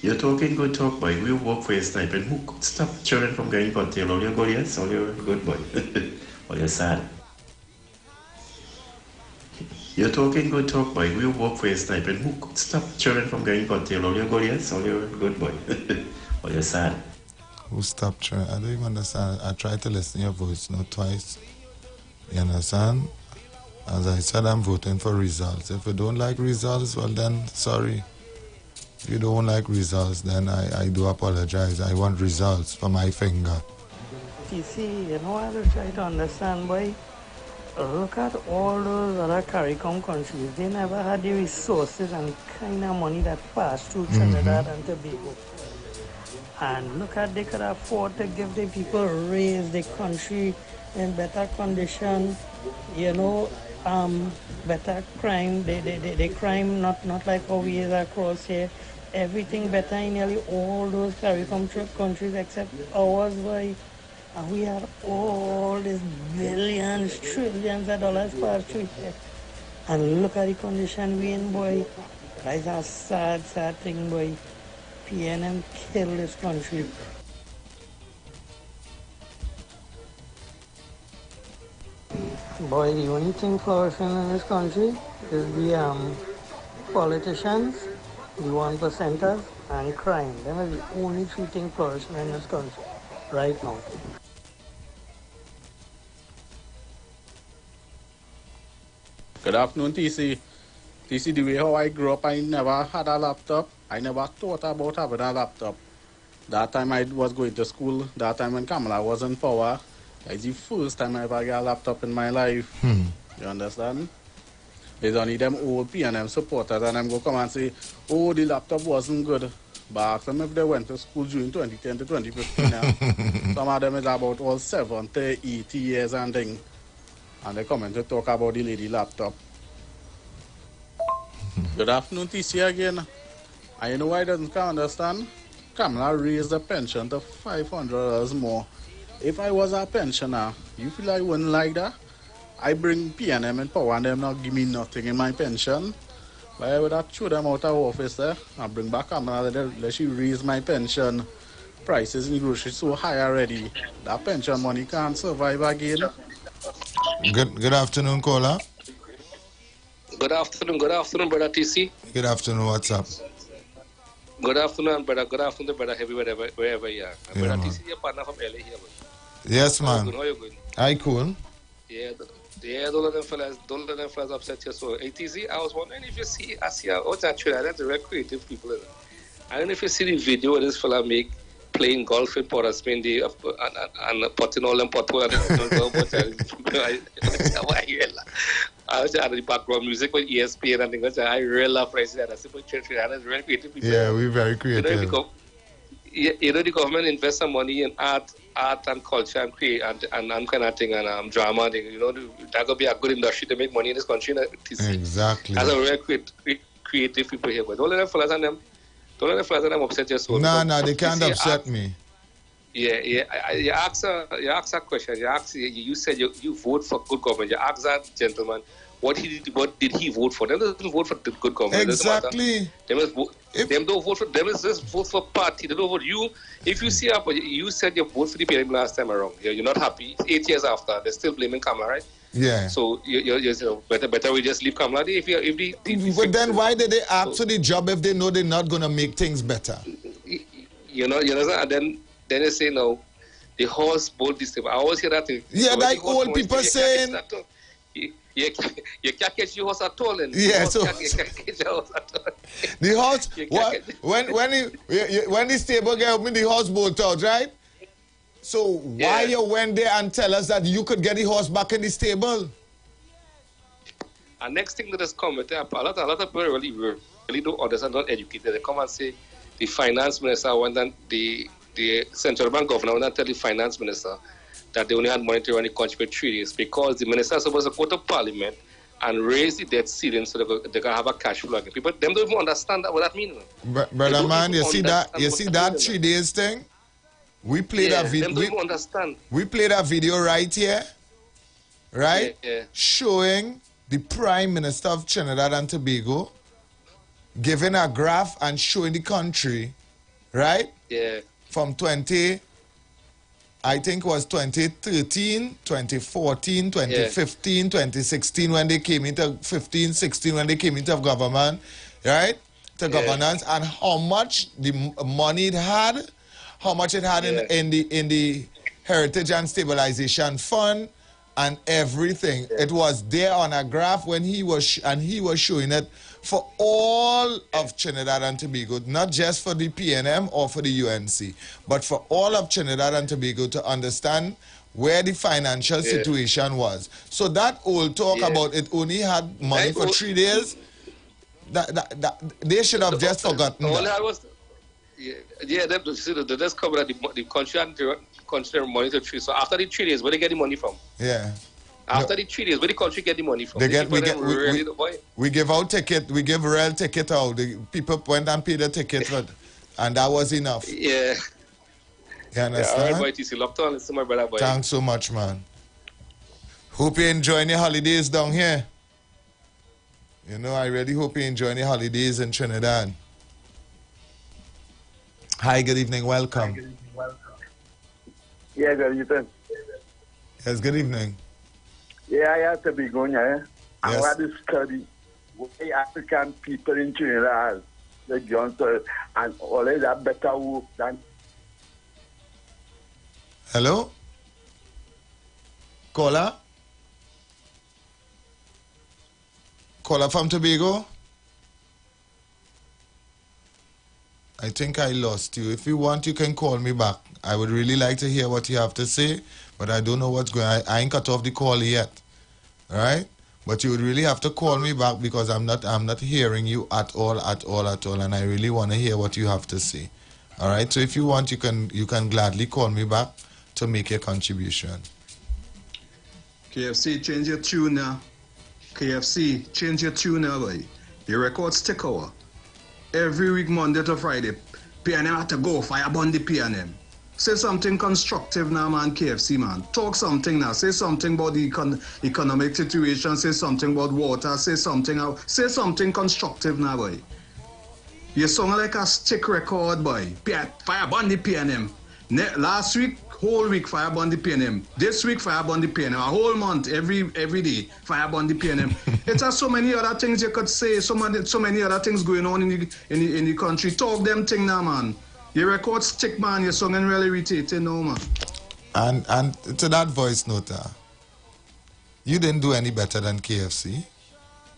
You're talking good talk, boy. We work for your sniping. Who could stop children from getting curtailed? All you're good, yes? All you're good, boy. All you're sad. You're talking good talk, boy. We work for your sniping. Who could stop children from getting curtailed? All you're good, yes? All you're good, boy. All you're sad. Who stopped trying? I don't even understand. I tried to listen to your voice note twice. You understand? As I said, I'm voting for results. If you don't like results, well then, sorry. If you don't like results, then I do apologize. I want results for my finger. You see, you know, I just try to understand, boy. Look at all those other CARICOM countries. They never had the resources and kind of money that passed through Trinidad and Tobago. And look at, they could afford to give the people raise the country in better condition, you know, better crime. They crime not like how we is across here. Everything better in nearly all those CARICOM countries except ours, boy. And we have all these billions, trillions of dollars passed through here. And look at the condition we in, boy. That's a sad thing, boy. PNM kill this country. Boy, the only thing flourishing in this country is the politicians, the 1%ers, and crime. Them are the only three things flourishing in this country right now. Good afternoon, TC. TC, the way how I grew up, I never had a laptop. I never thought about having a laptop. That time I was going to school, that time when Kamala was in power, it's the first time I ever got a laptop in my life. You understand? It's only them old PNM supporters and them go come and say, oh, the laptop wasn't good. But ask them if they went to school during 2010 to 2015 now. Some of them is about all 70, 80 years and thing. And they come in to talk about the lady laptop. Good afternoon, TC again. And you know why I don't understand? Kamala raised the pension to $500 more. If I was a pensioner, you feel I wouldn't like that? I bring PNM in power and them not give me nothing in my pension. But I would have throw them out of office there and bring back Kamala, let she raise my pension. Prices in groceries so high already. That pension money can't survive again. Good afternoon, caller. Good afternoon, brother TC. Good afternoon, what's up? Good afternoon, brother. Good afternoon, brother Heavy, wherever you are. Yeah, Brother man. TC, your partner from LA here. Yes, man. How you good? Hi, cool. Yeah, don't let them fellas upset you. So, hey, TC, I was wondering if you see, that's the very creative people. I don't know if you see the video where this fella make playing golf in Port of Spain and putting all them pot and I was at the background music with ESPN and things. I really love that. I simple church and it's very creative people. Yeah, we're very creative. You know, the government invests some money in art and culture and create and kind of thing and drama thing. You know, that could be a good industry to make money in this country. Exactly. As a very creative people here, but don't let them fellas and them upset your soul. No, they can't upset me. Yeah. You ask a question. You said you vote for good government. You ask that gentleman what did he vote for? Them doesn't vote for the good government. Exactly. Them don't vote for them. Is just vote for party. They don't vote you. If you see up, you said you vote for the PNM last time around. You're not happy. 8 years after, they're still blaming Kamala, right? Yeah. So you better we just leave Kamala. But then why did they ask for the job if they know they're not gonna make things better? You know, and then they say no. The horse bolt this thing. I always hear that thing. Yeah, like old people saying. You can't catch your horse at all. Yeah, so the horse. When the stable gave me the horse bolt out, right? So why you went there and tell us that you could get the horse back in the stable? And next thing that has come with a lot of people really don't understand, not educated. They come and say the finance minister went and the central bank governor went and tell the finance minister that they only had money to run the country for 3 days because the minister is supposed to go to parliament and raise the debt ceiling so they can have a cash flow again. People them don't even understand what that means. Brother man, you see that 3 days thing? We played that video. We played that video right here, right? Yeah. Showing the Prime Minister of Trinidad and Tobago giving a graph and showing the country, right? Yeah. From 2013, 2014, 2015, 2016 when they came into 15, 16 when they came into government, right? To governance, and how much the money it had, how much it had in the Heritage and Stabilization Fund and everything. It was there on a graph when he was showing it for all of Trinidad and Tobago, not just for the PNM or for the UNC, but for all of Trinidad and Tobago to understand where the financial situation was. So that old talk about it only had money for 3 days, that they should have just forgotten that. They just cover the country and consider money to 3. So after the 3 days, where they get the money from? Yeah. After the 3 days, where the country get the money from? We give out ticket, we give real ticket out. The people went and paid the ticket, and that was enough. Yeah. You understand? All right, boy, TC. Love to listen, my brother, boy. Thanks so much, man. Hope you're enjoying your holidays down here. You know, I really hope you're enjoying your holidays in Trinidad. Hi, good evening, welcome. Yeah, good evening. Yes, good evening. Yeah, I have to be going here. I Yes. want to study why African people in Trinidad, the Johnson, and all of that better work than. Hello? Caller? Caller from Tobago? I think I lost you. If you want, you can call me back. I would really like to hear what you have to say, but I don't know what's going on. I ain't cut off the call yet. All right? But you would really have to call me back because I'm not hearing you at all, and I really want to hear what you have to say. All right? So if you want, you can gladly call me back to make your contribution. KFC, change your tune now. KFC, change your tune now, boy. The record stick hour. Every week, Monday to Friday, PNM have to go fire burn the PNM. Say something constructive now, man, KFC, man. Talk something now. Say something about the economic situation. Say something about water. Say something constructive now, boy. You sound like a stick record, boy. Fire burn the PNM. Last week, whole week fire burn the PNM. This week fire burn the PNM. A whole month, every day fire burn the PNM. It's just so many other things you could say. So many other things going on in the country. Talk them thing now, man. Your record stick, man. Your song and really irritating now, man. And to that voice note, you didn't do any better than KFC.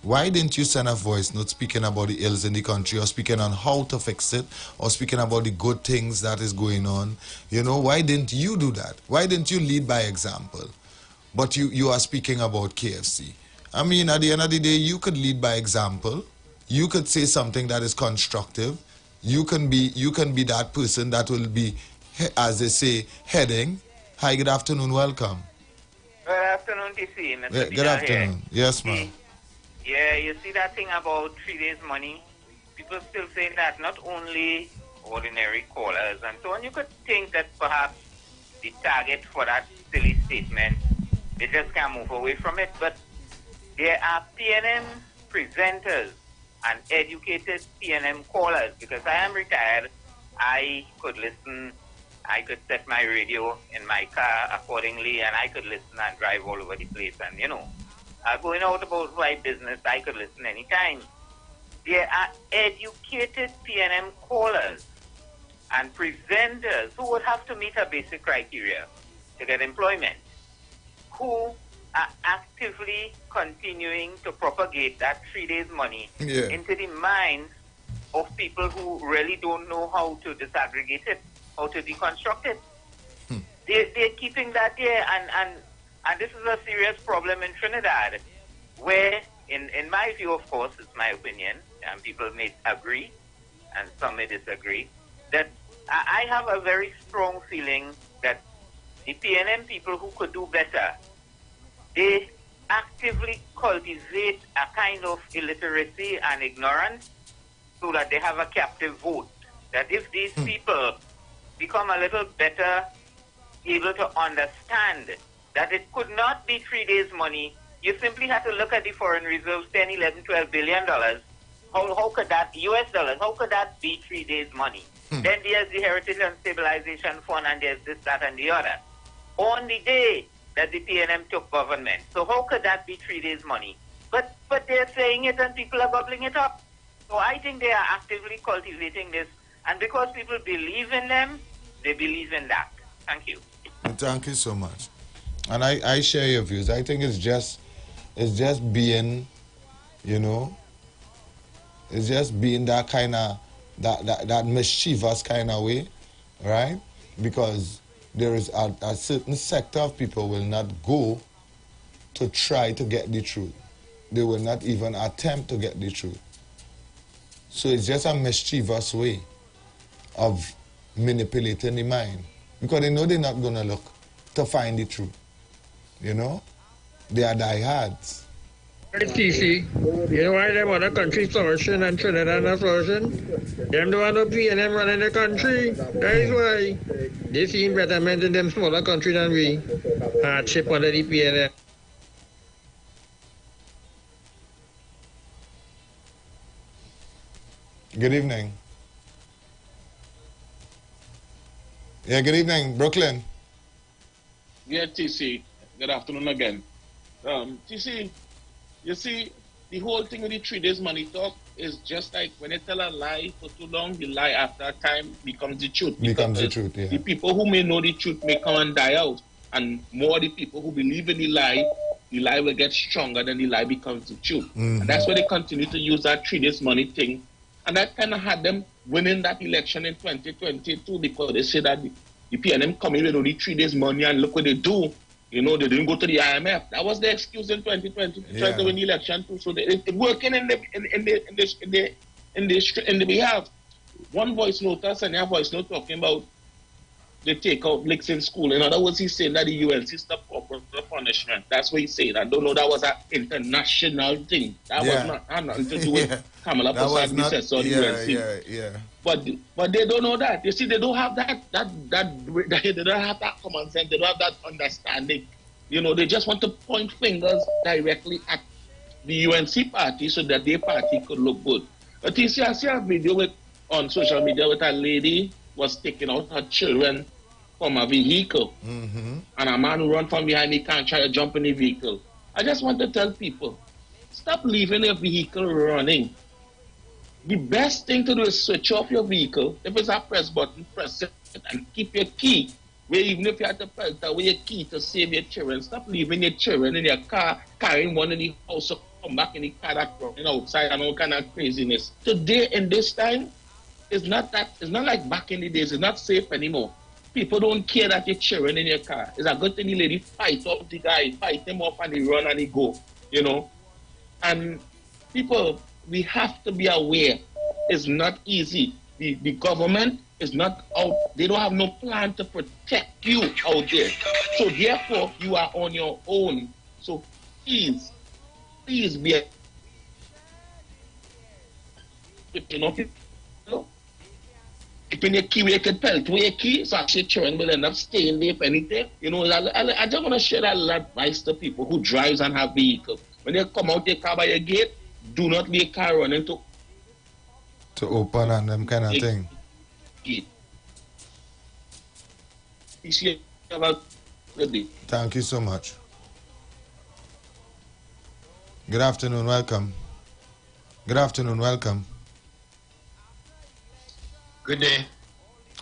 Why didn't you send a voice note speaking about the ills in the country, or speaking on how to fix it, or speaking about the good things that is going on? You know, why didn't you do that? Why didn't you lead by example? But you are speaking about KFC. I mean, at the end of the day, you could lead by example. You could say something that is constructive. You can be that person that will be, as they say, heading. Hi, good afternoon, welcome. Good afternoon, TC. Yeah, good afternoon. Here. Yes, ma'am. Yeah, you see that thing about 3 days money? People still saying that, not only ordinary callers and so on. You could think that perhaps the target for that silly statement, they just can't move away from it. But there are PNM presenters and educated PNM callers, because I am retired. I could listen. I could set my radio in my car accordingly, and I could listen and drive all over the place. And, you know, going out about my business, I could listen anytime. There are educated PNM callers and presenters who would have to meet a basic criteria to get employment, who are actively continuing to propagate that 3 days money into the minds of people who really don't know how to disaggregate it, how to deconstruct it. They're keeping that there, and this is a serious problem in Trinidad, where, in my view, of course, it's my opinion, and people may agree, and some may disagree, that I have a very strong feeling that the PNM people who could do better, they actively cultivate a kind of illiteracy and ignorance so that they have a captive vote. That if these people become a little better able to understand that it could not be 3 days money, you simply have to look at the foreign reserves, 10, 11, 12 billion dollars. How could that, US dollars, how could that be 3 days money? Then there's the Heritage and Stabilization Fund, and there's this, that, and the other. On the day that the PNM took government. So how could that be 3 days money? But they're saying it and people are bubbling it up. So I think they are actively cultivating this. And because people believe in them, they believe in that. Thank you. Thank you so much. And I share your views. I think it's just being, you know, it's just being that kind of, that mischievous kind of way, right? Because there is a certain sector of people will not go to try to get the truth. They will not even attempt to get the truth. So it's just a mischievous way of manipulating the mind, because they know they're not going to look to find the truth. You know? They are diehards. TC, you know why them other countries flourishing and Trinidad not flourishing? Them don't want no PNM running the country. That is why they see betterment in them smaller countries than we. Hardship under the PNM. Good evening. Yeah, good evening, Brooklyn. Yeah, TC. Good afternoon again. TC, you see, the whole thing with the 3 days money talk is just like when you tell a lie for too long, the lie after a time becomes the truth. Becomes the truth, yeah. The people who may know the truth may come and die out. And more the people who believe in the lie will get stronger, then the lie becomes the truth. And that's why they continue to use that 3 days money thing. And that kind of had them winning that election in 2022, because they say that the PNM come in with only 3 days money, and look what they do. You know, they didn't go to the IMF. That was the excuse in 2020 to try to win the election too. So it's working in the behalf. One voice note, and a voice note talking about they take out licks in school. In other words, he's saying that the UNC stopped corporal punishment. That's what he's saying. I don't know, that was an international thing. That was not had nothing to do with Kamala Prasad or the UNC. But they don't know that. You see, they don't have that they don't have that common sense. They don't have that understanding. You know, they just want to point fingers directly at the UNC party so that their party could look good. But you see, I see a video on social media with a lady was taking out her children from a vehicle, and a man who run from behind me can't try to jump in the vehicle. I just want to tell people, stop leaving your vehicle running. The best thing to do is switch off your vehicle. If it's a press button, press it and keep your key. Where even if you have to press away your key to save your children, stop leaving your children in your car, carrying one in the house, so come back in the car that's running outside and all kind of craziness. Today, in this time, it's not like back in the days. It's not safe anymore. People don't care that your children in your car. It's a good thing the lady fight off the guy, fight him off and he run and he go, you know. And people, we have to be aware. It's not easy. The government is not out. They don't have no plan to protect you out there. So therefore, you are on your own. So please be, you know, keeping your key where you can pelt with your key, so actually children will end up staying there if anything. You know, I just want to share that little advice to people who drives and have vehicles. When they come out their car by your gate, do not leave a car running to open and them kind of thing. Gate. Thank you so much. Good afternoon, welcome. Good afternoon, welcome. Good day.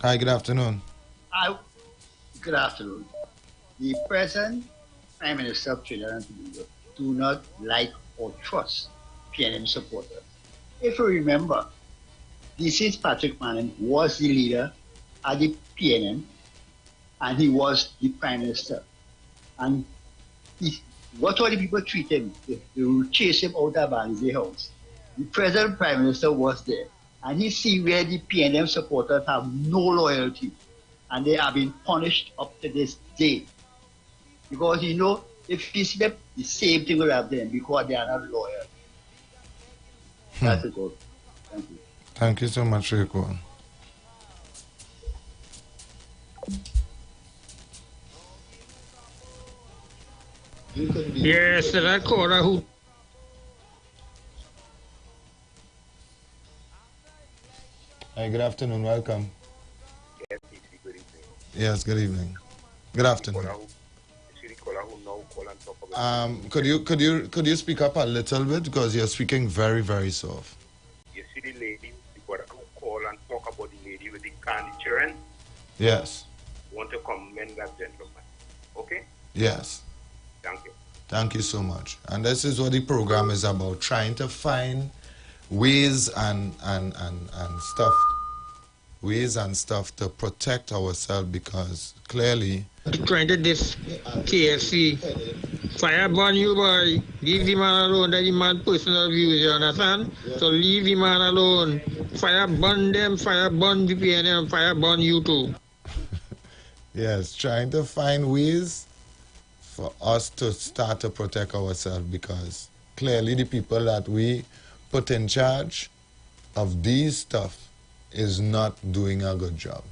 Hi, good afternoon. Good afternoon. The present Prime Minister of Trinidad and Tobago do not like or trust PNM supporters. If you remember, this Patrick Manning was the leader at the PNM and he was the Prime Minister. And what all the people treat him, they will chase him out of Banzi House. The present Prime Minister was there. And he see where the PNM supporters have no loyalty. And they have been punished up to this day. Because, you know, if he see them, the same thing will happen because they are not loyal. That's it all. Thank you. Thank you so much for your call. Yes, that caller who... Hi, good afternoon, welcome. Yes, good evening. Good afternoon. Could you speak up a little bit because you're speaking very, very soft. You see the lady, you got to call and talk about the lady with the candy children. Yes. Want to commend that gentleman. Okay? Yes. Thank you. Thank you so much. And this is what the program is about, trying to find ways and stuff to protect ourselves, because clearly trying to this KFC fire burn you, boy. Leave the man alone. That the man personal views, you understand? So leave the man alone. Fire burn them, fire burn the PNM, fire burn you too. Yes, trying to find ways for us to start to protect ourselves, because clearly the people that we put in charge of these stuff is not doing a good job.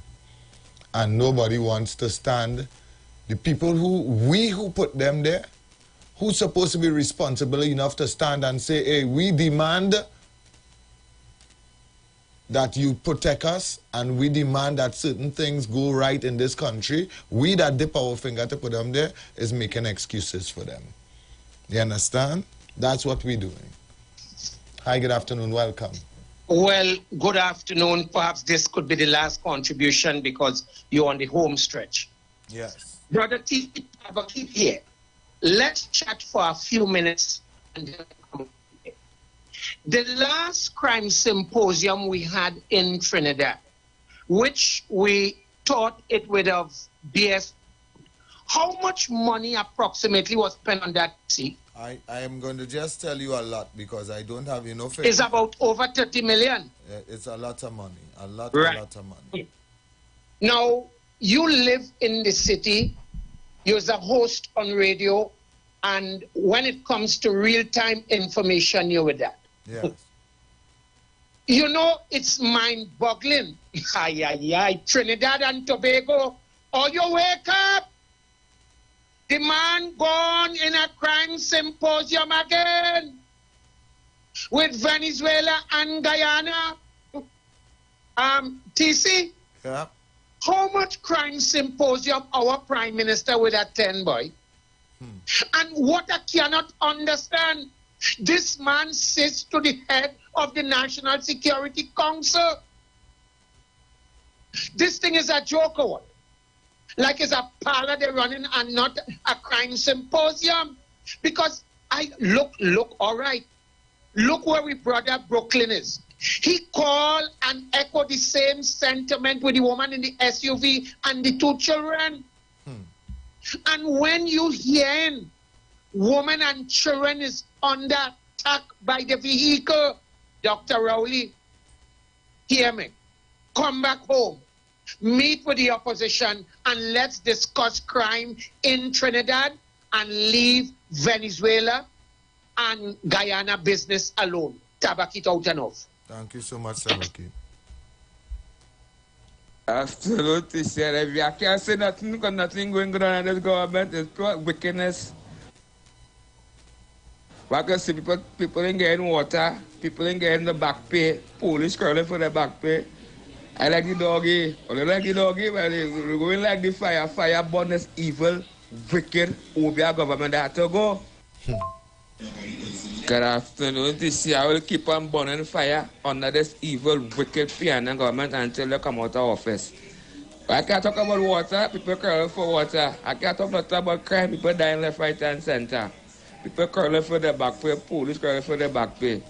And nobody wants to stand. The people who put them there, who's supposed to be responsible enough to stand and say, hey, we demand that you protect us, and we demand that certain things go right in this country. We that dip our finger to put them there is making excuses for them. You understand? That's what we're doing. Hi, good afternoon, welcome. Well, good afternoon. Perhaps this could be the last contribution because you're on the home stretch. Yes. Brother T, keep here. Let's chat for a few minutes. And the last crime symposium we had in Trinidad, which we thought it would have BS, how much money approximately was spent on that seat? I am going to just tell you a lot because I don't have enough. It's about over 30 million. It's a lot of money. A lot of money. Now, you live in the city. You're a host on radio. And when it comes to real-time information, you're with that. Yes. You know, it's mind-boggling. Trinidad and Tobago. Oh, you wake up. The man gone in a crime symposium again with Venezuela and Guyana. TC? Yeah. how much crime symposium our Prime Minister would attend, boy? And what I cannot understand, this man sits to the head of the National Security Council. This thing is a joke, or what? Like it's a parlor they're running and not a crime symposium. Because look, all right. Look where we brother Brooklyn is. He called and echoed the same sentiment with the woman in the SUV and the 2 children. And when you hear woman and children is under attack by the vehicle, Dr. Rowley, hear me. Come back home. Meet with the opposition and let's discuss crime in Trinidad and leave Venezuela and Guyana business alone. Tabak it out and off. Thank you so much, Sabaki. Absolutely, sir. I can't say nothing because nothing going on in this government. It's pure wickedness. I can see people ain't getting water, people ain't getting the back pay, police crawling for the back pay. I like the doggy. I like the doggy, but we're going like the fire. Fire burn this evil, wicked, Obia government that to go. Good afternoon. This year I will keep on burning fire under this evil, wicked PNM government until they come out of office. I can't talk about water, people crawling for water. I can't talk about crime, people dying left, right, and center. People crawling for the back pay, police crawling for the back pay.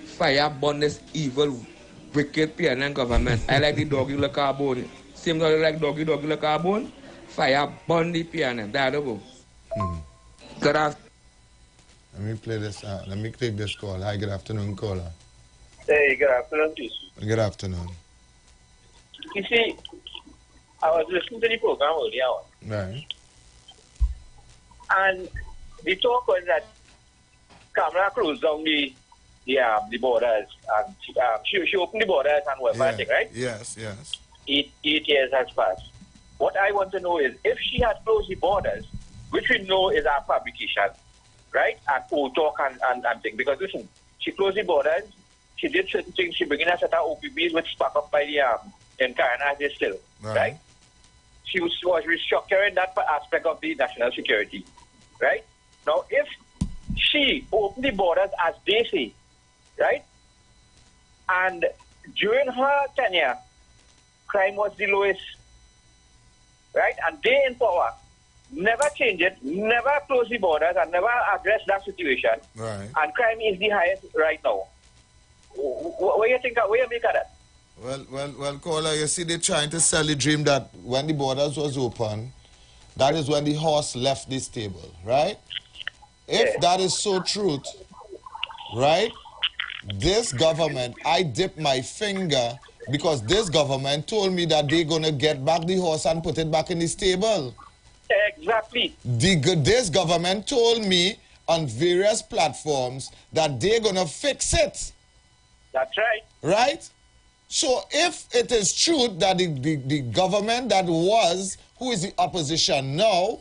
Fire burn this evil, wicked PNM government. I like the doggy look carbon. Same though like doggy look carbon. Fire burn the PNM. That's the go. Good afternoon. Let me play this. Let me take this call. Hi, good afternoon, caller. Hey, good afternoon, please. Good afternoon. You see, I was listening to the program earlier on. Right. And the talk was that Kamala closed down the borders. And she opened the borders and whatnot, right? Yes. 8 years has passed. What I want to know is, if she had closed the borders, which we know is our fabrication, right? And talk and things. Because listen, she closed the borders, she did certain things, she began to set her OPBs which spark up by the in Guyana still, right? She was restructuring that aspect of the national security, right? Now, if she opened the borders as they say, right? And during her tenure, crime was the lowest, right? And they in power never change it, never close the borders, and never address that situation. Right. And crime is the highest right now. What do you think? What do you make of that? Well, caller, you see, they're trying to sell the dream that when the borders was open, that is when the horse left this table, right? If that is so true, right? This government, I dip my finger because this government told me that they're going to get back the horse and put it back in the stable. Exactly. This government told me on various platforms that they're going to fix it. That's right. Right? So if it is true that the government that was, who is the opposition now,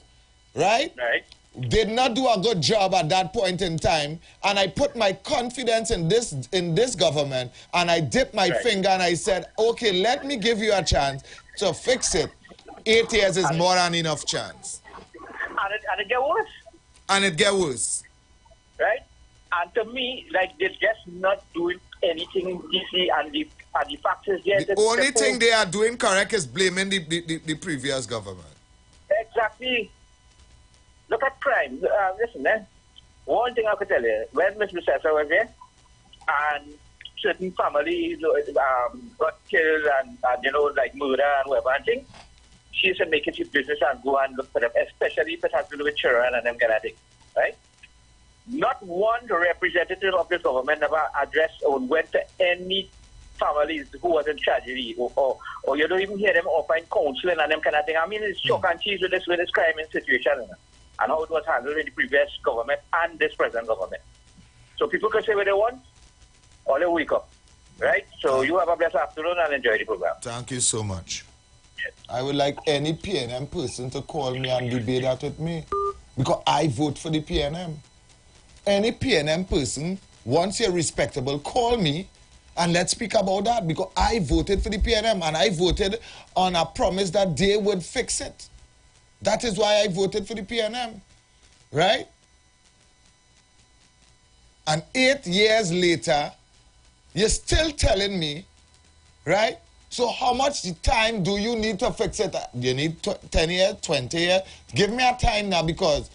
right? Right. Did not do a good job at that point in time, and I put my confidence in this government, and I dipped my finger and I said, okay, let me give you a chance to fix it. 8 years is more than enough chance. And it get worse. And it get worse. Right? And to me, like, they're just not doing anything DC, and the fact is the only thing they are doing correct is blaming the previous government. Exactly. Look at crime. Listen, one thing I could tell you, when Mr. Cesar was here, and certain families got killed and like murder and whatever, and things, she said make it his business and go and look for them, especially if it has to do with children and them kind of thing, right? Not one representative of this government ever addressed or went to any families who was in tragedy, or you don't even hear them offering counseling and them kind of thing. I mean, it's chalk and cheese with this crime situation and how it was handled in the previous government and this present government. So people can say what they want, or they wake up, right? So you have a blessed afternoon and enjoy the program. Thank you so much. I would like any PNM person to call me and debate that with me, because I vote for the PNM. Any PNM person, once you're respectable, call me And let's speak about that, because I voted for the PNM and I voted on a promise that they would fix it. That is why I voted for the PNM, right? And 8 years later, you're still telling me, right? So how much time do you need to fix it? You need 10 years, 20 years? Give me a time now, because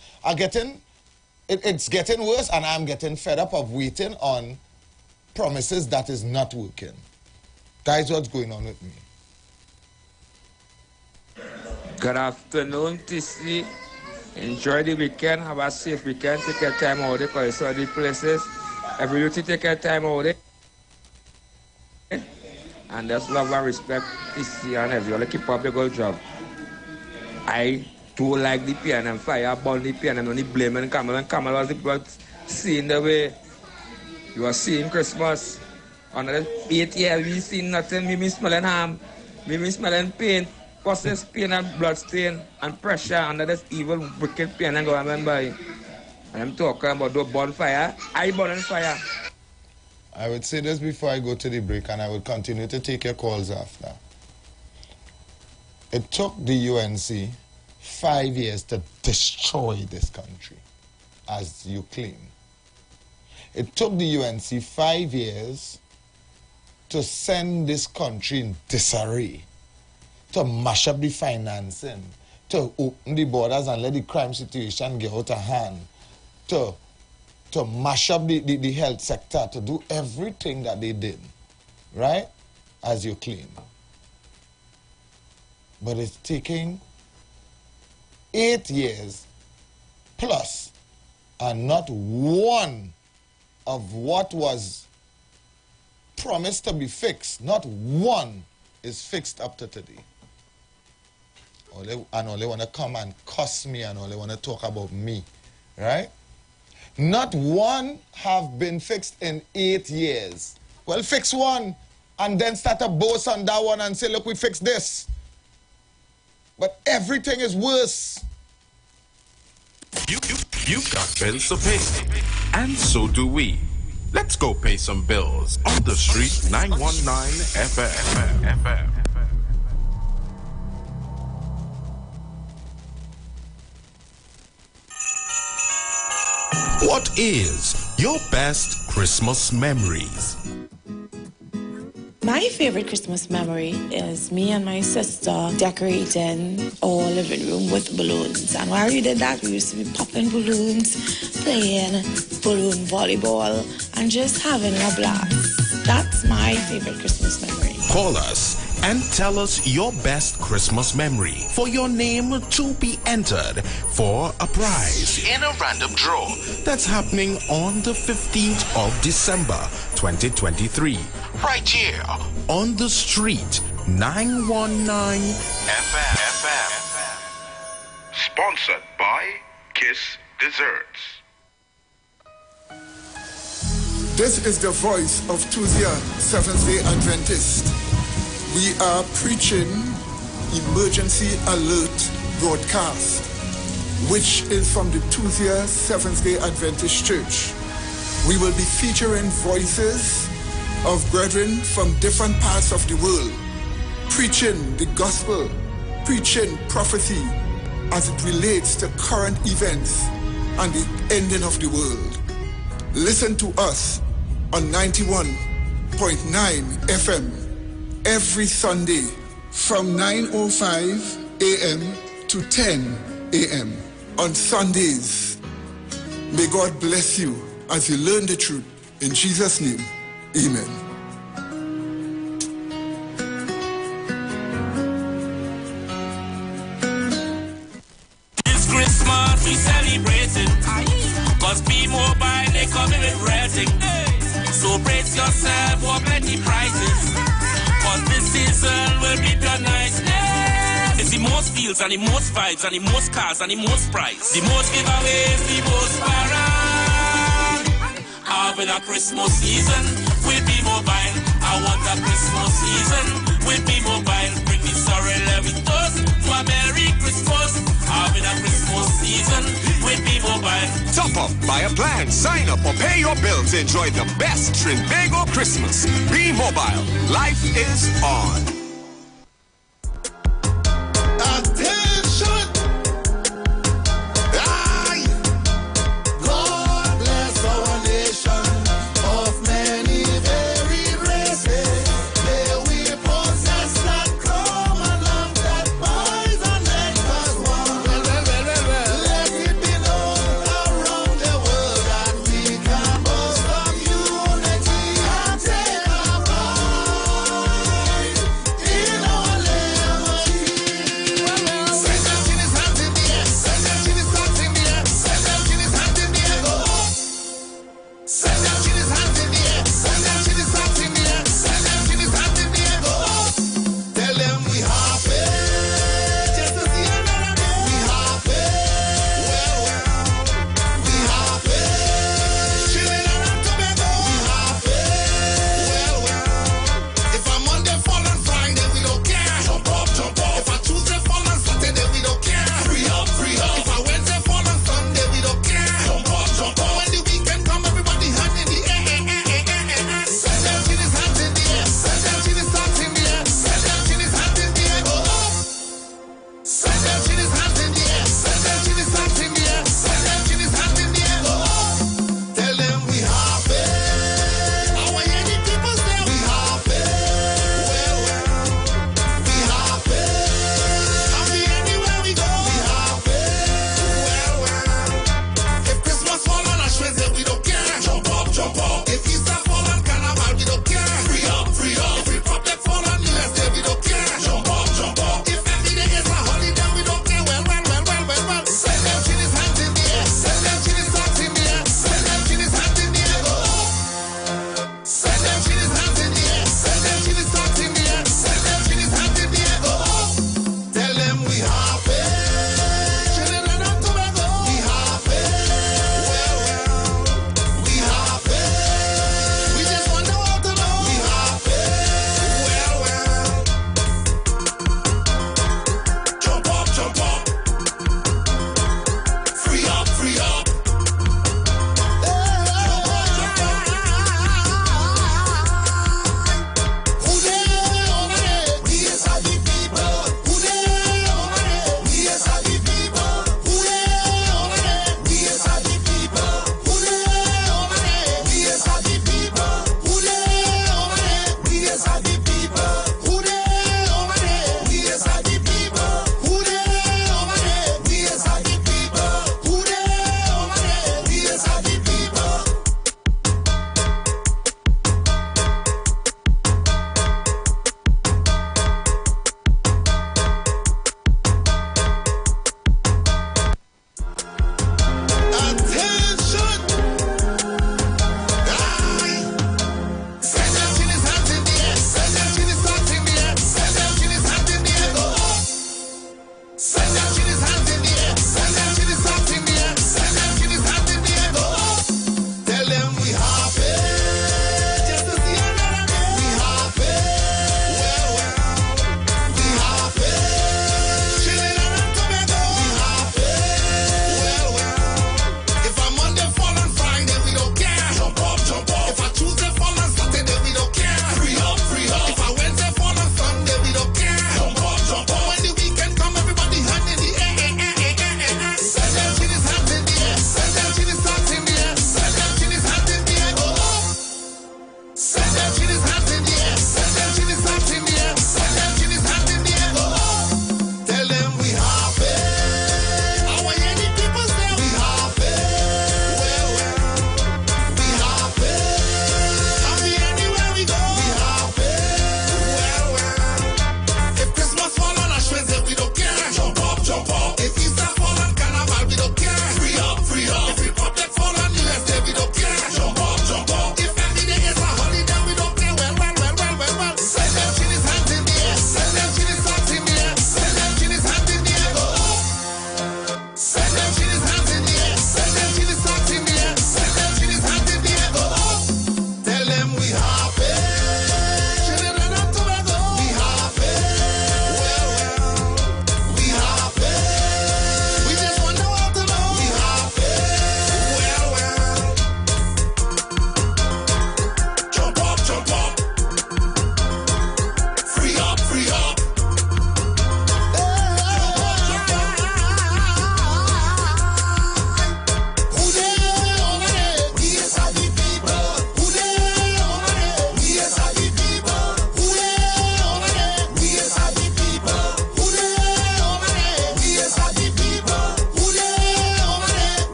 it's getting worse and I'm getting fed up of waiting on promises that is not working. That is what's going on with me. Good afternoon, TC. Enjoy the weekend. Have a safe weekend. Take your time out there, because it's all the places. Every duty, take your time out there. And just love and respect TC and everyone. Keep up the good job. I do like the PNM fire, burn the PNM, only blaming Camel. And Camel was the people seeing the way you are seeing Christmas. Under 8 years, we seen nothing. Me smelling harm. Me smelling pain. Causes pain and blood stain and pressure under this evil, wicked PNM government by. And I'm talking about the bonfire. I burn on fire. I would say this before I go to the break, and I will continue to take your calls after. It took the UNC 5 years to destroy this country, as you claim. It took the UNC 5 years to send this country in disarray, to mash up the financing, to open the borders and let the crime situation get out of hand, to mash up the health sector, to do everything that they did, right? As you claim. But it's taking 8 years plus, and not one of what was promised to be fixed, not one is fixed up to today. All they want to come and cuss me, and all they want to talk about me, right? Not one have been fixed in 8 years. Well, fix one, and then start to boast on that one and say, look, we fixed this. But everything is worse. You've got bills to pay, and so do we. Let's go pay some bills on the street 919 FM. What is your best Christmas memories? My favorite Christmas memory is me and my sister decorating our living room with balloons. And while we did that, we used to be popping balloons, playing balloon volleyball, and just having a blast. That's my favorite Christmas memory. Call us and tell us your best Christmas memory for your name to be entered for a prize in a random draw that's happening on the 15th of December 2023 right here on the street 919 FM. Sponsored by Kiss Desserts. This is the voice of Tuesday Seventh-day Adventist. We are preaching Emergency Alert broadcast, which is from the Tuesday Seventh-day Adventist Church. We will be featuring voices of brethren from different parts of the world, preaching the gospel, preaching prophecy as it relates to current events and the ending of the world. Listen to us on 91.9 FM every Sunday from 9:05 a.m. to 10 a.m. on Sundays. May God bless you as you learn the truth. In Jesus' name, amen. This Christmas we celebrate it, cause P-Mobile they coming with rating. So brace yourself for plenty prizes, cause this season will be the nice. It's the most deals and the most vibes and the most cars and the most price, the most giveaways, the most parade. Having a Christmas season with P-Mobile. I want a Christmas season with P-Mobile. Bring me sorry, let me toast to a Merry Christmas. Having a Christmas season with P-Mobile. Top up, buy a plan, sign up, or pay your bills. Enjoy the best Trinbago Christmas. Be mobile. Life is on. Attention! Aye! God bless our nation of many varied races. May we possess that common love that binds and makes us one. Let it be known around the world that we can boast of unity and take our pride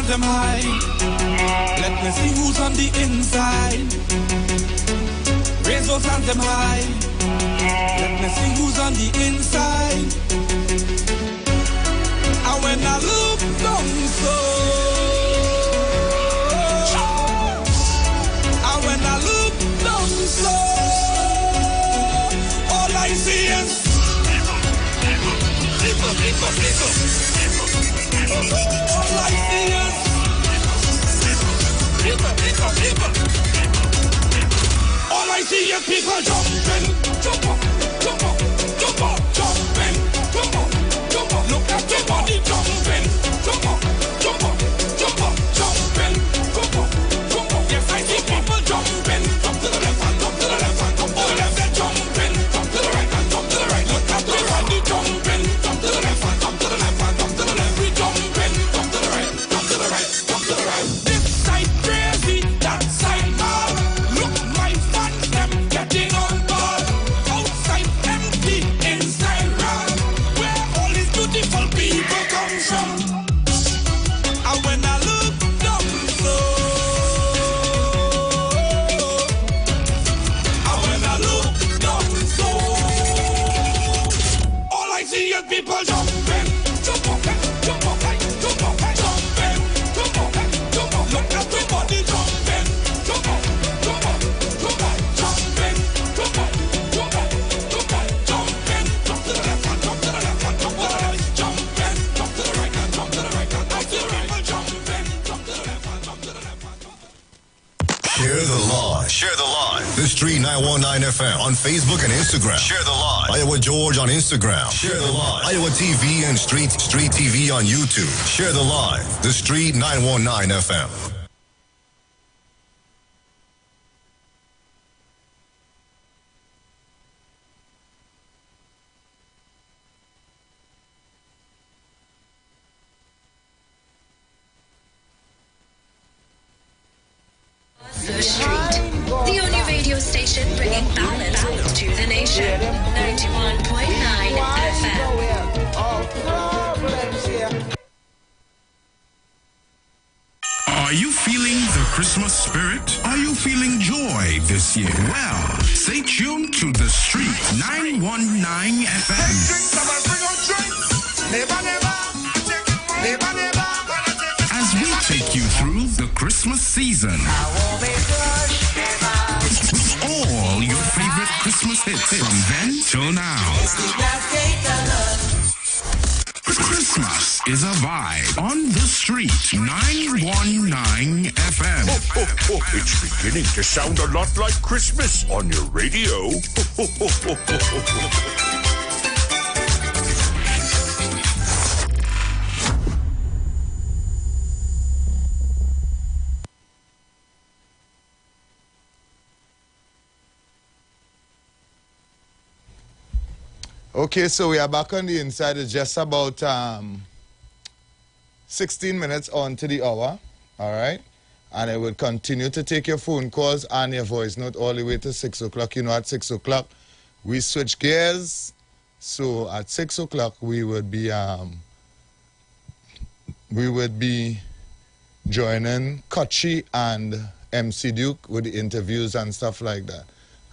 anthem high. Let me see who's on the inside. Raise those anthem high. Let me see who's on the inside. And when I look down so, and when I look down so, all I see is people. All I see is people. All I see is people jumping, jump up, jumping, jump up. Look at your body jumping, jump up, jumping, jump up. Yes, I see people jumping, jump to the left and jump to the left and jump to the left and jumping, jump to the right and jump to the right. Look at your body jumping, jump to the left and jump to the left and jump to the left. We jumping, jump to the right, jump to the right, jump to the right. This side crazy, that side mad. Look, my fans them getting on board. Outside empty, inside round. Where all these beautiful people come from. And when I look down so, and when I look down so, all I see is people jumping, jump up, jump up, jump up, jumping, jump up, jump up. Look at your body jumping, jump up, jump up, jump up, jumping, jump up, jump up, jump up, jumping. Jump to the left and jump to the left and jump to the left, jumping, jump to the right and jump to the right and jump to the right, jumping, jump to the left and jump to the left and jump to the left. Share the live. Share the live. The Street 919 FM on Facebook and Instagram. Share the live. Iowa George on Instagram. Share the live. Iowa TV and Street TV on YouTube. Share the live. The Street 919 FM. The Street, the only radio station bringing balance to the nation. 91.9 FM. Are you feeling the Christmas spirit? Are you feeling joy this year? Well, stay tuned to The Street 919 FM. As we take you through the Christmas season. All your favorite Christmas hits from then till now. Christmas is a vibe on The Street 919 FM. It's beginning to sound a lot like Christmas on your radio. Okay, so we are back on the inside. It's just about 16 minutes on to the hour, all right? And I will continue to take your phone calls and your voice note all the way to 6 o'clock. You know, at 6 o'clock, we switch gears. So at 6 o'clock, we would be joining Kochi and MC Duke with the interviews and stuff like that,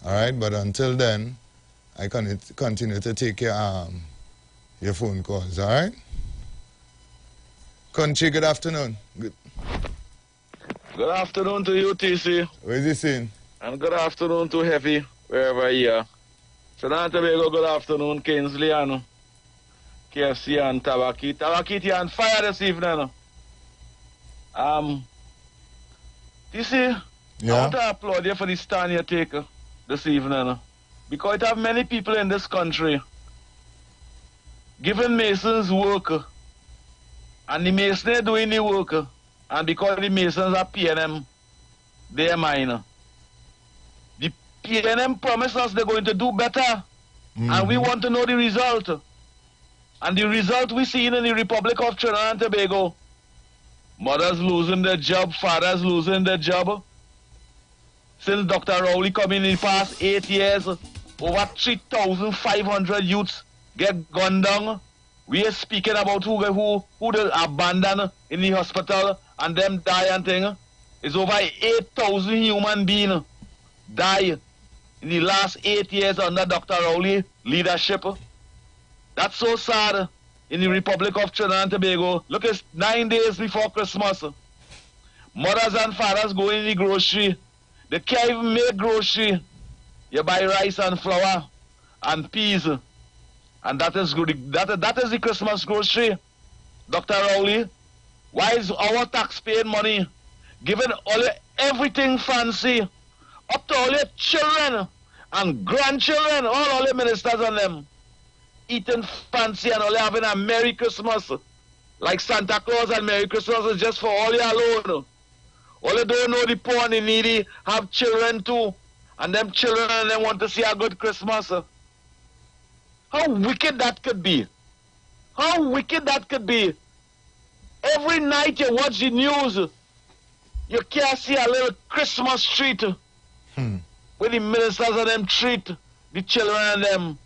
all right? But until then, I can continue to take your phone calls, all right? Country, good afternoon. Good afternoon to you, TC. What is he saying? And good afternoon to Heavy, wherever you are. Trinidad and Tobago, good afternoon, Kingsley and KFC and Tabakit. Tabakit, you're on fire this evening. TC, yeah? I want to applaud you for the stand you take this evening. Because it have many people in this country giving Masons work, and the Masons doing the work, and because the Masons are paying them their mine. The PNM promised us they're going to do better, and we want to know the result. And the result we see in the Republic of Trinidad and Tobago, mothers losing their job, fathers losing their job. Since Dr. Rowley come in the past 8 years, over 3,500 youths get gunned down. We are speaking about who they abandoned in the hospital and them die and thing. It's over 8,000 human beings die in the last 8 years under Dr. Rowley leadership. That's so sad in the Republic of Trinidad and Tobago. Look, it's 9 days before Christmas. Mothers and fathers go in the grocery. They can't even make grocery. You buy rice and flour and peas. And that is good. That is the Christmas grocery. Dr. Rowley, why is our taxpaying money giving all everything fancy up to all your children and grandchildren, all the ministers and them eating fancy and all having a Merry Christmas like Santa Claus, and Merry Christmas is just for all you alone. All you don't know the poor and the needy have children too, and them children and them want to see a good Christmas. How wicked that could be. How wicked that could be. Every night you watch the news, you can't see a little Christmas treat where the ministers and them treat the children and them.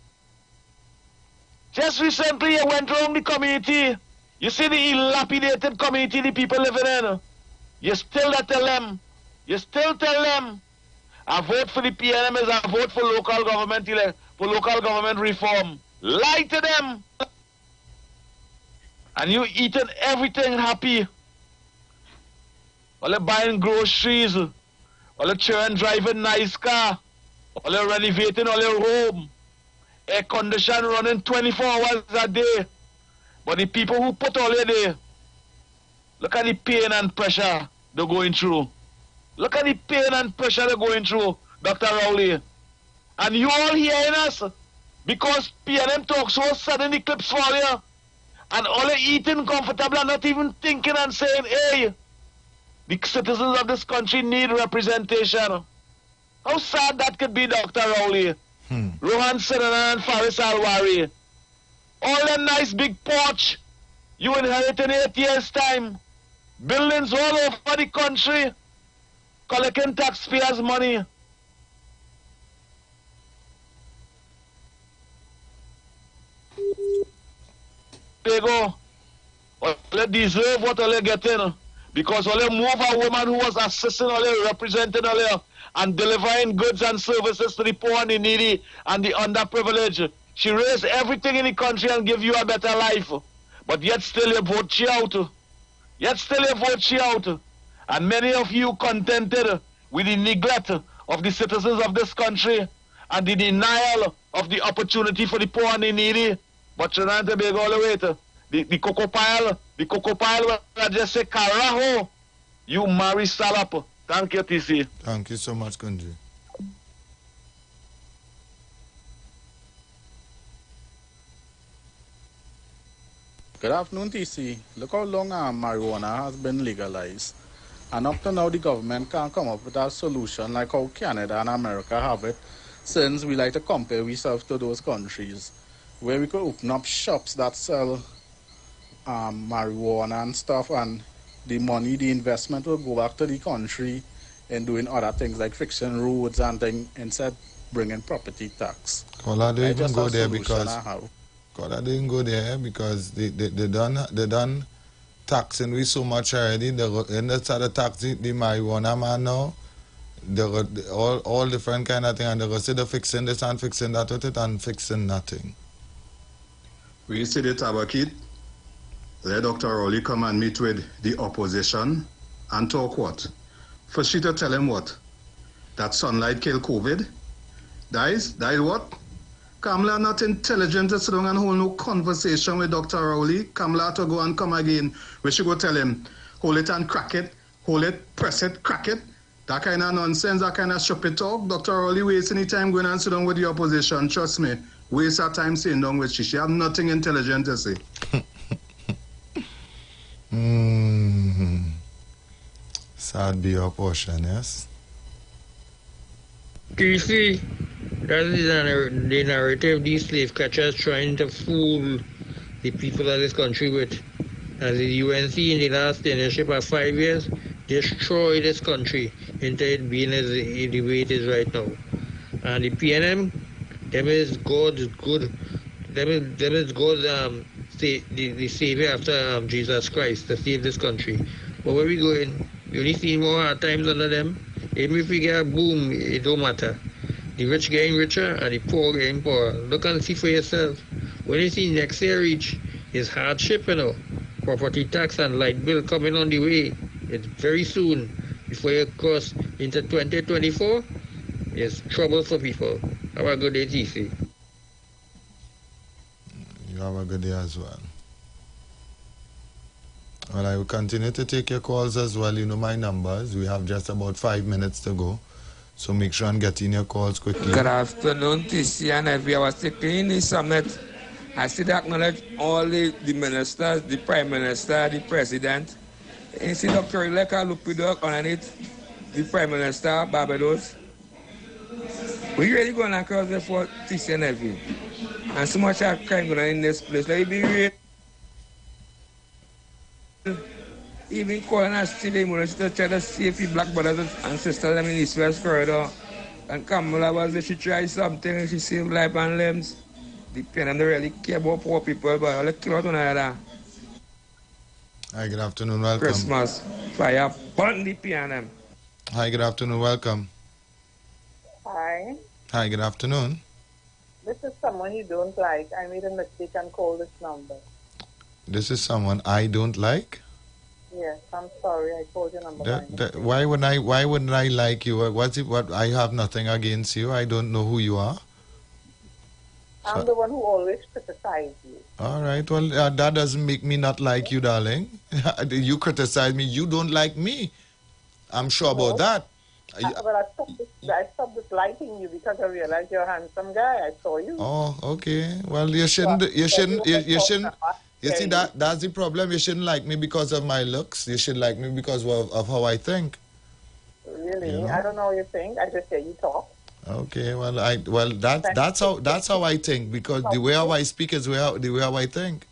Just recently you went around the community. You see the dilapidated community the people living in. You still tell them, a vote for the PNM is a vote for local government reform. Lie to them. And you eating everything happy. All you buying groceries. All you children driving nice car. All you renovating all your home. Air condition running 24 hours a day. But the people who put all your day, look at the pain and pressure they're going through. Look at the pain and pressure they're going through, Dr. Rowley. And you all hearing us because PNM talk so sudden the clips for you. And all you eating comfortable and not even thinking and saying, hey, the citizens of this country need representation. How sad that could be, Dr. Rowley. Rohan Sinana and Faris Alwari. All them nice big porch you inherit in 8 years' time. Buildings all over the country. Collecting taxpayers' money. They go. All they deserve what all they getting. Because all they move a woman who was assisting all they representing all they and delivering goods and services to the poor and the needy and the underprivileged. She raised everything in the country and give you a better life. But yet still you vote she out. And many of you contented with the neglect of the citizens of this country and the denial of the opportunity for the poor and the needy. But Trinidad and Tobago all the way to the cocoa pile where I just say carajo, you marry Salap. Thank you, TC. Thank you so much, Kunji. Good afternoon, TC. Look how long marijuana has been legalized. And up to now, the government can't come up with a solution like how Canada and America have it, since we like to compare ourselves to those countries, where we could open up shops that sell marijuana and stuff, and the money, the investment will go back to the country and doing other things like fixing roads and things instead bringing property tax. Well, I didn't even go there because I didn't go there because they done taxing we so much already. They started taxing the marijuana man now. All different kind of thing, and they go say they're fixing this and fixing that with it and fixing nothing. We see the tabakit. Let Dr. Rowley come and meet with the opposition and talk what? For she to tell him what? That sunlight kill COVID? Dies what? Kamala not intelligent to sit down and hold no conversation with Dr. Rowley. Kamala to go and come again. We should go tell him, hold it and crack it, hold it, press it, crack it. That kind of nonsense, that kind of stupid talk. Dr. Rowley wastes any time going and sit down with the opposition. Trust me. Waste her time sitting down with she have nothing intelligent to say. Sad be your portion, yes? TC, that is the narrative these slave catchers trying to fool the people of this country with. As the UNC in the last tenureship of 5 years destroyed this country into it being as the way it is right now. And the PNM, them is God's good, them is God's the savior after Jesus Christ to save this country. But where we going? We only see more hard times under them. Even if we get a boom, it don't matter. The rich getting richer and the poor getting poorer. Look and see for yourself. When you see next year reach, it's hardship, you know. Property tax and light bill coming on the way. It's very soon. Before you cross into 2024, it's trouble for people. Have a good day, TC. You have a good day as well. Well, I will continue to take your calls as well. You know my numbers. We have just about 5 minutes to go. So make sure and get in your calls quickly. Good afternoon, TC and every. I was taking this summit. I still acknowledge all the ministers, the Prime Minister, the President. You see Dr. Ileka Lupido underneath the Prime Minister, Barbados. We really going across the for TC and every. And so much crime going on in this place. Let it be real. Even calling us today, we still try to see if black brothers and sisters them in East West Corridor. And Kamala was there, she tried something and she saved life and limbs. The PNM don't really care about poor people, but let's kill out one another. Hi, good afternoon, welcome. Christmas, fire, burn the PNM. Hi, good afternoon, welcome. Hi. Hi, good afternoon. This is someone you don't like. I made a mistake and called this number. This is someone I don't like? Yes, I'm sorry. I called your number. Why wouldn't I like you? What I have nothing against you. I don't know who you are. I'm the one who always criticizes you. All right. Well, that doesn't make me not like you, darling. You criticize me. You don't like me. I'm sure about that. Well, I stopped disliking you because I realized you're a handsome guy. I saw you. Oh, okay. Well, you shouldn't. You see, that's the problem. You shouldn't like me because of my looks. You should like me because of how I think. Really? You know? I don't know what you think. I just hear you talk. Okay. Well, that's how I think, because the way how I speak is the way how I think.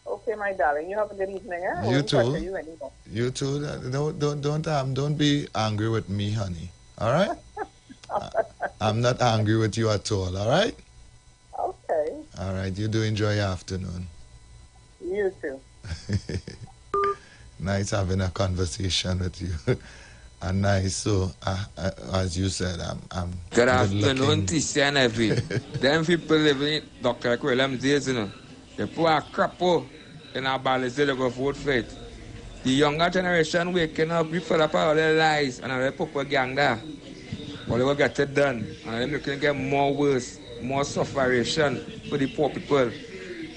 Okay, my darling. You have a good evening. Eh? You too. You anymore. You too. Don't be angry with me, honey. All right? I'm not angry with you at all. All right? Okay. All right. You do enjoy your afternoon. You too. Nice having a conversation with you. And nice. So, as you said, I'm good afternoon, TC and every. Them people living in Dr. Kwelem days, you know. They put a crap in our balance, they go vote for it. The younger generation waking up, we fill up all their lies and they propaganda. But they will get it done. And then can get more worse, more sufferation for the poor people.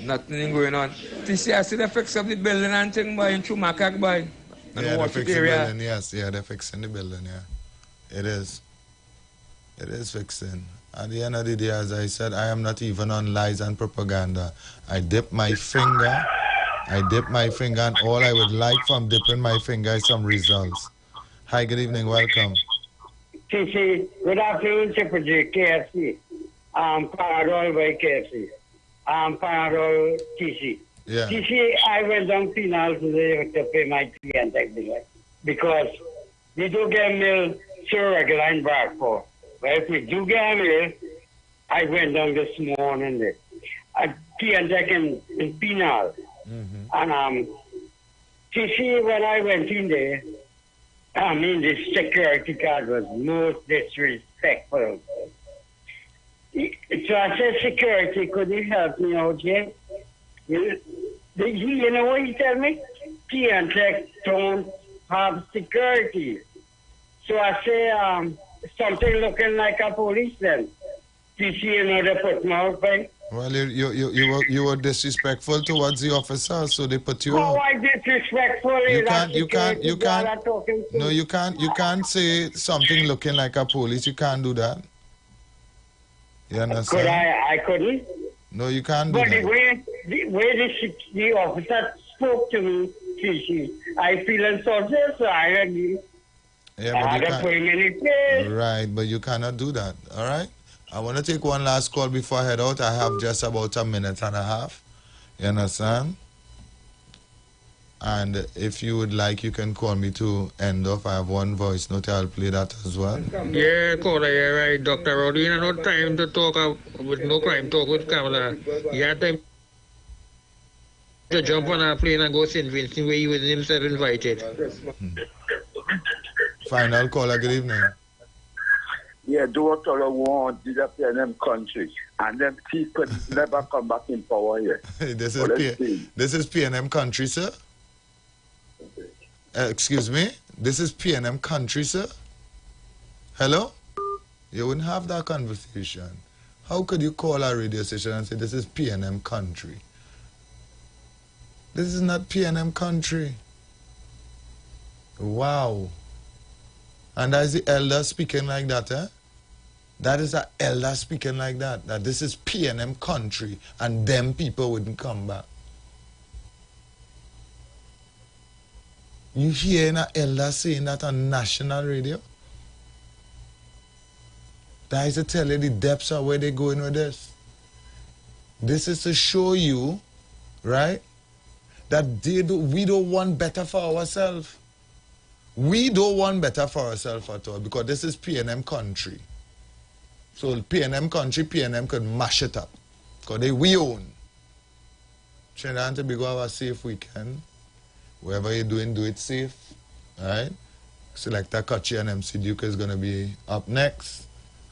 Nothing going on. TC, I see they fix up the building and thing, boy, in Chumakak, boy. Yeah, they're fixing the building, yes. Yeah, they're fixing the building, yeah. It is. It is fixing. At the end of the day, as I said, I am not even on lies and propaganda. I dip my finger, and all I would like from dipping my finger is some results. Hi, good evening, welcome. TC, good afternoon, Triple J, KFC. Paradol by KFC. Paradol TC. Yeah. TC, I went down penal today to pay my fee and tax bill because we do get mail so regular in Bradford. But if we do get mail, I went down this morning there. I fee and tax in penal. And TC, when I went in there, I mean, the security guard was most disrespectful. So I said, security, could you help me out here? You know what he told me? P&Tech don't have security. So I say, something looking like a policeman. You see, you know, they put me out by. Well, you were disrespectful towards the officer, so they put you out. Oh, I disrespectful. You can't say something looking like a police. You can't do that. You understand? I couldn't. No, you can't do but that. the way the officer spoke to me, I feel insulted, so I had to put him in his place. Right, but you cannot do that, all right? I want to take one last call before I head out. I have just about a minute and a half. You understand? And if you would like, you can call me to end off. I have one voice note. I'll play that as well. Yeah, caller, you're right, Dr. Roddy. You have no time to talk with no crime talk with Kamala. You have time. to jump on a plane and go St. Vincent where he was himself invited. Final caller, good evening. Yeah, do what all want to the PNM country, and then people never come back in power here. This is PNM country, sir. Excuse me. This is PNM country, sir. Hello. You wouldn't have that conversation. How could you call a radio station and say this is PNM country? This is not PNM country. Wow. And that is the elder speaking like that, eh? That is the elder speaking like that. That this is PNM country and them people wouldn't come back. You hear an elder saying that on national radio? That is to tell you the depths of where they're going with this. This is to show you, right, that we don't want better for ourselves. We don't want better for ourselves at all because this is PNM country. So PNM country, PNM could mash it up because we own. Trinidad and Tobago have a safe weekend. Whatever you're doing, do it safe. All right? Selector Kachi and MC Duke is going to be up next.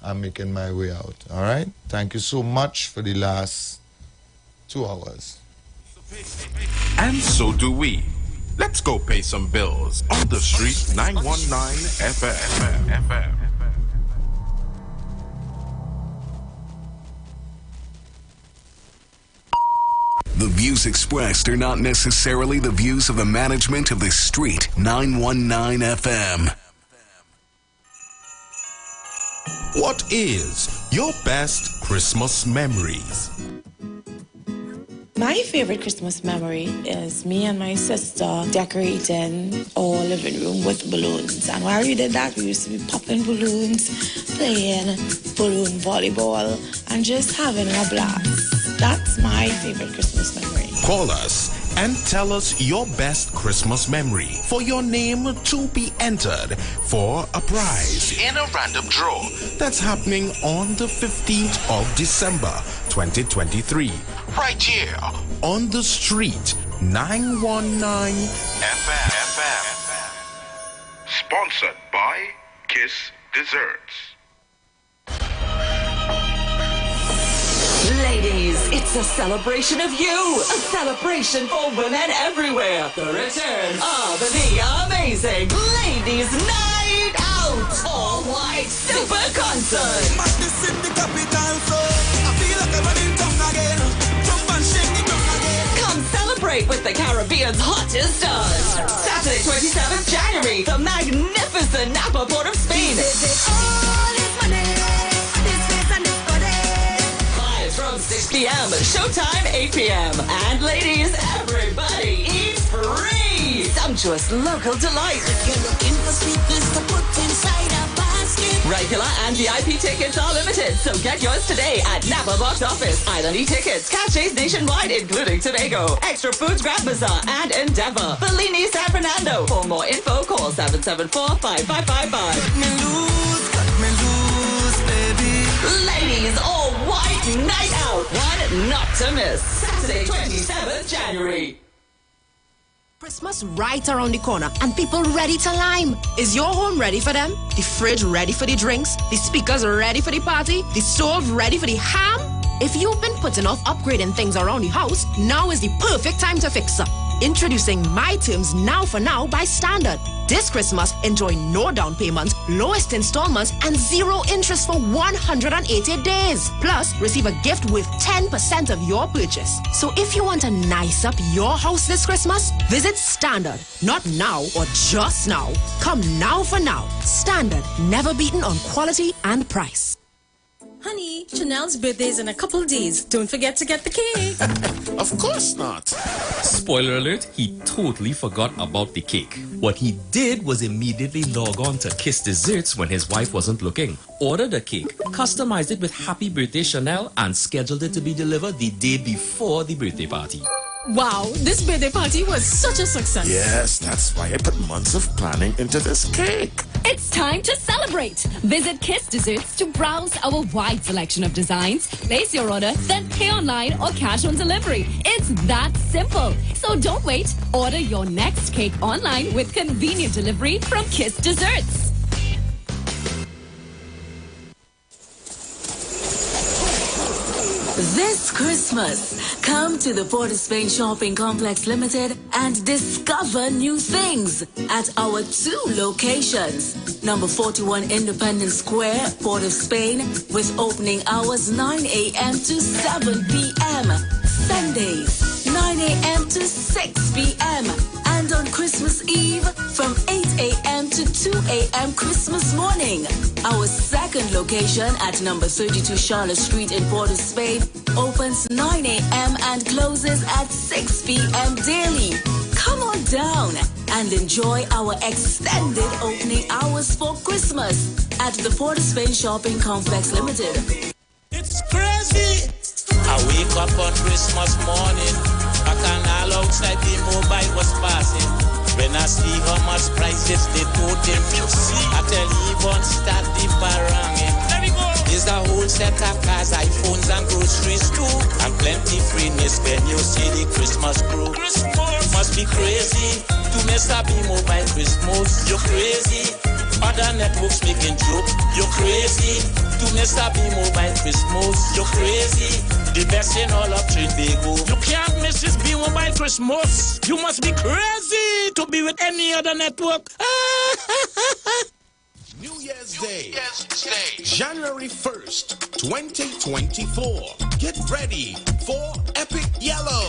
I'm making my way out. All right? Thank you so much for the last 2 hours. And so do we. Let's go pay some bills on the street 919 FM. The views expressed are not necessarily the views of the management of the Street 919 FM. What is your best Christmas memories? My favorite Christmas memory is me and my sister decorating our living room with balloons. And while we did that, we used to be popping balloons, playing balloon volleyball, and just having a blast. That's my favorite Christmas memory. Call us and tell us your best Christmas memory for your name to be entered for a prize in a random draw that's happening on the 15th of December 2023 right here on the Street 919 FM. Sponsored by Kiss Desserts. Ladies, it's a celebration of you. A celebration for women everywhere. The return of the amazing Ladies Night Out. All white super concert. Madness in the capital, so I feel like I'm running down again. Jump and shake it down again. Come celebrate with the Caribbean's hottest stars. Saturday, 27th January, the magnificent Napa Port of Spain. From 6 p.m. Showtime 8 p.m. And ladies, everybody eats free. Sumptuous local delight. If you're looking for sweetness to put inside a basket. Regular and VIP tickets are limited, so get yours today at Napa Box Office, Island E-Tickets, Caches nationwide, including Tobago, Extra Foods Grand Bazaar, and Endeavor. Bellini, San Fernando. For more info, call 774-5555. Cut me loose, baby. Ladies, all white night out. One not to miss. Saturday, 27th January. Christmas right around the corner and people ready to lime. Is your home ready for them? The fridge ready for the drinks? The speakers ready for the party? The stove ready for the ham? If you've been putting off upgrading things around the house, now is the perfect time to fix up. Introducing My Terms Now for Now by Standard. This Christmas, enjoy no down payment, lowest installments, and 0 interest for 180 days. Plus, receive a gift worth 10% of your purchase. So if you want to nice up your house this Christmas, visit Standard. Not now or just now. Come now for now. Standard, never beaten on quality and price. Honey, Chanel's birthday is in a couple days. Don't forget to get the cake. Of course not. Spoiler alert, he totally forgot about the cake. What he did was immediately log on to Kiss Desserts when his wife wasn't looking. Ordered a cake, customized it with Happy Birthday Chanel, and scheduled it to be delivered the day before the birthday party. Wow, this birthday party was such a success. Yes, that's why I put months of planning into this cake. It's time to celebrate. Visit Kiss Desserts to browse our wide selection of designs, place your order, then pay online or cash on delivery. It's that simple. So don't wait. Order your next cake online with convenient delivery from Kiss Desserts. This Christmas, come to the Port of Spain Shopping Complex Limited and discover new things at our 2 locations. Number 41 Independence Square, Port of Spain, with opening hours 9 a.m. to 7 p.m. Sundays, 9 a.m. to 6 p.m. And on Christmas Eve, from 8 a.m. to 2 a.m. Christmas morning. Our second location at number 32 Charlotte Street in Port of Spain opens 9 a.m. and closes at 6 p.m. daily. Come on down and enjoy our extended opening hours for Christmas at the Port of Spain Shopping Complex Limited. It's crazy. I wake up on Christmas morning. A canal outside the mobile was passing. When I see how much prices they put in, I tell Yvonne start the baranging. There we go. There's a whole set of cars, iPhones and groceries too. And plenty freeness when you see the Christmas crew. Christmas must be crazy to mess up the mobile Christmas. You're crazy. Other networks making joke. You're crazy to mess up the mobile Christmas. You're crazy. The best in all of Trinbago. You can't miss this B Mobile Christmas. You must be crazy to be with any other network. New Year's Day, January 1st, 2024. Get ready for Epic Yellow.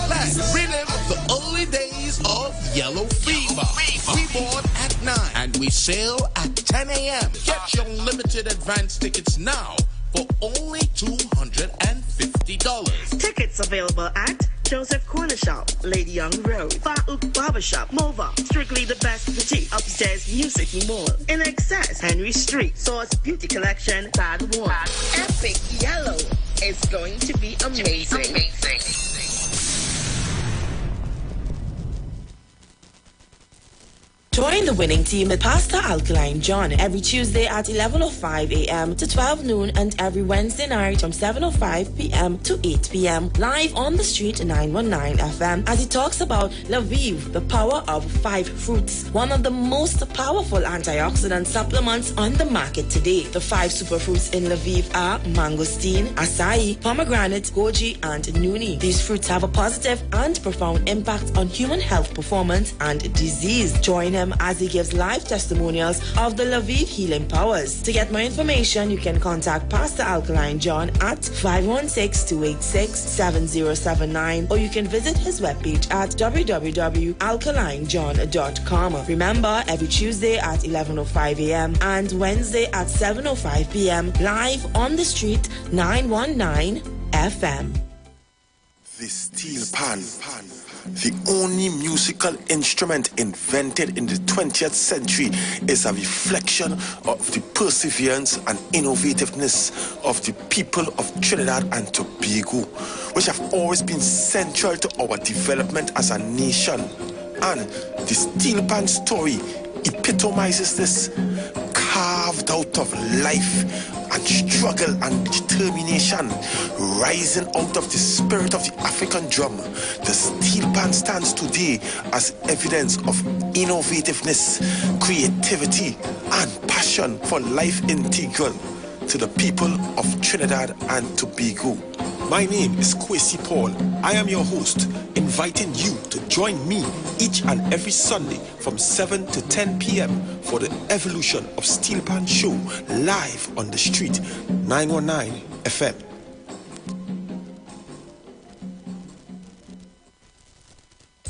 Let's relive the early days of Yellow Fever. We board at 9 and we sail at 10 a.m. Get your limited advance tickets now for only $250. Tickets available at Joseph Corner Shop, Lady Young Road, Farouk Barbershop, Mova, Strictly the Best Boutique, Upstairs Music Mall, In Excess, Henry Street, Source Beauty Collection, Bad One. Epic Yellow is going to be amazing. Join the winning team with Pastor Alkaline John every Tuesday at 11:05 a.m. to 12 noon and every Wednesday night from 7:05 p.m. to 8 p.m. live on the street 919 FM as he talks about Lviv, the power of 5 fruits, one of the most powerful antioxidant supplements on the market today. The 5 superfruits in Lviv are mangosteen, acai, pomegranate, goji, and nuni. These fruits have a positive and profound impact on human health performance and disease. Join him as he gives live testimonials of the Lviv healing powers. To get more information, you can contact Pastor Alkaline John at 516-286-7079 or you can visit his webpage at www.alkalinejohn.com. Remember, every Tuesday at 11:05 a.m. and Wednesday at 7:05 p.m. live on the street 919 FM. The steel pan, the only musical instrument invented in the 20th century, is a reflection of the perseverance and innovativeness of the people of Trinidad and Tobago, which have always been central to our development as a nation. And the steel pan story epitomizes this, carved out of life and struggle and determination, rising out of the spirit of the African drum. The steel pan stands today as evidence of innovativeness, creativity, and passion for life integral to the people of Trinidad and Tobago. My name is Kwesi Paul. I am your host, inviting you to join me each and every Sunday from 7 to 10 p.m. for the Evolution of Steel Pan Show live on the street 919 FM.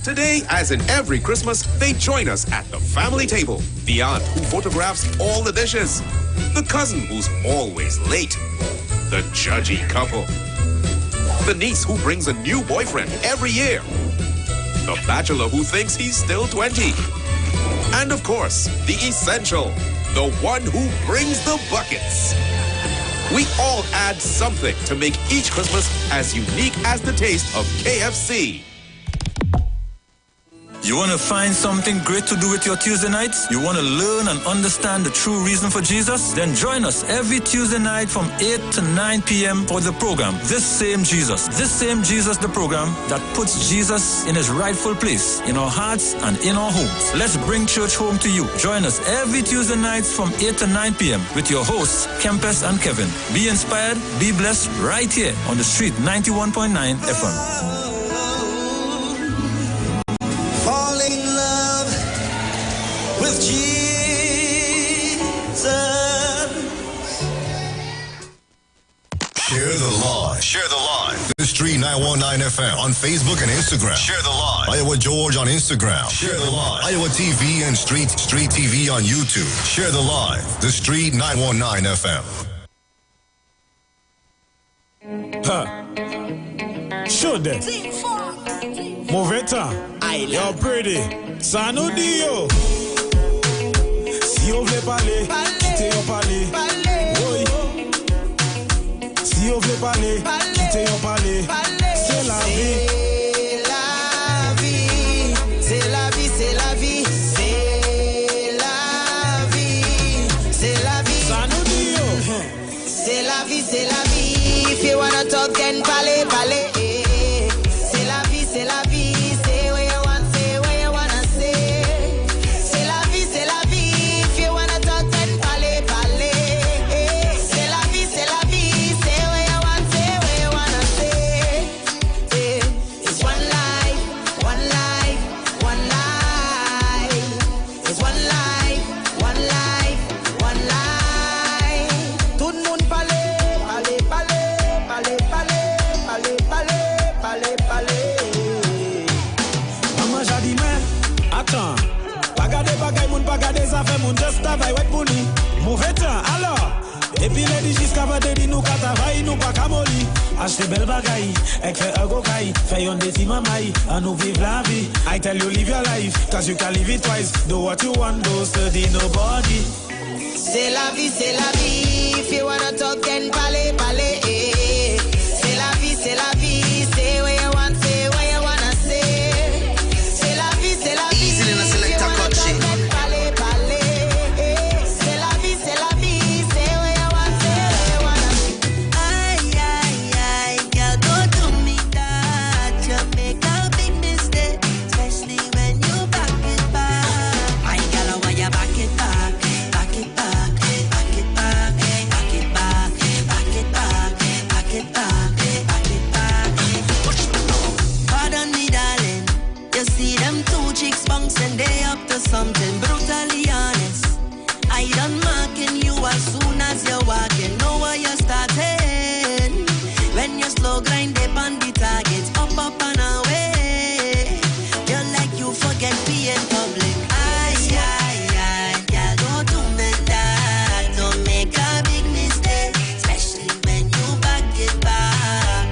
Today, as in every Christmas, they join us at the family table. The aunt who photographs all the dishes. The cousin who's always late. The judgy couple. The niece who brings a new boyfriend every year. The bachelor who thinks he's still 20. And of course, the essential, the one who brings the buckets. We all add something to make each Christmas as unique as the taste of KFC. You want to find something great to do with your Tuesday nights? You want to learn and understand the true reason for Jesus? Then join us every Tuesday night from 8 to 9 p.m. for the program, This Same Jesus, the program that puts Jesus in his rightful place in our hearts and in our homes. Let's bring church home to you. Join us every Tuesday nights from 8 to 9 p.m. with your hosts, Kempes and Kevin. Be inspired, be blessed right here on the street 91.9 FM. Falling in love with Jesus. Share the live. Share the live. The Street 919 FM on Facebook and Instagram. Share the live. Iowa George on Instagram. Share the live. Iowa TV and Street TV on YouTube. Share the live. The Street 919 FM. Show them. Moveta. You're pretty. Sanudio. Si on veut parler, quittez on parler. Oui. Si on veut parler, quittez on parler. C'est la vie. C'est la vie, c'est la vie, c'est la vie, c'est la vie, c'est la vie. Sanudio. C'est la vie, c'est la vie. If you wanna talk, then parler, parler. C'est la vie, c'est la vie. Say what you want, say what you wanna say. C'est la vie, c'est la vie. If you wanna talk, then parler, parler. C'est la vie, c'est la vie. Say what you want, say what you wanna say. It's one life, one life, one life. It's one life, one life, one life. Tout le monde parler, parler, parler, parler, parler, parler, parler, parler, parler. Maman j'ai dit mais attends, pas garder bagaille moun, pas garder ça fait moun just travail ouais pour lui. Mauvais temps alors. Et puis les dit jusqu'à va de nous qu'à travail nous pas qu'à molli. Acheter belle bagaille, et fait un go caille, fait un défi mamaille, à nous vivre la vie. I tell you live your life, cause you can live it twice. Do what you want, don't study nobody. C'est la vie, c'est la vie. If you wanna talk, then parler, parler. C'est la vie, c'est la vie. Say what you want, say what you wanna say. C'est la vie, c'est la vie. Easy in a selector coaching. Parler, parler. C'est la vie, c'est la vie. Say what you want, say what you wanna say. Ay, ay, ay, girl, don't do me that. You make a big mistake, especially when you back it back. My girl, why you back it back? Back it back, back it back, back it back, back it back, back it back, back it back. Pardon me, darling. You see them two chicks bouncing, they up to something brutally honest. I done marking you as soon as you're walking. Know where you're starting. When you slow grind, they on the target. Up, up and away. You're like you forget being public. Ay, ay, ay, girl, don't do me that. Don't make a big mistake, especially when you back it back.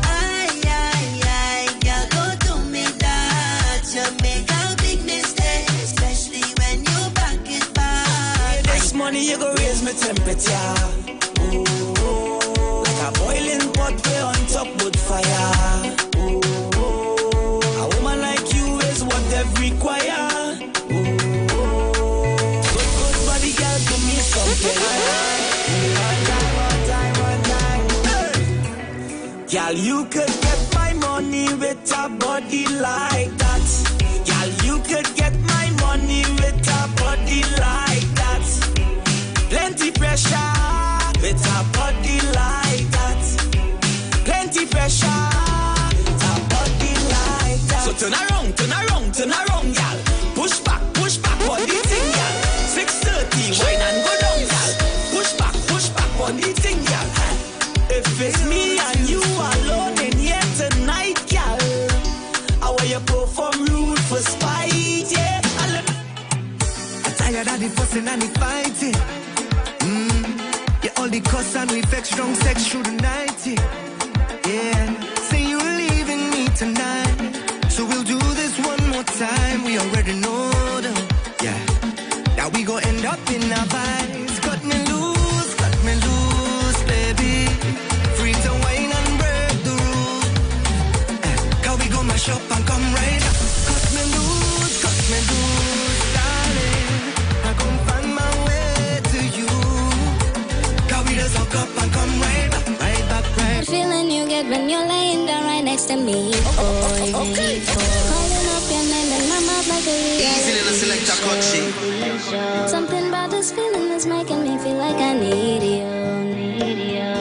Ay, ay, ay, girl, don't do me that. You make a big mistake, especially when you back it back. This money you go raise my temperature. Ooh, like a boiling pot way on top wood fire. Ooh, a woman like you is what they require. Ooh, good body girl, give me something. One time. Hey. Girl, you could get my money with a body like that. Girl, you could get my money with a body like that. Plenty pressure with a body like that. Plenty pressure with a body like that. So turn around, y'all. Push back, body thing, y'all. 6:30, wine and go down, y'all. Push back, body thing, y'all. If it's me and you alone in here tonight, y'all, how will you perform rude for spite, yeah? I'm tired of the fussing and the fighting. Yeah, all the cuss and we vex, strong sex through the night, yeah. Say you're leaving me tonight, so we'll do this one more time. We already know them, yeah. Now we gon' end up in our vibes. Cut me loose, baby. Free to wine and break the rules. Cause we gon' mash up and come right up. Cut me loose. next to me, boy. Okay. Calling up your name and I'm out like a easy little selector country. Something about this feeling is making me feel like I need you.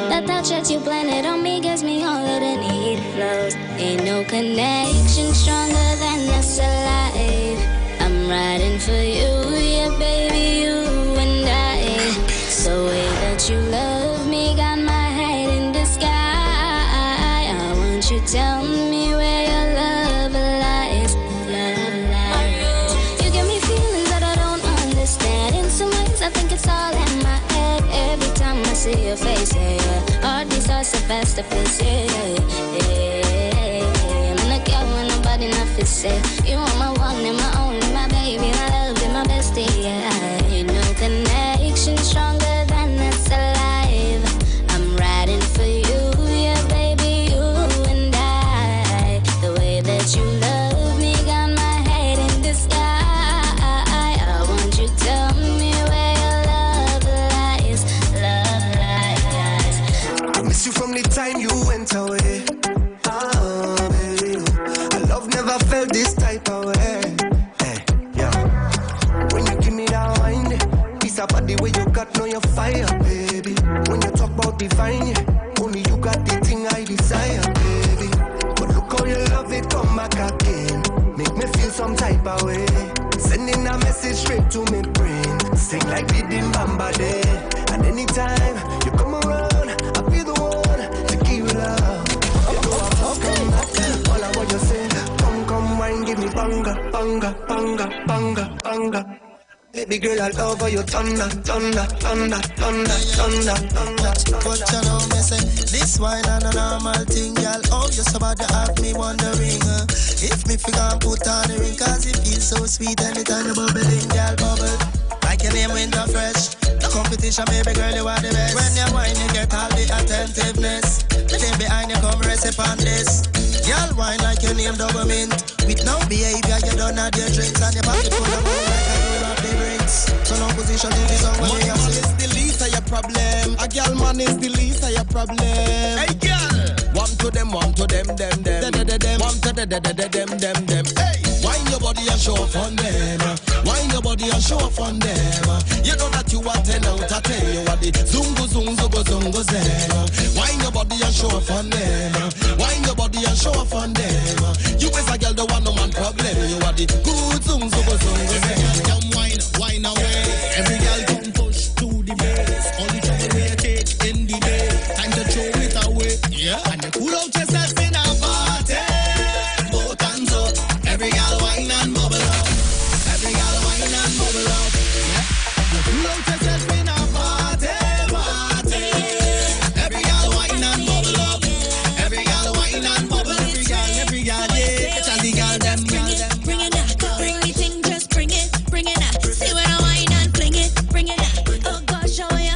That touch that you planted on me gives me all of the need flows. Ain't no connection stronger than this alive. I'm riding for you, yeah, baby, you and I. So way that you love me got my head in the sky. I want you to tell me where your love lies. You give me feelings that I don't understand. In some ways I think it's all in my head. Every time I see your face, yeah. Heart beats are so fast to feel, yeah. I'm the girl when nobody nothing say. You are my one and my only, my baby, my love and my bestie, yeah. Ain't no connection stronger than this alive. I'm riding for you, yeah, baby, you and I. The way that you love me got my head in the sky. I want you to tell me where your love lies. Love lies. I miss you from the time you went away. Oh, baby, I love never felt this type of way. Hey, yeah. When you give me that wine, it's about the way you got no your fire, baby. When you talk about divine, yeah, only you got the thing I desire, baby. But look how you love it, come back again. Make me feel some type of way. Sending a message straight to me brain. Sing like the Bamba Day. And anytime you come around, I'll be the one to give you love. Okay. All I want you say, come, wine, give me banga, banga, banga, banga, banga. Baby girl, I love how you thunder. But you know me say, this wine and a normal thing, girl. Oh, you so bad you have me wondering if me figure put on the ring, cause it feels so sweet anytime you bubbling, girl, bubble. Like your name winter fresh. No competition, baby girl, you are the best. When you wine, you get all the attentiveness. The day behind you come rest upon this. Girl, wine like your name double mint. With no behavior, you don't have your drinks. And your body full of money like I don't have the rings. So no position to this song when you man is the least of your problem. A girl man is the least of your problem. Hey girl, one to them, them. One to them. Hey, wine your body and show off on them. Wine your body and show off on them. You know that you are 10 out of 10. You are the zungo zen. Wine your body and show off on them. Wine your body and show off on them. You is a girl the one no man problem. You are the good zungo zen. Come wine away. Every girl come push to the base. Only trouble we take in the day. Time to throw it away. Yeah. And you pull out yourself in a party. Both hands up. Every girl wine and bubble up. Every girl wine and bubble up. Yeah. You pull out yourself in a party. Every girl wine and bubble up. Every girl wine and bubble. Every girl, yeah. Tell the girl them. Bring it up, bring it in, just bring it up. See when I wine and bring it up. Oh gosh, oh yeah.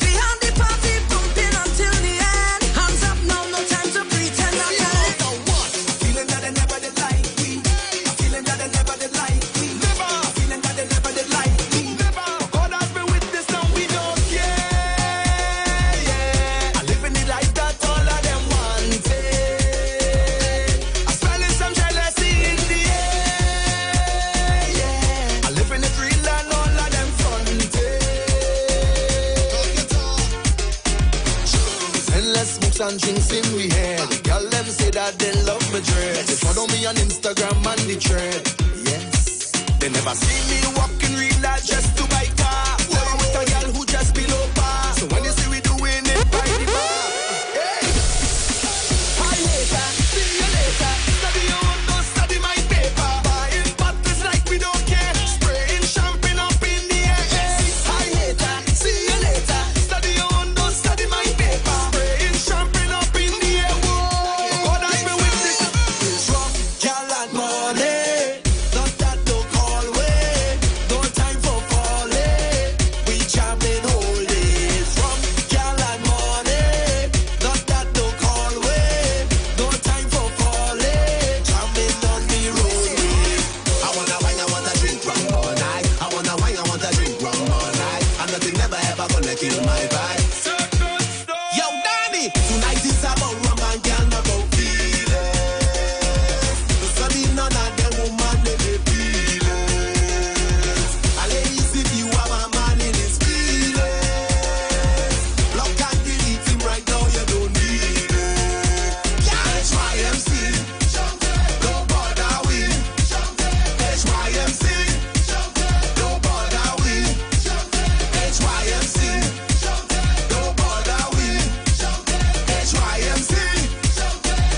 We have the party pumping until the end. Hands up now, no time to pretend. I'm feeling that they never did like me. I'm feeling that they never did like me. Never. I'm feeling that they never did like me. Never. God has been with this now, we don't care. Yeah. I'm living the life that all of them wanted. I'm smelling some jealousy in the air. Yeah. I'm living it real and all of them fronted. Endless smokes and drinks in we head. Y'all them say that they love me dread. They follow me on Instagram and the thread. Yes. They never see me walking real life just to buy car. Never with a girl who just below par. So when you see we doing it by the bar. Hey. Hi later, see you later. Study your own, don't study my paper. Buying bottles like we don't care. Spraying champagne up in the air. Hey. Hi later, see you later. Study your own, don't study my paper. Spraying champagne up in the air. Whoa. God has been with this. It's rough, girl and money. Not that don't call way. No time for falling. We jamming whole days. From girl and money. Not that don't call way. No time for falling. Jamming on the road. I wanna wine, I wanna drink rum all night. I wanna wine, I wanna drink rum all night. And nothing never ever gonna kill my vibe. Yo, Danny, tonight is about rum and girl, not about feelings. So be none of them woman they be feelings. And ladies, if you have a man in his feelings, block and delete him right now, you don't need it. HYMC, don't bother with. HYMC, don't bother with. HYMC, don't bother with. HYMC,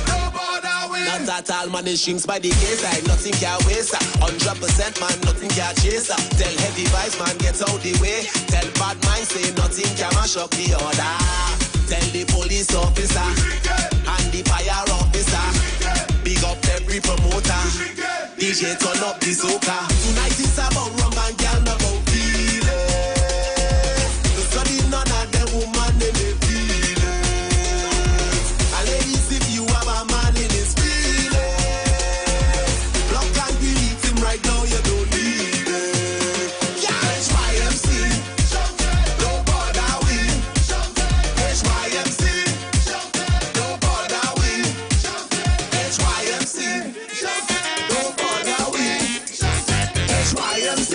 don't bother with. Not at all, man, it shrinks by the case. Like nothing can waste. 100% man, nothing can chase. Tell heavy vibes, man, get out the way. Tell bad mind, say nothing can mash up the order. Tell the police officer and the fire officer. Big up every promoter. DJ turn up the soca. Tonight is about rum and girl, not about feelings. The study none of them woman they may feelings. And ladies, if you have a man in his feelings, block and delete him right now, you don't need it. HYMC, don't bother with. HYMC, don't bother with. HYMC, don't bother with. HYMC,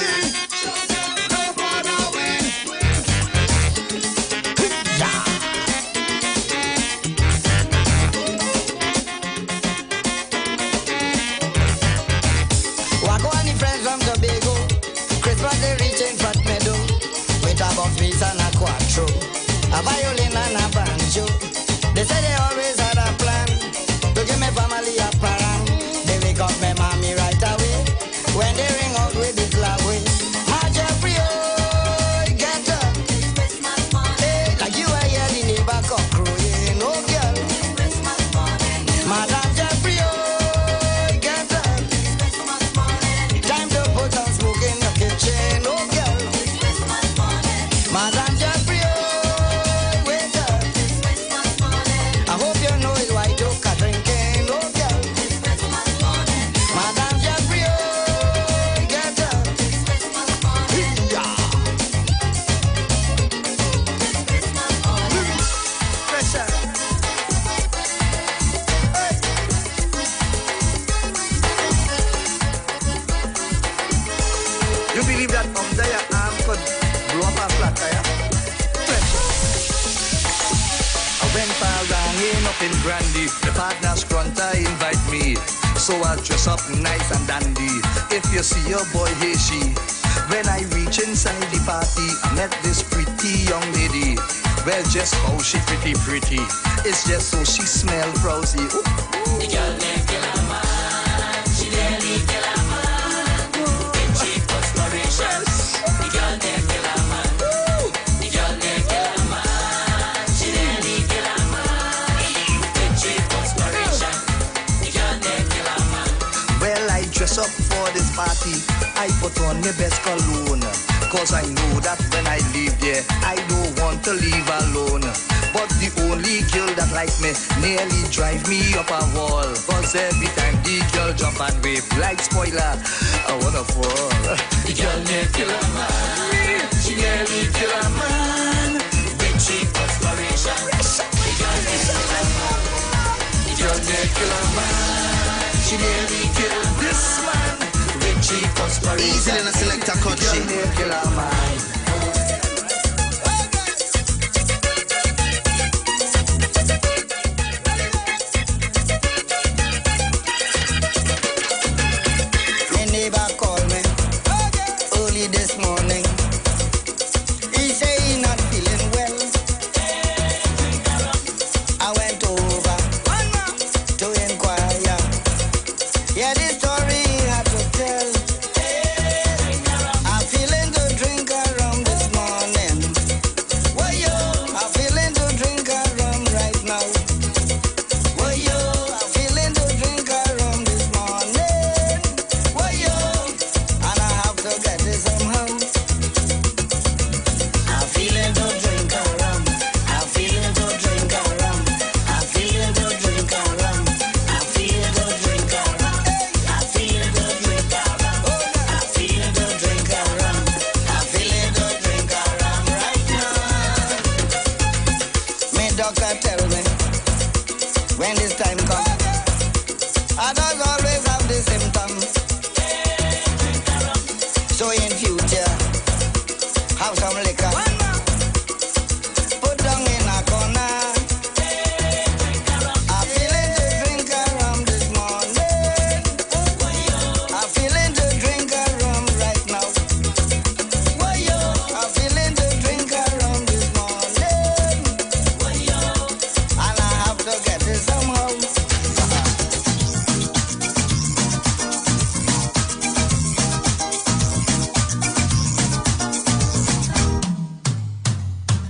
don't bother with. Wagwani friends from Tobago. Christmas they reach in Fat Meadow. With a box piece and a quattro, a violin and a banjo. They say they always had a plan to give me family a parent. They wake up my mommy right away when they ring out with this loud way. My Jeffrey, oh, get up. Hey, like you are here, the neighbor cock crowing, oh girl. Madam Jeffrey, oh, get up. Time to put some smoke in your kitchen, oh girl. Madam Jeffrey, oh, wake up. I hope you know it's white oak a drinking, oh girl. Madam Jeffrey, oh, get up. Yeah. Pressure. Hey. You believe that under your arm could blow up a flat tire? Pressure. I went for a hanging up in Brandy. The partner's grunter invite me. So I'll dress up nice and dandy. If you see your boy, hey she. When I reach inside the party, I met this pretty young lady. Well, just how she pretty. It's just so she smell frowsy. Ooh. The girl named Killer Man. She nearly kill a man. In cheap explorations. The girl named Killer Man. The girl named Killer Man. She nearly kill a man. In cheap exploration. The girl named Killer Man. Well, I dress up for this party. I put on my best cologne. 'cause I know that when I leave there, I don't want to leave alone. But the only girl that like me nearly drive me up a wall. 'Cause every time the girl jump and wave like spoiler, I wanna fall. The girl near kill a man, she nearly kill a man. With cheap aspiration, the girl near kill a man. The girl near kill a man, she nearly kill this man. With cheap aspiration, easy in a selector country. The girl near kill a man.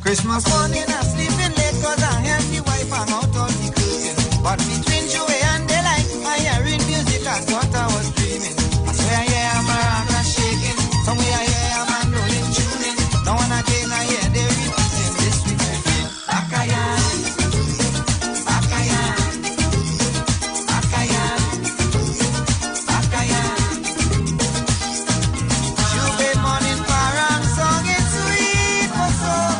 Christmas morning I'm sleeping late 'cause I help the wife hang out on the curtain. But between Joey and daylight, I hearing music, I thought I was dreaming. I swear I hear a maracas shaking, somewhere I hear a man rolling tuning. Now and again I hear they repeating this sweet refrain. Bakayan, Bakayan, Bakayan, Bakayan. Joey morning parang song, it's sweet for soul.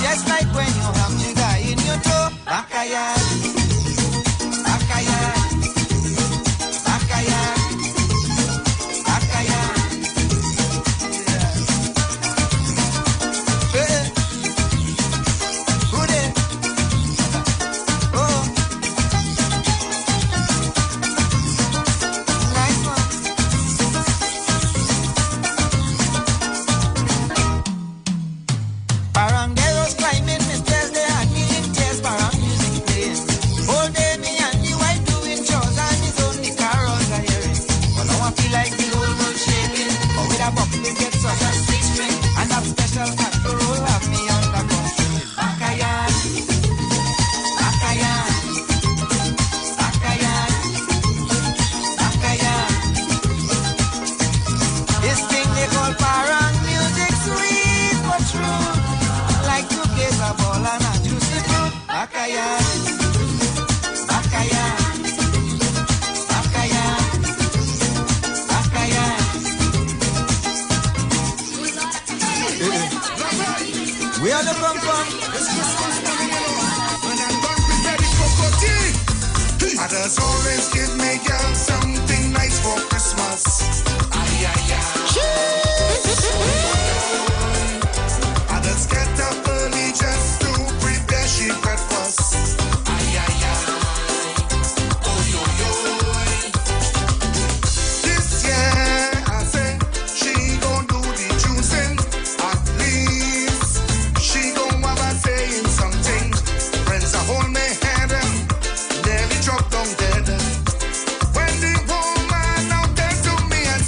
Just like when you have the guy in your toe. Bakayan, Bakayan, Bakayan, Bakayan. Hey, good day. Oh, nice one. Parangeros climbing, Mr. They had me in tears, parang music playing. All day me and the wife doing chores and it's only carols I hearing. But now I feel like the whole world shaking. But with a buck they get such a sweet string. And that special control have me under control. Bakayan, Bakayan, Bakayan, Bakayan. This thing they call parang music, sweet but true. Like two kids a ball and a juicy fruit. Bakayan, Bakayan, Bakayan, Bakayan. Where they come from? Others always give me girl something nice for Christmas. Ay, ay, ay. Others get up early just to prepare she breakfast. Ay, ay, ay. Oh, yo, yo. This year, I say, she gon' do the choosing. At least, she gon' have a say in something. Friends are hold me head, nearly drop down dead. When the woman out there to me and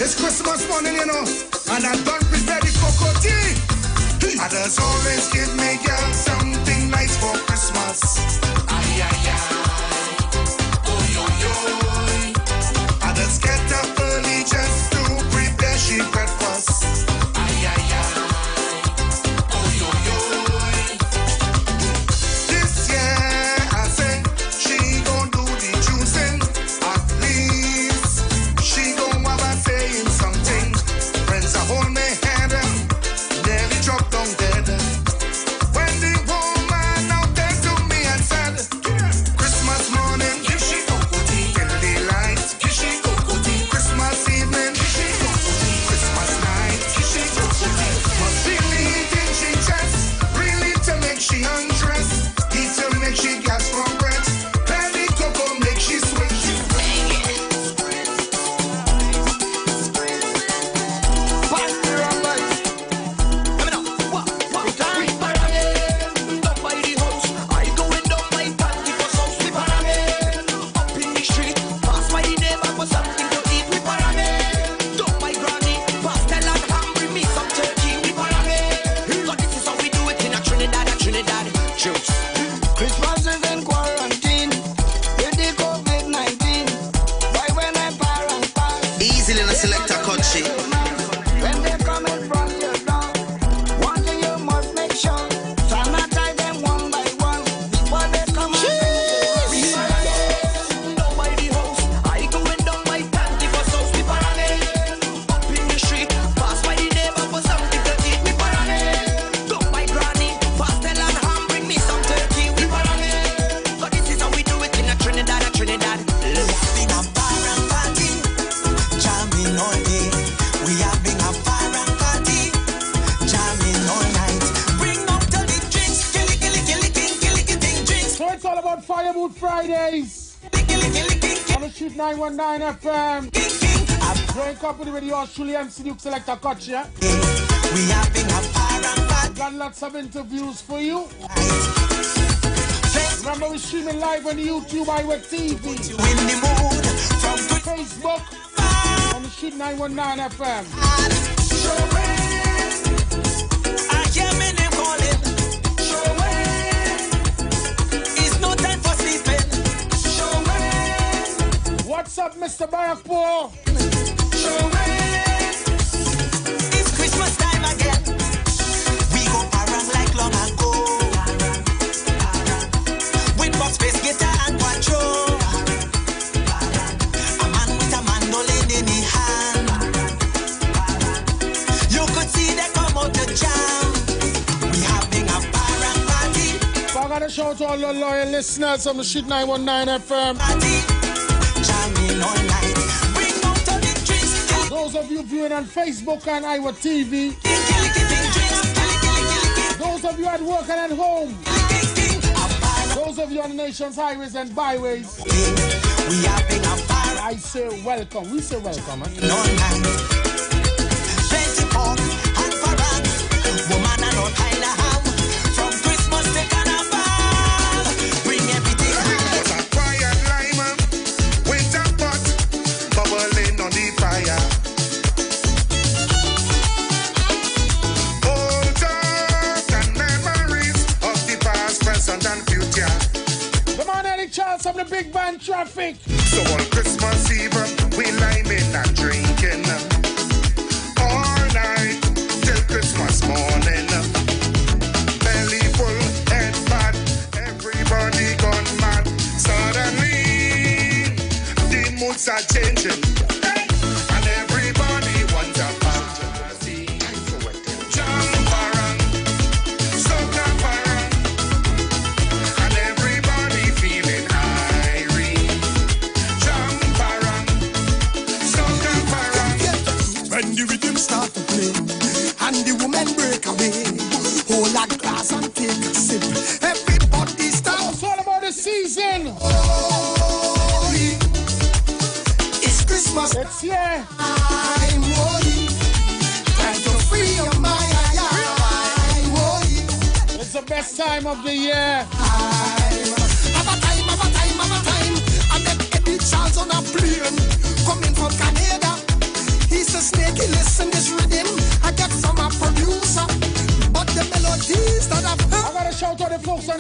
It's Christmas morning, you know, and I don't prepare the cocoa tea. Others always give me, girl, something nice for Christmas. Ay, ay, ay. Oh, yo, yo. Others get up early just to prepare she breakfast. Ay, ay, ay. Oh, yo, yo. This year, I say, she gon' do the choosing. At least, she gon' have a say in something. Friends, I hold me head up. Nearly dropped down dead. When the woman out there to me and said, Christmas morning, give she cocoa tea. In the light, give she cocoa tea. Christmas evening, give she cocoa tea. Christmas night, give she cocoa tea. Must really think she just really to make she undress. Eat to make she gas from breath. Belly cocoa make she sweat. Christmas is in quarantine with the COVID-19. Why when I parents pass? Easily in a selector country. When they come in front of your door, one thing you must make sure, sanitize them one by one before they come and Down by the house, I going down my panty for sauce. We parade up in the street, pass by the neighbor for something to eat. We parade down my granny, pastel and ham, bring me some turkey. We parade, but this is how we do it in a Trinidad. We having a parent party, jamming all day. We having a parent party, jamming all night. Bring up to the drinks, killy drinks. So it's all about Fireboot Fridays. On the Street 919 FM. Join company with yours, truly MC Duke Selector Coach, yeah? We having a parent party. Got lots of interviews for you. Remember, we're streaming live on YouTube, IWER TV. Facebook, on the Street 919 FM. I hear my name calling. It's no time for sleeping. What's up, Mr. Bayakpo? It's Christmas time again. We go around like long ago. With box bass, guitar and quattro. A man with a mandolin in his hand. You could see they come out to jam. We having a parent party. So I gotta shout out to all the loyal listeners on the Street 919 FM. Jamming all night. Bring out to the drinks. Those of you viewing on Facebook and IWER TV. Those of you at work and at home. Those of you on the nation's highways and byways. We having a party. I say welcome. We say welcome, man. No night. Plenty pork and farang. Woman and all kind of ham. From Christmas to Carnival. Bring everything. There's a quiet lime, winter pot, bubbling on the fire. Old thoughts and memories of the past, present and future. Come on, Eddie Charles from the Big Band Traffic. So on Christmas Eve, we liming and drinking all night till Christmas morning. Belly full, head bad, everybody gone mad. Suddenly, the moods are changing, and everybody wants a party. Jump around, soak up around, and everybody feeling irate. Jump around, soak up around. When the rhythm start to play and the women break away, hold a glass and take a sip. Everybody start. It's all about the season. Holy, it's Christmas. It's here. I'm holy. Trying to free your mind. I'm holy. It's the best time of the year. Have a time. I met Eddie Charles on a plane coming from Canada. He says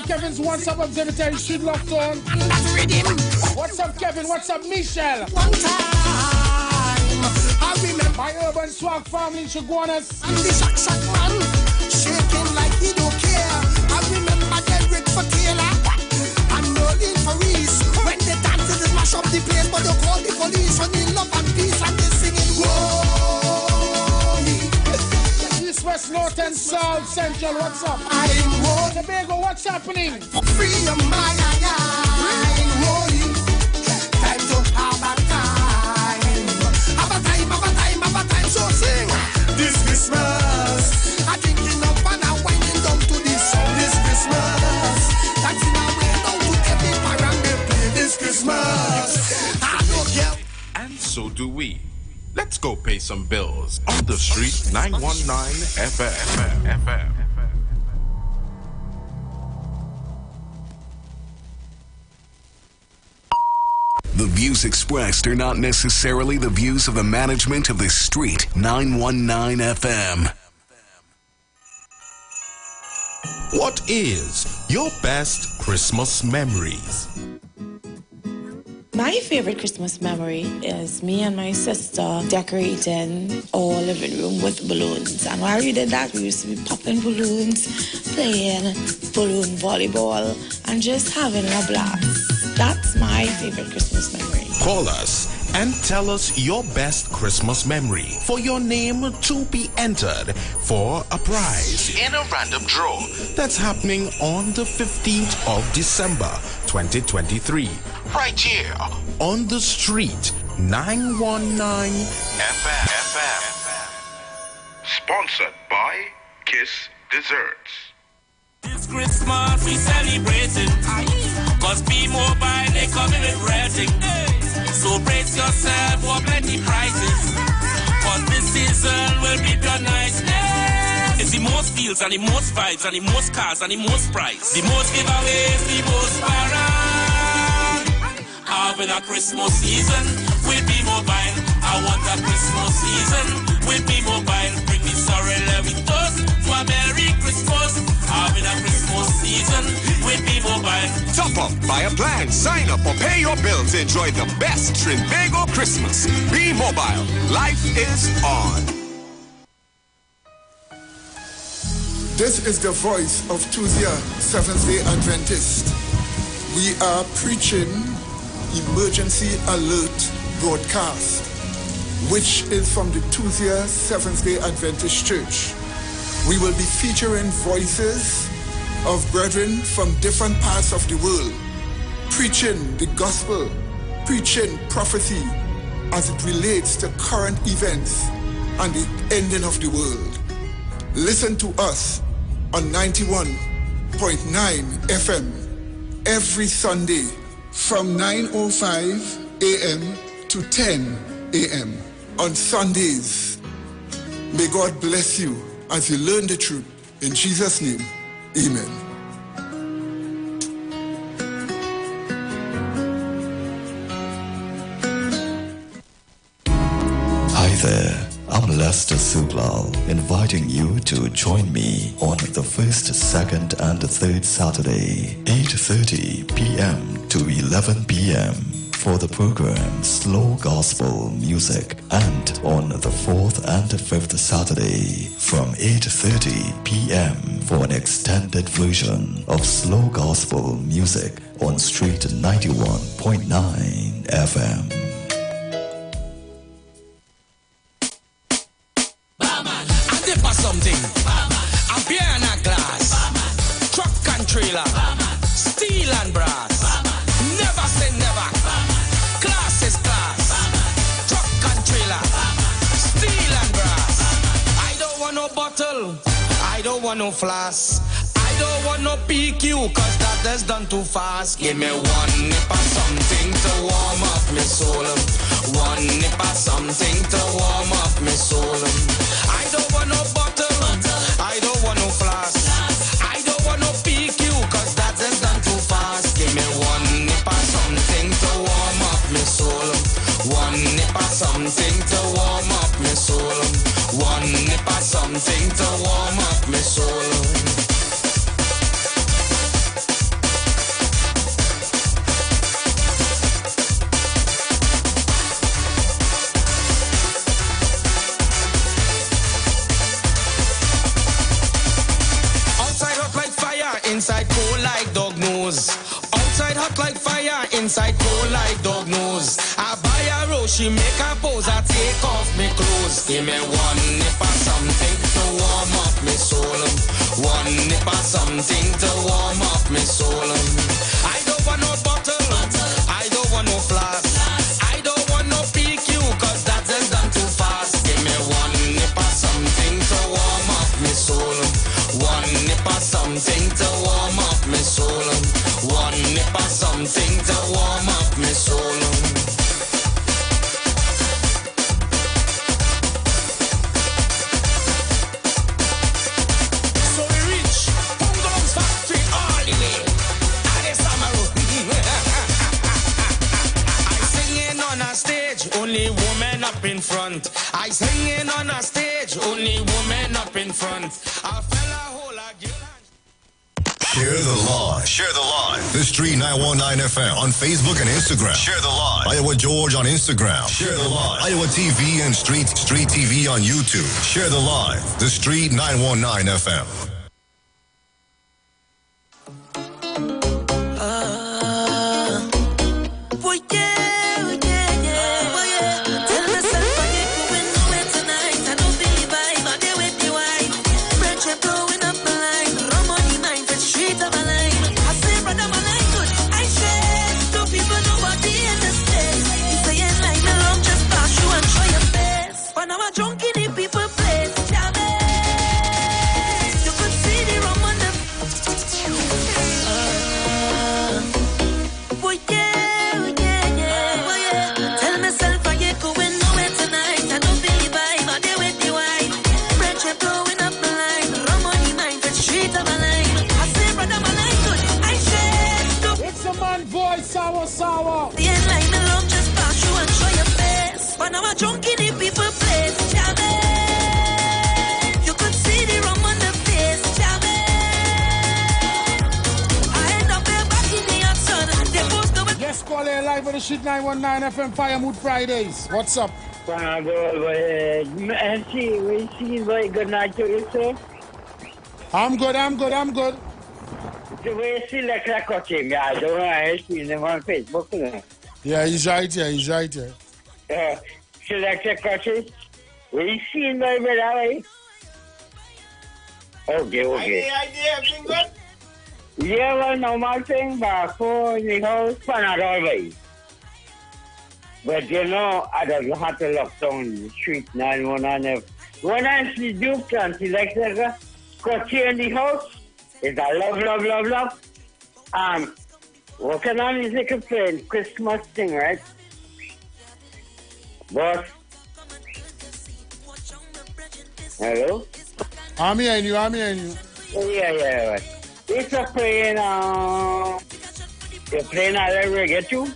Kevin's Once Up Observatory Street Love Tone. What's up, Kevin? What's up, Michelle? One time, I remember my urban swag family Chaguanas. and the Saxon man shaking like he don't care. I remember Derek for Taylor and Nolan for Reese. When they dance, they smash up the place, but they call the police when they love and peace and they singing whoa. East, West, North, and South, Central. What's up? I'm rolling. Tobago, what's happening? Free your mind. I'm rolling. Time to have a time. Have a time, have a time, have a time. So sing this Christmas. I'm drinking up and I'm winding down to this song. This Christmas. Dancing away down to every parang they play this Christmas. I don't care. And so do we. Let's go pay some bills on the street 919 FM. The views expressed are not necessarily the views of the management of the Street 919 FM. What is your best Christmas memories? My favorite Christmas memory is me and my sister decorating our living room with balloons. And while we did that, we used to be popping balloons, playing balloon volleyball, and just having a blast. That's my favorite Christmas memory. Call us and tell us your best Christmas memory for your name to be entered for a prize in a random draw that's happening on the 15th of December 2023. Right here on the Street 919 FM. Sponsored by Kiss Desserts. This Christmas we celebrating, cause B-Mobile they coming with rating. So brace yourself for plenty prizes, cause this season will be your nice. It's the most deals and the most vibes and the most cars and the most price, the most giveaways, the most parade. Having a Christmas season with B-Mobile. I want a Christmas season with B-Mobile. Bring me sorry, let me toast for a Merry Christmas. Having a Christmas season with B-Mobile. Top up, buy a plan, sign up or pay your bills. Enjoy the best Trinbago Christmas. B-Mobile. Life is on. This is the voice of Tuesday, Seventh-day Adventist. We are preaching Emergency Alert broadcast, which is from the Tuesday, Seventh-day Adventist Church. We will be featuring voices of brethren from different parts of the world, preaching the gospel, preaching prophecy as it relates to current events and the ending of the world. Listen to us on 91.9 FM every Sunday from 9:05 a.m. to 10 a.m. on Sundays. May God bless you as you learn the truth. In Jesus' name, amen. Hi there, I'm Lester Sublal, inviting you to join me on the first, second, and third Saturday, 8:30 p.m. to 11 p.m. for the program Slow Gospel Music, and on the fourth and fifth Saturday from 8:30 p.m. for an extended version of Slow Gospel Music on Street 91.9 FM. Something, a beer and a glass, truck and trailer, steel and brass, never say never, class is class, truck and trailer, steel and brass. I don't want no bottle, I don't want no flask, I don't want no PQ, cause that is done too fast. Give me one nip of something to warm up my soul, one nip of something to warm up my soul. I don't want no bottle, I don't want no flask, I don't want no PQ, cause that is done too fast. Give me one nip of something to warm up my soul, one nip of something to warm up my soul, one nip of something to warm up my soul. her inside cold like dog nose. I buy a rose, she make a pose, I take off me clothes. Give me one nip or something to warm up me soul. One nip or something to warm up me soul. I don't want no bottle, I don't want no flask, I don't want no PQ, cause that is done too fast. Give me one nip or something to warm up me soul. One nip or something to warm up me soul. One nip or something to warm up me soul. So we reach Pungon's factory all the way. I singing on a stage, only women up in front. I singing on a stage, only women up in front. A fella hold a girl. Share the live. Share the live. The Street 919 FM on Facebook and Instagram. Share the live. Iowa George on Instagram. Share the live. Iowa TV and Street TV on YouTube. Share the live. The Street 919 FM. Sour. The end line, the love just pass you and show your face. But now I'm drunk in the people place. Jamming. You could see the rum on the face. Jamming. I end up there back in the action. They both know it. Yes, call it live on the Street 919 FM Fire Mood Fridays. What's up? Good night to you, sir. I'm good. The way she like that coaching guy, don't know, I see him on Facebook. Yeah, he's right here. She like that coaching. We see him by the Okay. Idea, good? Yeah, well, normal thing, but for the house, Panadol. But you know, I don't have to lock down the Street 919. When I see Duke and she like that coaching in the house, it's a love. Working on music and playing Christmas thing, right? Boss? Hello? I'm hearing you. Yeah. Right. It's a playing, you're playing other reggae too?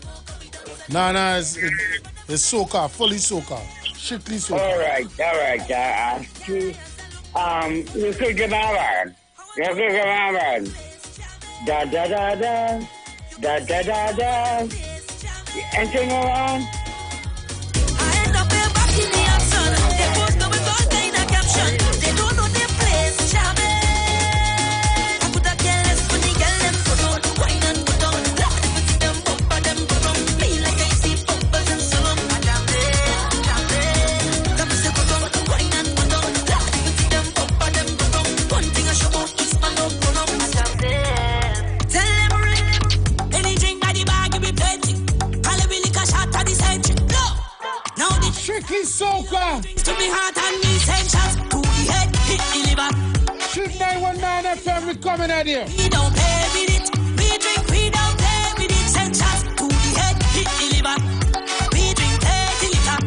No, it's soca, fully soca. Strictly soca. All right. You could give my word. Da da da da, da da da da. Anything around? I end up there back in the action. They both know it's all kind of caption. They don't know their place. Jamming. I could have get less when they get them put on. Wine and put on. Lord, if it's them bumper, them put on. Me like I see bumpers and so on. Jamming. Come say put on. Wine and put on. Lord, if it's them bumper, them put on. One thing I show off is my love put on. Tell them anything by the bag, give me plenty. Call it liquor shot at the century. Go. Now the Strictly soca. To me heart and me essentials. To the head, hit the liver. Street 919 FM, we coming at you. We don't play with it. We drink, we don't play with it. Essentials. To the head, hit the liver. We drink, play the liquor.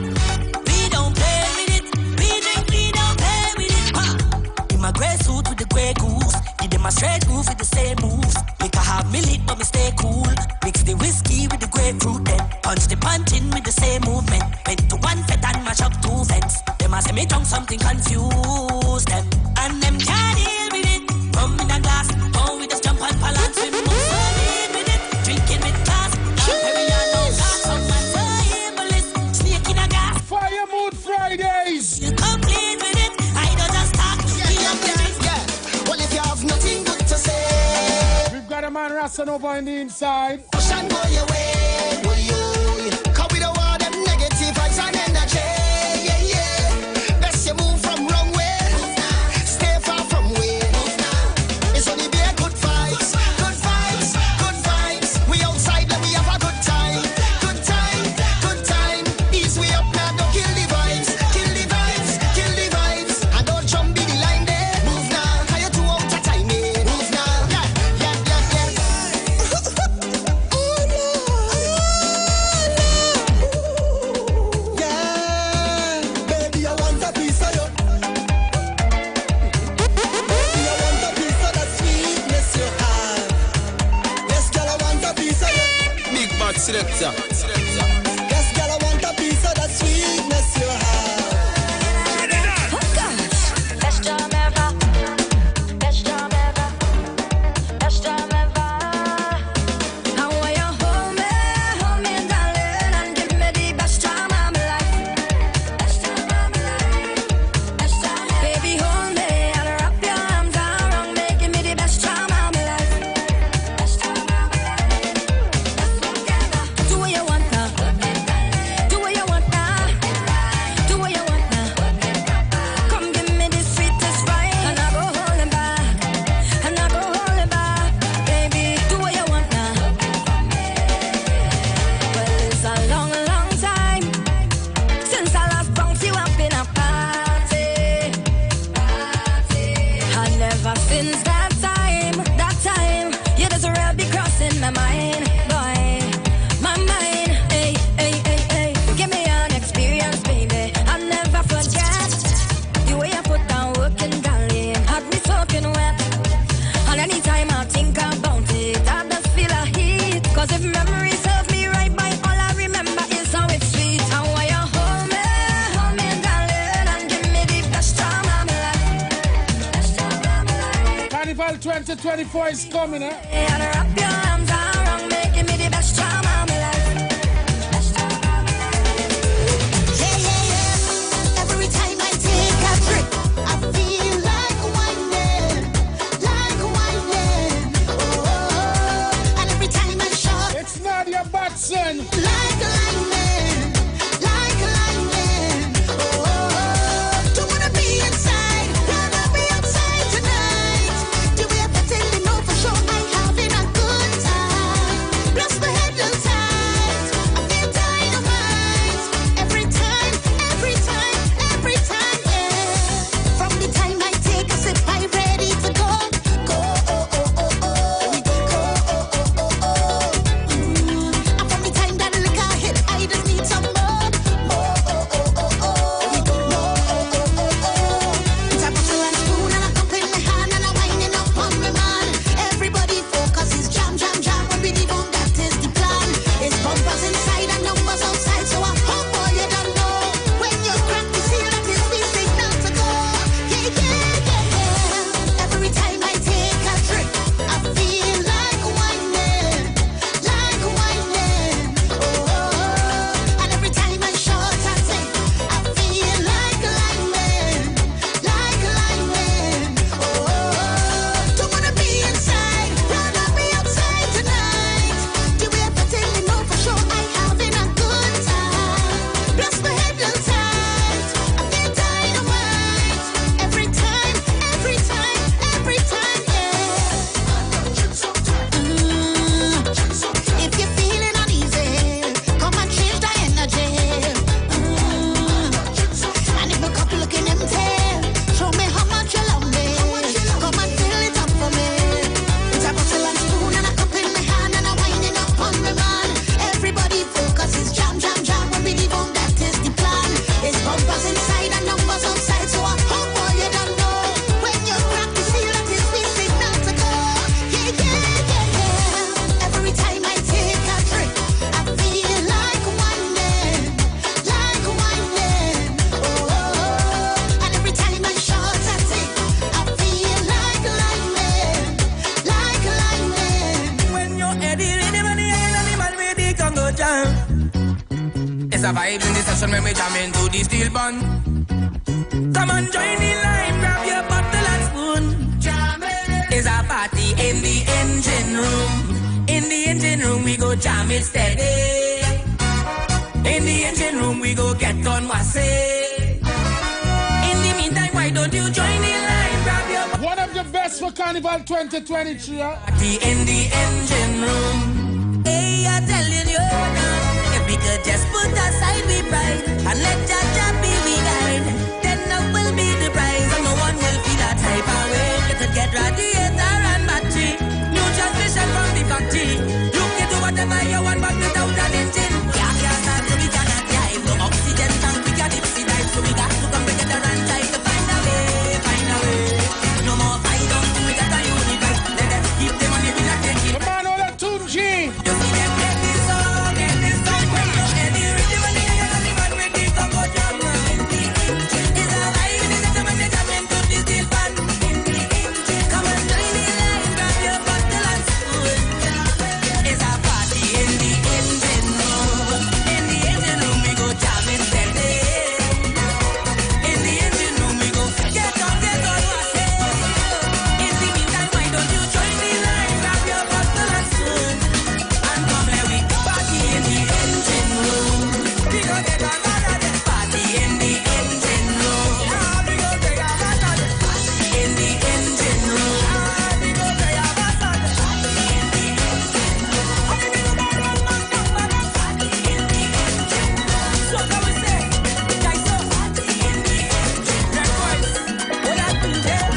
We don't play with it. We drink, we don't play with it. In my grey suit with the grey goose. Give them a straight groove with the same moves. Make a half millet, but me stay cool. Mix the whiskey with the grapefruit, then punch the punch in with the same movement. Went to one fet and mash up two vents. Them a say me drunk something confused them, and them can't deal with it. Rum in a glass, oh we just jump and balance. We move so deal with it. Drinking with glass, Perrier no glass. Someone so evilist, snake in a gas. Fire Mood Fridays. You complete with it. I don't just talk. Yeah. Well, if you have nothing good to say, we've got a man Rasta listen over in the inside. Ocean go your way, will you? Cause we don't want them negative vibes and energy. Yeah, yeah. Best you move from wrong way. Stay far from way. It's only be a good vibes, good vibes, good vibes. We outside, let me have a good time. Good time, good time. Ease we up now, don't kill the vibes. Kill the vibes, kill the vibes. And don't jump be the line there. Move now, how you too out of time, eh? Move now. Yeah, yeah, yeah, yeah. Yeah, baby, I want a piece of you. Baby, I want a piece of that sweetness you have. Yes, girl, I want a piece of you. Big bad selector. Yes, girl, I want a piece of that sweetness you have. Best job ever. Best job ever. Best job ever. How will you hold me, darling, and give me the best time of my life. Best time of my life. Best time. Baby, hold me and wrap your arms around me. Give me the best time of my life. Best time of my life. Do what you want now. Do what you want now. Do what you want now. Come give me the sweetest right, and I go holding back, and I go holding back. Baby, do what you want now. Well, it's a long, long time since I last bumped you up in a party. And never since that time, you just real be crossing my mind, boy, my mind. Hey, hey, hey, hey, give me an experience, baby. I'll never forget the way you put down working, darling. Had me soaking wet. And anytime I think about it, I just feel a heat. Cause if memory serves me right, by all I remember is how it's sweet. How will you hold me, darling, and give me the best time of my life. Best time of my life. Carnival 2024 is coming, eh? And wrap your arms around me, give me the best time of my life. Best time of my life. Yeah, yeah, yeah. Every time I take a trip, I feel like whining, like whining. Oh, and every time I shot, It's Nadia Batson. like lightning, like lightning. Oh, don't wanna be inside, rather be outside tonight. Do we have to tell you no for sure? I'm having a good time. Plus my head a little tight. I feel dynamite. Every time, every time, every time, yeah. From the time I take a sip, I'm ready to go. Go, oh, oh, oh, oh. Go, oh, oh, oh, oh. And from the time that liquor hit, I just need some more. More, oh, oh, oh, oh. More, oh, oh, oh, oh. It's a bottle and spoon and a cup in my hand and I'm winding up on my man. Everybody focus is jam, jam, jam. When we leave home, that is the plan. It's bumpers inside and numbers outside, so I hope all you don't know. When you crack the seal, that is the signal to go. Yeah, yeah, yeah, yeah. Every time I take a trip, I feel like whining, like whining. Oh, and every time I shot, I say, I feel like lightning, like lightning. Oh, don't wanna be inside, rather be outside tonight. Do we have to tell you no for sure? I'm having a good time. Plus my head a little tight. I feel dynamite. Every time, every time, every time, yeah. If you're feeling uneasy, come and change the energy. And if my cup looking empty, show me how much you love me. Come and fill it up for me. It's a bottle and spoon and a cup in my hand and I'm winding up on my man. Everybody focus is jam, jam, jam. When we leave home, that is the plan. It's bumpers inside and numbers outside, so I hope all you don't know. When you crack the seal, that is the signal to go. Yeah, yeah, yeah, yeah. Every time I take a trip, I feel like whining, like whining. Oh, and every time I shot, I say, I feel like lightning, like lightning. When you're heading in the money, animal with the Congo jam. It's a vibe in the session when we jam into the steel bun. Come on, join the line, grab your bottle and spoon. It's a party in the engine room. engine room we go jam it steady. In the engine room we go get on wassay. In the meantime, why don't you join the line? Grab your one of the best for Carnival 2023. party in the engine room. Hey, I telling you now, if we could just put aside we pride and let Jaja be we guide, then that will be the prize and no one will feel that type of way. You could get radiator and battery, new transmission from the factory. You can do whatever you want, but without an engine, yeah, start to be cannot drive. No oxygen tank, we can dipsy dive, so we got to come together and try to find a way, find a way. No more fight, don't do it at a unify. Let them keep them on the bill and take it. Come on, all that 2G. You see them get this song, when you hear the rhythm and the air and the man with the song go jam round. It's a vibe, it's a jam and the jam into the steel pan. Come and join the line, grab your bottle and spoon. It's a party in the engine room. In the engine room we go jamming steady. In the engine room we go get on what's it. In the meantime, why don't you join the line, grab your bottle and spoon, and come let we party in the engine room. We go get on party in the engine room. We go get on in the engine room. We go get on in the engine room. So come we say, guys, so party in the engine room. What happened there?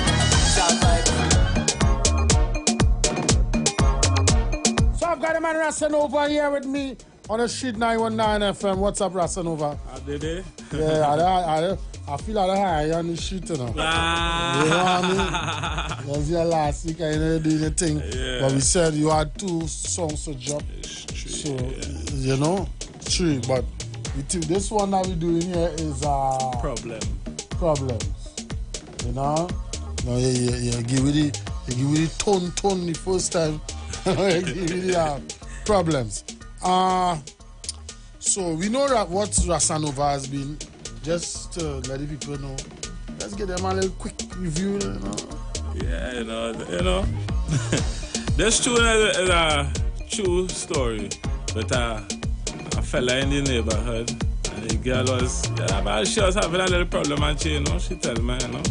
So I've got a man Rasanova here with me on the Street 919 FM. What's up, Rasanova? I did it. Yeah, I feel like high on the street, you know. You know what I mean? That was your last week, I didn't do the thing. Yeah. But we said you had 2 songs to drop. So, you know, 3. But this one that we're doing here is problems. You know? No, you give it the tone the first time. You give it the problems. So we know that what Rasanova has been. Just to let the people know. Let's get them a little quick review, you know. Yeah, you know. This tune is a true story with a fella in the neighborhood. And the girl she was having a little problem and she tell me, you know.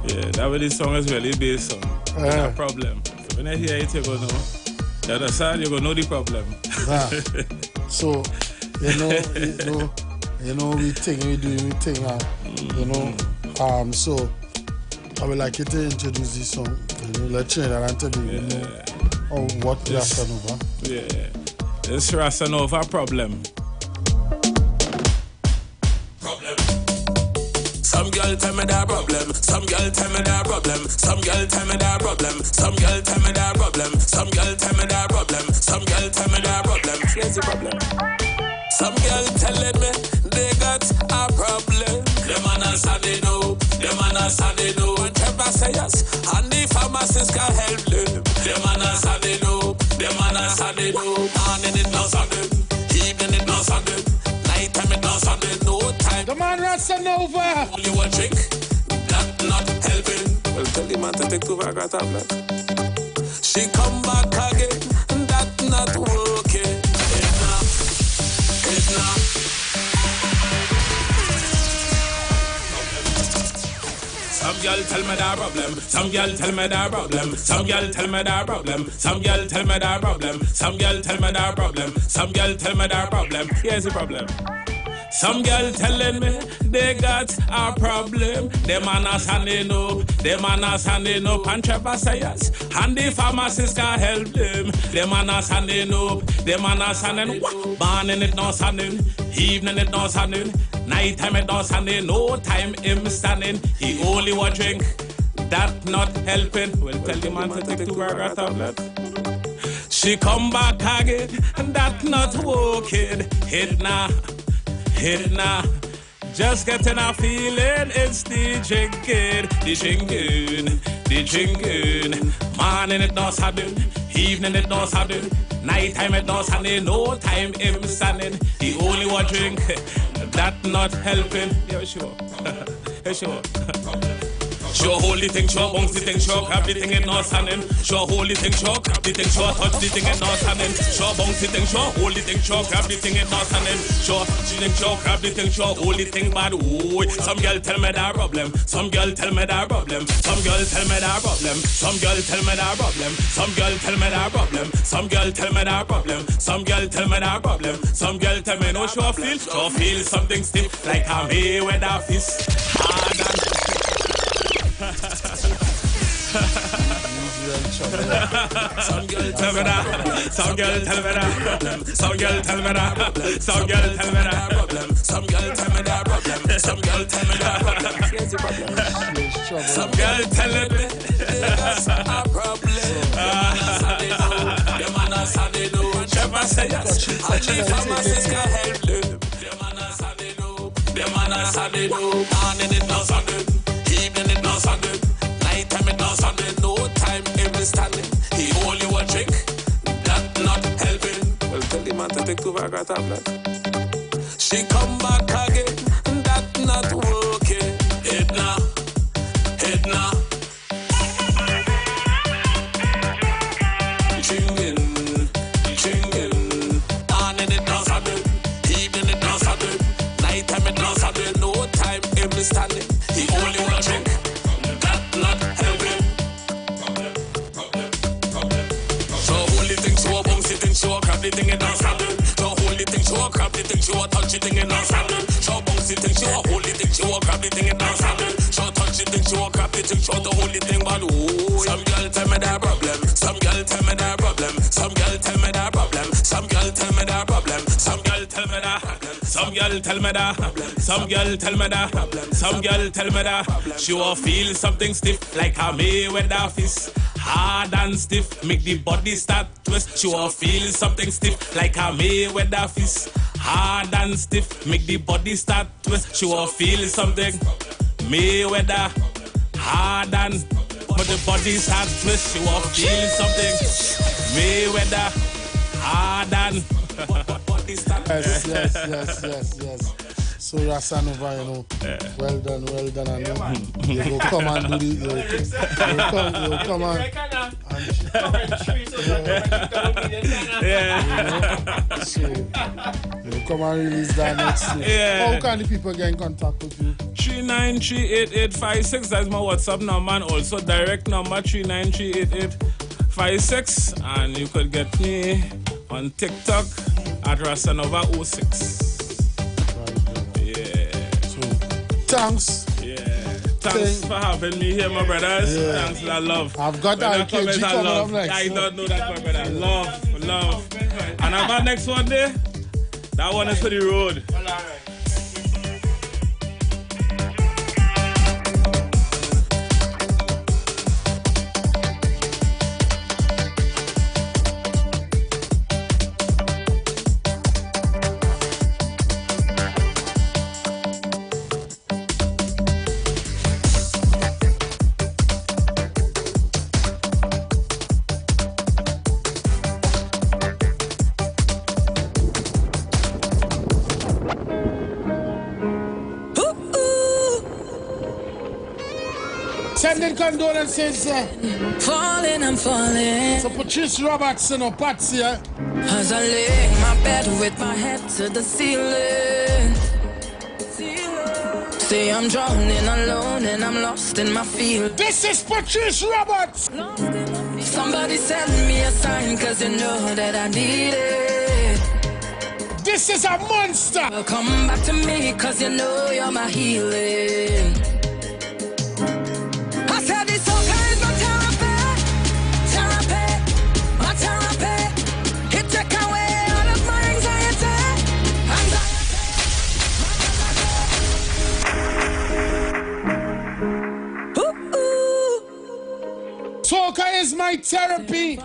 Yeah, that what this song is really based on. A problem. So when I hear it, you go know. You understand? You go know the problem. So, you know, we think, you know. So I would like you to introduce this song. You know, let's change that and tell you, what Rasanova. Yeah, it's Rasanova problem. Some girl tell me that problem. Some girl tell me that problem. Some girl tell me that problem. Some girl tell me that problem. Some girl tell me that problem. Some girl tell me that problem. Here's the problem. Some girl telling me they got a problem. The man answer they know. The man answer they know. And Trevor say yes. And the pharmacist can help them. The man answer they know. The man answer they know. Morning it not Sunday. Evening it not Sunday. Nighttime it not Sunday. No time. The man Rasanova. Only one drink. That not helping. Well, tell the man to take 2 Viagra tablets. She come back again. That not working. Some girl tell me that problem. Some girl tell me that problem. Some girl tell me that problem. Some girl tell me that problem. Some girl tell me that problem. Some girl tell me that problem. Here's the problem. Some girl telling me they got a problem. Them man are standing up. Them man are standing up. And Trevor say yes. And the pharmacist can help them. Them man are standing up. Them man are standing up. Morning it not standing. Evening it not standing. Nighttime it not standing. No time him standing. He only want drink. That not helping. Well, tell the man to take 2 Viagra tablets. She come back again. And that not working. Hit now. Just getting a feeling, it's the drinking. Morning it not sudden, evening it not sudden, nighttime it not sudden, no time him standing. He only want drink, that not helping. Yeah, sure. Sure hold the thing, sure bounce the thing, sure grab the thing and not standing. Sure hold the thing, sure grab the thing, sure touch the thing and not standing. Sure bounce the thing, sure hold the thing, sure grab the thing and not standing. Sure she think, sure grab the thing, sure hold the thing bad. Ooh, some girl tell me that problem. Some girl tell me that problem. Some girl tell me that problem. Some girl tell me that problem. Some girl tell me that problem. Some girl tell me that problem. Some girl tell me that problem. Some girl tell me no sure feel something stiff like a Mayweather fist. Hard and some girl tell me that. Some girl tell me that problem. Some girl tell me that problem. Some girl tell me that problem. Some girl tell me that problem. Some girl tell me that problem. Some girl tell me that's a problem. The man has had it do. Never say yes. And the pharmacist can help them. The man has had it do. The man has had it do. Morning it does on it. Evening it does on it. Night time it does on it. No time every standing. He only one drink. That not helping. Well, tell the man to take 2 Viagra tablets. She come back again. That not working. It now. It now. Standing, he only want to drink. That not helping. So hold the thing, show bounce the thing, show grab the thing and not standing. So hold the thing, show grab the thing, show touch the thing and not standing. So bounce the thing, show hold the thing, show grab the thing and not standing. So touch the thing, show grab the thing, show the hold the thing, but ooh, some girl tell me that problem. Some girl tell me that problem. Some girl tell me that problem. Some girl tell me that problem. Some girl tell me that. Some girl tell me that. Some girl tell me that. Some girl tell me that. She will feel something stiff like a Mayweather fist. Hard and stiff, make the body start twist. She will feel something stiff like a Mayweather fist. Hard and stiff, make the body start twist. She will feel something Mayweather. Hard and but the body start twist. She will feel something Mayweather. Hard and Yes. So Rasanova, you know, well done, I know. You go come and do the, you come and so you come and release that next week. How can the people get in contact with you? 3938856, that's my WhatsApp number, and also direct number 3938856, and you could get me on TikTok at Rasanova06. Thanks. Thanks for having me here, my brothers. Thanks for that love. I've got that IKG coming up next. I don't know that, my brother. Love. And I've got next one there. That one is for the road. Sending condolences. I'm falling. So Patrice Robertson or Patsy. As I lay in my bed with my head to the ceiling. Say I'm drowning alone and I'm lost in my field. This is Patrice Roberts. Somebody send me a sign, cause you know that I need it. This is a monster. Come back to me, cause you know you're my healing. I said this soca is my therapy, my therapy. It take away all of my anxiety. Soca is my therapy.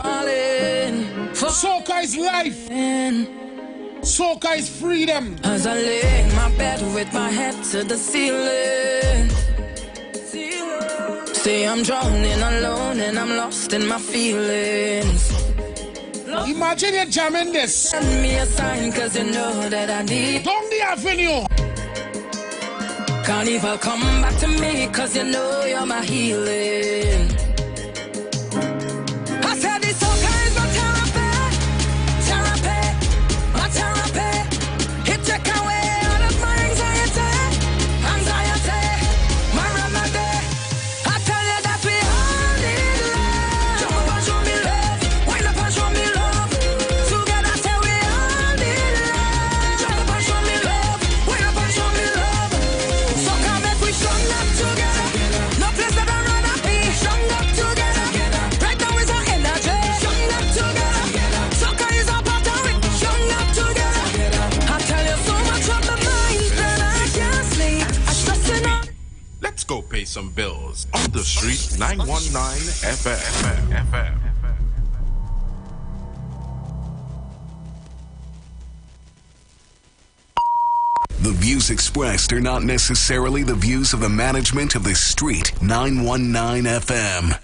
Soca is life. Soca is freedom. As I lay in my bed with my head to the ceiling. Say I'm drowning alone and I'm lost in my feelings. Imagine you're jamming this. Send me a sign, cause you know that I need. Down the avenue. Carnival, come back to me, cause you know you're my healing. I said this soca is my therapy, my therapy. It take away all of my anxiety, my remedy. I tell you that we all need love. Jump up and show me love, wind up and show me love. Together say we all need love. Jump up and show me love, wind up and show me love. Soca make we strong up together. No place that I'd rather be. Strong up together. Right now is our energy. Strong up together. Soca is our part of it. Strong up together. I tell you so much on my mind that I can't sleep. I trust in all. Let's go pay some bills on the street 919 FM. The views expressed are not necessarily the views of the management of the street 919 FM.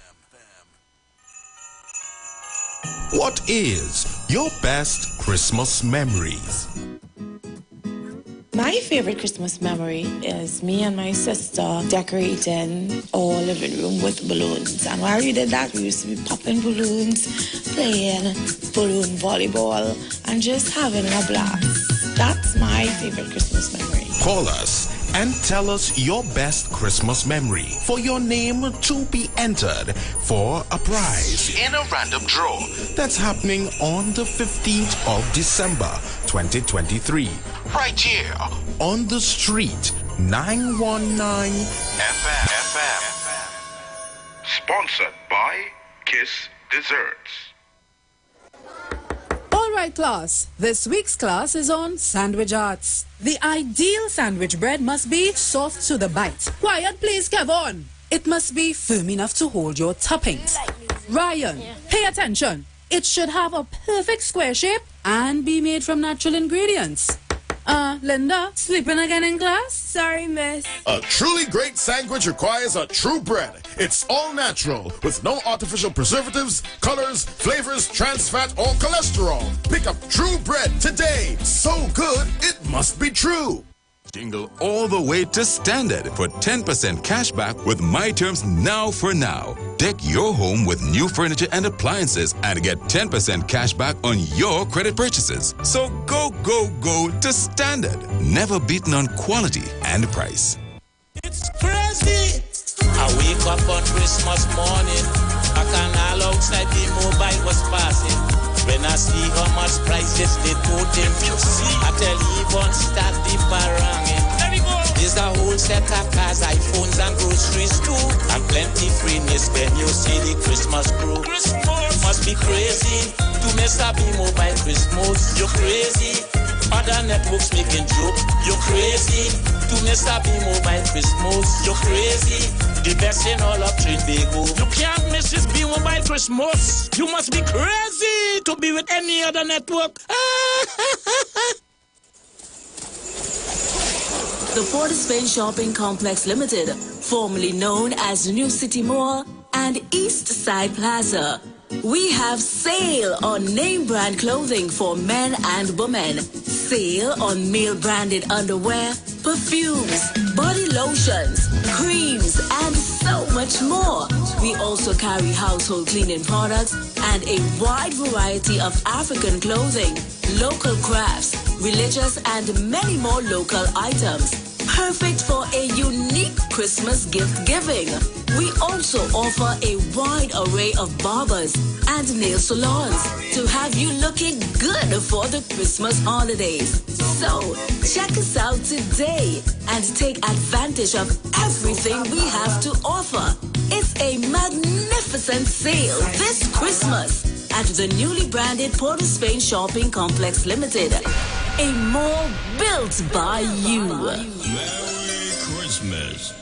What is your best Christmas memories? My favorite Christmas memory is me and my sister decorating our living room with balloons. And while we did that, we used to be popping balloons, playing balloon volleyball, and just having a blast. That's my favorite Christmas memory. Call us and tell us your best Christmas memory for your name to be entered for a prize in a random draw that's happening on the 15th of December 2023 right here on the street 919 FM. Sponsored by Kiss Desserts. All right, class. This week's class is on sandwich arts. The ideal sandwich bread must be soft to the bite. Quiet, please, Kevon. It must be firm enough to hold your toppings. Ryan, pay attention. It should have a perfect square shape and be made from natural ingredients. Linda, sleeping again in class? Sorry, miss. A truly great sandwich requires a true bread. It's all natural, with no artificial preservatives, colors, flavors, trans fat, or cholesterol. Pick up true bread today. So good, it must be true. Jingle all the way to Standard for 10% cash back with My Terms Now for Now. Deck your home with new furniture and appliances and get 10% cash back on your credit purchases. So go, go, go to Standard. Never beaten on quality and price. It's crazy. I wake up on Christmas morning. A canal outside the mobile was passing. When I see how much prices they put in, I tell Yvonne start the baranging. There we go. There's a whole set of cars, iPhones and groceries too. And plenty freeness when you see the Christmas crew. Christmas must be crazy to mess up the mobile Christmas. You're crazy. Other networks making joke. You're crazy to mess up the mobile Christmas. You're crazy. The best in all of Trinbago. You can't miss this be mobile Christmas. You must be crazy to be with any other network. The Port of Spain Shopping Complex Limited, formerly known as New City Mall and East Side Plaza. We have sale on name brand clothing for men and women. Sale on male branded underwear, perfumes, body lotions, creams, and so much more. We also carry household cleaning products and a wide variety of African clothing, local crafts, religious, and many more local items. Perfect for a unique Christmas gift giving. We also offer a wide array of barbers and nail salons to have you looking good for the Christmas holidays. So, check us out today and take advantage of everything we have to offer. It's a magnificent sale this Christmas at the newly branded Port of Spain Shopping Complex Limited. A mall built by you. Merry Christmas.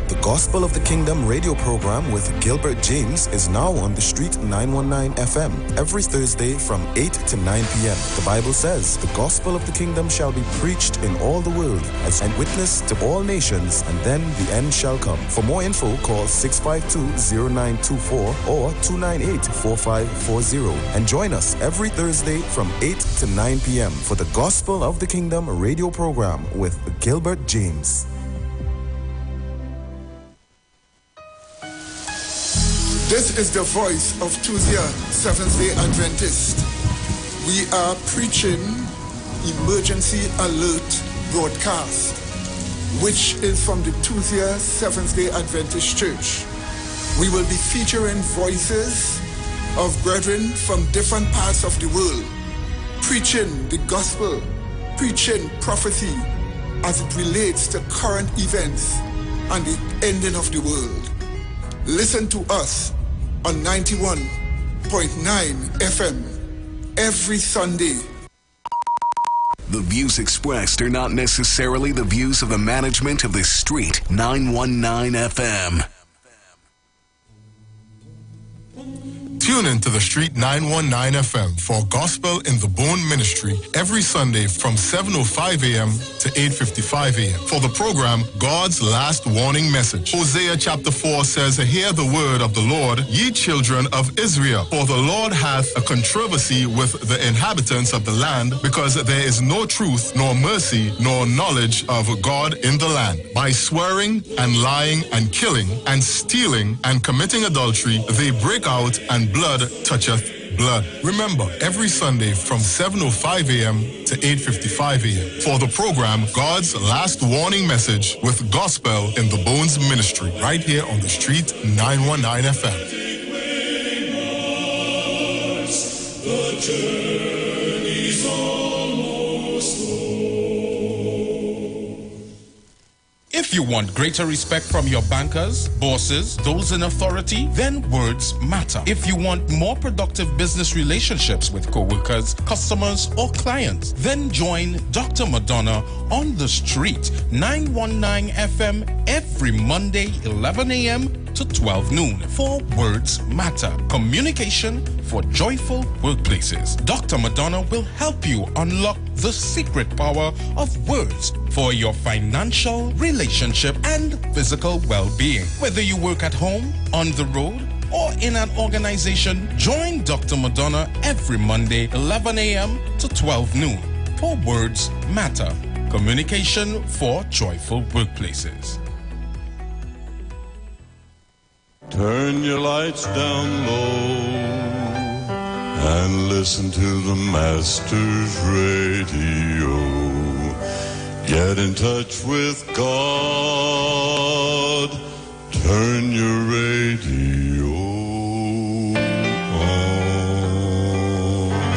The Gospel of the Kingdom radio program with Gilbert James is now on the Street 919 FM every Thursday from 8 to 9 p.m. The Bible says, the gospel of the kingdom shall be preached in all the world as a witness to all nations, and then the end shall come. For more info, call 652-0924 or 298-4540 and join us every Thursday from 8 to 9 p.m. for the Gospel of the Kingdom radio program with Gilbert James. This is the voice of Tuesday, Seventh-day Adventist. We are preaching Emergency Alert broadcast, which is from the Tuesday, Seventh-day Adventist Church. We will be featuring voices of brethren from different parts of the world, preaching the gospel, preaching prophecy as it relates to current events and the ending of the world. Listen to us on 91.9 FM every Sunday. The views expressed are not necessarily the views of the management of the Street 919 FM. Tune in to the Street 919 FM for Gospel in the Bone Ministry every Sunday from 7:05 a.m. to 8:55 a.m. for the program God's Last Warning Message. Hosea chapter 4 says, "Hear the word of the Lord, ye children of Israel, for the Lord hath a controversy with the inhabitants of the land, because there is no truth, nor mercy, nor knowledge of God in the land. By swearing and lying and killing and stealing and committing adultery, they break out, and blood toucheth blood." Remember, every Sunday from 7:05 a.m. to 8:55 a.m. for the program God's Last Warning Message with Gospel in the Bones Ministry, right here on the Street 919 FM. The journey's almost If you want greater respect from your bankers, bosses, those in authority, then words matter. If you want more productive business relationships with co-workers, customers, or clients, then join Dr. Madonna on the Street 919 FM every Monday 11 a.m. to 12 noon for Words Matter. Communication for joyful workplaces. Dr. Madonna will help you unlock the secret power of words for your financial, relationship, and physical well-being. Whether you work at home, on the road, or in an organization, join Dr. Madonna every Monday, 11 a.m. to 12 noon for Words Matter. Communication for joyful workplaces. Turn your lights down low and listen to the Master's radio. Get in touch with God. Turn your radio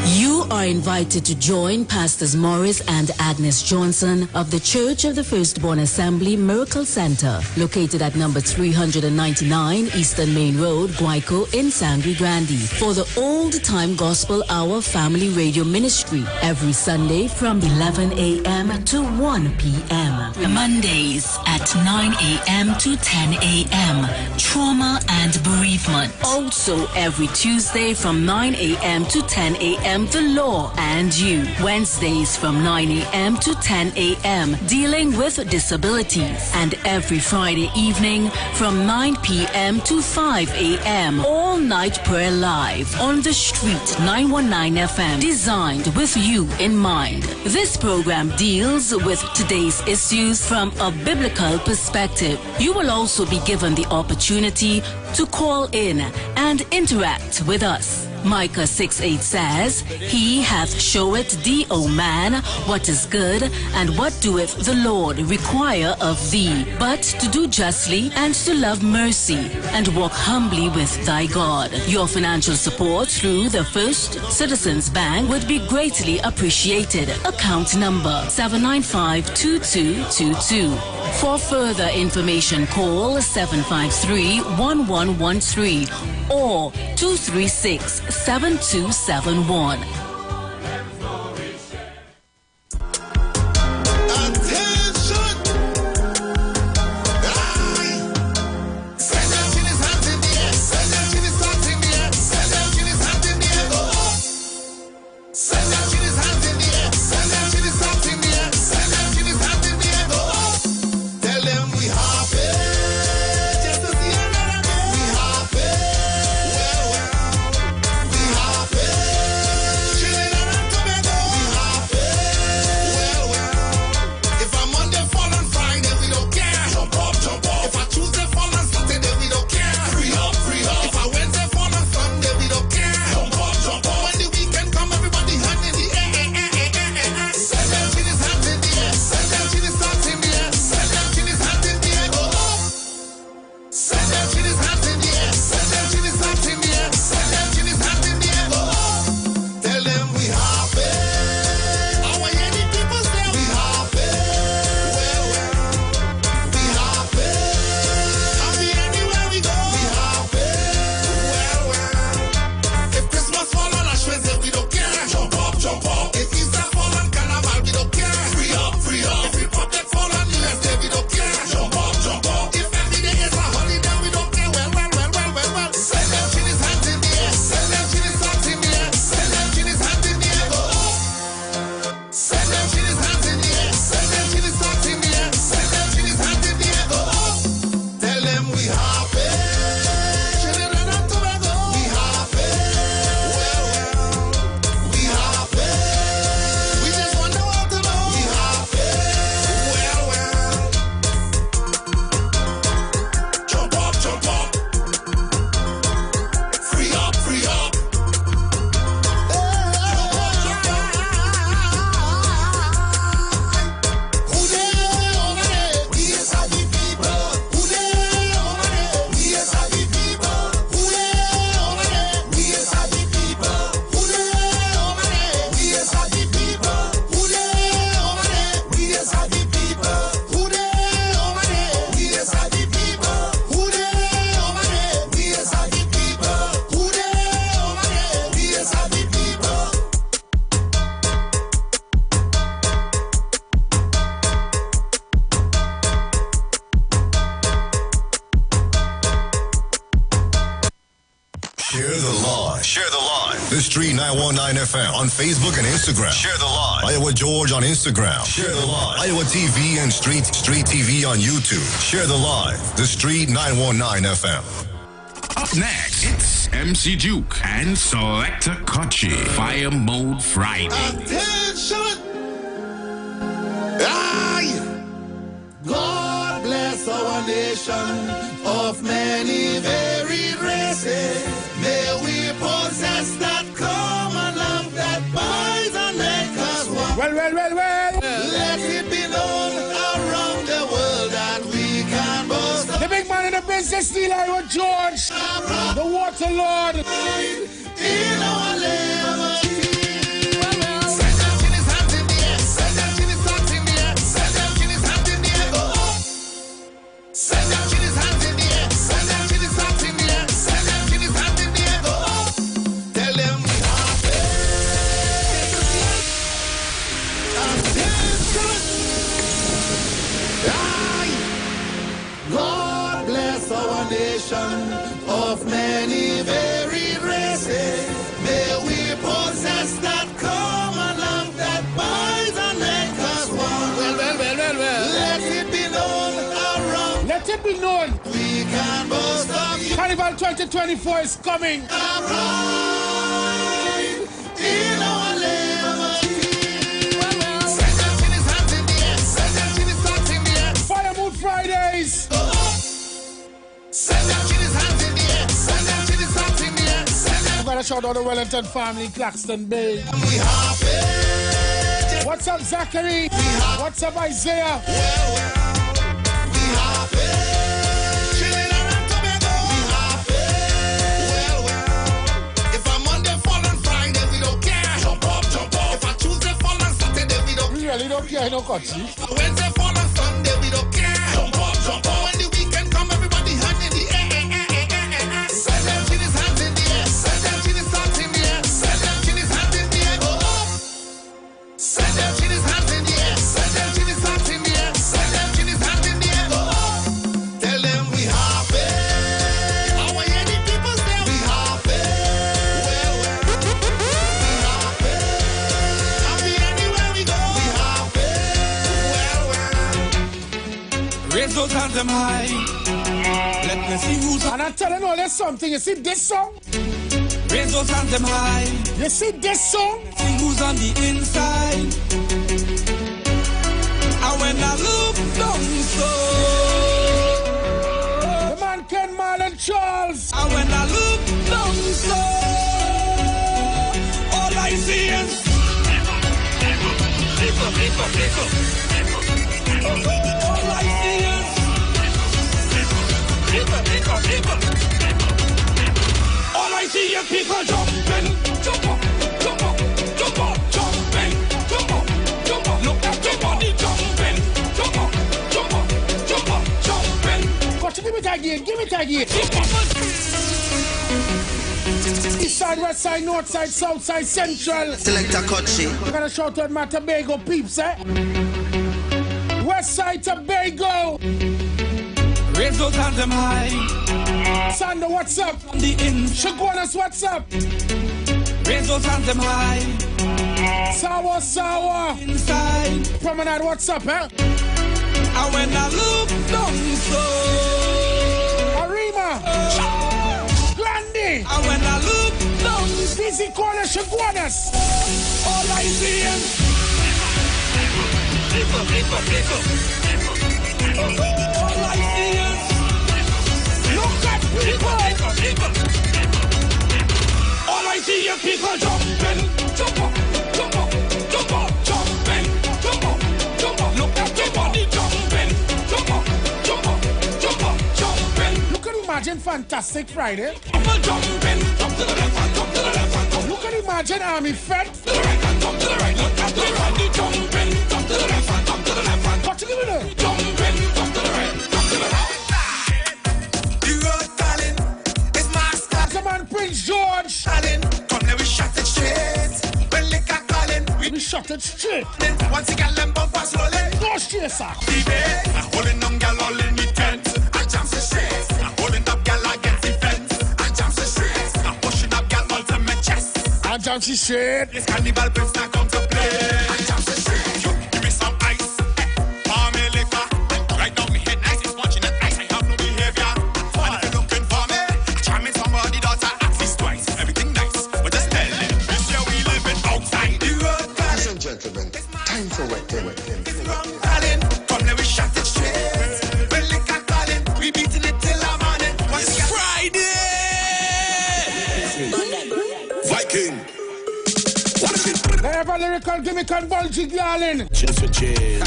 You are invited to join Pastors Morris and Agnes Johnson of the Church of the Firstborn Assembly Miracle Center, located at number 399 Eastern Main Road, Guayco in Sangre Grande, for the Old Time Gospel Hour Family Radio Ministry every Sunday from 11 a.m. to 1 p.m. Mondays at 9 a.m. to 10 a.m. Trauma and bereavement. Also every Tuesday from 9 a.m. to 10 a.m. The Law and You. Wednesdays from 9 a.m. to 10 a.m. Dealing with disabilities. And every Friday evening from 9 p.m. to 5 a.m. All night prayer live on the Street 919 FM. Designed with you in mind. This program deals with today's issues from a biblical perspective. You will also be given the opportunity to call in and interact with us. Micah 6:8 says, He hath showeth thee, O man, what is good, and what doeth the Lord require of thee, but to do justly and to love mercy, and walk humbly with thy God. Your financial support through the First Citizens Bank would be greatly appreciated. Account number 795-2222. For further information, call 753-1113 or 236-7271. Street 919 FM on Facebook and Instagram. Share the live. Iowa George on Instagram. Share the live. Iowa TV and Street TV on YouTube. Share the live. The Street 919 FM. Up next, it's MC Duke and Selector Kochi. Fire Mode Friday. Attention! Aye! God bless our nation of many varied races. May we possess that common love that binds and makes us one. Well. Let it be known around the world that we can boast of. The big man in the business, still Iowa George. The water lord. In our labor. God bless our nation of many varied races. May we possess that common love that binds and makes us one. Well. Let it be known around. Let it be known. We can boast of you. Carnival 2024 is coming. Pride in our labor. Fire Mood Fridays. Send them chilies hands in the air. Send them chilies hands in the air. I'm gonna shout out the Wellington family, Claxton Bay. We happy. What's up, Zachary? What's up, Isaiah? We happy. Chilling around Tobago. We happy. Well. If a Monday fall on Friday, we don't care. Jump up. If a Tuesday fall on Saturday, we don't care. We really don't care, no Kochi. A Wednesday fall on Sunday, we don't care. Jump up. When the weekend come, everybody hand in the air. Send them chilies hands in the air. Send them chilies hands in the air. Send them chilies hands in the air. Go up. Send them chilies hands in the air. Send them chilies hands in the air. Send them chilies hands in the air. Go up. Tell them we happy. Our Yeni people say we happy. Well. We happy. Happy anywhere we go. We happy. Well. Raise those hands them high. Let me see who's And I'm telling you, there's something. You see this song? Raise those hands them high. You see this song? See who's on the inside. And when I look down so, The man Ken Marlon Charles. and when I look down so, all I see is people. All I see is people. All I see is people jumping, jump up, jumping. Look at your body jumping, jump up, jumping. Kochi, give it again. East side, west side, north side, south side, central. Selector Kochi. We're gonna shout out my Tobago peeps, eh? West side Tobago. Raise those hands them high. Sando, what's up? On the inside. Shaguanas, what's up? Raise those hands them high. Sour. Inside. Promenade, what's up, eh? And when I look down so, Arima. Grandy. and when I look down, Busy corner, Shaguanas. all I see is people. All I see is Look at people. all I see is people jumping, jump up, jumping. Look at your body jumping, jump up, jumping. Look at Imagine Fantastic Friday. People jumping, jump to the left and jump to the left and jump Look at Imagine Army Fed. to the right and jump to the right. Look at your body jumping, jump to the left and jump to the left and What you give me there? jumping, jump to the right, jump to the right. The road calling. It's master The man Prince George. calling. Come let we shut it straight. When liquor calling, We shot it straight. once you get them bumper slowly. No chaser. I'm holding on gal all in the tent. I jump the straight. I'm holding up gal against the fence. I jump the straight. I'm pushing up gal ultimate chest. And jam she shit. This carnival prince now come to play. And jam she shit. Give me some ice. Pour me liquor. Right now me head nice. It's watching that ice. I have no behavior. And if you're looking for me, charming somebody daughter at least twice. Everything nice. But just tell them this year we living outside the road. Ladies and gentlemen, time for wetting. Come let me shut it straight. When liquor calling, we beating it till the morning. It's Friday. Viking. They have a lyrical gimmick and bulgy darling. Chin for chin.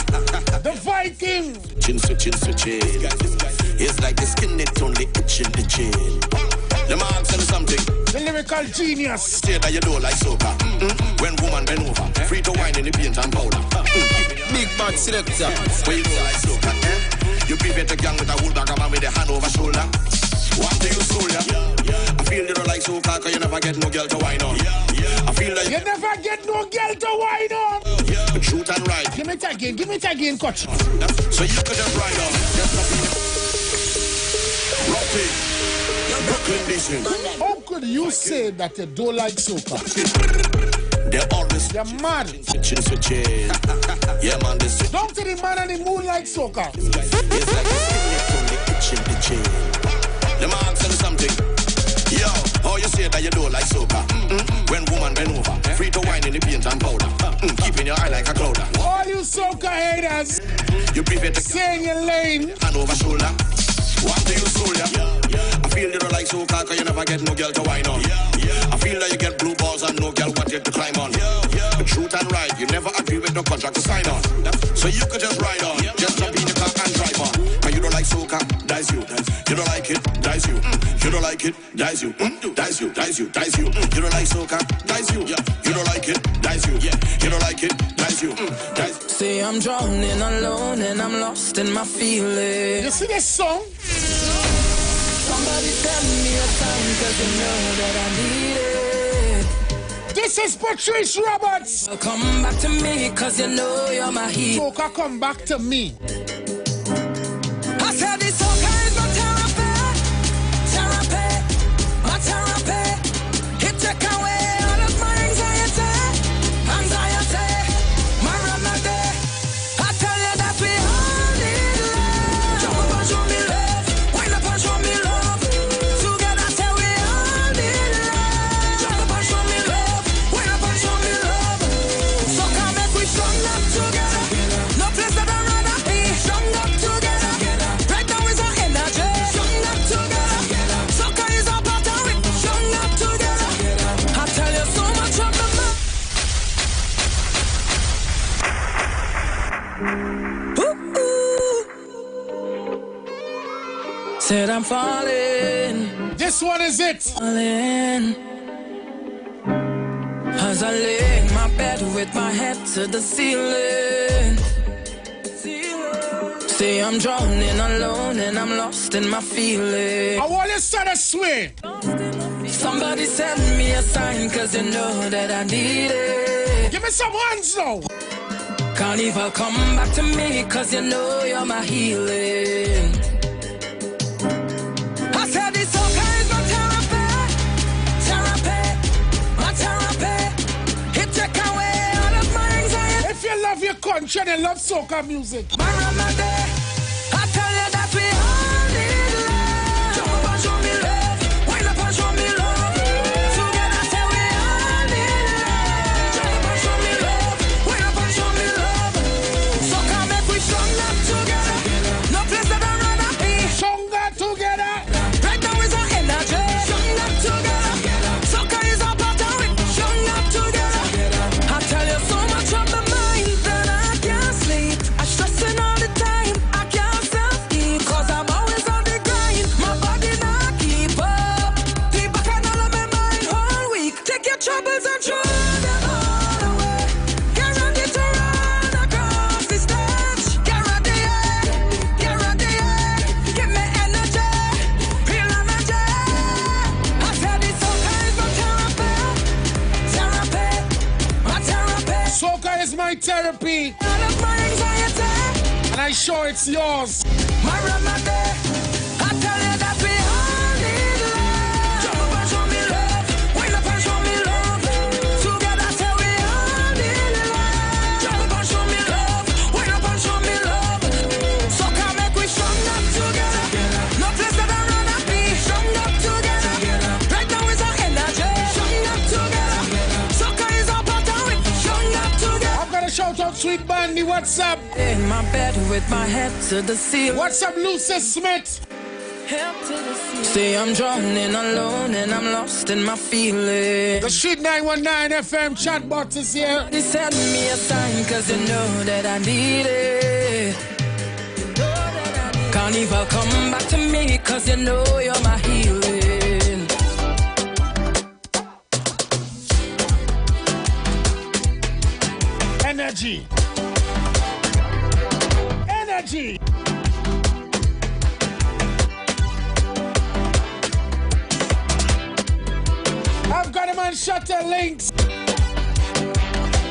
The Viking. Chin for chin. It's like the skin, it's only itching the chin. The man tell you something. The lyrical genius. Say that you don't like soca. When woman bend over, free to wine in the paint and powder. Big bad selector. When you don't like soca, you prevent a gang with a whole bag of man with a hand over shoulder. One to you soldier. I feel you don't like soca cause you never get no girl to wine on. I feel like you never get no girl to wine on. Truth and right. Give it again, coach. So you could just ride on. Brooklyn Nation. How could you say that you don't like soca? They're always mad. Chin for chin. Yeah, man, this don't tell the man on the moon like soca. It's like the skin, it's only itching the chin. The man tell you something. Yo, how you say that you don't like soca? When woman bend over, free to wine in the paint and powder. Keeping your eye like a cloud. All you soca haters, you prevent stay in your lane. Hand over shoulder. What do you soldier? I feel you don't like soca cause you never get no girl to wine on. I feel that you get blue balls and no girl wanted to climb on. The truth and right, you never agree with no contract to sign on. So you could just ride on, just jump in the car and drive on. Cause you don't like soca, dies you. You don't like it, dies you. You don't like it, dies you. Dies you. You don't like soca, dies you. You don't like it, dies you. You don't like it, dies you. See, I'm drowning alone and I'm lost in my feelings. You see this song? Somebody send me a sign cause you know that I need it. This is Patrice Roberts. Come back to me cause you know you're my heat. Soca, come back to me. I said this soca is my therapy, my therapy. It take away all of my anxiety, my remedy. I tell you that we all need love. Jump up and show me love, wind up and show me love. Together say we all need love. Jump up and show me love, wind up and show me love. So come make we strong up together. No place that I'd rather be. Strong up together. Right now is our energy. Strong up together. Soca is our part of it. Strong up together. I tell you so much of the man. Said I'm falling. This one is it. Falling. As I lay in my bed with my head to the ceiling. See, I'm drowning alone and I'm lost in my feelings. I want you to swear. Somebody send me a sign cause you know that I need it. Give me some hands now. Carnival, come back to me cause you know you're my healing. I said this soca is my therapy, my therapy. It take away all of my anxiety. If you love your country and you love soca music, my remedy. I tell you that we all need love. Jump up and show me love, wind up and show me love. Together say we all need love. Jump up and show me love, wind up and show me love. So come make we strong up together. No place that I'd rather be. Stronger together. Right now is our energy. Strong up together. Soca is our part of it. Strong up together. I tell you so much of the mind that I can't sleep. I'm stressing all the time. I can't self-keep. Cause I'm always on the grind. My body not keep up. Deep back and all of my mind all week. Take your troubles and throw them all away. Get ready to run across the stage. Get ready, get ready, give me energy, real energy. I said it's soca is my therapy, my therapy. Soca is my therapy. All of my anxiety, and I sure it's yours. my remedy. I tell you that we all need love. Jump up and show me love, wind up and show me love. shout out Sweet Bandy, what's up? In my bed with my head to the ceiling. What's up, Lucy Smith? See, I'm drowning alone and I'm lost in my feelings. The Street 919 FM chatbot is here. They send me a sign cause you know that I need it. Carnival, come back to me cause you know you're my healing. Energy. Energy. I've got him on Shutter Links.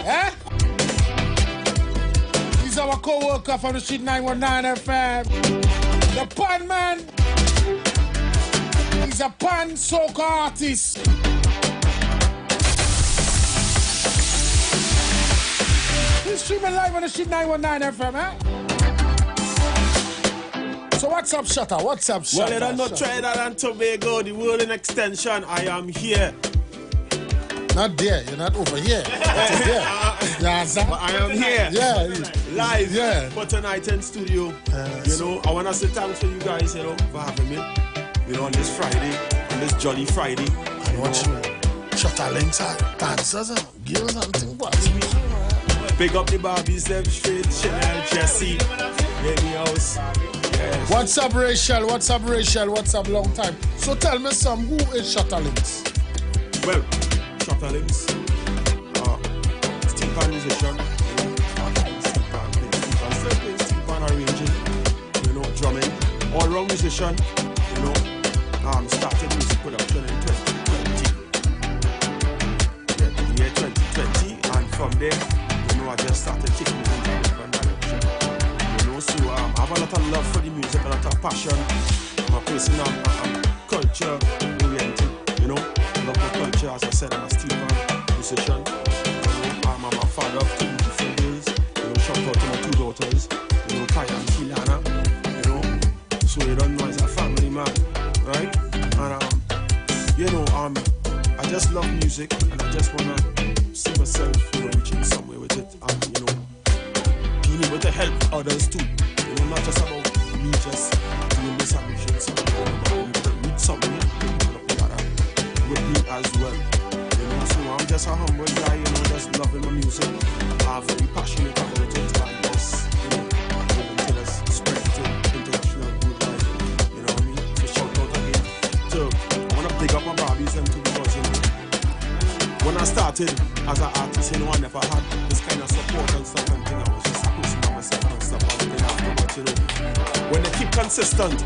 Eh? He's our co-worker from the Street 919 FM. The Pan Man. He's a Pan soca artist. He's streaming live on the Street 919 FM, eh? So what's up, Shutter? What's up, Shutter? Well, I'm not Trinidad and Tobago, the world in extension. I am here. Not there, you're not over here. There. But I am here. Yeah. Live. Yeah. For tonight in studio. You know, I want to say thanks for you guys, you know, for having me. You know, on this Friday, on this jolly Friday. I watch you. Shutter Links are dancers and girls and things. Big up the Barbies, them straight, Chanel, Jesse, Baby House. Yes. What's up, Rachel? What's up, Rachel? What's up, long time? So tell me some, who is Shutter Links? Well, Shutter Links, steel pan musician, steel pan arranging, you know, drumming, all-round musician, you know, started music production in 2020. Yeah, the year 2020, and from there, you know, I just started taking it in a different direction. You know, so I have a lot of love for the music, a lot of passion. I'm a person, I'm culture oriented, you know, love my culture. As I said, I'm a steel pan musician. You know, I'm a father of two beautiful girls. You know, shout out to my two daughters, you know, Kaya and Kilana, you know, so you don't know, it's a family man, right? And you know, I just love music, and I just wanna see myself, you know, reaching somewhere with it, and you know, being able to help others too. You know, not just about me just doing this and reaching something, but to reach something with me as well. You know, so I'm just a humble guy, you know, just loving my music. I'm very passionate about it, and just, you know, willing to just spread it to international worldwide. You know what I mean? So shout out again to, I wanna big up my Barbies and too, because you know, when I started as an artist, you know, I never had this kind of support and stuff and thing. I was just pushing by myself and stuff. But you know, when they keep consistent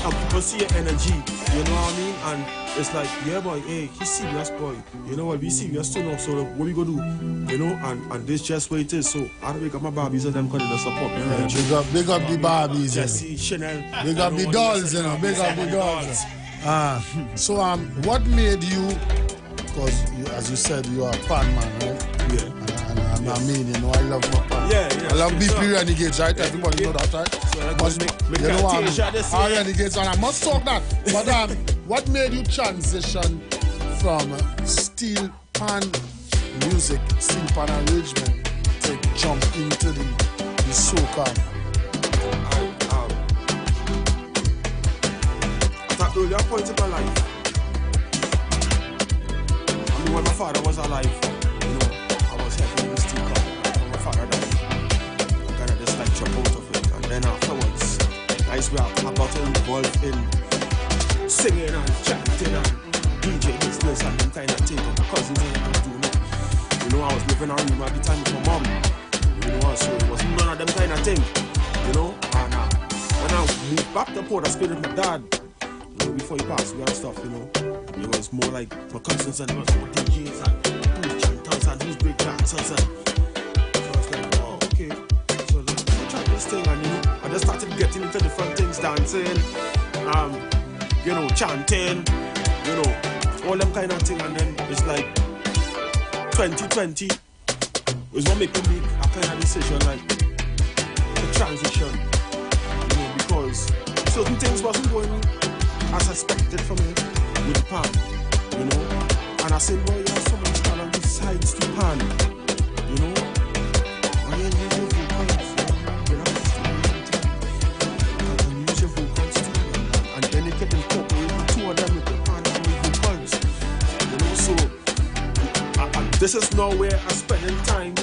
and people see your energy, you know what I mean? And it's like, yeah, boy, hey, he's serious, boy. You know what? We serious too now. So what we gonna do? You know, and this just what it is. So I don't wake up my Barbies and them kind of support me. Right? Big up the Barbies. Jesse, Chanel. Big up the dolls, you know. Big up the dolls. So what made you? Because as you said, you are a pan man, right? Yeah. And I mean, you know, I love my pan. Yeah. I love BP Renegades, right? Everybody know that, right? So that must make you know what? All Renegades, and I must talk that. But what made you transition from steel pan music, steel pan arrangement, to jump into the soca? At an earlier point in my life, when my father was alive, you know, I was heavily in the steel pan. When my father died, I kind of just like jump out of it. And then afterwards, I got involved in singing and chanting and DJ business and them kind of thing. My cousins and I was doing it. You know, I was living in a room at the time with my mom. You know, so it was none of them kind of thing. You know, and when I moved back to Port of Spain with my dad, you know, before he passed away and stuff, you know, it was more like my cousins and also DJs and who's chanters and who's break dancers and so I was like, oh, okay. So let's try this thing, and you know, I just started getting into different things, dancing, you know, chanting, you know, all them kind of thing, and then it's like 2020 was what made me make a kind of decision, like the transition, you know, because certain things wasn't going as expected for me with the pan, you know. And I said, well, you have so much talent besides the pan, you know. And this is now where I'm spending time.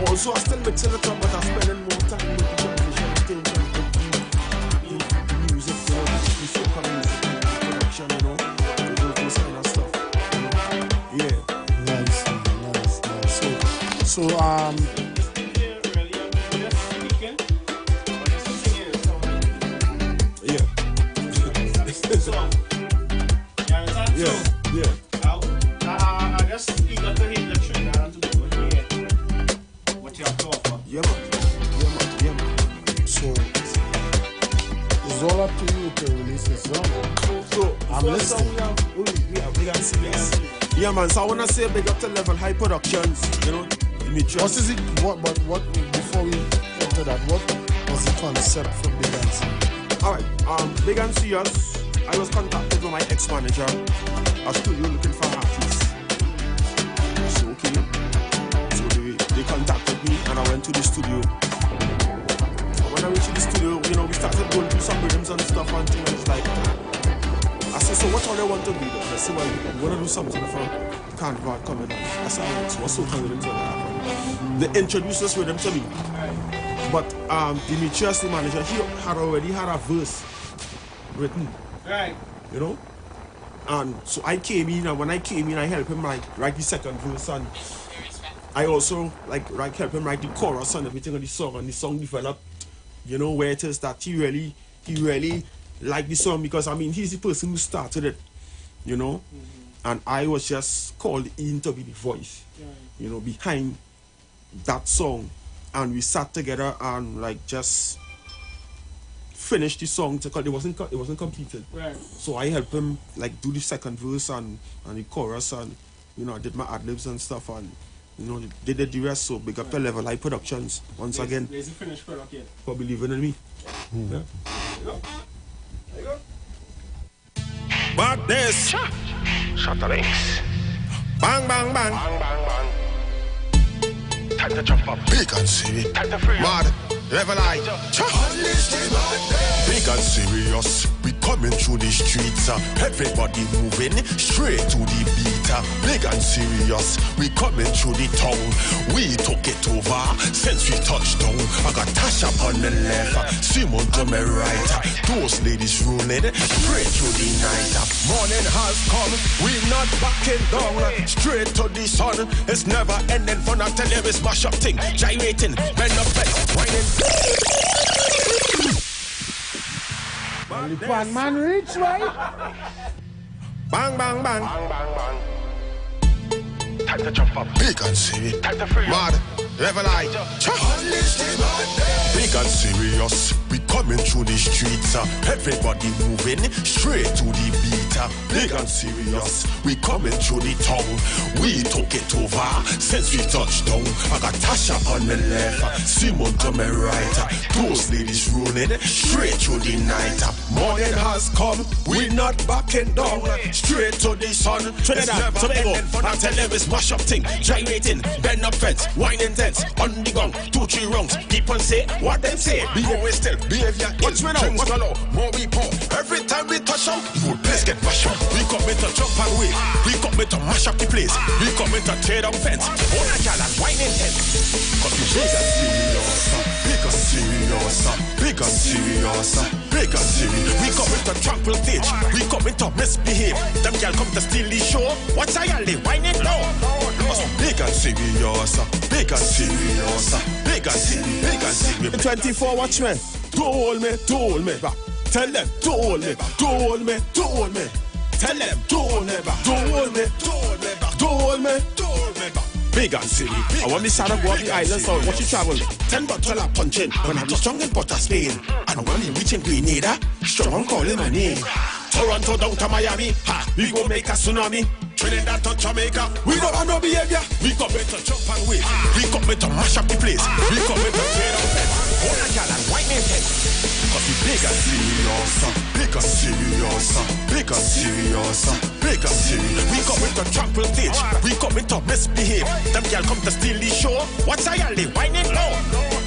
Also, I'm still mixing it up, but I'm spending more time with the transition in terms of the music, you know, the soca music, the production, you know, those kind of stuff. Yeah. Nice. So I just eager to hit the train and to go and hear what you have to offer. Yeah, man. So it's all up to you to release the song. So I'm listening. We have big and serious. Yeah, man. So I wanna say big up to Level High Productions. You know, what is it? What before we get to that? What was the concept for Big and Serious? All right. Big and Serious. I was contacted by my ex-manager. A studio looking for artists. So okay. So they contacted me and I went to the studio. When I went to the studio, you know, we started going through some rhythms and stuff and things like I said, so what all they want to do then? I said, well, I'm going to do something for Carnival coming on. I said, all right, so what soca rhythms are going to They introduced this rhythm to me. But Demetrius, the manager, he had already had a verse written. Right. You know? And so I came in, and when I came in, I helped him write the second verse, and I also help him write the chorus and everything of the song, and the song developed, you know, where it is that he really liked the song, because I mean he's the person who started it, you know, and I was just called in to be the voice, you know, behind that song, and we sat together and just finished the song because it wasn't completed. Right. So I helped him do the second verse and the chorus, and you know I did my ad-libs and stuff, and you know they did the rest. So big up to Level High Productions once again. There's a finished product yet. For believing in me. Yeah. There you go. Badness. Shut the links. Bang bang bang. Bang bang bang. Time to jump up. Big and serious. Time to free up. Mad. Level High. Big and serious. We coming through the streets. Everybody moving straight to the beat. Big and serious. We coming through the town. We took it over since we touched down. I got Tasha on the left, Simon to my right. Those ladies rolling straight through the night. Morning has come. We not backing down. Straight to the sun. It's never ending fun until there is mash up thing. Gyrating, bend up, whining. The pan man reach, right? Bang bang bang. Bang bang bang. Time to jump up. Big and serious. Time to free up. Mad. Level High. Big and serious. We coming through the streets. Everybody moving straight to the beat. Big and serious. We coming through the town. We took it over since we touched down. I got Tasha on the left, Simon to my right. Those ladies rolling straight through the night. Morning has come. We not backing down. Straight to the sun. Trinidad, Tobago, until there is mash up thing. Gyrating, bend up fence, whining dance on the gong. 2-3 rounds. People say what them say. Be always still, behavior ill. Drinks galore, more we pour. Every time we touch out, good place get mash up. We come in to jump and wave. We come in to mash up the place. We come in to tear down fence. All a gal and whining head. Cause we big and serious, big and serious, big and serious, big and serious. We come in to trample stage. We come in to misbehave. Them gal come to steal the show. What's a gal they whining now? Big and serious, big and serious, big and serious, big and serious. 24 watchmen. Don't hold me, don't hold me back. Tell them, don't hold me, don't hold me, don't hold me. Tell them, don't hold me back. Don't hold me, don't hold me back. Don't hold me, don't hold me back. Big and silly. I want this side of go up the island, so watch you travel. 10 bottle of punching when I was strong in Port of Spain. And when we reaching Grenada, strong calling my name. Toronto down to Miami, ha, we go make a tsunami. Trinidad to Jamaica, we don't have no behavior. We come in to jump and wave. We come in to mash up the place. We come in to tear down fence. All a gal and whining head. Cause we big and serious, big and serious, big and serious, big and serious. We come in to trample stage. We come in to misbehave. Them gal come to steal the show. What's a gal they whining now?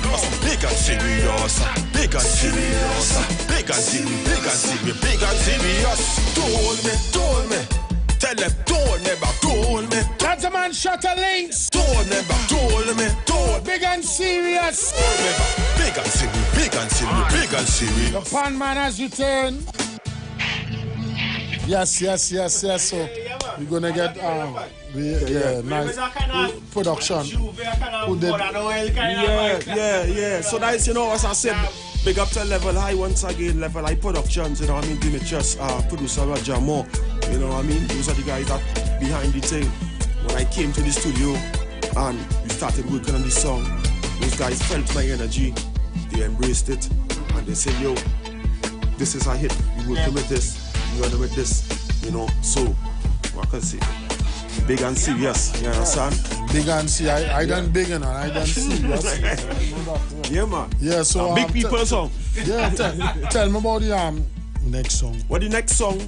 Cause we big and serious, big and serious, big and serious, big and serious, big and serious. Don't hold me, don't hold me. Tell them, don't hold me back, don't hold me. That's the man Shutter Links. Told me. Big and serious. Big and serious. The pan man has returned. Yes. So we're gonna get nice production. Who did? Yeah. So that's, as I said, big up to Level High once again. Level High Productions, Dimitrius, producer Roger Moore. Those are the guys that behind the thing. When I came to the studio and we started working on this song, those guys felt my energy. They embraced it and they said, yo, this is a hit. We working with this. We running with this. So what can I say? Big and serious, you understand? Big and serious. I done big and I done serious. Yeah, man. Yeah, so big people song. Yeah, tell me about the next song. Well, the next song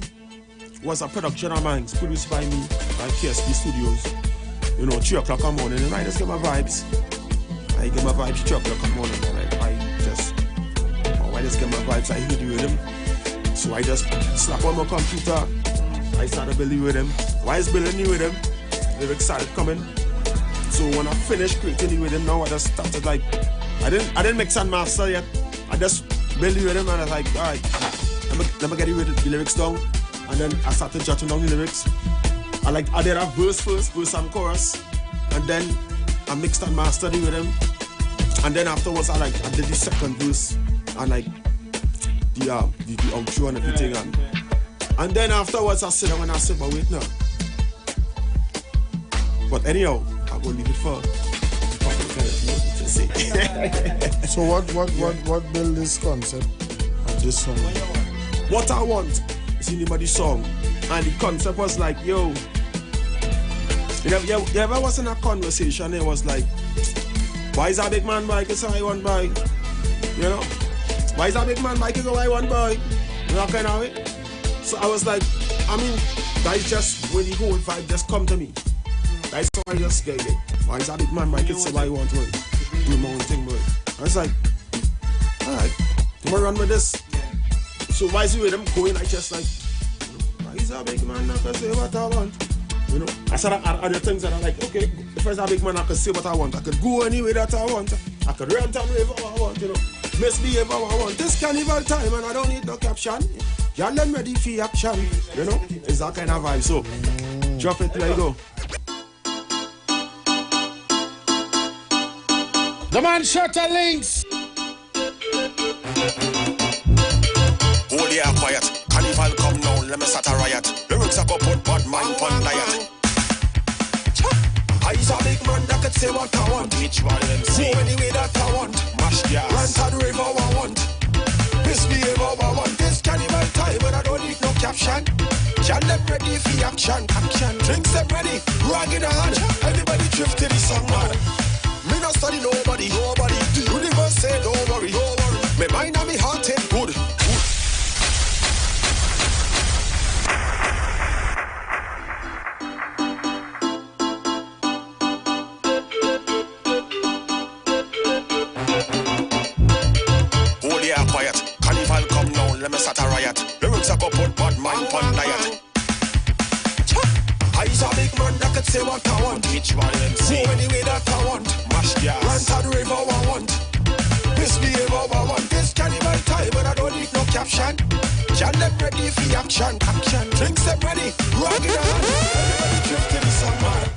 was a production of mine, produced by me at KSP Studios. 3 o'clock in the morning, and I just get my vibes. 3 o'clock in the morning, and I just get my vibes. I hear the rhythm. So I just slap on my computer. I started building with them. Why is building the rhythm? Lyrics started coming. So when I finished creating the rhythm, now I just started I didn't mix and master yet. I just built the rhythm and I was like, all right, let me get the lyrics down. And then I started jotting down the lyrics. I did a verse first, verse and chorus, and then I mixed and mastered the rhythm. And then afterwards, I did the second verse and the outro and everything. And then afterwards, I sit down and I said, but wait now. But anyhow, I'm gonna leave it for to say. So what built this concept of this song? What I want is in the song, and the concept was like, yo. You ever was in a conversation? It was like, why is a big man bike is I want bike? Why is a big man bike is I want bike? That kind of way. So I was like, that is just when the whole vibe just come to me. That's how I just get it. Why is a big man bike is I want to do my own thing, boy? I was like, alright, I'm gonna run with this. So why is it with them going? I just like, why is a big man not gonna say what I want? I said other things that I'm like, okay, if I was a big man, I could say what I want. I could go anywhere that I want. I could rant and rave how I want, misbehave how I want. This carnival time and I don't need no caption. Y'all them ready for action, It's that kind of vibe. So, drop it, let go. The man Shutter Links. Hold your quiet. Carnival come now, let me start a riot. Lyrics I go put bad man on diet. I's a big man that could say what I want. Which one them say? Go anyway that I want. Mash gas. Rant and rave how I want. Misbehave how I want. This carnival time and I don't need no caption. Y'all them ready for action. Drinks them ready. Rag in the hand. Everybody drift to the song, man. Me not study nobody. The universe say don't worry. Me mind and me heart ain't good. Let me start a riot. Lyrics I go put bad mind on diet. I's a big man that could say what I want. Which one them say? Go anyway that I want. Mash gas. Rant and rave how I want. Misbehave how I want. This carnival time and I don't need no caption. Y'all them ready for action. Drinks them ready. Rock in the hand. Everybody drift to the sun, man.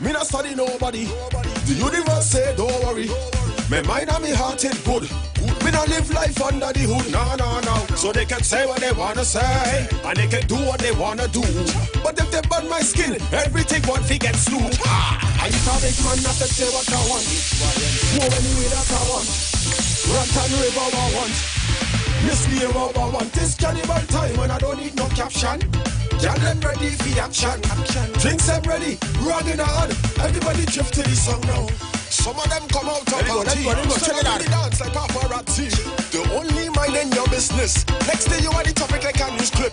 Me not study nobody. The universe say don't worry. Me mind and me heart ain't good. Me not live life under the hood, no. So they can say what they wanna say, and they can do what they wanna do. But if they burn my skin, everything one fi get slew. I used to make man not to say what I want. Go anyway that I want. Rant and rave how I want. Misbehave how I want. This carnival time when I don't need no caption. Y'all them ready for action. Drinks them ready, rag in the hand. Everybody drift to the song now. Some of them come out of party. Some of them dance like paparazzi. The only mind in your business. Next day you are the topic like a news clip.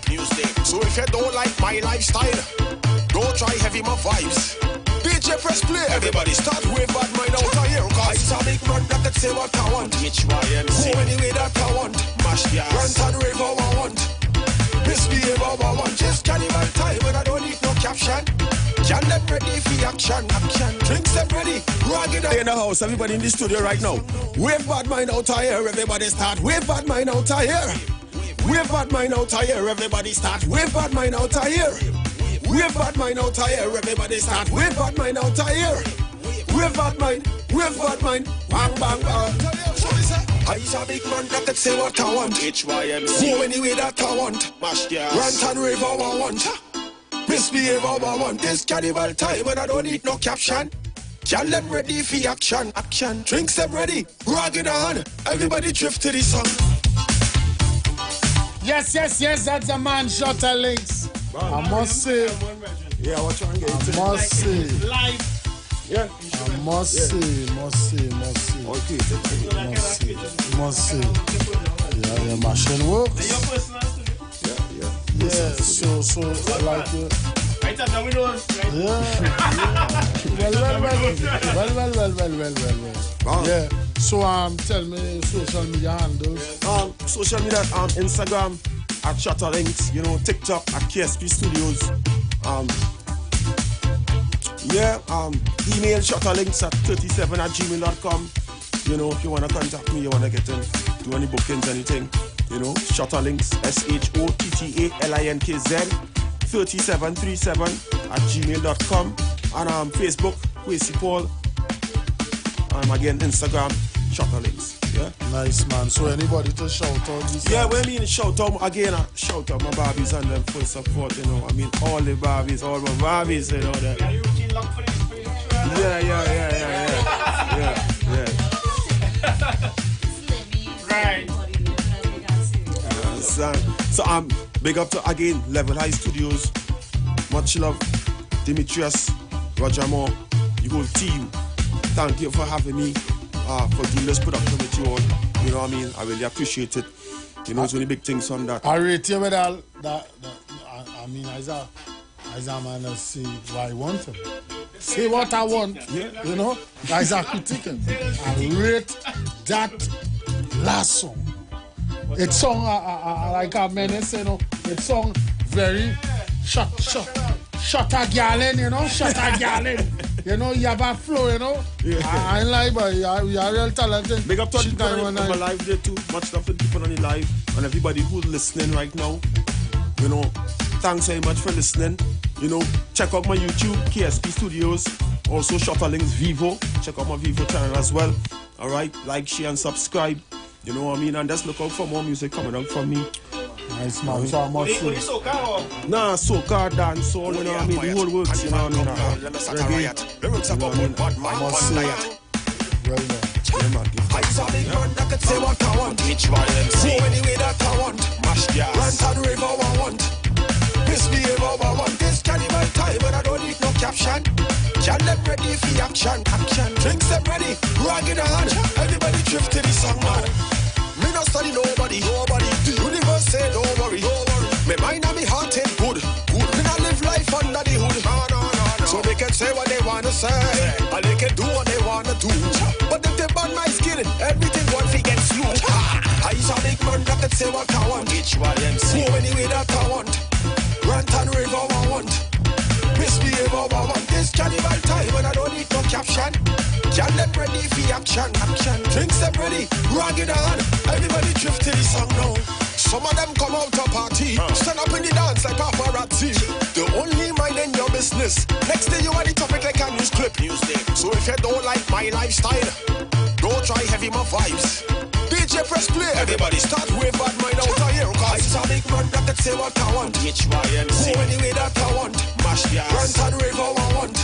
So if you don't like my lifestyle, don't try heavy my vibes. DJ press play. Everybody start with bad mind out of here. Cause it's a big man that could say what I want. Which YMC? Go anyway that I want. Mash gas. Rant and rave how I want. Misbehave how I want. Just carnival time and I don't need no caption. Can them ready for action? Drinks them ready. Rugged in the house. Everybody in the studio right now. Wave bad mind out of here. Everybody start. Wave bad mind out of here. Wave bad mind out of here. Everybody start. Wave bad mind out of here. Wave bad mind out of here. Everybody start. Wave bad mind out of here. Wave bad mind. Wave bad mind. Bang bang bang. I's a big man that can say what I want. HYMC. Go anyway that I want. Mash gas. Rant and rave how I want. Misbehave how I want. This carnival time and I don't need no caption. Y'all them ready for action. Drinks them ready. Rugged on. Everybody drift to this song. Yes, that's a man shot a links. I must say. Yeah, what trying to get into? I must say. Live. Yeah. I must say. Must say. Yeah, your machine works. Yeah, so I like it. Right up the windows. Yeah. Well. Yeah. So tell me social media handles. Social media Instagram at Shutterlinks, TikTok at KSP Studios. Email shutterlinks at 37@gmail.com. If you wanna contact me, you wanna get in, do any bookings, anything. Shutterlinks, SHOTTALINKZ 3737@gmail.com. And Facebook, Kwesi Paul. Again, Instagram, Shutterlinks. Yeah. Nice, man. So anybody to shout out this? Yeah, we mean shout out again. Shout out my Barbies and them full support. I mean all the Barbies, all my Barbies. That. Yeah. Right. So big up to again Level High Studios. Much love, Demetrius, Roger Moore, your whole team. Thank you for having me. For doing this production with you all. You know what I mean? I really appreciate it. It's really big things from that. I rate you with all that. I mean, as a man, I see what I want to. Say what I want. Yeah. As a critic. I rate that last song. It's song like a menace, It's song very shut a gallon, shut a gallon. You have a flow, Yeah. I ain't lie, but you're real talented. Big up to the people on the live there too. Much love to the people on the live and everybody who's listening right now. Thanks very much for listening. Check out my YouTube, KSP Studios. Also Shutterlinks Vivo. Check out my Vivo channel as well. Alright, like, share and subscribe. You know what I mean? And just look out for more music coming out from me. Nice, man. So I must say. Nah, soca, dance, all, you know what I mean? The whole works, you know what I mean? Reggae. You know what I mean? I must say. Well done. Yeah, man. I's a big man that can say what I want. HYMC. Go anyway that I want. Mash gas. Rant and rave how I want. Misbehave how I want. This carnival time and I don't need no caption. Can them ready for action? Drinks them ready. Rugged on. Everybody drift to the song, man. Me not study nobody. The universe say don't worry. Me mind and me heart ain't good. Me not live life under the hood. No. So they can say what they wanna say, and they can do what they wanna do. But if they burn my skin, everything one fi get slew. I's a big man that can say what I want. HYMC. Go anyway that I want. Rant and rave how I want. Misbehave how I want. This carnival time and I don't need no caption. Can them ready for action? Drinks them ready. Rugged on. Everybody drift to the song now. Some of them come out to party. Stand up in the dance like paparazzi. They only minding your business. Next day you are the topic like a news clip. So if you don't like my lifestyle, don't try heavy my vibes. DJ press play. Everybody start wave bad mind out of here. Cause it's a big man that can say what I want. HYMC. Go anyway that I want. Mash gas. Rant and rave how I want.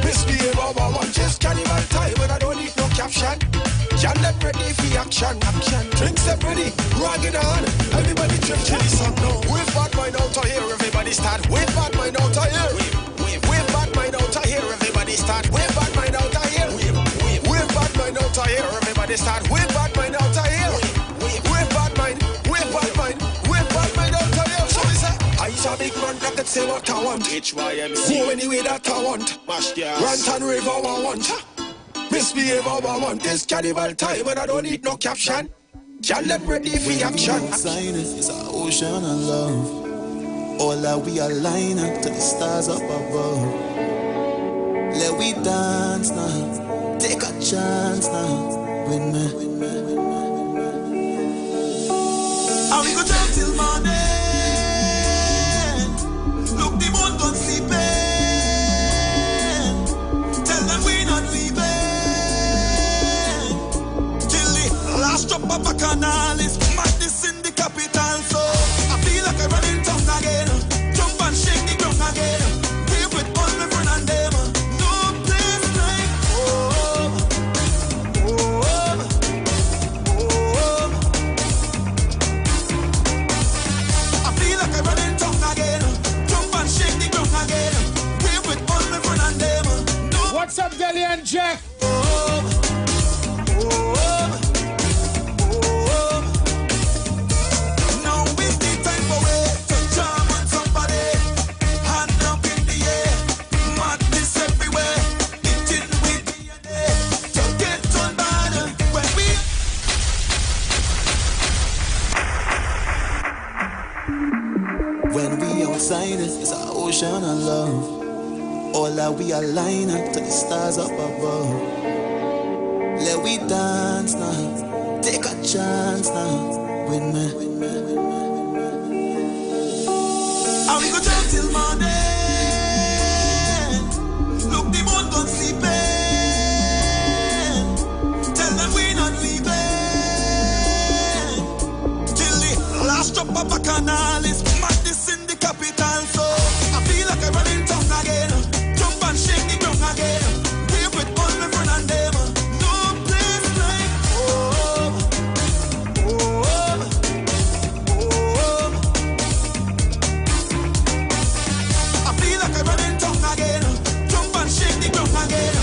Misbehave how I want. Just carnival time and I don't need no caption. Can them ready for action? Drinks them ready. Rugged on. Everybody drift to the song now. Wave bad mind out of here. Everybody start. Wave bad mind out of here. Wave bad mind out of here. Everybody start. Wave bad mind out of here. Wave bad mind out of here. Everybody start. Wave bad mind out of here. Wave bad mind. Wave bad mind. Wave bad mind out of here. So we say, I's a big man that can say what I want. HYMC. Go anyway that I want. Mash gas. Rant and rave how I want. Misbehave how I want. This carnival time and I don't need no caption. Can them ready for action? It's an ocean of love. All that we align up to the stars up above. Let we dance now, take a chance now with me. And we go down till morning. Look, the moon gone sleeping. Tell them we not leaving till the last drop of a canal is madness in the capital. So I feel like I run in town again. Jump and shake the ground again. Wave with all my friends and them. No place like home. Home. Home. I feel like I run in town again. Jump and shake the ground again. Wave with all my friends and them. No. What's up, Deli and Jack? It's an ocean of love. All that we align up to the stars up above. Let we dance now, take a chance now with me. And we go down till morning. Look, the moon gone sleeping. Tell them we not leaving till the last drop of a canal is madness in the capital. So I feel like I run in town again. Jump and shake the ground again. Wave with all my friends and them. No place like home. Home. Home. I feel like I run in town again. Jump and shake the ground again.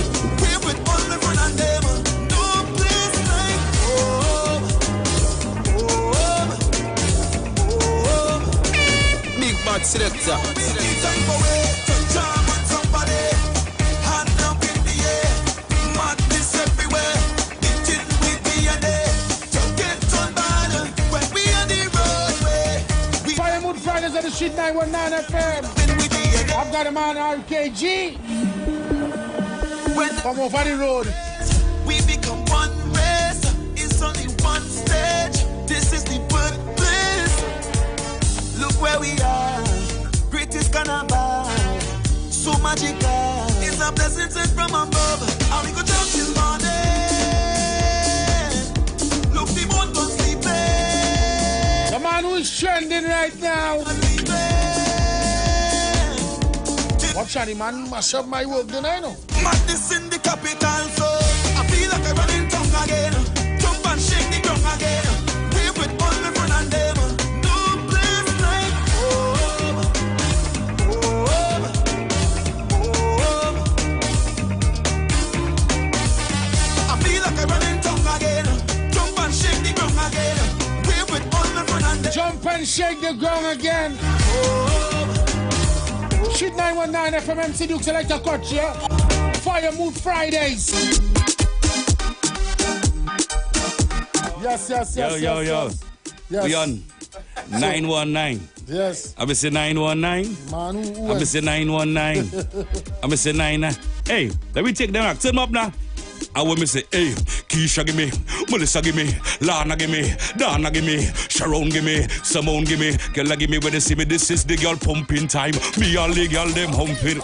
Wave with all my friends and them. No place like home. Home. Home. Big bad selector. Firewood Fridays at the Street 919 FM. I've got him on RKG. Come over the road. We become one race. It's only one stage. This is the birthplace. Look where we are. Greatest carnival. So magical. It's a blessing sent from above. And we go down till morning. Look, the moon gone sleeping. The man who is trending right now. Watch out, the man mash up my work, don't I know? Madness in the capital, so I feel like I run in town again. Jump and shake the ground again. Wave with all my friends and them. No place like home. Home. Home. I feel like I run in town again. Jump and shake the ground again. Wave with all my friends and them. Jump and shake the ground again. Street 919 FM MC Duke Selector Coach, yeah? Fire Mood Fridays. Yes. Yo. Yes. We on 919. Yes. I'm say 919. Man, I'm say 919. I'm say 99. Hey, let me take them back. Turn them up now. I want me say, hey, Keisha give me, Melissa give me, Lana give me, Dana give me, Sharon give me, Simone give me, girl give me when they see me, this is the girl pumping time. Me all the girl them humping.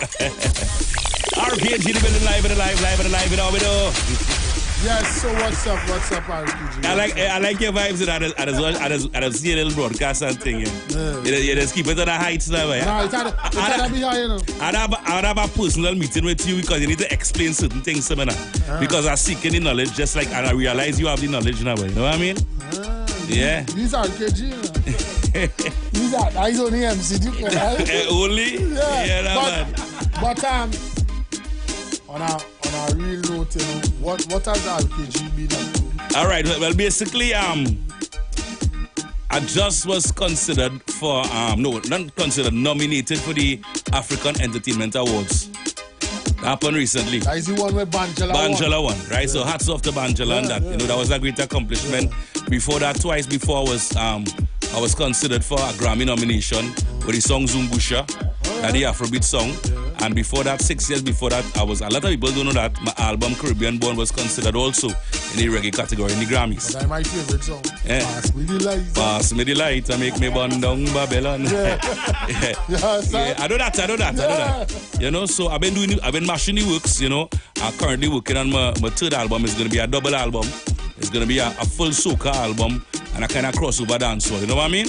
RKG living live, you know we do. Yes, so what's up, RKG? I like your vibes and I've seen a little broadcast and thing. You just keep it on the heights now. No, it can't be high, you know. I'd have a personal meeting with you because you need to explain certain things to me now. Because I'm seeking the knowledge just like, and I realize you have the knowledge now. You know what I mean? Yeah. These are RKG, you know. These are eyes on the MC. Only? Yeah, but on a real note, you know, what has RKG been up to? All right, well, basically, I just was considered for, not considered, nominated for the African Entertainment Awards. That happened recently. That is the one where Banjala won, right? Yeah. So hats off to Banjala on that. You know, that was a great accomplishment. Before that, twice before was I was considered for a Grammy nomination with the song Zumbusha, that the Afrobeat song. And before that, 6 years before that, a lot of people don't know that my album Caribbean Born was considered also in the reggae category in the Grammys. That's my favorite song. Yeah. Pass me the light. Pass me the light and make me burn down Babylon. Yeah. I do that. You know, so I've been mashing the works, you know. I'm currently working on my third album. It's going to be a double album. It's going to be a full soca album and a kind of crossover dancehall, you know what I mean?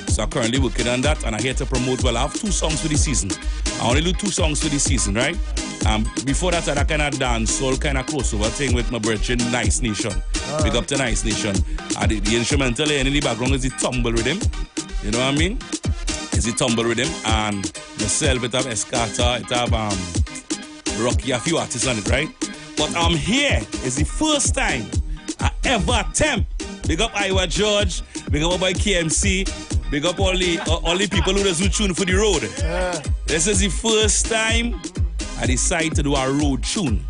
So I'm currently working on that, and I'm here to promote. Well, I have 2 songs for the season. I only do 2 songs for the season, right? Before that, I had a kind of dancehall, kind of crossover thing with my brethren, Nice Nation. Big up to Nice Nation. The instrumental in the background is the tumble rhythm. You know what I mean? It's the tumble rhythm. And myself, it have Escata, it have Rocky, a few artists on it, right? But I'm here. It's the first time I ever attempt. Big up IWER George, big up my KMC, big up all the people who just tune for the road. This is the first time I decide to do a road tune.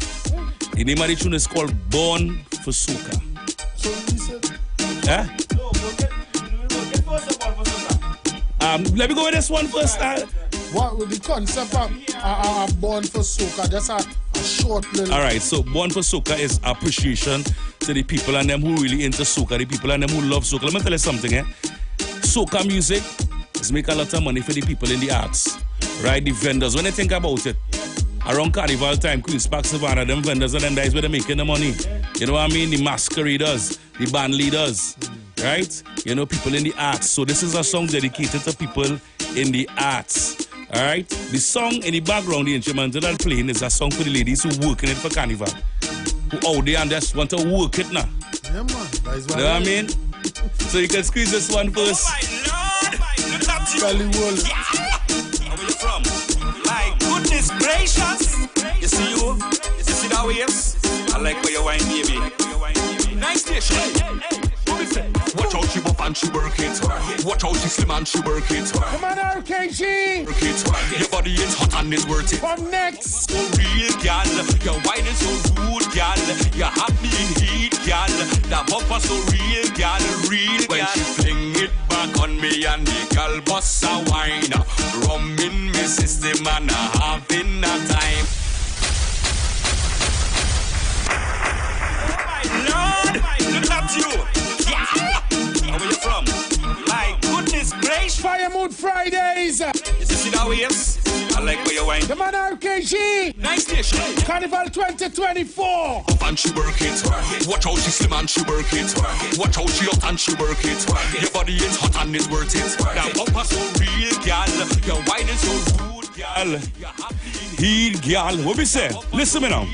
The name of the tune is called Born for Soca. So you said? Yeah? Let me go with this one first. What with the concept of Born for Soca? That's a short little... All right, so Born for Soca is appreciation to the people and them who really into soca, the people and them who love soca. Let me tell you something, Soca music is make a lot of money for the people in the arts, right? The vendors, when they think about it, around Carnival time, Queen's Park, Savannah, them vendors and them guys where they're making the money. You know what I mean? The masqueraders, the band leaders, right? You know, people in the arts. So this is a song dedicated to people in the arts. All right? The song in the background, the instrumental that playing is a song for the ladies who working it for Carnival. Who out there and just want to work it now. Yeah, man. That's you know what I mean? So you can squeeze this one first. Oh my Lord! Look at you! Where you from? My goodness gracious! You see you? You see that waves? I like where you wine, baby. Nice station. Watch out, she buff and she work it. Watch out, she slim and she work it. Come on, RKG! Work it. Your body is hot and it's worth it. Come next! So real, gal. Your wine is so rude, gal. You have me in heat, gal. That bumper so real, gal. Real, when she fling it back on me and the gal bust a wine. Rum in me system and having a time. Lord, look at you! Yeah! Where you from? My goodness gracious! Fire Mood Fridays! You see that waves? I like where you wine. Come on, RKG! Nice station! Carnival 2024! Up and she work it. Watch how she slim and she work it. Watch how she hot and she work it. Your body is hot and it's worth it. That bumper so real, gal. Your wine is so rude, gal. Heat, gal. What we say? Listen me now.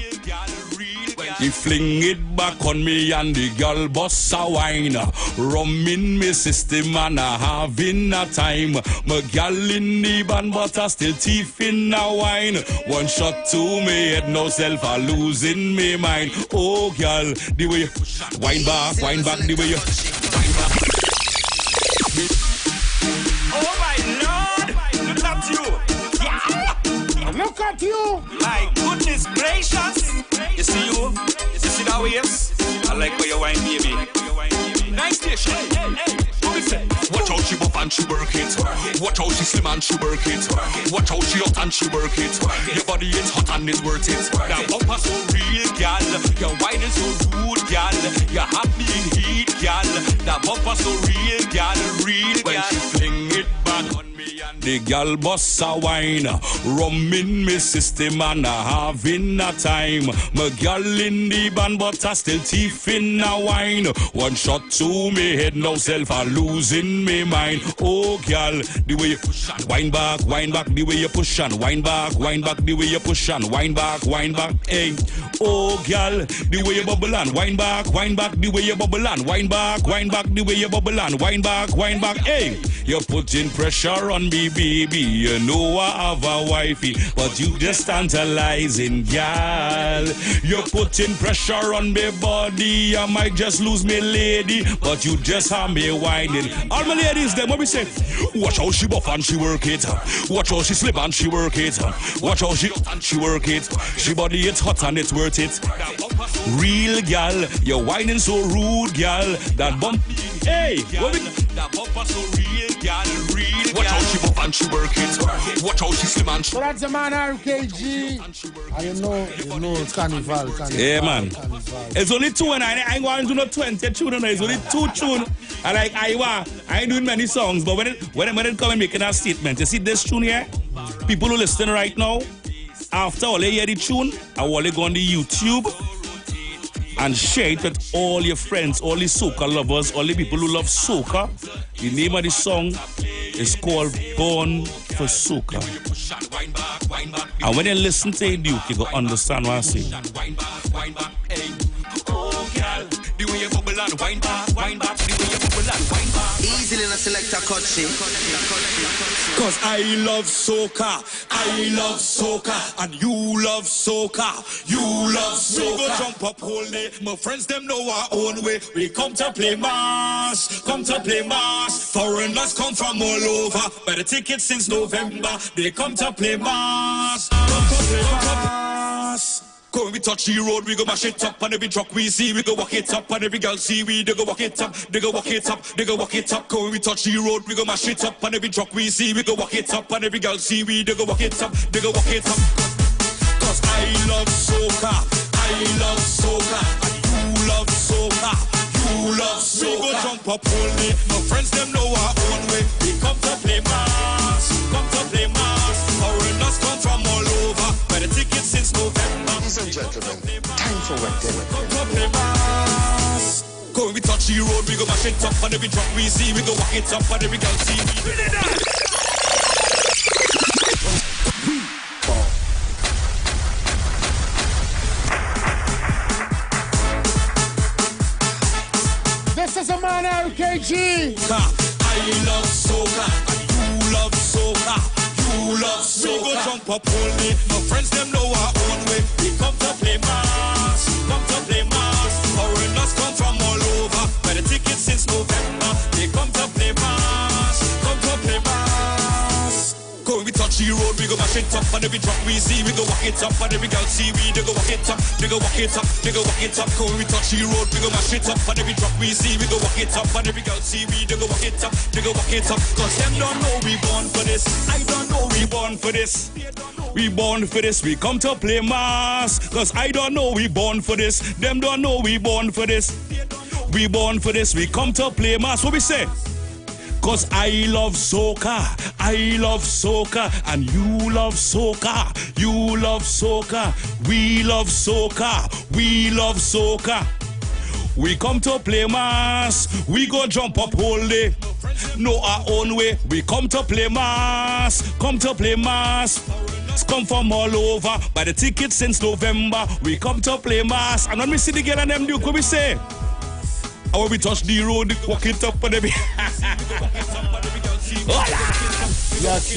He fling it back on me and the girl bust a wine. Rum in me system and I having a time. My girl in the band but I still teeth in a wine. One shot to me head, no self I losing me mind. Oh girl, the way you wine back the way you wine back. Oh my Lord, look at you! Yeah! Look at you! My goodness gracious! You see you? You see that waves? I like where you wine, baby. Nice station. Watch how she buff and she work it. Watch how she slim and she work it. Watch how she hot and she work it. Your body is hot and it's worth it. That bumper so real, gal. Your wine is so rude, gal. You have me in heat, gal. That bumper so real, gal. Real, when she fling it back on me and the gal bust a wine. Rum in me system and I having a time. My gal in the band but I still teeth in a wine. One shot to me head, no self I losing me mind. Oh gal, the way you push and wine back, the way you push and wine back, the way you push and wine back, hey. Oh gal, the way you bubble and wine back, the way you bubble and wine back, the way you bubble and wine back, hey. You're putting pressure on me, baby. You know I have a wifey, but you just tantalizing, gal. You're putting pressure on me body. I might just lose me lady, but you just have me whining. All my ladies, them what we say? Watch how she buff and she work it. Watch how she slip and she work it. Watch how she hot and she work it. She body it's hot and it's worth it. Real gal, you're whining so rude, gal. That bump Hey, what we... That bumper so real, girl, real. Watch how she bump and she work it. Watch how she slim and she... So that's the man RKG. And you know Carnival. Yeah, man. Carnival. It's only 2 and I ain't going to do no 20 tune. It's only 2 tune. I like I ain't doing many songs, but when it come and making that statement, you see this tune here? People who listen right now, after all they hear the tune, I want to go on the YouTube and share it with all your friends, all the soca lovers, all the people who love soca. The name of the song is called Born for Soca. And when you listen to it, Duke, you go understand what I say. The way you bubble and wind back, the way you bubble and wind back. Easily in a selector cut shit. Cause I love soca, and you love soca, you love soca. We go jump up whole day, my friends them know our own way. We come to play mass, Foreigners come from all over, buy the tickets since November. They come to play mass, come to play mass. Go when we touch the road, we go mash it up. And every truck we see, we go walk it up. And every girl see we, they go walk it up. They go walk it up, they go walk it up. Go when we touch the road, we go mash it up. And every truck we see, we go walk it up. And every girl see we, they go walk it up. They go walk it up. Cause I love soca, and you love soca, you love soca. We go jump up all day, my friends them know our own way. We come to play mass, Foreigners come from all over, buy the tickets since November. Ladies and gentlemen, time for wet dinner. Go when we touch the road, we go mash it up. And every truck we see, we go walk it up. And every girl see we do that. This is a man RKG. I love soca, and you love soca, you love soca. We go jump up all day, my friends them know our own way. We come to play mass, Foreigners come from all over, buy the tickets since November. They come to play mass, Go when we touch the road, we go mash it up. And every truck we see, we go walk it up. And every girl see we, they go walk it up. They go walk it up, they go walk it up. Go when we touch the road, we go mash it up. And every truck we see, we go walk it up. And every girl see we, they go walk it up. They go walk it up. Cause them don't know we born for this. I don't know we born for this. We born for this, we come to play mass. Cause I don't know we born for this. Them don't know we born for this. We born for this, we come to play mass. What we say? Cause I love soca, and you love soca, we love soca. We come to play mass, we go jump up whole day. Know our own way, we come to play mass, Come from all over, buy the tickets since November. We come to play mass, and when we see the girl and them do, what we say? And when we touch the road, walk it up and every... Yes. That's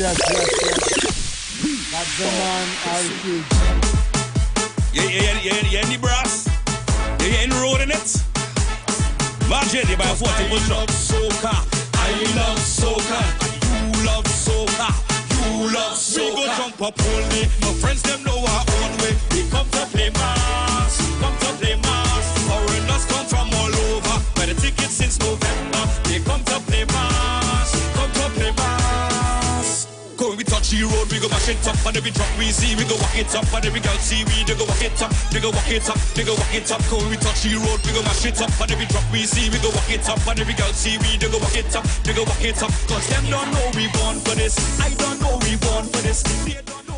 the man RKG. You any brass? You any road in it? Imagine you buy a 40-foot truck. I love soca, you love soca, you love soca. We go jump up all day, my friends them know our own way. We come to play mass, Foreigners come from all over, buy the tickets since November. They come to play mass, Go when we touch the road, we go mash it up. And every truck we see, we go walk it up. And every girl see we, they go walk it up. They go walk it up, they go walk it up. Go when we touch the road, we go mash it up. And every truck we see, we go walk it up. And every girl see we, they go walk it up. They go walk it up. Cause them don't know we born for this. I don't know we born for this.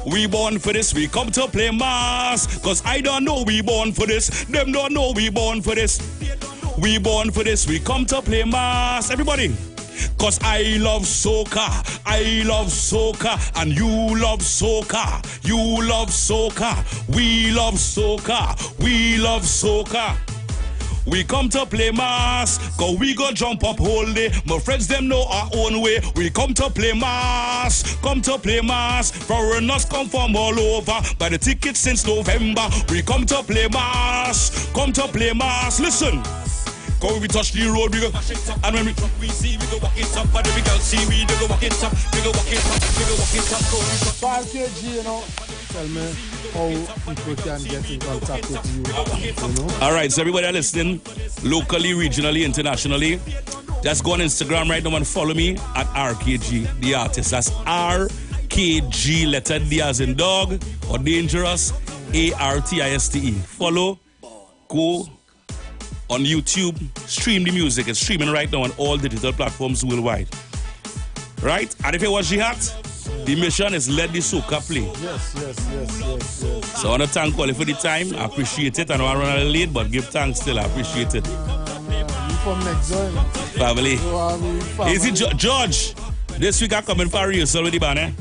We born for this, we come to play mass. Cause I don't know we born for this. Them don't know we born for this. We born for this, we come to play mass. Everybody. Cause I love soca, and you love soca, we love soca. We come to play mass, cause we go jump up whole day. My friends them know our own way. We come to play mass, Foreigners come from all over, buy the tickets since November. We come to play mass, Listen. Go when we touch the road, we go. And when we see, we go walk it up. And every girl see we, they go walk it up. They go walk it up. They go walk it up. Go when we touch. 5KG, you know. Tell me how people can get in contact with you. All right, so everybody listening, locally, regionally, internationally, Just go on Instagram right now and follow me at RKG, the artist. That's RKG, letter D as in dog, or dangerous, ARTISTE. Follow, go on YouTube, stream the music. It's streaming right now on all digital platforms worldwide. Right? And if you watch the hat, the mission is let the soca play. Yes. So I want to thank all for the time. I appreciate it. I know I run a little late, but give thanks still. I appreciate it. You from next door? Family. Easy, George. This week I'm coming for rehearsal with the band, eh?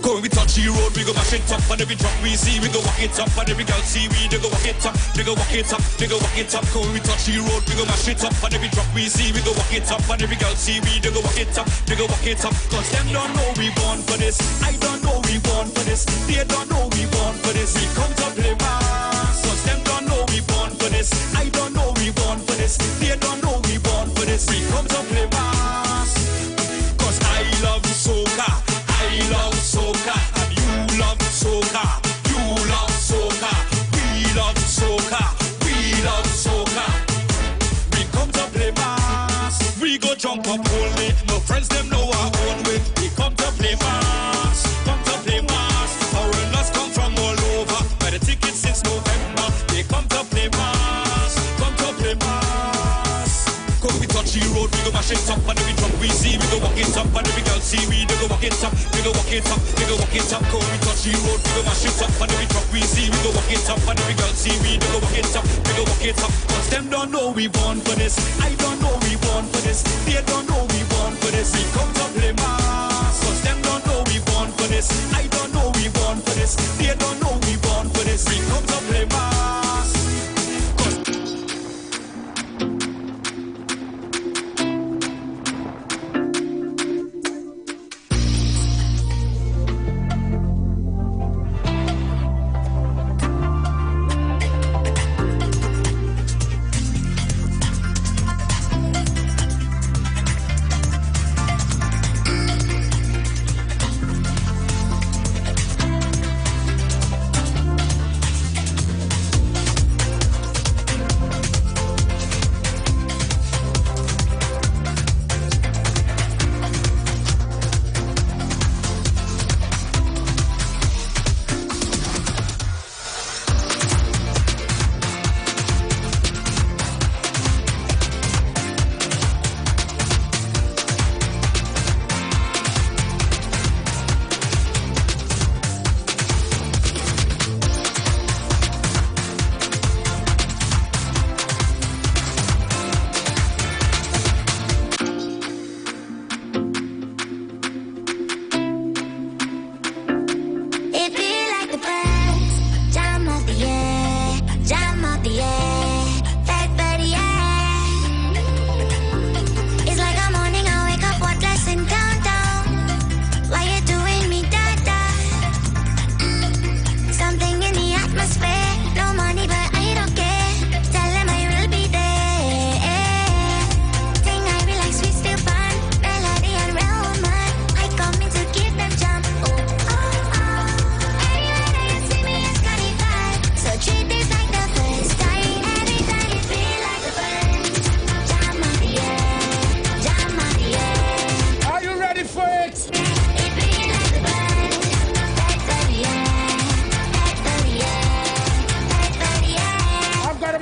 When we touch the road, we go bash it up. And every drop we see, we go walk it up. And every girl see we, they go walk it up. They go walk it up, they go walk it up. When we touch the road, we go mash it up. And every drop we see, we go walk it up. And every girl see we, they go walk it up. They go walk it up. Cause them don't know we born for this. I don't know we born for this. They don't know we born for this. We come to play mass. Cause them don't know we born for this. I don't know we born for this. They don't know we born for this. We come to play mass. Cause I love soca. I love soca, and you love soca. You love soca. We love soca. We love soca. We come to play mass. We go jump up only. No friends them know our own way. We come to play mass. Come to play mass. Foreigners come from all over. Buy the tickets since November. They come to play mass. Come to play mass. Cause we touch the road, we go mash it up. And every drum we see, we go walk it up. And every girl see we, they go walk it up. We go walk it up, we go walk it up. Cause we touch the road, we go mash it up. And every drum we see, we go walk it up. And every girl see we, they go walk it up. We go walk it up. Cause them don't know we born for this. I don't know we born for this. They don't know we born for this. We come to play mass. Cause them don't know we born for this. I don't know we born for this. They don't know we born for this. We come to play mass.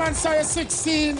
Isaiah 16.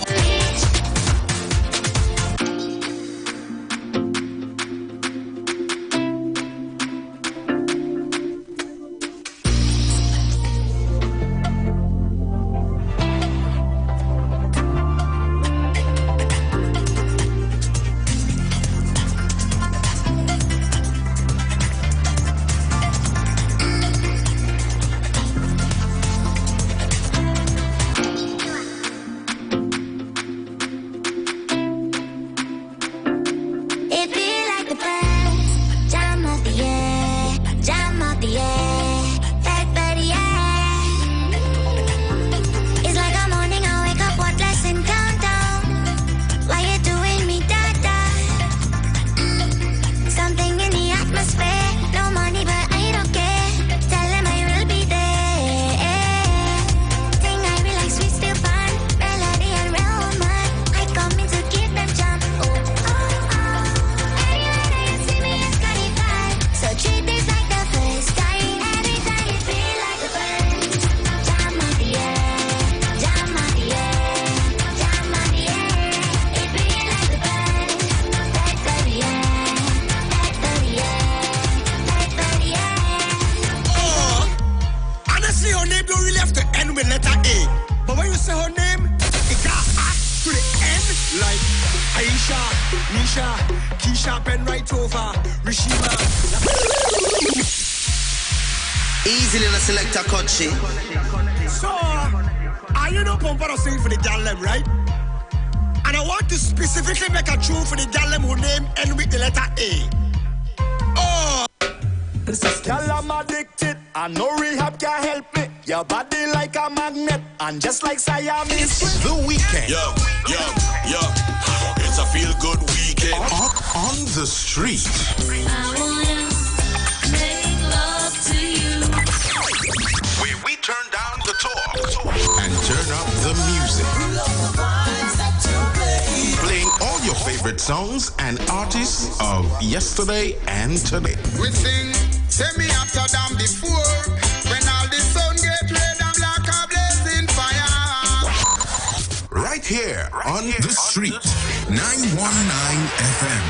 Like Aisha, Nisha, Keisha, pen right over, Rishima. Easily in a selector country. So, are you no pump or sing for the gal them, right? And I want to specifically make a tune for the gal them who name end with the letter A. Oh! Girl, I'm addicted, and no rehab can help me. Your body like a magnet, and just like Siamese. It's the weekend. Yo. It's a feel-good weekend. On the street. I wanna make love to you. Where we turn down the talk and turn up the music. Playing all your favorite songs and artists of yesterday and today. We sing, say me after them before. When all the sun get red and black are blazing fire. Right here on the street, 919 FM.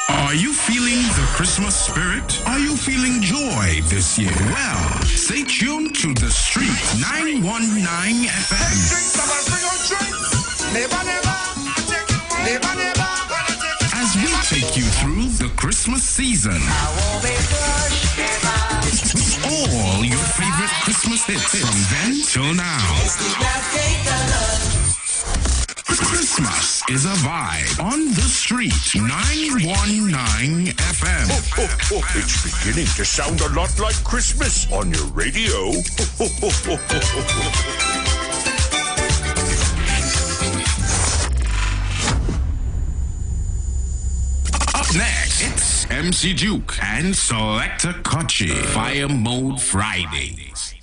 Are you feeling the Christmas spirit? Are you feeling joy this year? Well, stay tuned to the street 919 FM. As we take you through the Christmas season. All your favorite Christmas hits from then till now. Christmas is a vibe on the street 919 FM. It's beginning to sound a lot like Christmas on your radio. Up next, it's MC Duke and Selector Kochi. Fire Mode Fridays.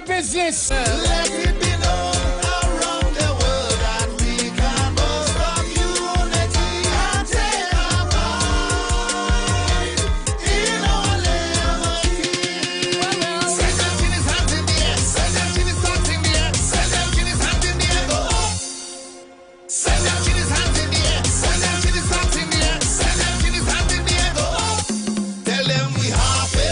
Business. Let it be known around the world that we can boast of unity and take a pride in our liberty. Send them Guinness hands in the air, send them Guinness hands in the air, send them Guinness hands in the air, go up. Send them Guinness hands in the air, send them Guinness hands in the air, send them Guinness hands in the air, go up. Tell them we happy.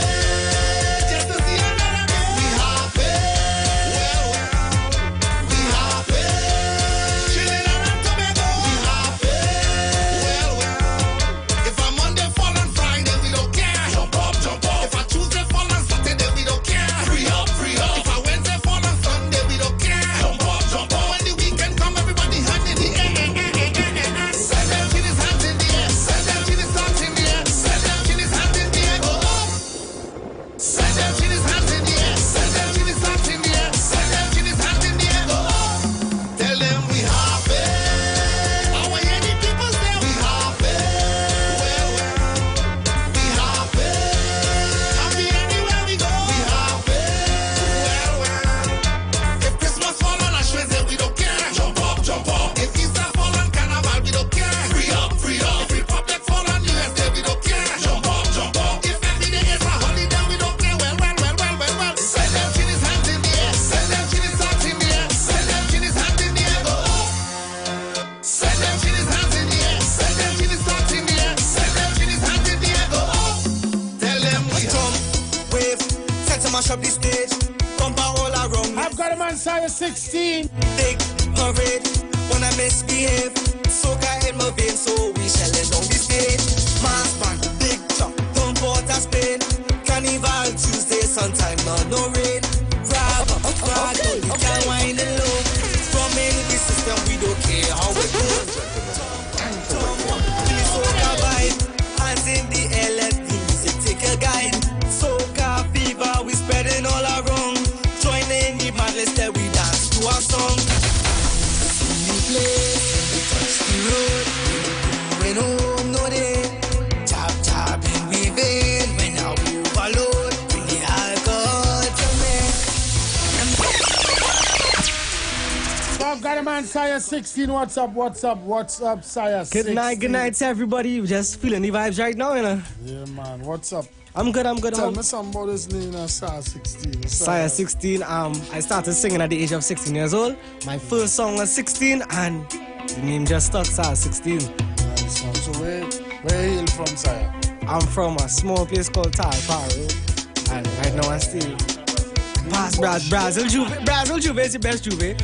Up the stage, bumper all around. I've got a man size 16. Big parade, when I misbehave, soca in my veins, so we shelling on the stage. Mass band, big chop, don't port a Spain. Carnival Tuesday, sometime no rain. Grab, only can wind it low. From in the system, we don't care how it goes. Give me soca vibe, hands in the air, let the music take a guide. Soca fever, we spreading all around. Join in the madness that we dance to our song. We play, Sire 16, what's up, Sire 16? Good night to everybody. Just feeling the vibes right now, you know. Yeah, man, what's up? I'm good. Tell me something about this name, Sire 16. Sire 16, I started singing at the age of 16 years old. My first song was 16, and the name just stuck, Sire 16. Nice one. So where you hail from, Sire? I'm from a small place called Talparo, and right now I'm still past Brazil Juve is the best Juve.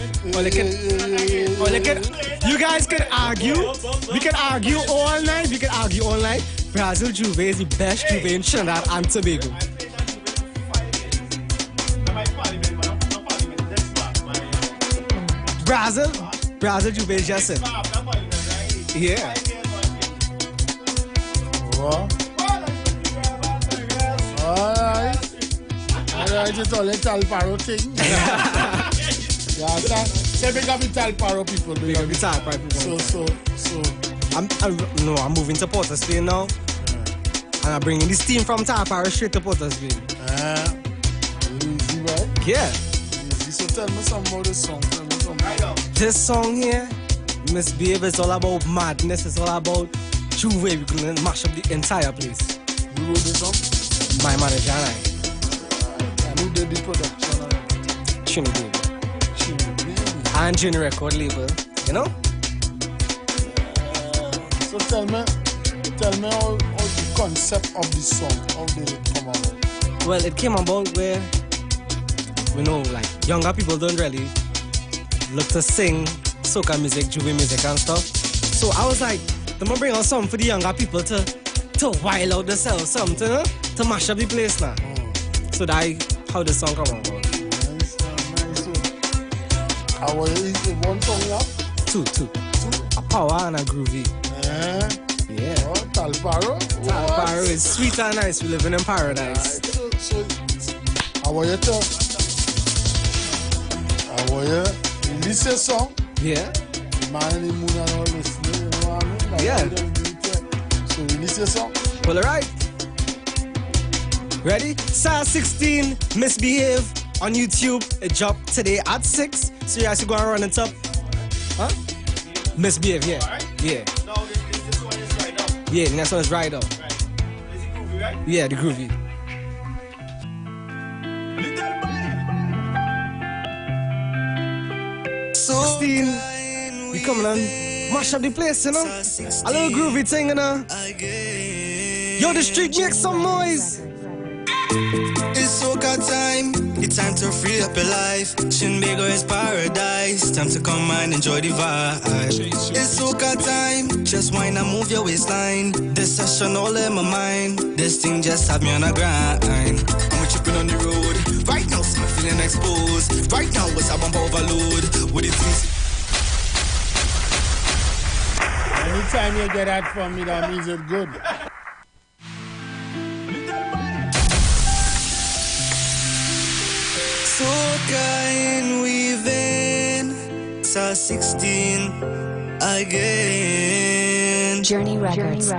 You guys can argue. We can argue all night. Brazil Juve is the best Juve in Trinidad and Tobago. Brazil Juve is just it. Yeah. What? Alright, it's all a Talparo thing. Yeah, say big up the Talparo people. Big up the Talparo people. So. I'm moving to Port of Spain now. And I'm bringing this team from Talparo straight to Port of Spain. Easy, right? Yeah. Easy. So tell me something about this song. This song here, Misbehave, it's all about madness. It's all about Juve. We're going to mash up the entire place. You wrote this song? My manager and I. Who did the production? Chino Baby. And Junior Record label, you know? So tell me how the concept of the song, how did it come about? Well, it came about where, you know, like, younger people don't really look to sing soca music, Juve music and stuff. So I was like, I'm gonna bring out something for the younger people to wild out themselves, something, to mash up the place now. So that's how the song come about. Nice. Is it one song you have? Two. A power and a groovy. Yeah. Oh, Talparo? Talparo is sweet and nice. We living in paradise. Right. So I want you release a song. Yeah. Man in the moon and all listening, you know what I mean? Like, yeah. So release a song. Well, alright. Ready? Sire 16, Misbehave on YouTube. It dropped today at 6. So you guys can go and run it up. Huh? Misbehave, yeah. Right. Yeah. No, this one is right up. Yeah, the next one is right up. Right. Is it groovy, right? Yeah, the groovy. So 16, we coming on, mash up the place, you know? A little groovy thing, you know? Yo, the street make some noise. It's soca time, it's time to free up your life. Shinbego is paradise, time to come and enjoy the vibe. It's soca time, just whine and move your waistline. This session all in my mind, this thing just have me on a grind. I'm tripping on the road, right now see me feeling exposed. Right now it's a bump overload, with the things. Anytime you get that from me, that means it's good. Soca in weaving, Sire 16 again. Journey Records.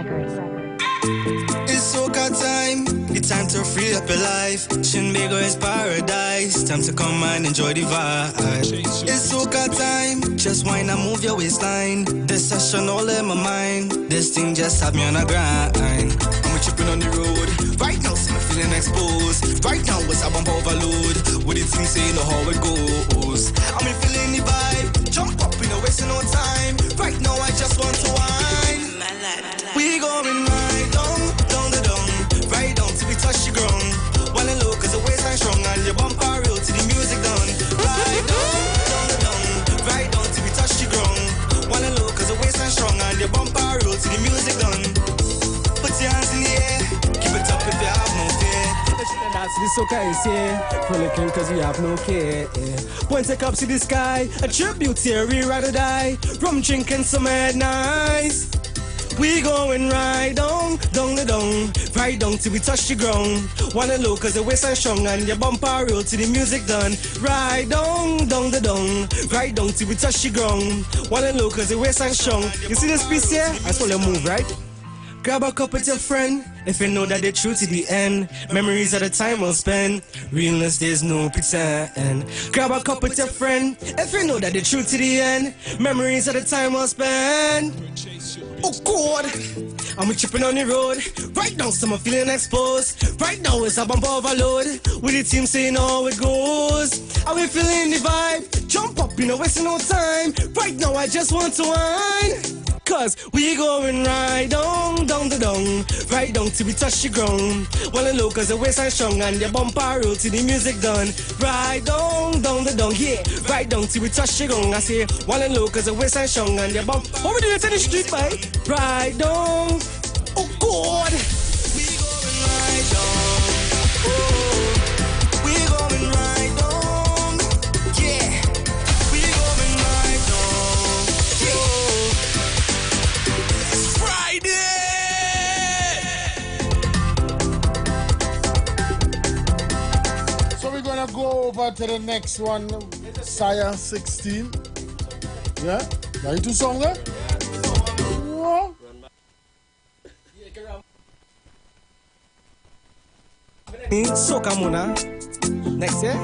It's soca time, it's time to free up your life. Shinbego is paradise, time to come and enjoy the vibe. It's soca time, just whine and move your waistline. This session all in my mind, this thing just have me on a grind. I'm tripping on the road, right now see me feeling exposed. Right now it's a bump overload, with the thing saying know how it goes. I'm feeling the vibe, jump up, we no wasting no time. Right now I just want to whine. We going right down the down, right down till we touch the ground. While in low cause the waistline strong and your bumper real till the music done. Right down the down, right down till we touch the ground. While in low cause the waistline strong and your bumper real till the music done. Put your hands in the air, keep it up if you have no fear. That's the soca is here, frolicking cause we have no care. Point take up to the sky, a tribute here, we ride or die. Rum drinking some head nice. We going right down the down, right down till we touch the ground. Wanna low cause the waistline strong and your bumper real till the music done. Right down the down, right down till we touch the ground. Wanna low cause the waistline strong. You see this piece here? I saw you move, right? Grab a cup with your friend, if you know that they're true to the end. Memories of the time we'll spend, realness there's no pretend. Grab a cup with your friend, if you know that they're true to the end. Memories of the time we'll spend. Oh God, I'm tripping on the road. Right now, some are feeling exposed. Right now, it's a bump overload. With the team saying how it goes. Are we feeling the vibe? Jump up, you know, wasting no time. Right now, I just want to whine. Cause we going right down, down the down. Right down till we touch the ground. Well and low cause the waistline strong and the bumper roll till the music done. Right down, down the down, yeah. Right down till we touch the ground. I say, well and low cause the waistline strong and the bump. What we doing in the street, boy? Right down. Oh God. We going right down. Oh, we going right down. Yeah. We going right down. Yeah. So we're gonna go over to the next one, Sire 16. Yeah? Are you two songs there? What? Soca Mona. Next year?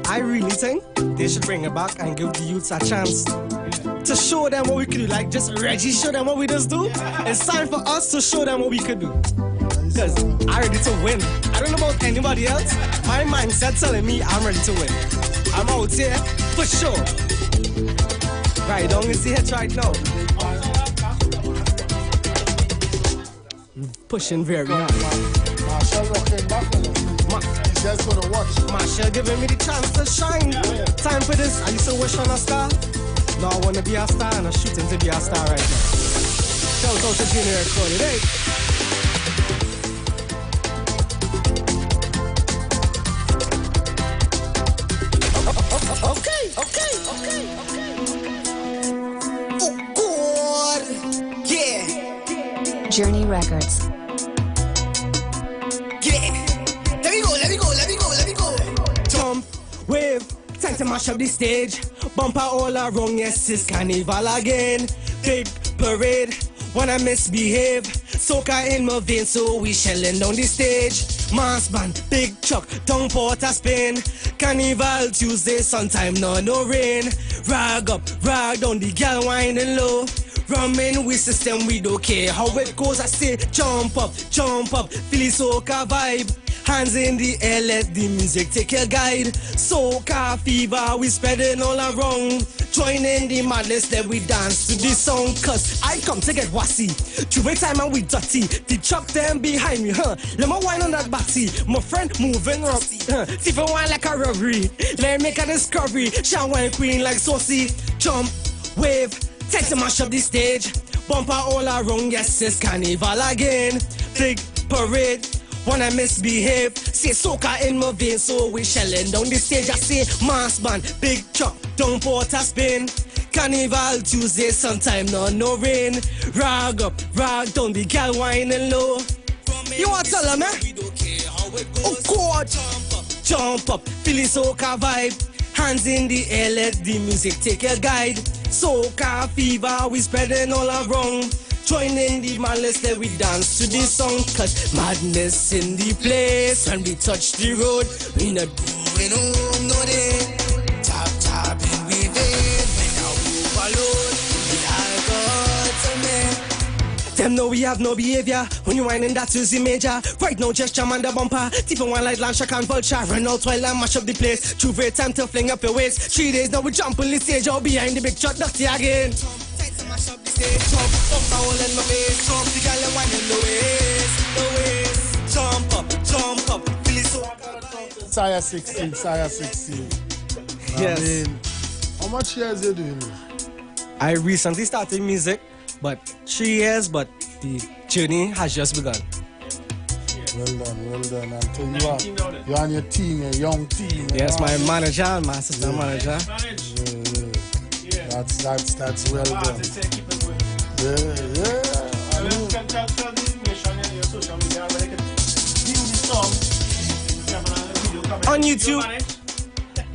I really think they should bring it back and give the youths a chance to show them what we could do. Like just Reggie show them what we just do. It's time for us to show them what we could do. Because I'm ready to win. I don't know about anybody else. My mindset telling me I'm ready to win. I'm out here for sure. Right, don't you see it right now? Pushing very hard. Marshall rocking back. He's just gonna watch. Marshall giving me the chance to shine. Time for this. I used to wish on a star. No, I wanna be a star and I'm shooting to be a star right now. Shout out to Junior recorded, hey. Okay. Oh God, yeah. Journey Records. Yeah. Let me go. Jump, wave, time to mash up the stage. Bumper all around, yes, it's carnival again. Big parade, wanna misbehave. Soca in my veins, so we shelling down the stage. Mass band, big truck, down Port of Spain. Carnival Tuesday, sometime no rain. Rag up, rag down, the gal whining low. Rumming with system, we don't care how it goes. I say jump up, feel the soca vibe. Hands in the air, let the music take your guide. Soca fever, we spreading all around. Join in the madness, then we dance to this song. Cause I come to get wassy. True time and we dirty. The truck them behind me, huh? Let me wine on that body. My friend moving rough, See if I wine like a robbery. Let me make a discovery. Shine wine queen like saucy. Jump, wave, time to mash up the stage. Bumper all around, yes, it's carnival again. Big parade, wanna misbehave. Say soca in my veins, so we shelling down the stage. I say mass band, big truck, down Port of Spain. Carnival Tuesday, sometime no rain. Rag up, rag down, the gal whining low. You want to tell them, eh? Oh God, jump up, feel the soca vibe. Hands in the air, let the music take your guide. Soca fever, we spreading all around. Join in the madness, let we dance to this song. Cause madness in the place. When we touch the road, we not going home, no day. Tap, and we wait. When now we overload, we alcohol to me. Them know we have no behavior. When you whining, that is the major. Right now, just jam on the bumper. Even one like Lansha and Vulture. Run out while I mash up the place. True great time to fling up your waist. 3 days now we jump on the stage. All behind the big truck, dirty again. Jump, all in my face. Jump, the girl and wine in the waist. Jump up, feel it so. Sire 16. Yes. I mean, how much years you doing this? I recently started music, but 3 years, but the journey has just begun. Well done. And so you're on your team, a young team. Yes, my manager and my assistant manager. Yeah. That's well done. Yeah. On YouTube,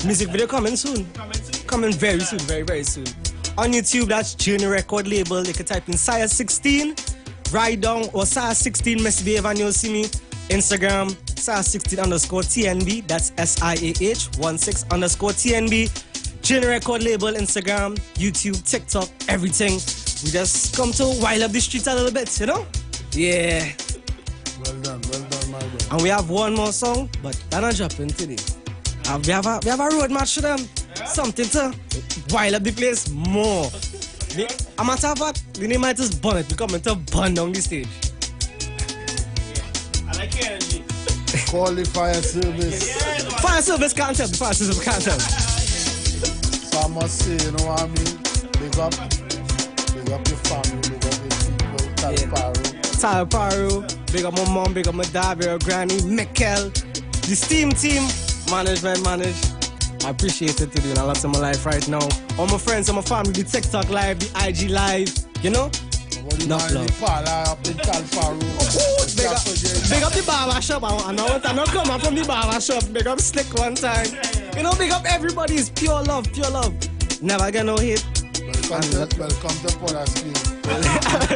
music video coming soon. Coming very soon, very soon. On YouTube, that's Journey Record Label. You can type in Saya16, write down, or Saya16 Misbehave, and you'll see me. Instagram, Saya16_TNB. That's SIAH16_TNB. Journey Record Label, Instagram, YouTube, TikTok, everything. We just come to wild up the streets a little bit, you know? Yeah. Well done, my brother. And we have one more song, but that not dropping today. We have a road match to them. Something to wild up the place more. A matter of fact, the name might just burn it. We come to burn down the stage. I like your energy. Call the fire service. Fire service can't help. Fire service can't help. So I must say, you know what I mean? Big up your family, big up your people, Talparo, big up my mom, big up my dad, big up granny, Mikkel, the steam team, management. I appreciate it to do a lot in my life right now. All my friends, all my family, the TikTok live, the IG live, you know? Enough love. Big up the barber shop. I know come from the barber shop. Big up Slick one time. You know, big up everybody. It's pure love. Never get no hate. Welcome to Poraskin.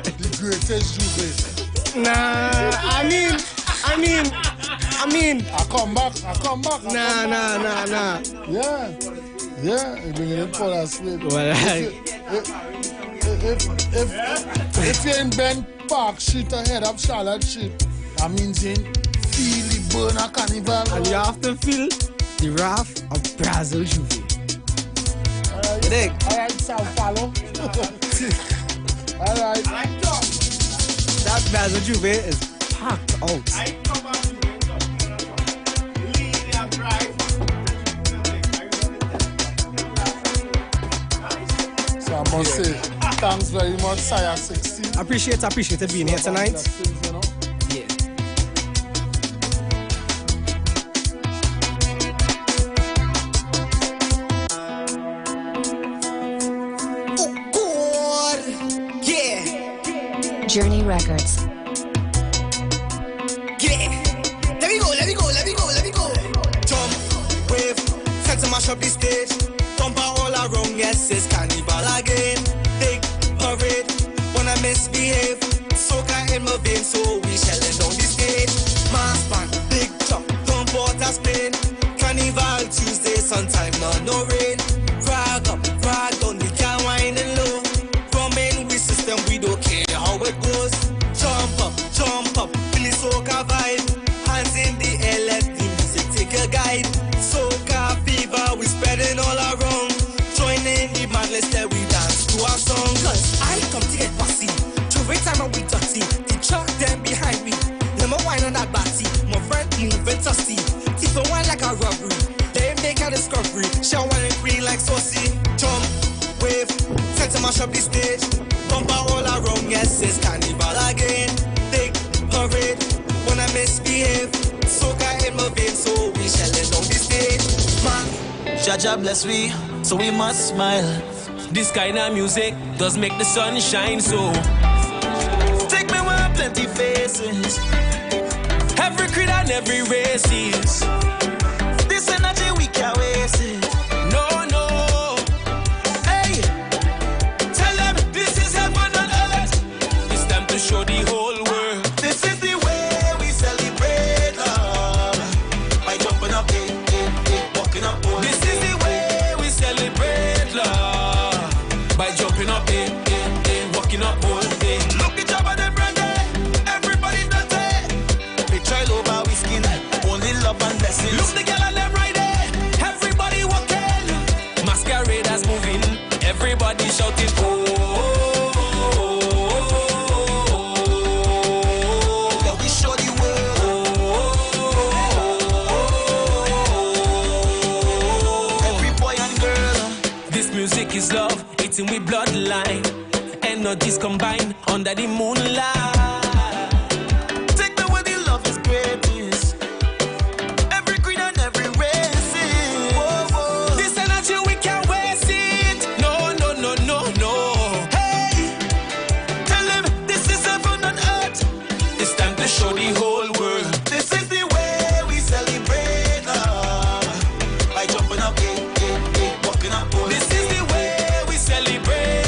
The greatest Juve. Nah, I mean. I come back. Nah. Yeah, you bring it in Poraskin. If you're in Ben Park Street ahead of Charlotte Street, that means you feel the burn of carnival. And you have to feel the wrath of Brazil Juve. Alright, Sao Paulo. Alright. That Brazil Juve is packed out. So I must say, thanks very much, Saya16. Appreciate it being here tonight. Yeah. Oh God, yeah. Journey Records. Yeah. Let me go. Jump, wave, time to mash up the stage. Thumper all around, yes, it's carnival again. Big parade, wanna misbehave. Soca in my veins, so we shelling down the stage. Mass band, big jump, don't water spin. Carnival Tuesday, sometime no rain. Rag up, rag down, we can't whine and low. From in we system, we don't care how it goes. Jump up, feel the soca vibe. Hands in the air, let the music take a guide. Soca fever, we spreading all around. Join in the madness that we dance to our song. Cause I come to get bossy. Every time I we dirty, the truck them behind me. Let me wine on that body. My friend moving tossy. Keep on wine like a robbery. They make a discovery. She wine and green like saucy. Jump, wave, time to mash up the stage. Bumper all around, yes, it's carnival again. Big parade, wanna misbehave. Soca in my veins, so we shelling down the stage. Man, Jaja bless we, so we must smile. This kind of music does make the sun shine so. Take me where plenty faces, every creed and every race is. This energy we can't waste it. No. Hey, tell them this is heaven on earth. It's time to show the whole world. This is the way we celebrate love. By jumping up, walking up. This is the way we celebrate love. By jumping up, walking up, Look the job of them branded. Everybody dirty. They try over we skin. Only love and blessings. Look the girl and them right there. Everybody walking. Masqueraders moving. Everybody shouting, oh. Let we show the world. Every boy and girl. This music is love, eating with bloodline. Energies combined under the moonlight. Take me where the love is greatest. Every green and every race. This energy we can't waste it. No. Hey, tell them this is heaven on earth. It's time to show the whole world. This is the way we celebrate love. By jumping up, walking up. This is the way we celebrate.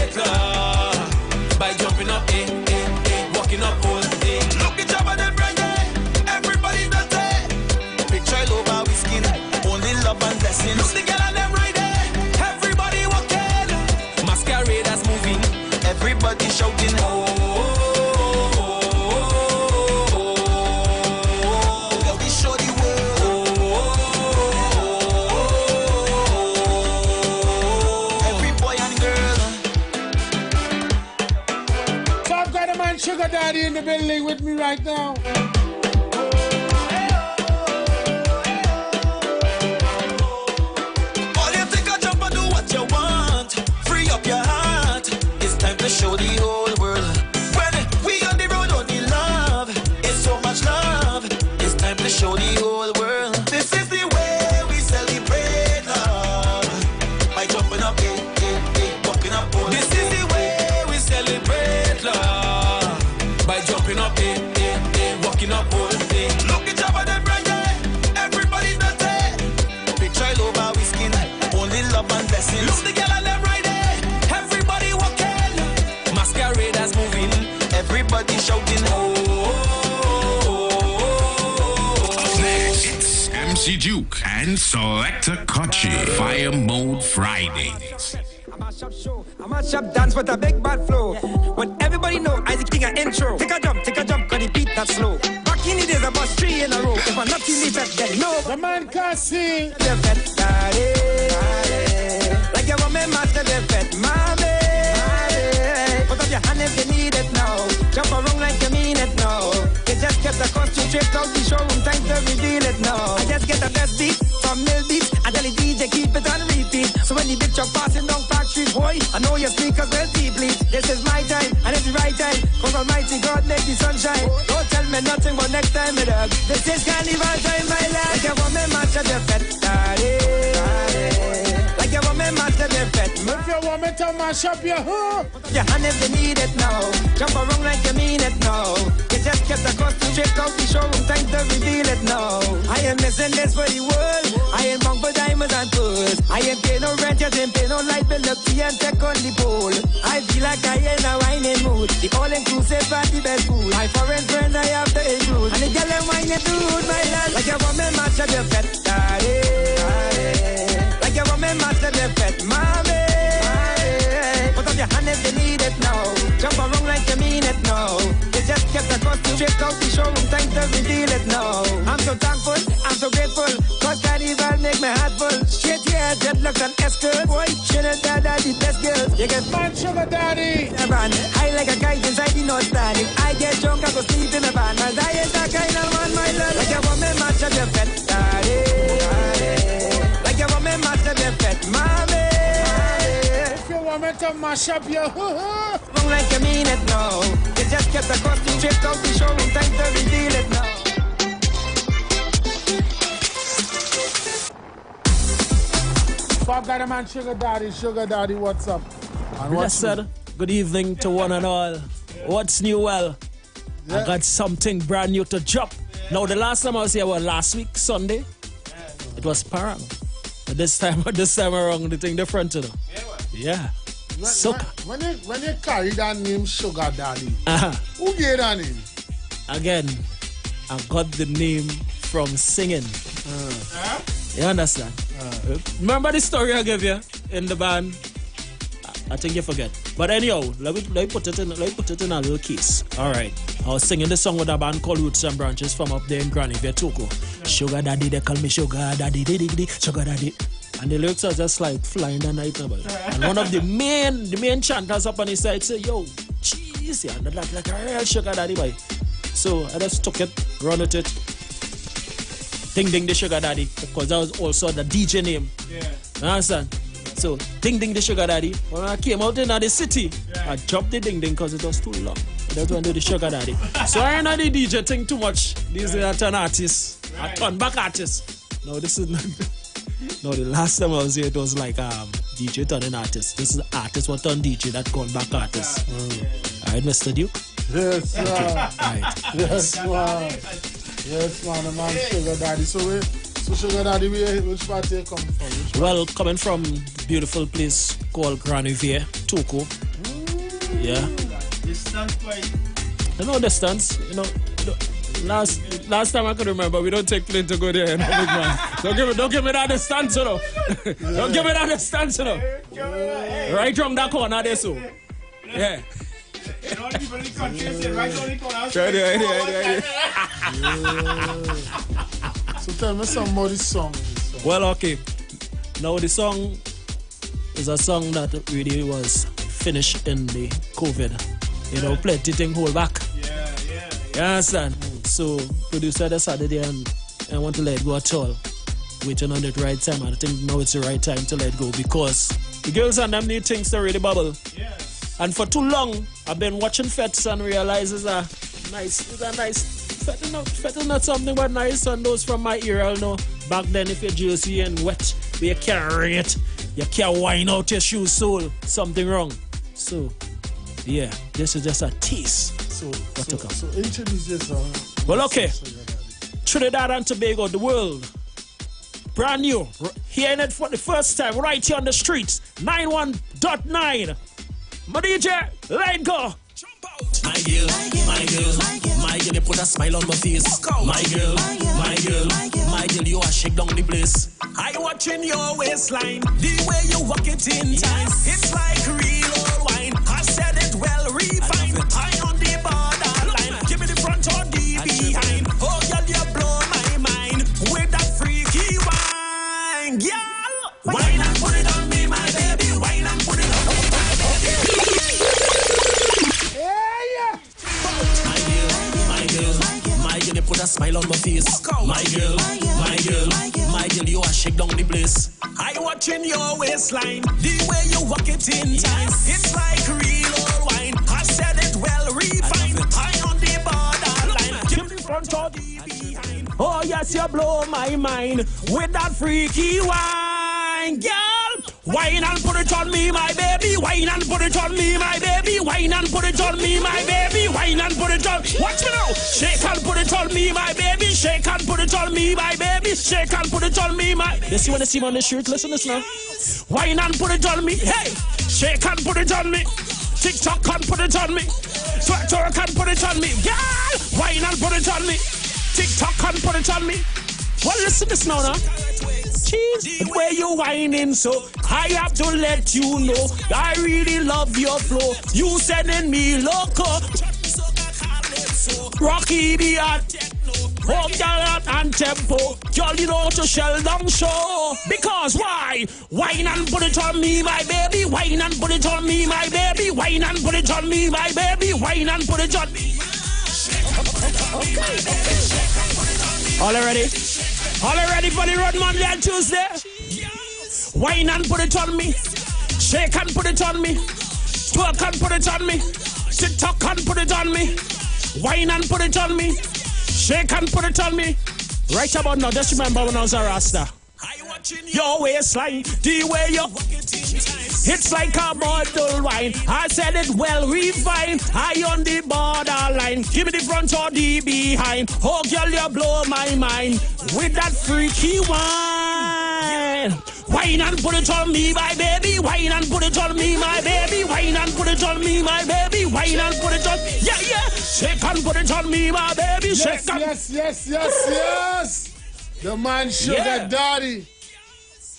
man Sugar Daddy in the building with me right now. All you think I jump and do what you want. Free up your heart. It's time to show the whole world. When we on the road, only love. It's so much love. It's time to show the whole world. This is the way we celebrate love. By jumping up, walking up. This is the way we celebrate love. By jumping up, walking up. Look at Jabba them right there. Everybody's not there. Big child over we skin. Only love and blessings. Look the girl and them right there. Everybody walking. Masqueraders moving. Everybody shouting. Next, it's MC Duke and Selector Kochi. Fire Mode Fridays. I mash up dance with a big bad flow. But everybody know I the king of intro. Take a jump, cause the beat that slow. Back in the days I bust 3 in a row. If I'm not in the fed, then no. The man can sing. The fed, daddy. Like your woman master the fed, mommy. Put up your hand if you need it now. Jump around like you mean it now. You just get the costume tripped out the showroom. Time to reveal it now. I just get the best beat from Mill Beats. I tell the DJ keep it on repeat. So when the big truck passing down factories, boy, I know your speakers well deeply. This is my time, and it's the right time. Cause Almighty God make the sunshine. Don't tell me nothing but next time, it up. This is carnival time, my lad. Like a woman master the fed, daddy. Like a woman master the fed. If you want me to mash up your hook, put up your hand if you need it now. Jump around like you mean it now. You just get the costume tripped out the showroom. Time to reveal it now. I am missing this for the world. I ain't bunk for diamonds and pearls. I ain't pay no rent, just ain't pay no light bill. Up tea and take on the pole. I feel like I ain't a whining mood. The all-inclusive and the best food. My foreign friends I have to include. And the girl and wine it dude, my lad. Like a woman master the fed, daddy. Like a woman master the fed, mommy. Put up your hand if you need it now. Jump around like you mean it now. You just kept the costume tripped out the showroom. Time to reveal it now. I'm so thankful, I'm so grateful. Cause carnival make my heart full. Straight here, dreadlocks and escorts. Boy, Sugar Daddy, the best girls. You get man Sugar Daddy. I like a kite inside the north stand. If I get drunk, I go sleep in the van. Cause I ain't that kind of man, my love. Like a woman master the fed, daddy. Like a woman master the fed, mommy. If you want me to mash up your hook, wrong like you mean it now. You just get the costume tripped out the showroom. Time to reveal it now. fuck got a man Sugar Daddy, what's up? And Blessed, good evening to one and all. What's new? Well, I got something brand new to drop. Now, the last time I was here was last week, Sunday. It was Parang. But this time around, the thing different, you know. Yeah. When you carry that name Sugar Daddy, who gave that name? Again, I got the name from singing. You understand? Remember the story I gave you in the band? I think you forget. But anyhow, let me put it in a little case. All right. I was singing the song with a band called Roots and Branches from up there in Granny Toko. Sugar Daddy, they call me Sugar Daddy, Sugar Daddy. And the lyrics are just like flying the night about. And one of the main chanters up on his side said, yo, jeez, yeah, that's like a real Sugar Daddy boy. So I just took it, run with it. Ding Ding the Sugar Daddy, because that was also the DJ name. Yeah. You understand? So, Ding Ding the Sugar Daddy. When I came out in the city, I dropped the Ding Ding because it was too long. That's when I do the Sugar Daddy. So I ain't not the DJ thing too much. These are turn artists. I turn back artists. No, this is not. No, the last time I was here, it was like DJ turning artist. This is artist what turn DJ that gone back artist. Alright, Mr. Duke? Yes, sir. Right. Yes, man. Yes, man, the man Sugar Daddy. So Sugar Daddy, which part you coming from? Well, coming from the beautiful place called Granny Toko. Yeah. Distance quite. No distance, you know. Last time I could remember, we don't take plane to go there, you know, big man. Don't give me that distance, you know. Don't give me that distance, you know. Right from that corner there, so. Yeah. So tell me some more this song. Well, okay. Now the song is a song that really was finished in the COVID You know, plenty thing hold back. You understand? So, producer decided and I want to let go at all. Waiting on the right time, and I think now it's the right time to let go because the girls and them need things to really bubble. And for too long, I've been watching fets and realize it's a nice. Fet is not something but nice, and those from my era will know. Back then, if your jersey ain't wet, you can't ring it. You can't wind out your shoe sole. Something wrong. So, yeah, this is just a tease. So introduce yourself. Well, okay. Trinidad and Tobago, the world. Brand new. Hearing it for the first time right here on the streets. 91.9. My DJ, let go. My girl, you put a smile on my face. My girl, you are shake down the place. I watching your waistline, the way you walk it in time. It's like real old wine. I said it well refined. I on the borderline. Give me the front or the behind. Oh, girl, you blow my mind with that freaky wine, girl. Wine and put it on me, my baby. Wine and put it on me, my baby. My girl, you put a smile on my face. My girl, you are shake down the place. I watching your waistline, the way you walk it in time. It's like real old wine. I said it well refined. I on the borderline. Give me front or the behind. Oh, yes, you blow my mind with that freaky wine, girl. Wine and put it on me, my baby. Wine and put it on me, my baby. Wine and put it on me, my baby. Wine and put it on. Watch me now. Shake and put it on me, my baby. Shake and put it on me, my baby. Shake and put it on me, my. You see when they see me on the street? Listen to this now. Wine and put it on me. Hey, shake and put it on me. TikTok and put it on me. Twerk and put it on me. Girl, wine and put it on me. TikTok and put it on me. Well, listen to this now. Jeez, the way you whining, so I have to let you know I really love your flow. You sending me loco. Rocky the art. Oh, girl, and tempo. Girl, you know to shell down show. Because why? Wine and put it on me, my baby. Wine and put it on me, my baby. Wine and put it on me, my baby. Wine and put it on me. Okay. All ready? All ready for the road Monday and Tuesday? Wine and put it on me. Shake and put it on me. Twerk and put it on me. TikTok and put it on me. Wine and put it on me. Shake and put it on me. Right about now, just remember when I was a Rasta. Your waistline, the way you it's like a bottle wine. I said it well refined. I on the borderline. Give me the front or the behind. Oh, girl, you blow my mind with that freaky wine. Wine and put it on me, my baby. Wine and put it on me, my baby. Wine and put it on me, my baby. Wine and put it on. Yeah, yeah. Shake and put it on me, my baby. Shake and. Yes. The man Sugar Daddy.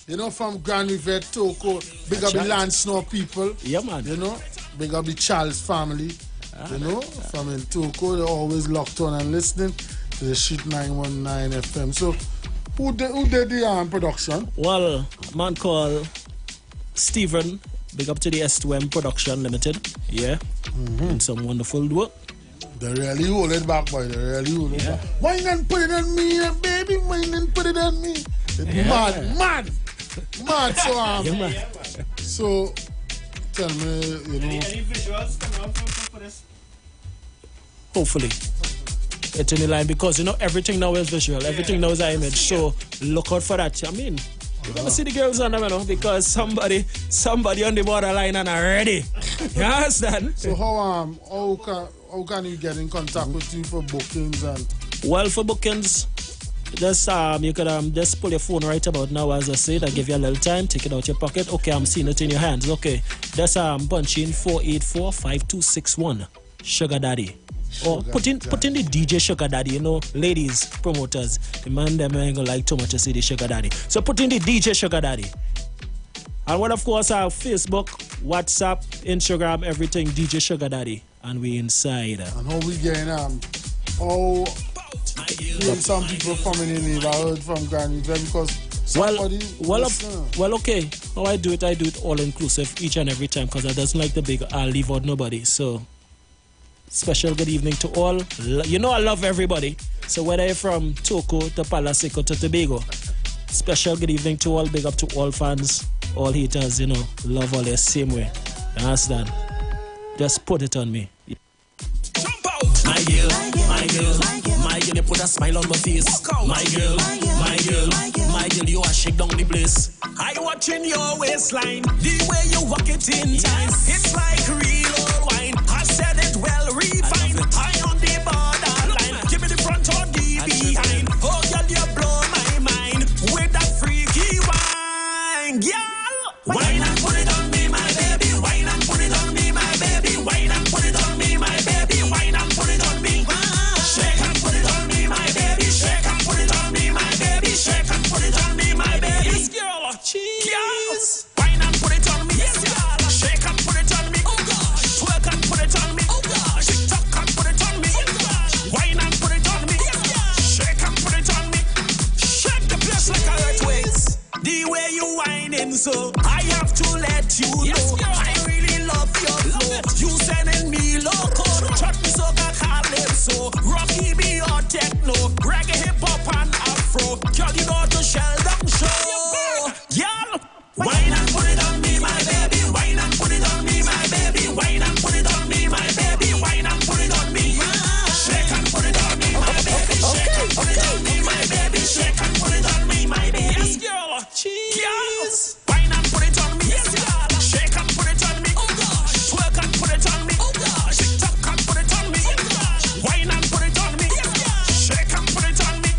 You know, from Grand River, Toko, big up the Land Snow people. Yeah, man. You know, big up the Charles family. You know, from in Toko, they're always locked on and listening to the Shit 919 FM. So, who did the production? Well, a man called Stephen, big up to the S2M Production Limited. Yeah. And some wonderful work. They really hold it back, boy. They really hold it back. Why not put it on me, baby? Why not put it on me? Mad. So, tell me, you know. Any visuals coming up for this? Hopefully. It's in the line because, you know, everything now is visual. Everything now is an image. So, look out for that. I mean, you're going to see the girls on them, you know, because somebody on the borderline and are ready. You understand? So, how can you get in contact with you for bookings? Well, for bookings, just you can just pull your phone right about now, as I said. I give you a little time, take it out your pocket. Okay, I'm seeing it in your hands. Okay, just punch in 484-5261. Sugar Daddy. Or put in the DJ Sugar Daddy. You know, ladies, promoters, the man them ain't gonna like too much to see the Sugar Daddy. So put in the DJ Sugar Daddy. And what, of course, our Facebook, WhatsApp, Instagram, everything, DJ Sugar Daddy. And we inside. And how we getting some people coming in the neighborhood from Grand River because somebody well, okay. How I do it all inclusive each and every time because I doesn't like the big I'll leave out nobody. So Special good evening to all. You know I love everybody. So whether you're from Toco to Palasico to Tobago, special good evening to all. Big up to all fans, all haters, you know. Love all the same way. You understand? Just put it on me. My girl, you put a smile on my face. My girl, you are shake down the place. I watching your waistline, the way you walk it in time. It's like real old wine. I said it well refined. I on the borderline. Give me the front or the behind. Oh, girl, you blow my mind with that freaky wine, girl. Wine and put it on me, my baby. Wine and put it on me, my baby. Wine and put it on me, my baby. Wine and put it on me. Shake and put it on me, my baby. Shake and put it on me, my baby. Shake and put it on me, my baby. Yes, girl. Cheese. Wine and put it on me. Yes, girl. Shake and put it on me. Oh gosh. Twerk and put it on me. Oh gosh. Tick tock and put it on me. Oh gosh. Wine and put it on me. Yes, girl. Shake and put it on me. Shake the place like a earthquakes. The way you whining, so I have to let you know. I really love your flow. You sending me loco. Chuck me so calypso. Rocky me or techno. Reggae, hip hop and afro. Girl, you know to shell down show. Girl, wine and put it on me, my baby. Wine and put it on me, my baby. Wine and put it on me, my baby. Wine and put it on me. Shake and put it on me, my baby. Shake and put it on me, my baby. Shake and put it on me, my baby. Yes, girl. Cheese. Wine and put it on me. Yes, girl. Shake and put it on me. Oh gosh. Twerk and put it on me. Oh gosh. Tick tock and put it on me. Oh gosh. Wine and put it on me. Yes, girl. Shake and put it on me.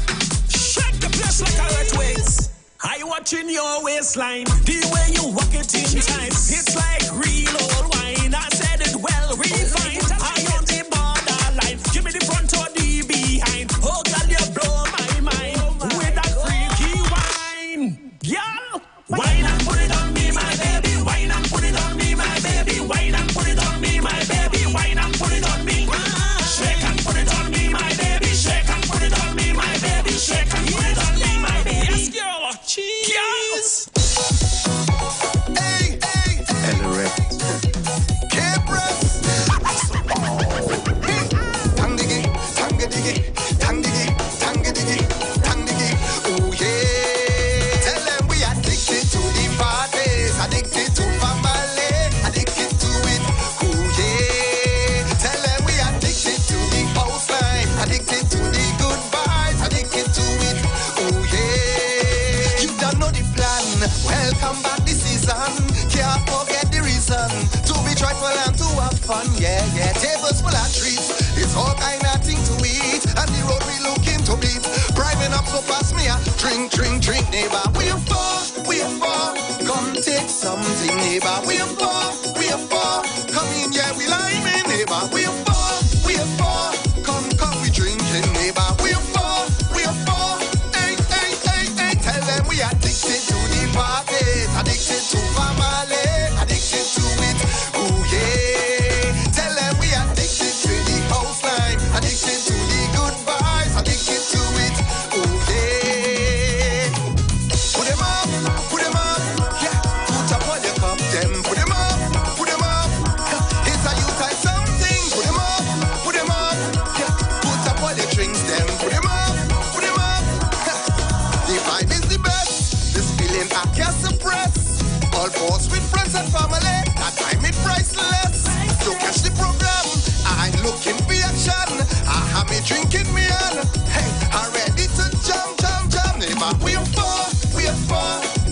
Shake the place like a earthquakes. I watching your waistline, the way you walk it in time. It's like real old wine. I said it well refined. I on the borderline. Give me the front or the behind. Oh girl, you blow my mind with that freaky wine. Girl, wine and put it on me, my baby. Wine and put it on me, my baby. Wine and put it on me, my baby. Wine and put it on me. Shake and put it on me, my baby. Shake and put it on me, my baby. Shake and put it on me, my baby. Yes, girl. Cheese. Hey, hey. Oh yeah. Tell them we addicted to the parties, addicted to family, addicted to it. Oh yeah. Tell them we addicted to the house life, addicted to the good vibes, addicted to it. Oh yeah. You don't know the plan. Welcome back this season. Can't forget the reason to be joyful and to have fun. Yeah, yeah. Tables full of treats. It's all kind of thing to eat, and the road we looking to beat. Private up so pass me a drink, drink, drink, neighbor. We're for. Come take something, neighbor. We're for. Come in, yeah, we lime in, neighbor. We're for. Come, we drinking, neighbor. We're for. Hey. Tell them we addicted to the parties, addicted to family, addicted to it. Oh yeah. Tell them we addicted to the house life, addicted to the good vibes, addicted to it. Oh yeah. Put them up, yeah. Put up on your cup, them. Put them up. It's a youth type something. Put them up, yeah. Put up all your drinks, them. Put them up. The vibe is the best. This feeling I can't suppress. All force with friends and family. That time it priceless. So catch the program. I'm looking for action. I have me drinking me on. Hey, I'm ready to jump. Neighbor, we're for.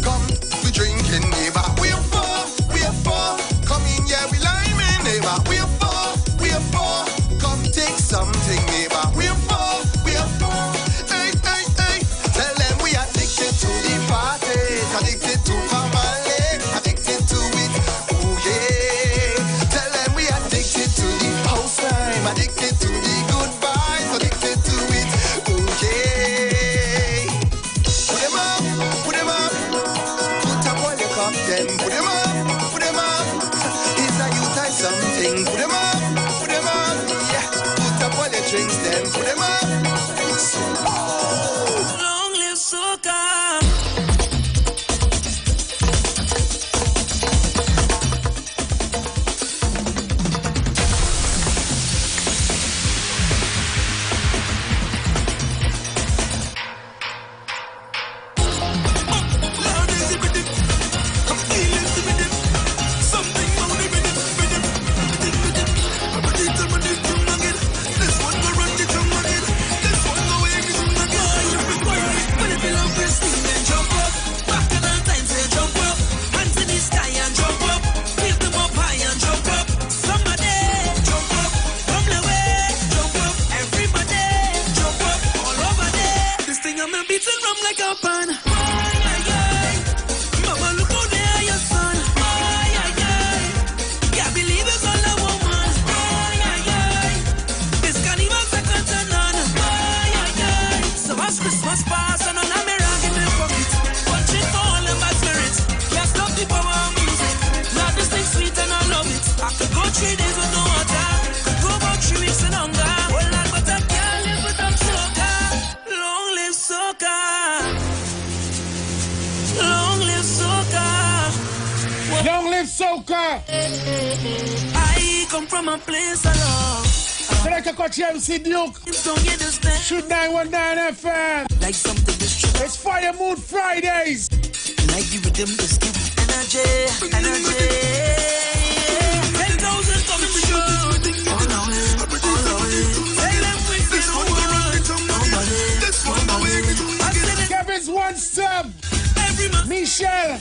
Come, we drinking, neighbor. We're for. Come in, yeah, we lime in, neighbor. We're for. Come take something, neighbor. We're for. Hey. Tell them we addicted to the parties, addicted to family, addicted to it. Oh yeah. Tell them we addicted to the house time, addicted to the good vibes, addicted to it. Oh yeah. Put them up. Put up all your cup, them. Put them up. It's a youth type something. Put them up. Yeah. Put up all your drinks, them. Put them up. Long live soca. beating rum like a pan. Mama, look out there, your son. Can't believe it's all a woman. This carnival second to none. So as Christmas pass and on a mirror in the pocket, watching for all the bad spirits. Can't stop the power of music. Love this thing sweet and I love it. I could go 3 days with no water. Could go about 3 weeks in hunger. Well, Lord, but I can't live without soca. Long live soca. Long live soca. Long live soca. I come from a place of love. Select a coach MC Duke. Shoot 919 FM. Like something that's It's Fire Mood Fridays. Like the rhythm is give energy. 10,000 coming to you. All on it. Tell them we feel the world. Kevin's one step. Every month. Michelle.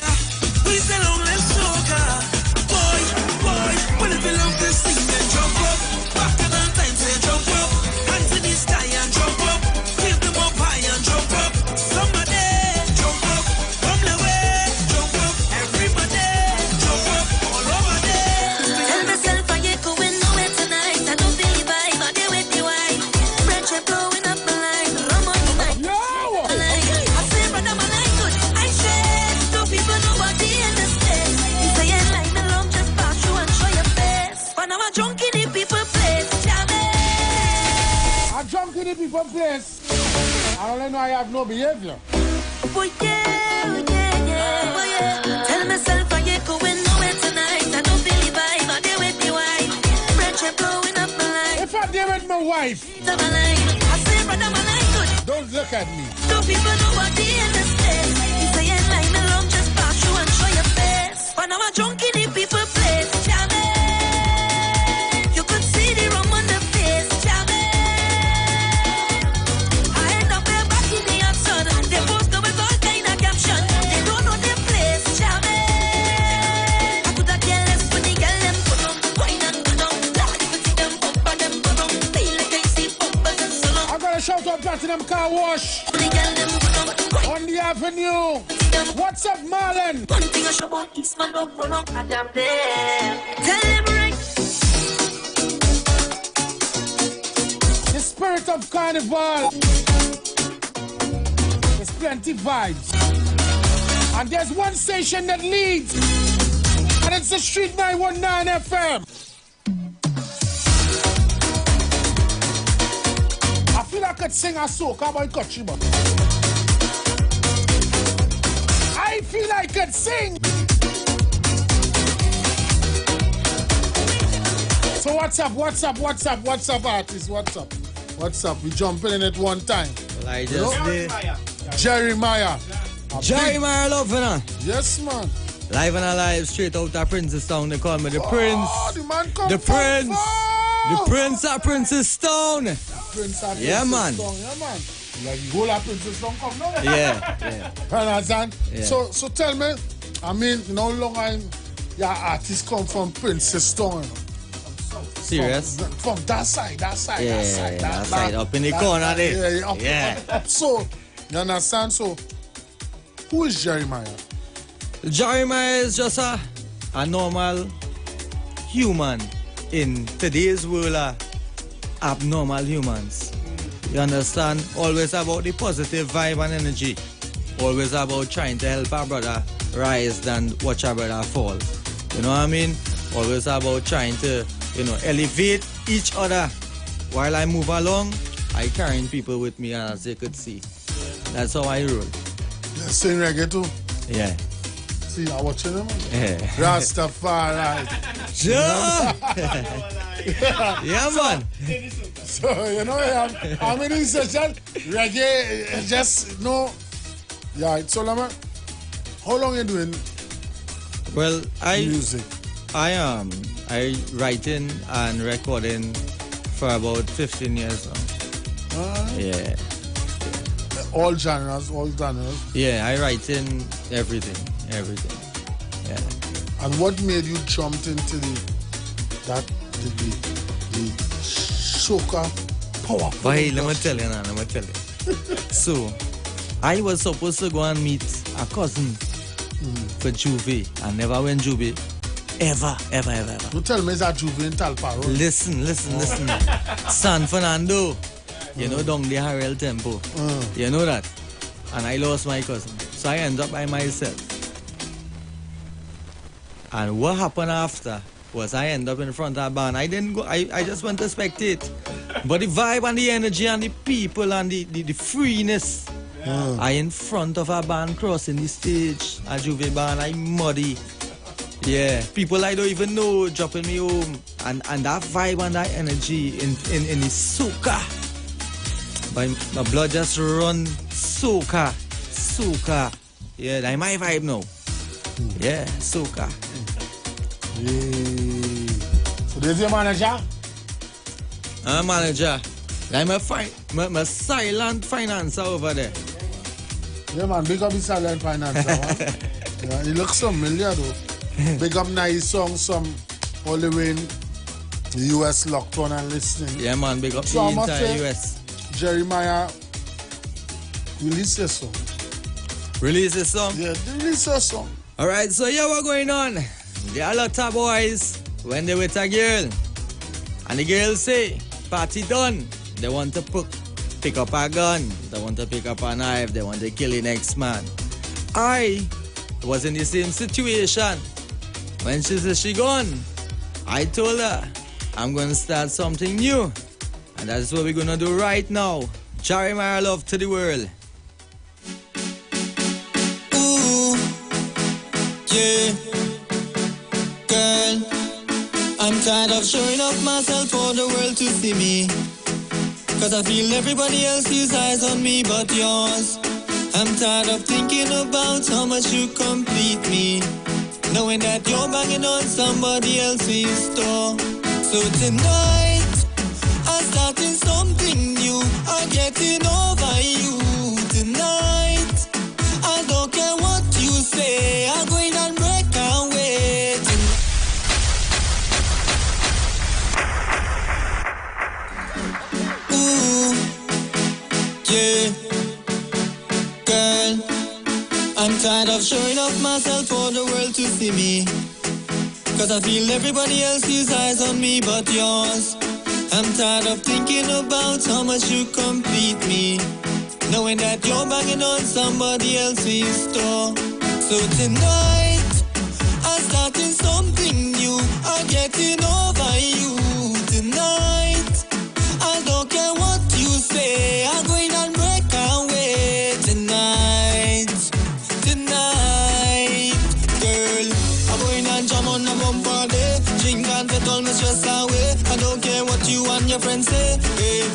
We say long live soca. Boy, when it belongs to sing and jump up. Back in the time say jump up. Hands in the sky and jump up. Give them up high and jump up. Somebody jump up. Come the way, jump up. Everybody jump up. All over there. Tell myself I ain't going nowhere tonight. I don't feel the vibe, I deal with the wine. Friendship blowing up my line. Rum on the night. No! I say, brother, my life good. I share. Two people, nobody in the space. You say you like me long, just pass through and show your face. But now I'm drunk in the people place. I'm drunk in the people place. I only know I have no behavior. Boy, yeah. Tell myself I ain't going nowhere tonight. I don't feel the vibe, I deal with the wine. Friendship blowing up my line. If I deal with my wife, I say, brother, my life good. don't look at me. Two people, nobody in the space. You say you like me long, just pass through and show your face. But now I'm drunk in the people place. You could see the rum on the face. I end up way back in the hot sun. They post up with all kind of caption. They don't know their place. I could have cared less when the girl them put on. Wine and put on. Lord, if you see them up and them put on. Feel like I see bumpers and so long. I'm gonna shout out Platinum Car Wash on the avenue. What's up, Marlon? One thing I show about this man don't run up and damn them. Tell them right. The spirit of carnival. There's plenty vibes. And there's one station that leads. And it's the Street 919 FM. I feel I could sing a soca by Kochiba. I feel I could sing. So what's up, artists? What's up? We jumping in at one time. Well, I just did. Jeremiah. Jeremiah Lovina. Yes, man. Live and alive, straight out of Princestown. They call me the Prince. The man come the from Prince. far. The Prince at Princestown. Prince at Yeah, man. Princestown, yeah, man. Like you go like Princestown come now. Yeah. Understand? Yeah. So tell me, I mean, you know, how long your artists come from Princestown? You know? Serious? From that side. That side, up in the corner there. Yeah, up. So, you understand? So, who is Jeremiah? Jeremiah is just a normal human in today's world of abnormal humans. You understand? Always about the positive vibe and energy. Always about trying to help our brother rise than watch our brother fall. You know what I mean? Always about trying to, elevate each other. While I move along, I carrying people with me, as you could see. That's how I roll. You sing reggae too? Yeah. See, I watch them. Yeah. Rastafari. Yeah, man. So, I'm in this session. Reggae, just Yeah, so, how long are you doing Well, music? I writing and recording for about 15 years now. Yeah. All genres. Yeah, I write in everything. Yeah. And what made you jump into the soca power? Why? Let me tell you. So, I was supposed to go and meet a cousin for Juve. I never went Juve. Ever. You tell me that Juve in Talpa Road. Listen. San Fernando. You know, down the Harrell Temple. You know that? And I lost my cousin. So I ended up by myself. And what happened after was I ended up in front of a band. I didn't go, I just went to spectate. But the vibe and the energy and the people and the freeness. I in front of a band crossing the stage. A Juve band, I muddy. Yeah, people I don't even know dropping me home. And that vibe and that energy in the soca. My blood just run soca. Yeah, that's my vibe now. Yeah, soca. So there's your manager? Manager. I'm my silent financer over there. Yeah, man, big up the silent financer, man. Yeah, he looks familiar, though. Big up nice song, some all the way in the US locked on and listening. Yeah, man, big up so the entire US. Jeremiah, release your song. Release the song? Yeah, release your song. Alright, so yeah, what's going on? There are a lot of boys when they with a girl. And the girl say, party done. They want to pick up a gun. They want to pick up a knife. They want to kill the next man. I was in the same situation. When she said she gone, I told her, I'm going to start something new. And that's what we're going to do right now. Jeremiah love to the world. Ooh, yeah, girl, I'm tired of showing off myself for the world to see me. Cause I feel everybody else sees eyes on me but yours. I'm tired of thinking about how much you complete me, knowing that you're banging on somebody else's door. So tonight, I'm starting something new. I'm getting over you tonight. I don't care what you say. I'm going and break away. Ooh, yeah, girl, I'm tired of showing off myself for the world to see me. Cause I feel everybody else sees eyes on me but yours. I'm tired of thinking about how much you complete me, knowing that you're banging on somebody else's door. So tonight, I'm starting something new. I'm getting over you tonight. I don't care what you say. I'm going and break away tonight. Tonight, girl, I'm going and jam on a bumper day. Drink and get all my stress away. I don't care what you and your friends say. Hey.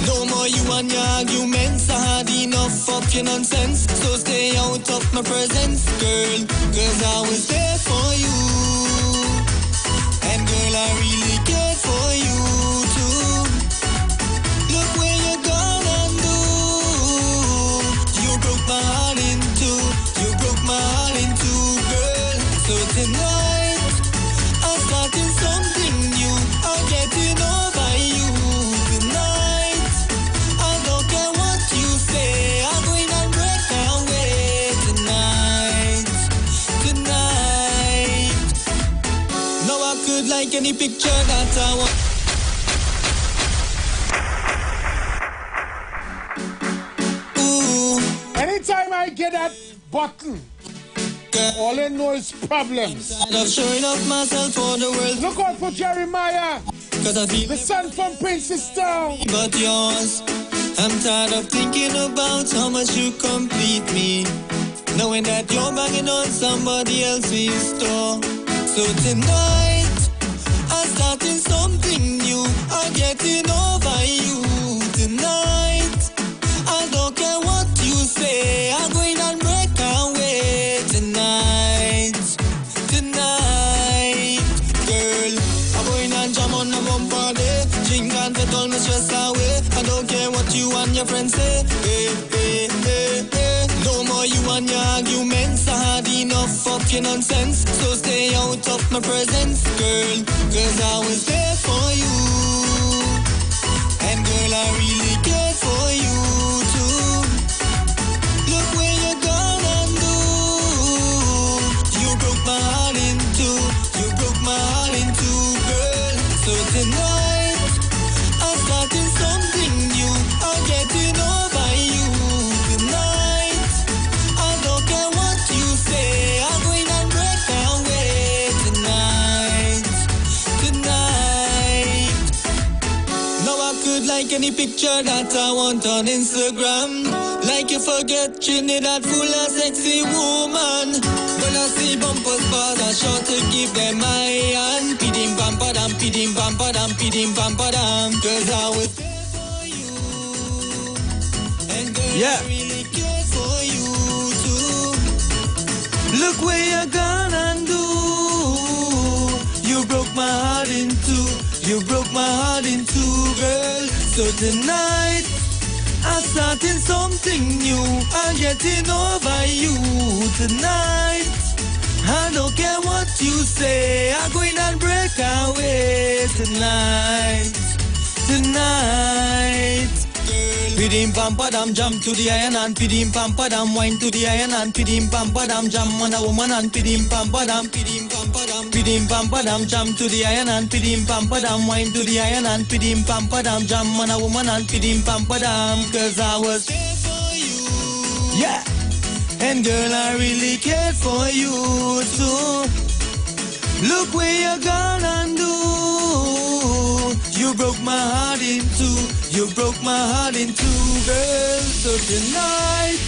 No more you and your arguments. I had enough of your nonsense. So stay out of my presence, girl. Cause I was there for you. And girl, I really cared for you too. Look where you're gonna do. You broke my heart in two. You broke my heart in two, girl. So tonight, I'm starting something new. I'm getting over you tonight. I don't care what you say. I'm going and break away tonight. Tonight. No, I could like any picture that I want. Ooh. Anytime I get that button, all I know is problems. I'm showing off myself for the world. Look out for Jeremiah. Cause I feel the son from Princess Town. But yours, I'm tired of thinking about how much you complete me, knowing that you're banging on somebody else's door. So tonight, I'm starting something new. I'm getting over you tonight. I don't care what you say. I'm going and break away tonight. Tonight, girl, I'm going and jam on a bumper day. Drink and get all my stress away. I don't care what you and your friends say. Hey. No more you and your arguments. I had enough of your nonsense. So stay out of my presence, girl. Cause I was there for you. And girl, I really cared for you too. good like any picture that I want on Instagram. Like you forget Trinidad full of sexy woman. When I see bumpers pass, I sure to give them my hand. Pidim pam padam, pidim pam padam, pidim pam padam. Cause I was there for you. And girl, I really care for you too. Look where you're gone and do. You broke my heart in two. You broke my heart in two, girl. So tonight, I'm starting something new. I'm getting over you tonight. I don't care what you say. I'm going and break away tonight. Tonight. Pidim pam padam jump to the iron and pidim pam padam wine to the iron and pidim pam padam jump on a woman and pidim pam padam jump to the iron and pidim pam padam wine to the iron and pidim pam padam jump on a woman and pidim pam padam. Cause I was there for you. Yeah. And girl, I really cared for you too. Look where you're gone and do. You broke my heart in two. You broke my heart in two, girl. So tonight,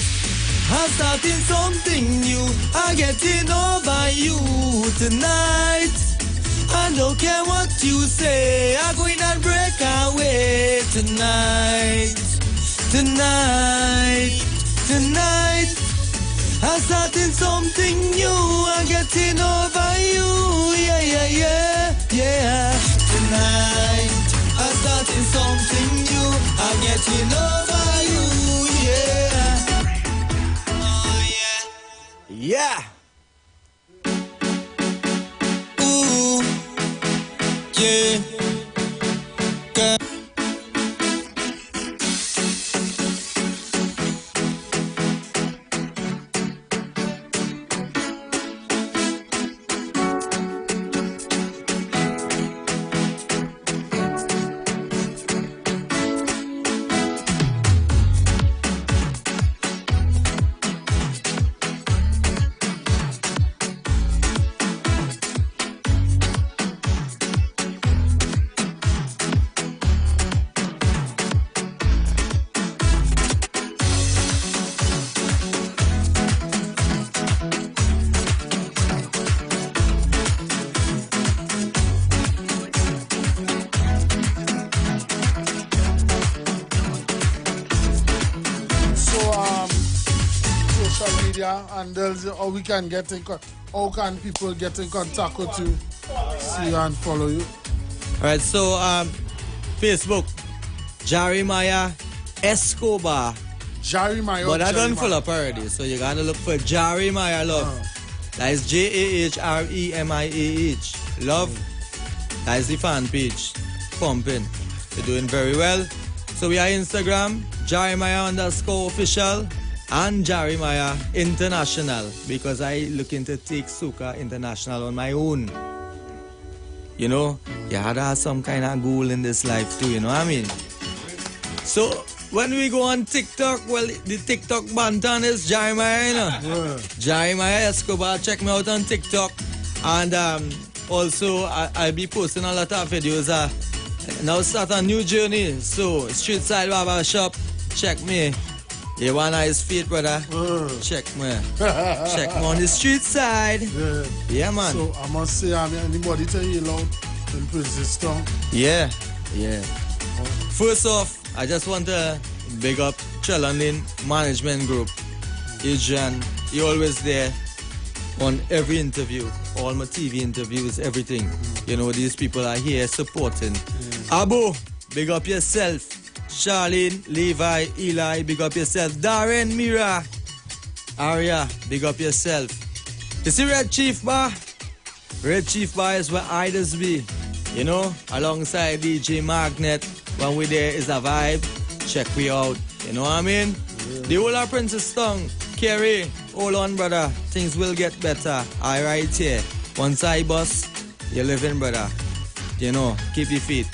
I'm starting something new. I'm getting over you tonight. I don't care what you say. I'm going and break away tonight. Tonight. Tonight. I'm starting something new. I'm getting over you. Yeah, yeah, yeah, yeah. Tonight, I'm starting something new. I'm getting over you. Yeah. Oh, yeah. Yeah. Ooh. Yeah. Girl. And how we can get in how can people get in contact with you, see you and follow you? Alright, so Facebook, Jeremiah Escobar. Jeremiah. But I don't follow already, so you gotta look for Jeremiah Love. That is JAHREMIAH. Love. That is the fan page. Pumping. They're doing very well. So we are Instagram, Jeremiah_official. And Jeremiah International, because I looking to take soca international on my own. You know, you had to have some kind of goal in this life too, you know what I mean? So when we go on TikTok, well, the TikTok bantan is Jeremiah, you know? Yeah. Jeremiah Escobar, check me out on TikTok. And also, I'll be posting a lot of videos. Now start a new journey. So, Street Side Barber Shop, check me. You want nice feet, brother? Check me. Check me on the street side. Yeah, man. So I must say, anybody tell you loud in Princess Town? Yeah, yeah. First off, I just want to big up Trelanin Management Group. Adrian, he always there on every interview, all my TV interviews, everything. You know, these people are here supporting. Abu, big up yourself. Charlene, Levi, Eli, big up yourself. Darren, Mira, Aria, big up yourself. You see Red Chief Bar? Red Chief Bar is where idols be. You know, alongside DJ Magnet. When we there is a vibe. Check we out. You know what I mean? Yeah. The whole of Princess Tongue, Kerry, hold on, brother. Things will get better. I right here. Once I bust, you're living, brother. You know, keep your feet.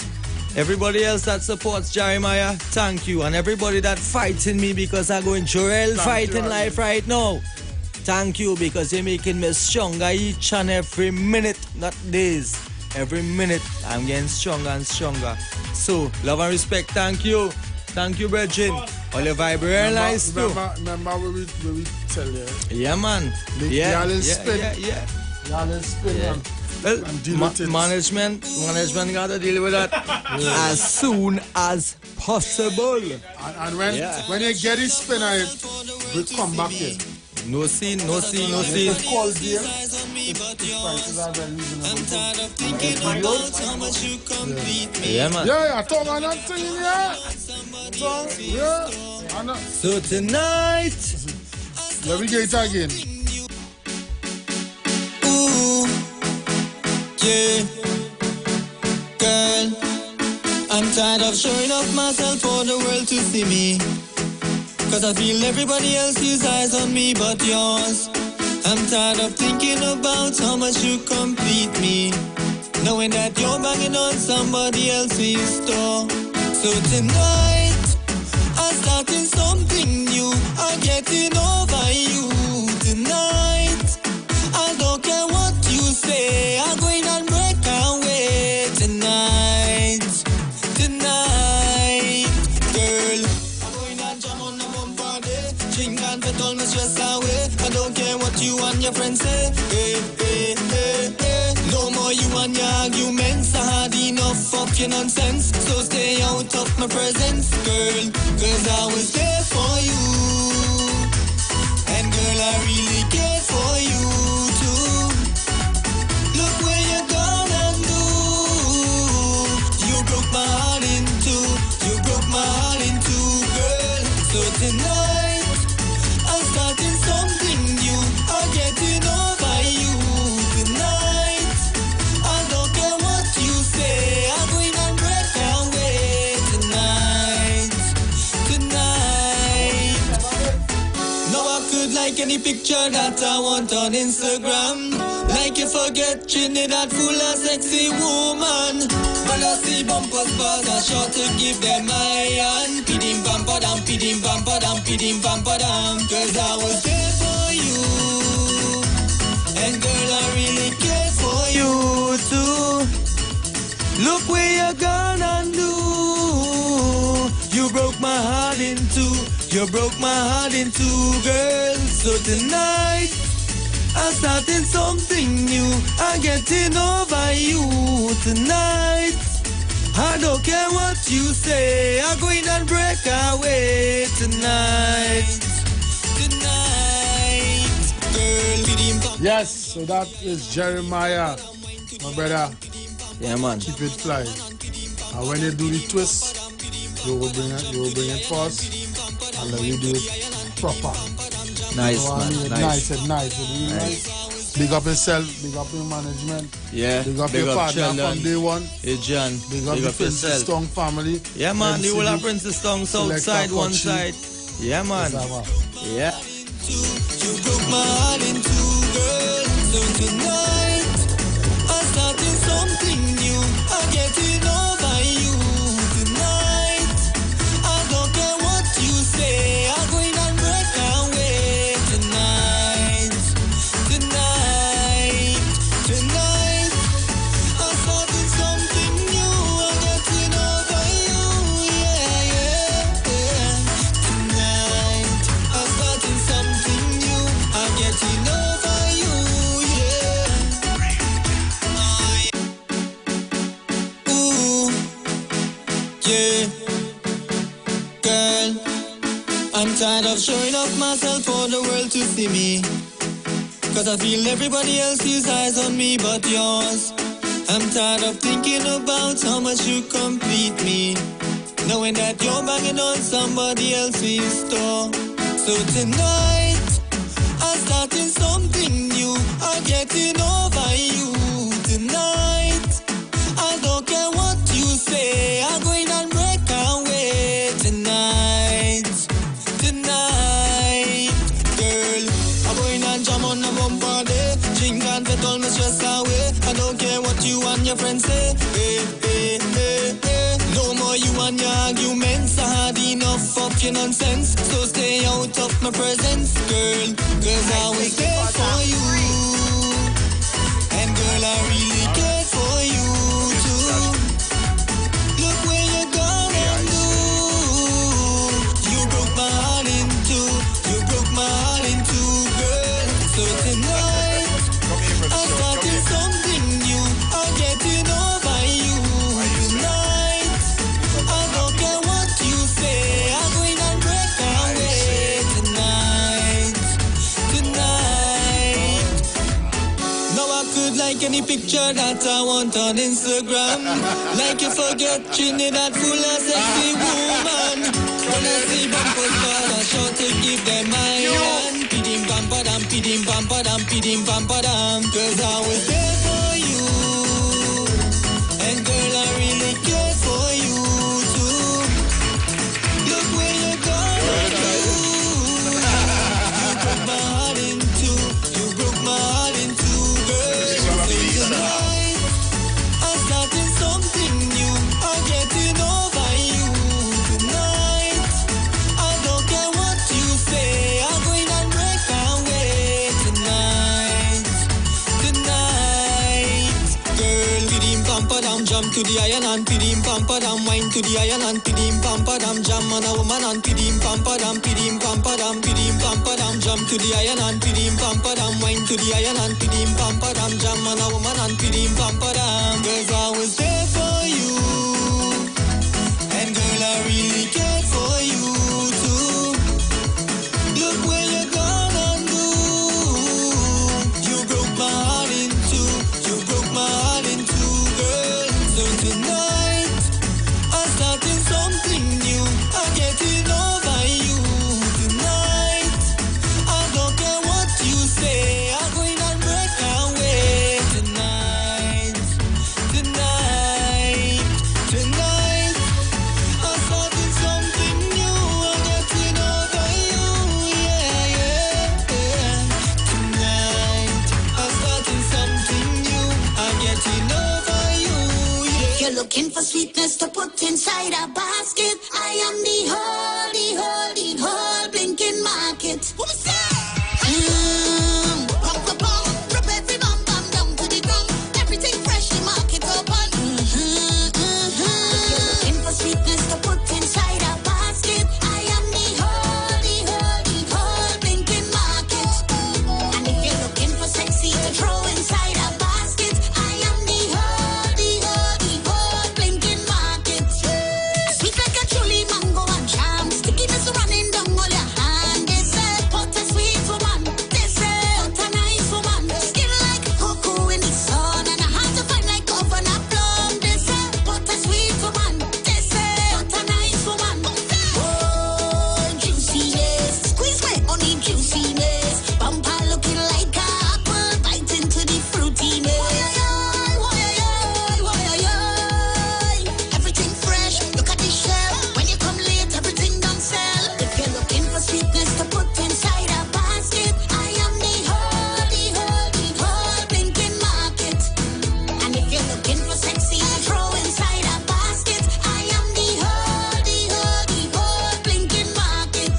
Everybody else that supports Jeremiah, thank you. And everybody that fighting me because I'm going through hell fight in life right now. Thank you because you're making me stronger each and every minute, not days. every minute I'm getting stronger and stronger. So, love and respect, thank you. Thank you, Bridget. All your vibrant lives too. Remember where we tell you? Yeah, man. Y'all spin. Yeah. Y'all spin. Yeah. Well, management gotta deal with that as soon as possible. And when you get it spin, we come back here. No scene. Call deal. Prices are very reasonable. Yeah, man. Yeah, I told on that thing, yeah. So tonight, let me get it again. Ooh, yeah, girl, I'm tired of showing off myself for the world to see me. Cause I feel everybody else's eyes on me but yours. I'm tired of thinking about how much you complete me, knowing that you're banging on somebody else's door. So tonight, I'm starting something new. I'm getting over you tonight. I don't care what you say, I'm going and break away tonight. Girl, I'm going and jam on the bumper day. Drink and fit all my stress away. I don't care what you and your friends say. Hey. No more you and your arguments. I had enough of your nonsense. So stay out of my presence, girl. Cause I was there for you. And girl, I really care for you too. Look where you're gonna do. You broke my heart in two. Girl. So tonight, I'm starting something new. I'm getting over you tonight. I don't care what you say, I'm going and break away tonight. Now I could like any picture that I want on Instagram. Like you forget Trinidad full of sexy woman. But I see bumpers, but I short to give them my hand. Pidim bam padam, pidim bam padam, pidim bam padam. Cause I was there for you. And girl, I really care for you too. Look where you're gonna do. You broke my heart in two. Girl. So tonight, I'm starting something new. I'm getting over you tonight. I don't care what you say, I'm going and break away tonight. Girl. Yes, so that is Jeremiah, my brother. Yeah, man. Keep it fly. And when you do the twist, you will bring it first, and then you do it proper. Nice, man. Nice. Really nice. Big up yourself, big up your management. Yeah. Big up your partner children. from day one. Hey, John. Big up the Princess Stone family. Yeah, man. You will have Princess Stone south side, one side. Yeah, man. Yeah. You broke my heart in two, girl. So tonight, I'm starting something new. I'm getting over you tonight. I don't care what you say, I'm going and break away tonight. I'm starting something new. I'm getting over you, yeah. Tonight, I'm starting something new. I'm getting over you, yeah. Ooh, yeah. Girl, I'm tired of showing off myself for the world to see me. Cause I feel everybody else's eyes on me but yours. I'm tired of thinking about how much you complete me, knowing that you're banging on somebody else's door. So tonight, I'm starting something new. I'm getting over you tonight. I don't care what you say, I'm going and break away tonight. Girl, I'm going and jam on the bumper day. Drink and fit all my stress away. I don't care what you and your friends say. Hey. No more you and your arguments. I had enough of your nonsense. So stay out of my presence, girl. Cause I was there for you. And girl, I really care for you. any picture that I want on Instagram. Like you forget Trinidad full of sexy woman. When I see bumpers, but I sure to give them my hand. Pidim pam padam, pidim pam padam, pidim pam padam. 'Cause I was there for you, and girl I really care for you too. Look where you're going to. You broke my heart in two. You broke my heart in two, girl. So tonight I'm starting something new. I'm getting over you tonight. I don't care what you say. I'm going and break away tonight. Tonight, girl. Pidim pam padam, jump to the iron and pidim pam padam, wine to the iron and pidim pam padam, jam on a woman and pidim pam padam, pidim pam padam, jump to the iron and pidim pam padam, wine to the iron and pidim pam padam, jam on a woman and pidim pam padam. 'Cause I was there for you, and girl I really cared for you too. Look where you're gonna do. You broke my heart in two. You broke my heart in two, girl. So tonight I'm starting something new. I'm getting over you tonight. I don't care what you say. I'm going and break away tonight. Tonight, tonight. I'm starting something new. I'm getting over you. Yeah, yeah, yeah. Tonight I'm starting something new. I'm getting over you. Yeah. You're looking for sweetness to put inside a basket. I am the whole blinking market. Who's that? Pump, pump, pump. Rub every bum bum down to the ground. Everything fresh, the market open. You're looking for sweetness to put inside a basket. I am the whole blinking market. And if you're looking for sexy to throw inside a basket, I am the whole blinking market. Sweet like a truly mango and jam. Stickiness running down all your hand. They say, what a sweet woman. They say, what a nice woman. Skin like cocoa in the sun. And a heart to find like coconut plum. They say, what a sweet woman. They say, what a nice woman. Oh, juiciness. Squeeze my honey juiciness. Bumper looking like a apple. Bite into the fruitiness. Everything fresh, look at the shell. When you come late, everything done sell. If you're looking for sweetness to put inside a basket, I am the whole blinking market. And if you're looking for sexy to throw inside a basket, I am the whole blinking market.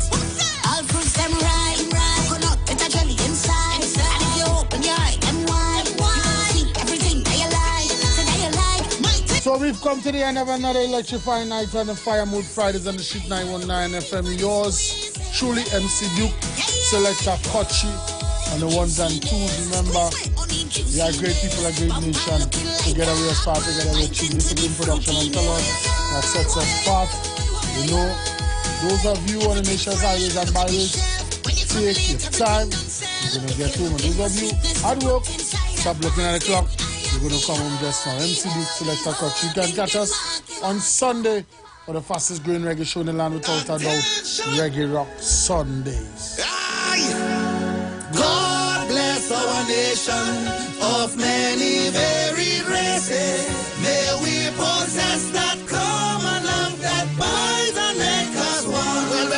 All fruits them ripe, coconut with a jelly inside. And if you open your eye, them wide, you will see everything that you like. So that you like, my So we've come to the end of another electrifying night on the Fire Mood Fridays on the Street 919 FM. Yours truly, MC Duke, Selector Kochi, and the ones and twos. Remember, we are great people, a great nation. Together we aspire, together we achieve. Discipline, production, and talent that sets us apart. You know, those of you on the nation's highways and byways, take your time. You're going to get home. And those of you at work, stop looking at the clock. You're going to come home just now. MC Duke, Selector Kochi. You can catch us on Sunday for the fastest growing reggae show in the land without a doubt, Reggae Rock Sundays. God bless our nation of many varied races. May we possess that common love that binds and makes us one. Well.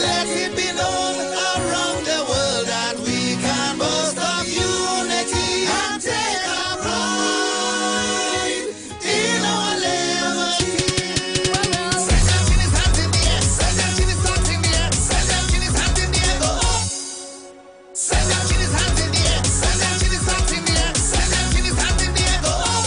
Let it be known around the world that we can boast of unity and take our pride in our liberty. Send them Guinness hands in the air. Send them Guinness hands in the air. Send them Guinness hands in the air. Go up. Send them Guinness hands in the air. Send them Guinness hands in the air. Send them Guinness hands in the air. Go up.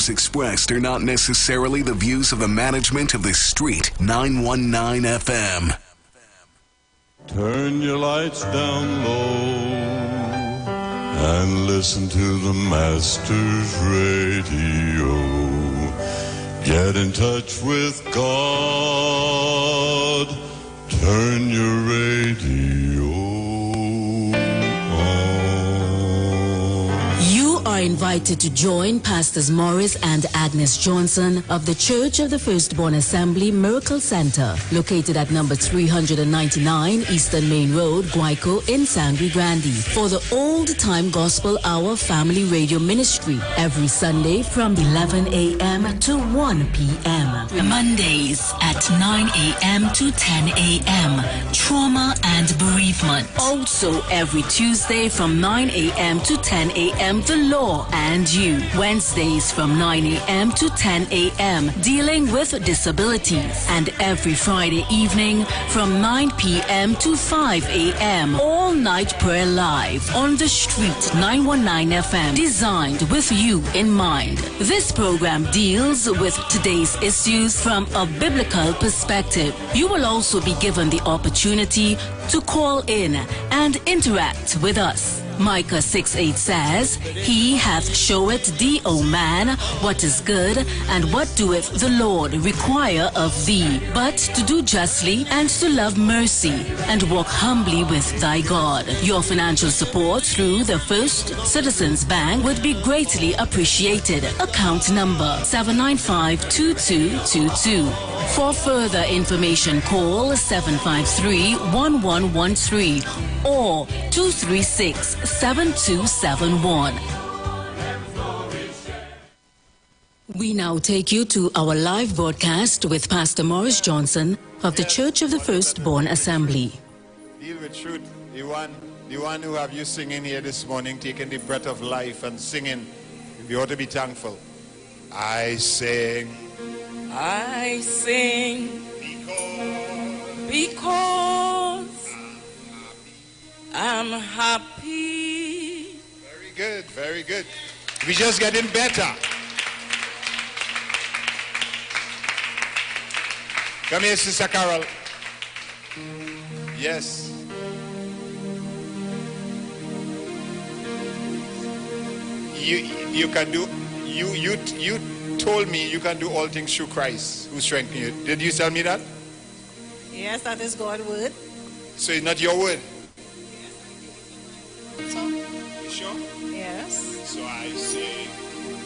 views expressed are not necessarily the views of the management of the Street 919 FM. Turn your lights down low and listen to the Master's radio. Get in touch with God. Turn your radio on. You are invited to join Pastors Morris and Agnes Johnson of the Church of the Firstborn Assembly Miracle Center, located at number 399 Eastern Main Road, Guayco in Sangre Grande, for the Old Time Gospel Hour Family Radio Ministry every Sunday from 11 a.m. to 1 p.m. Mondays at 9 a.m. to 10 a.m. Trauma and bereavement. Also every Tuesday from 9 a.m. to 10 a.m. The Law and You. Wednesdays from 9 a.m. to 10 a.m. Dealing with disabilities. And every Friday evening from 9 p.m. to 5 a.m. All night prayer live on the Street 919 FM. Designed with you in mind. This program deals with today's issues from a biblical perspective. You will also be given the opportunity to call in and interact with us. Micah 6:8 says, He hath showeth thee, O man, what is good, and what doeth the Lord require of thee, but to do justly and to love mercy, and walk humbly with thy God. Your financial support through the First Citizens Bank would be greatly appreciated. Account number 795-2222. For further information, call 753-1113 or 236-7271. We now take you to our live broadcast with Pastor Morris Johnson of the Church of the Firstborn Assembly. Deal with truth. The one who have you singing here this morning, taking the breath of life and singing, we ought to be thankful. I sing because I'm happy. Very good, very good. We're just getting better. Come here, Sister Carol. Yes. You can do. You told me you can do all things through Christ who strengthens you. Did you tell me that? Yes, that is God's word. So it's not your word? So, you sure? yes. So I say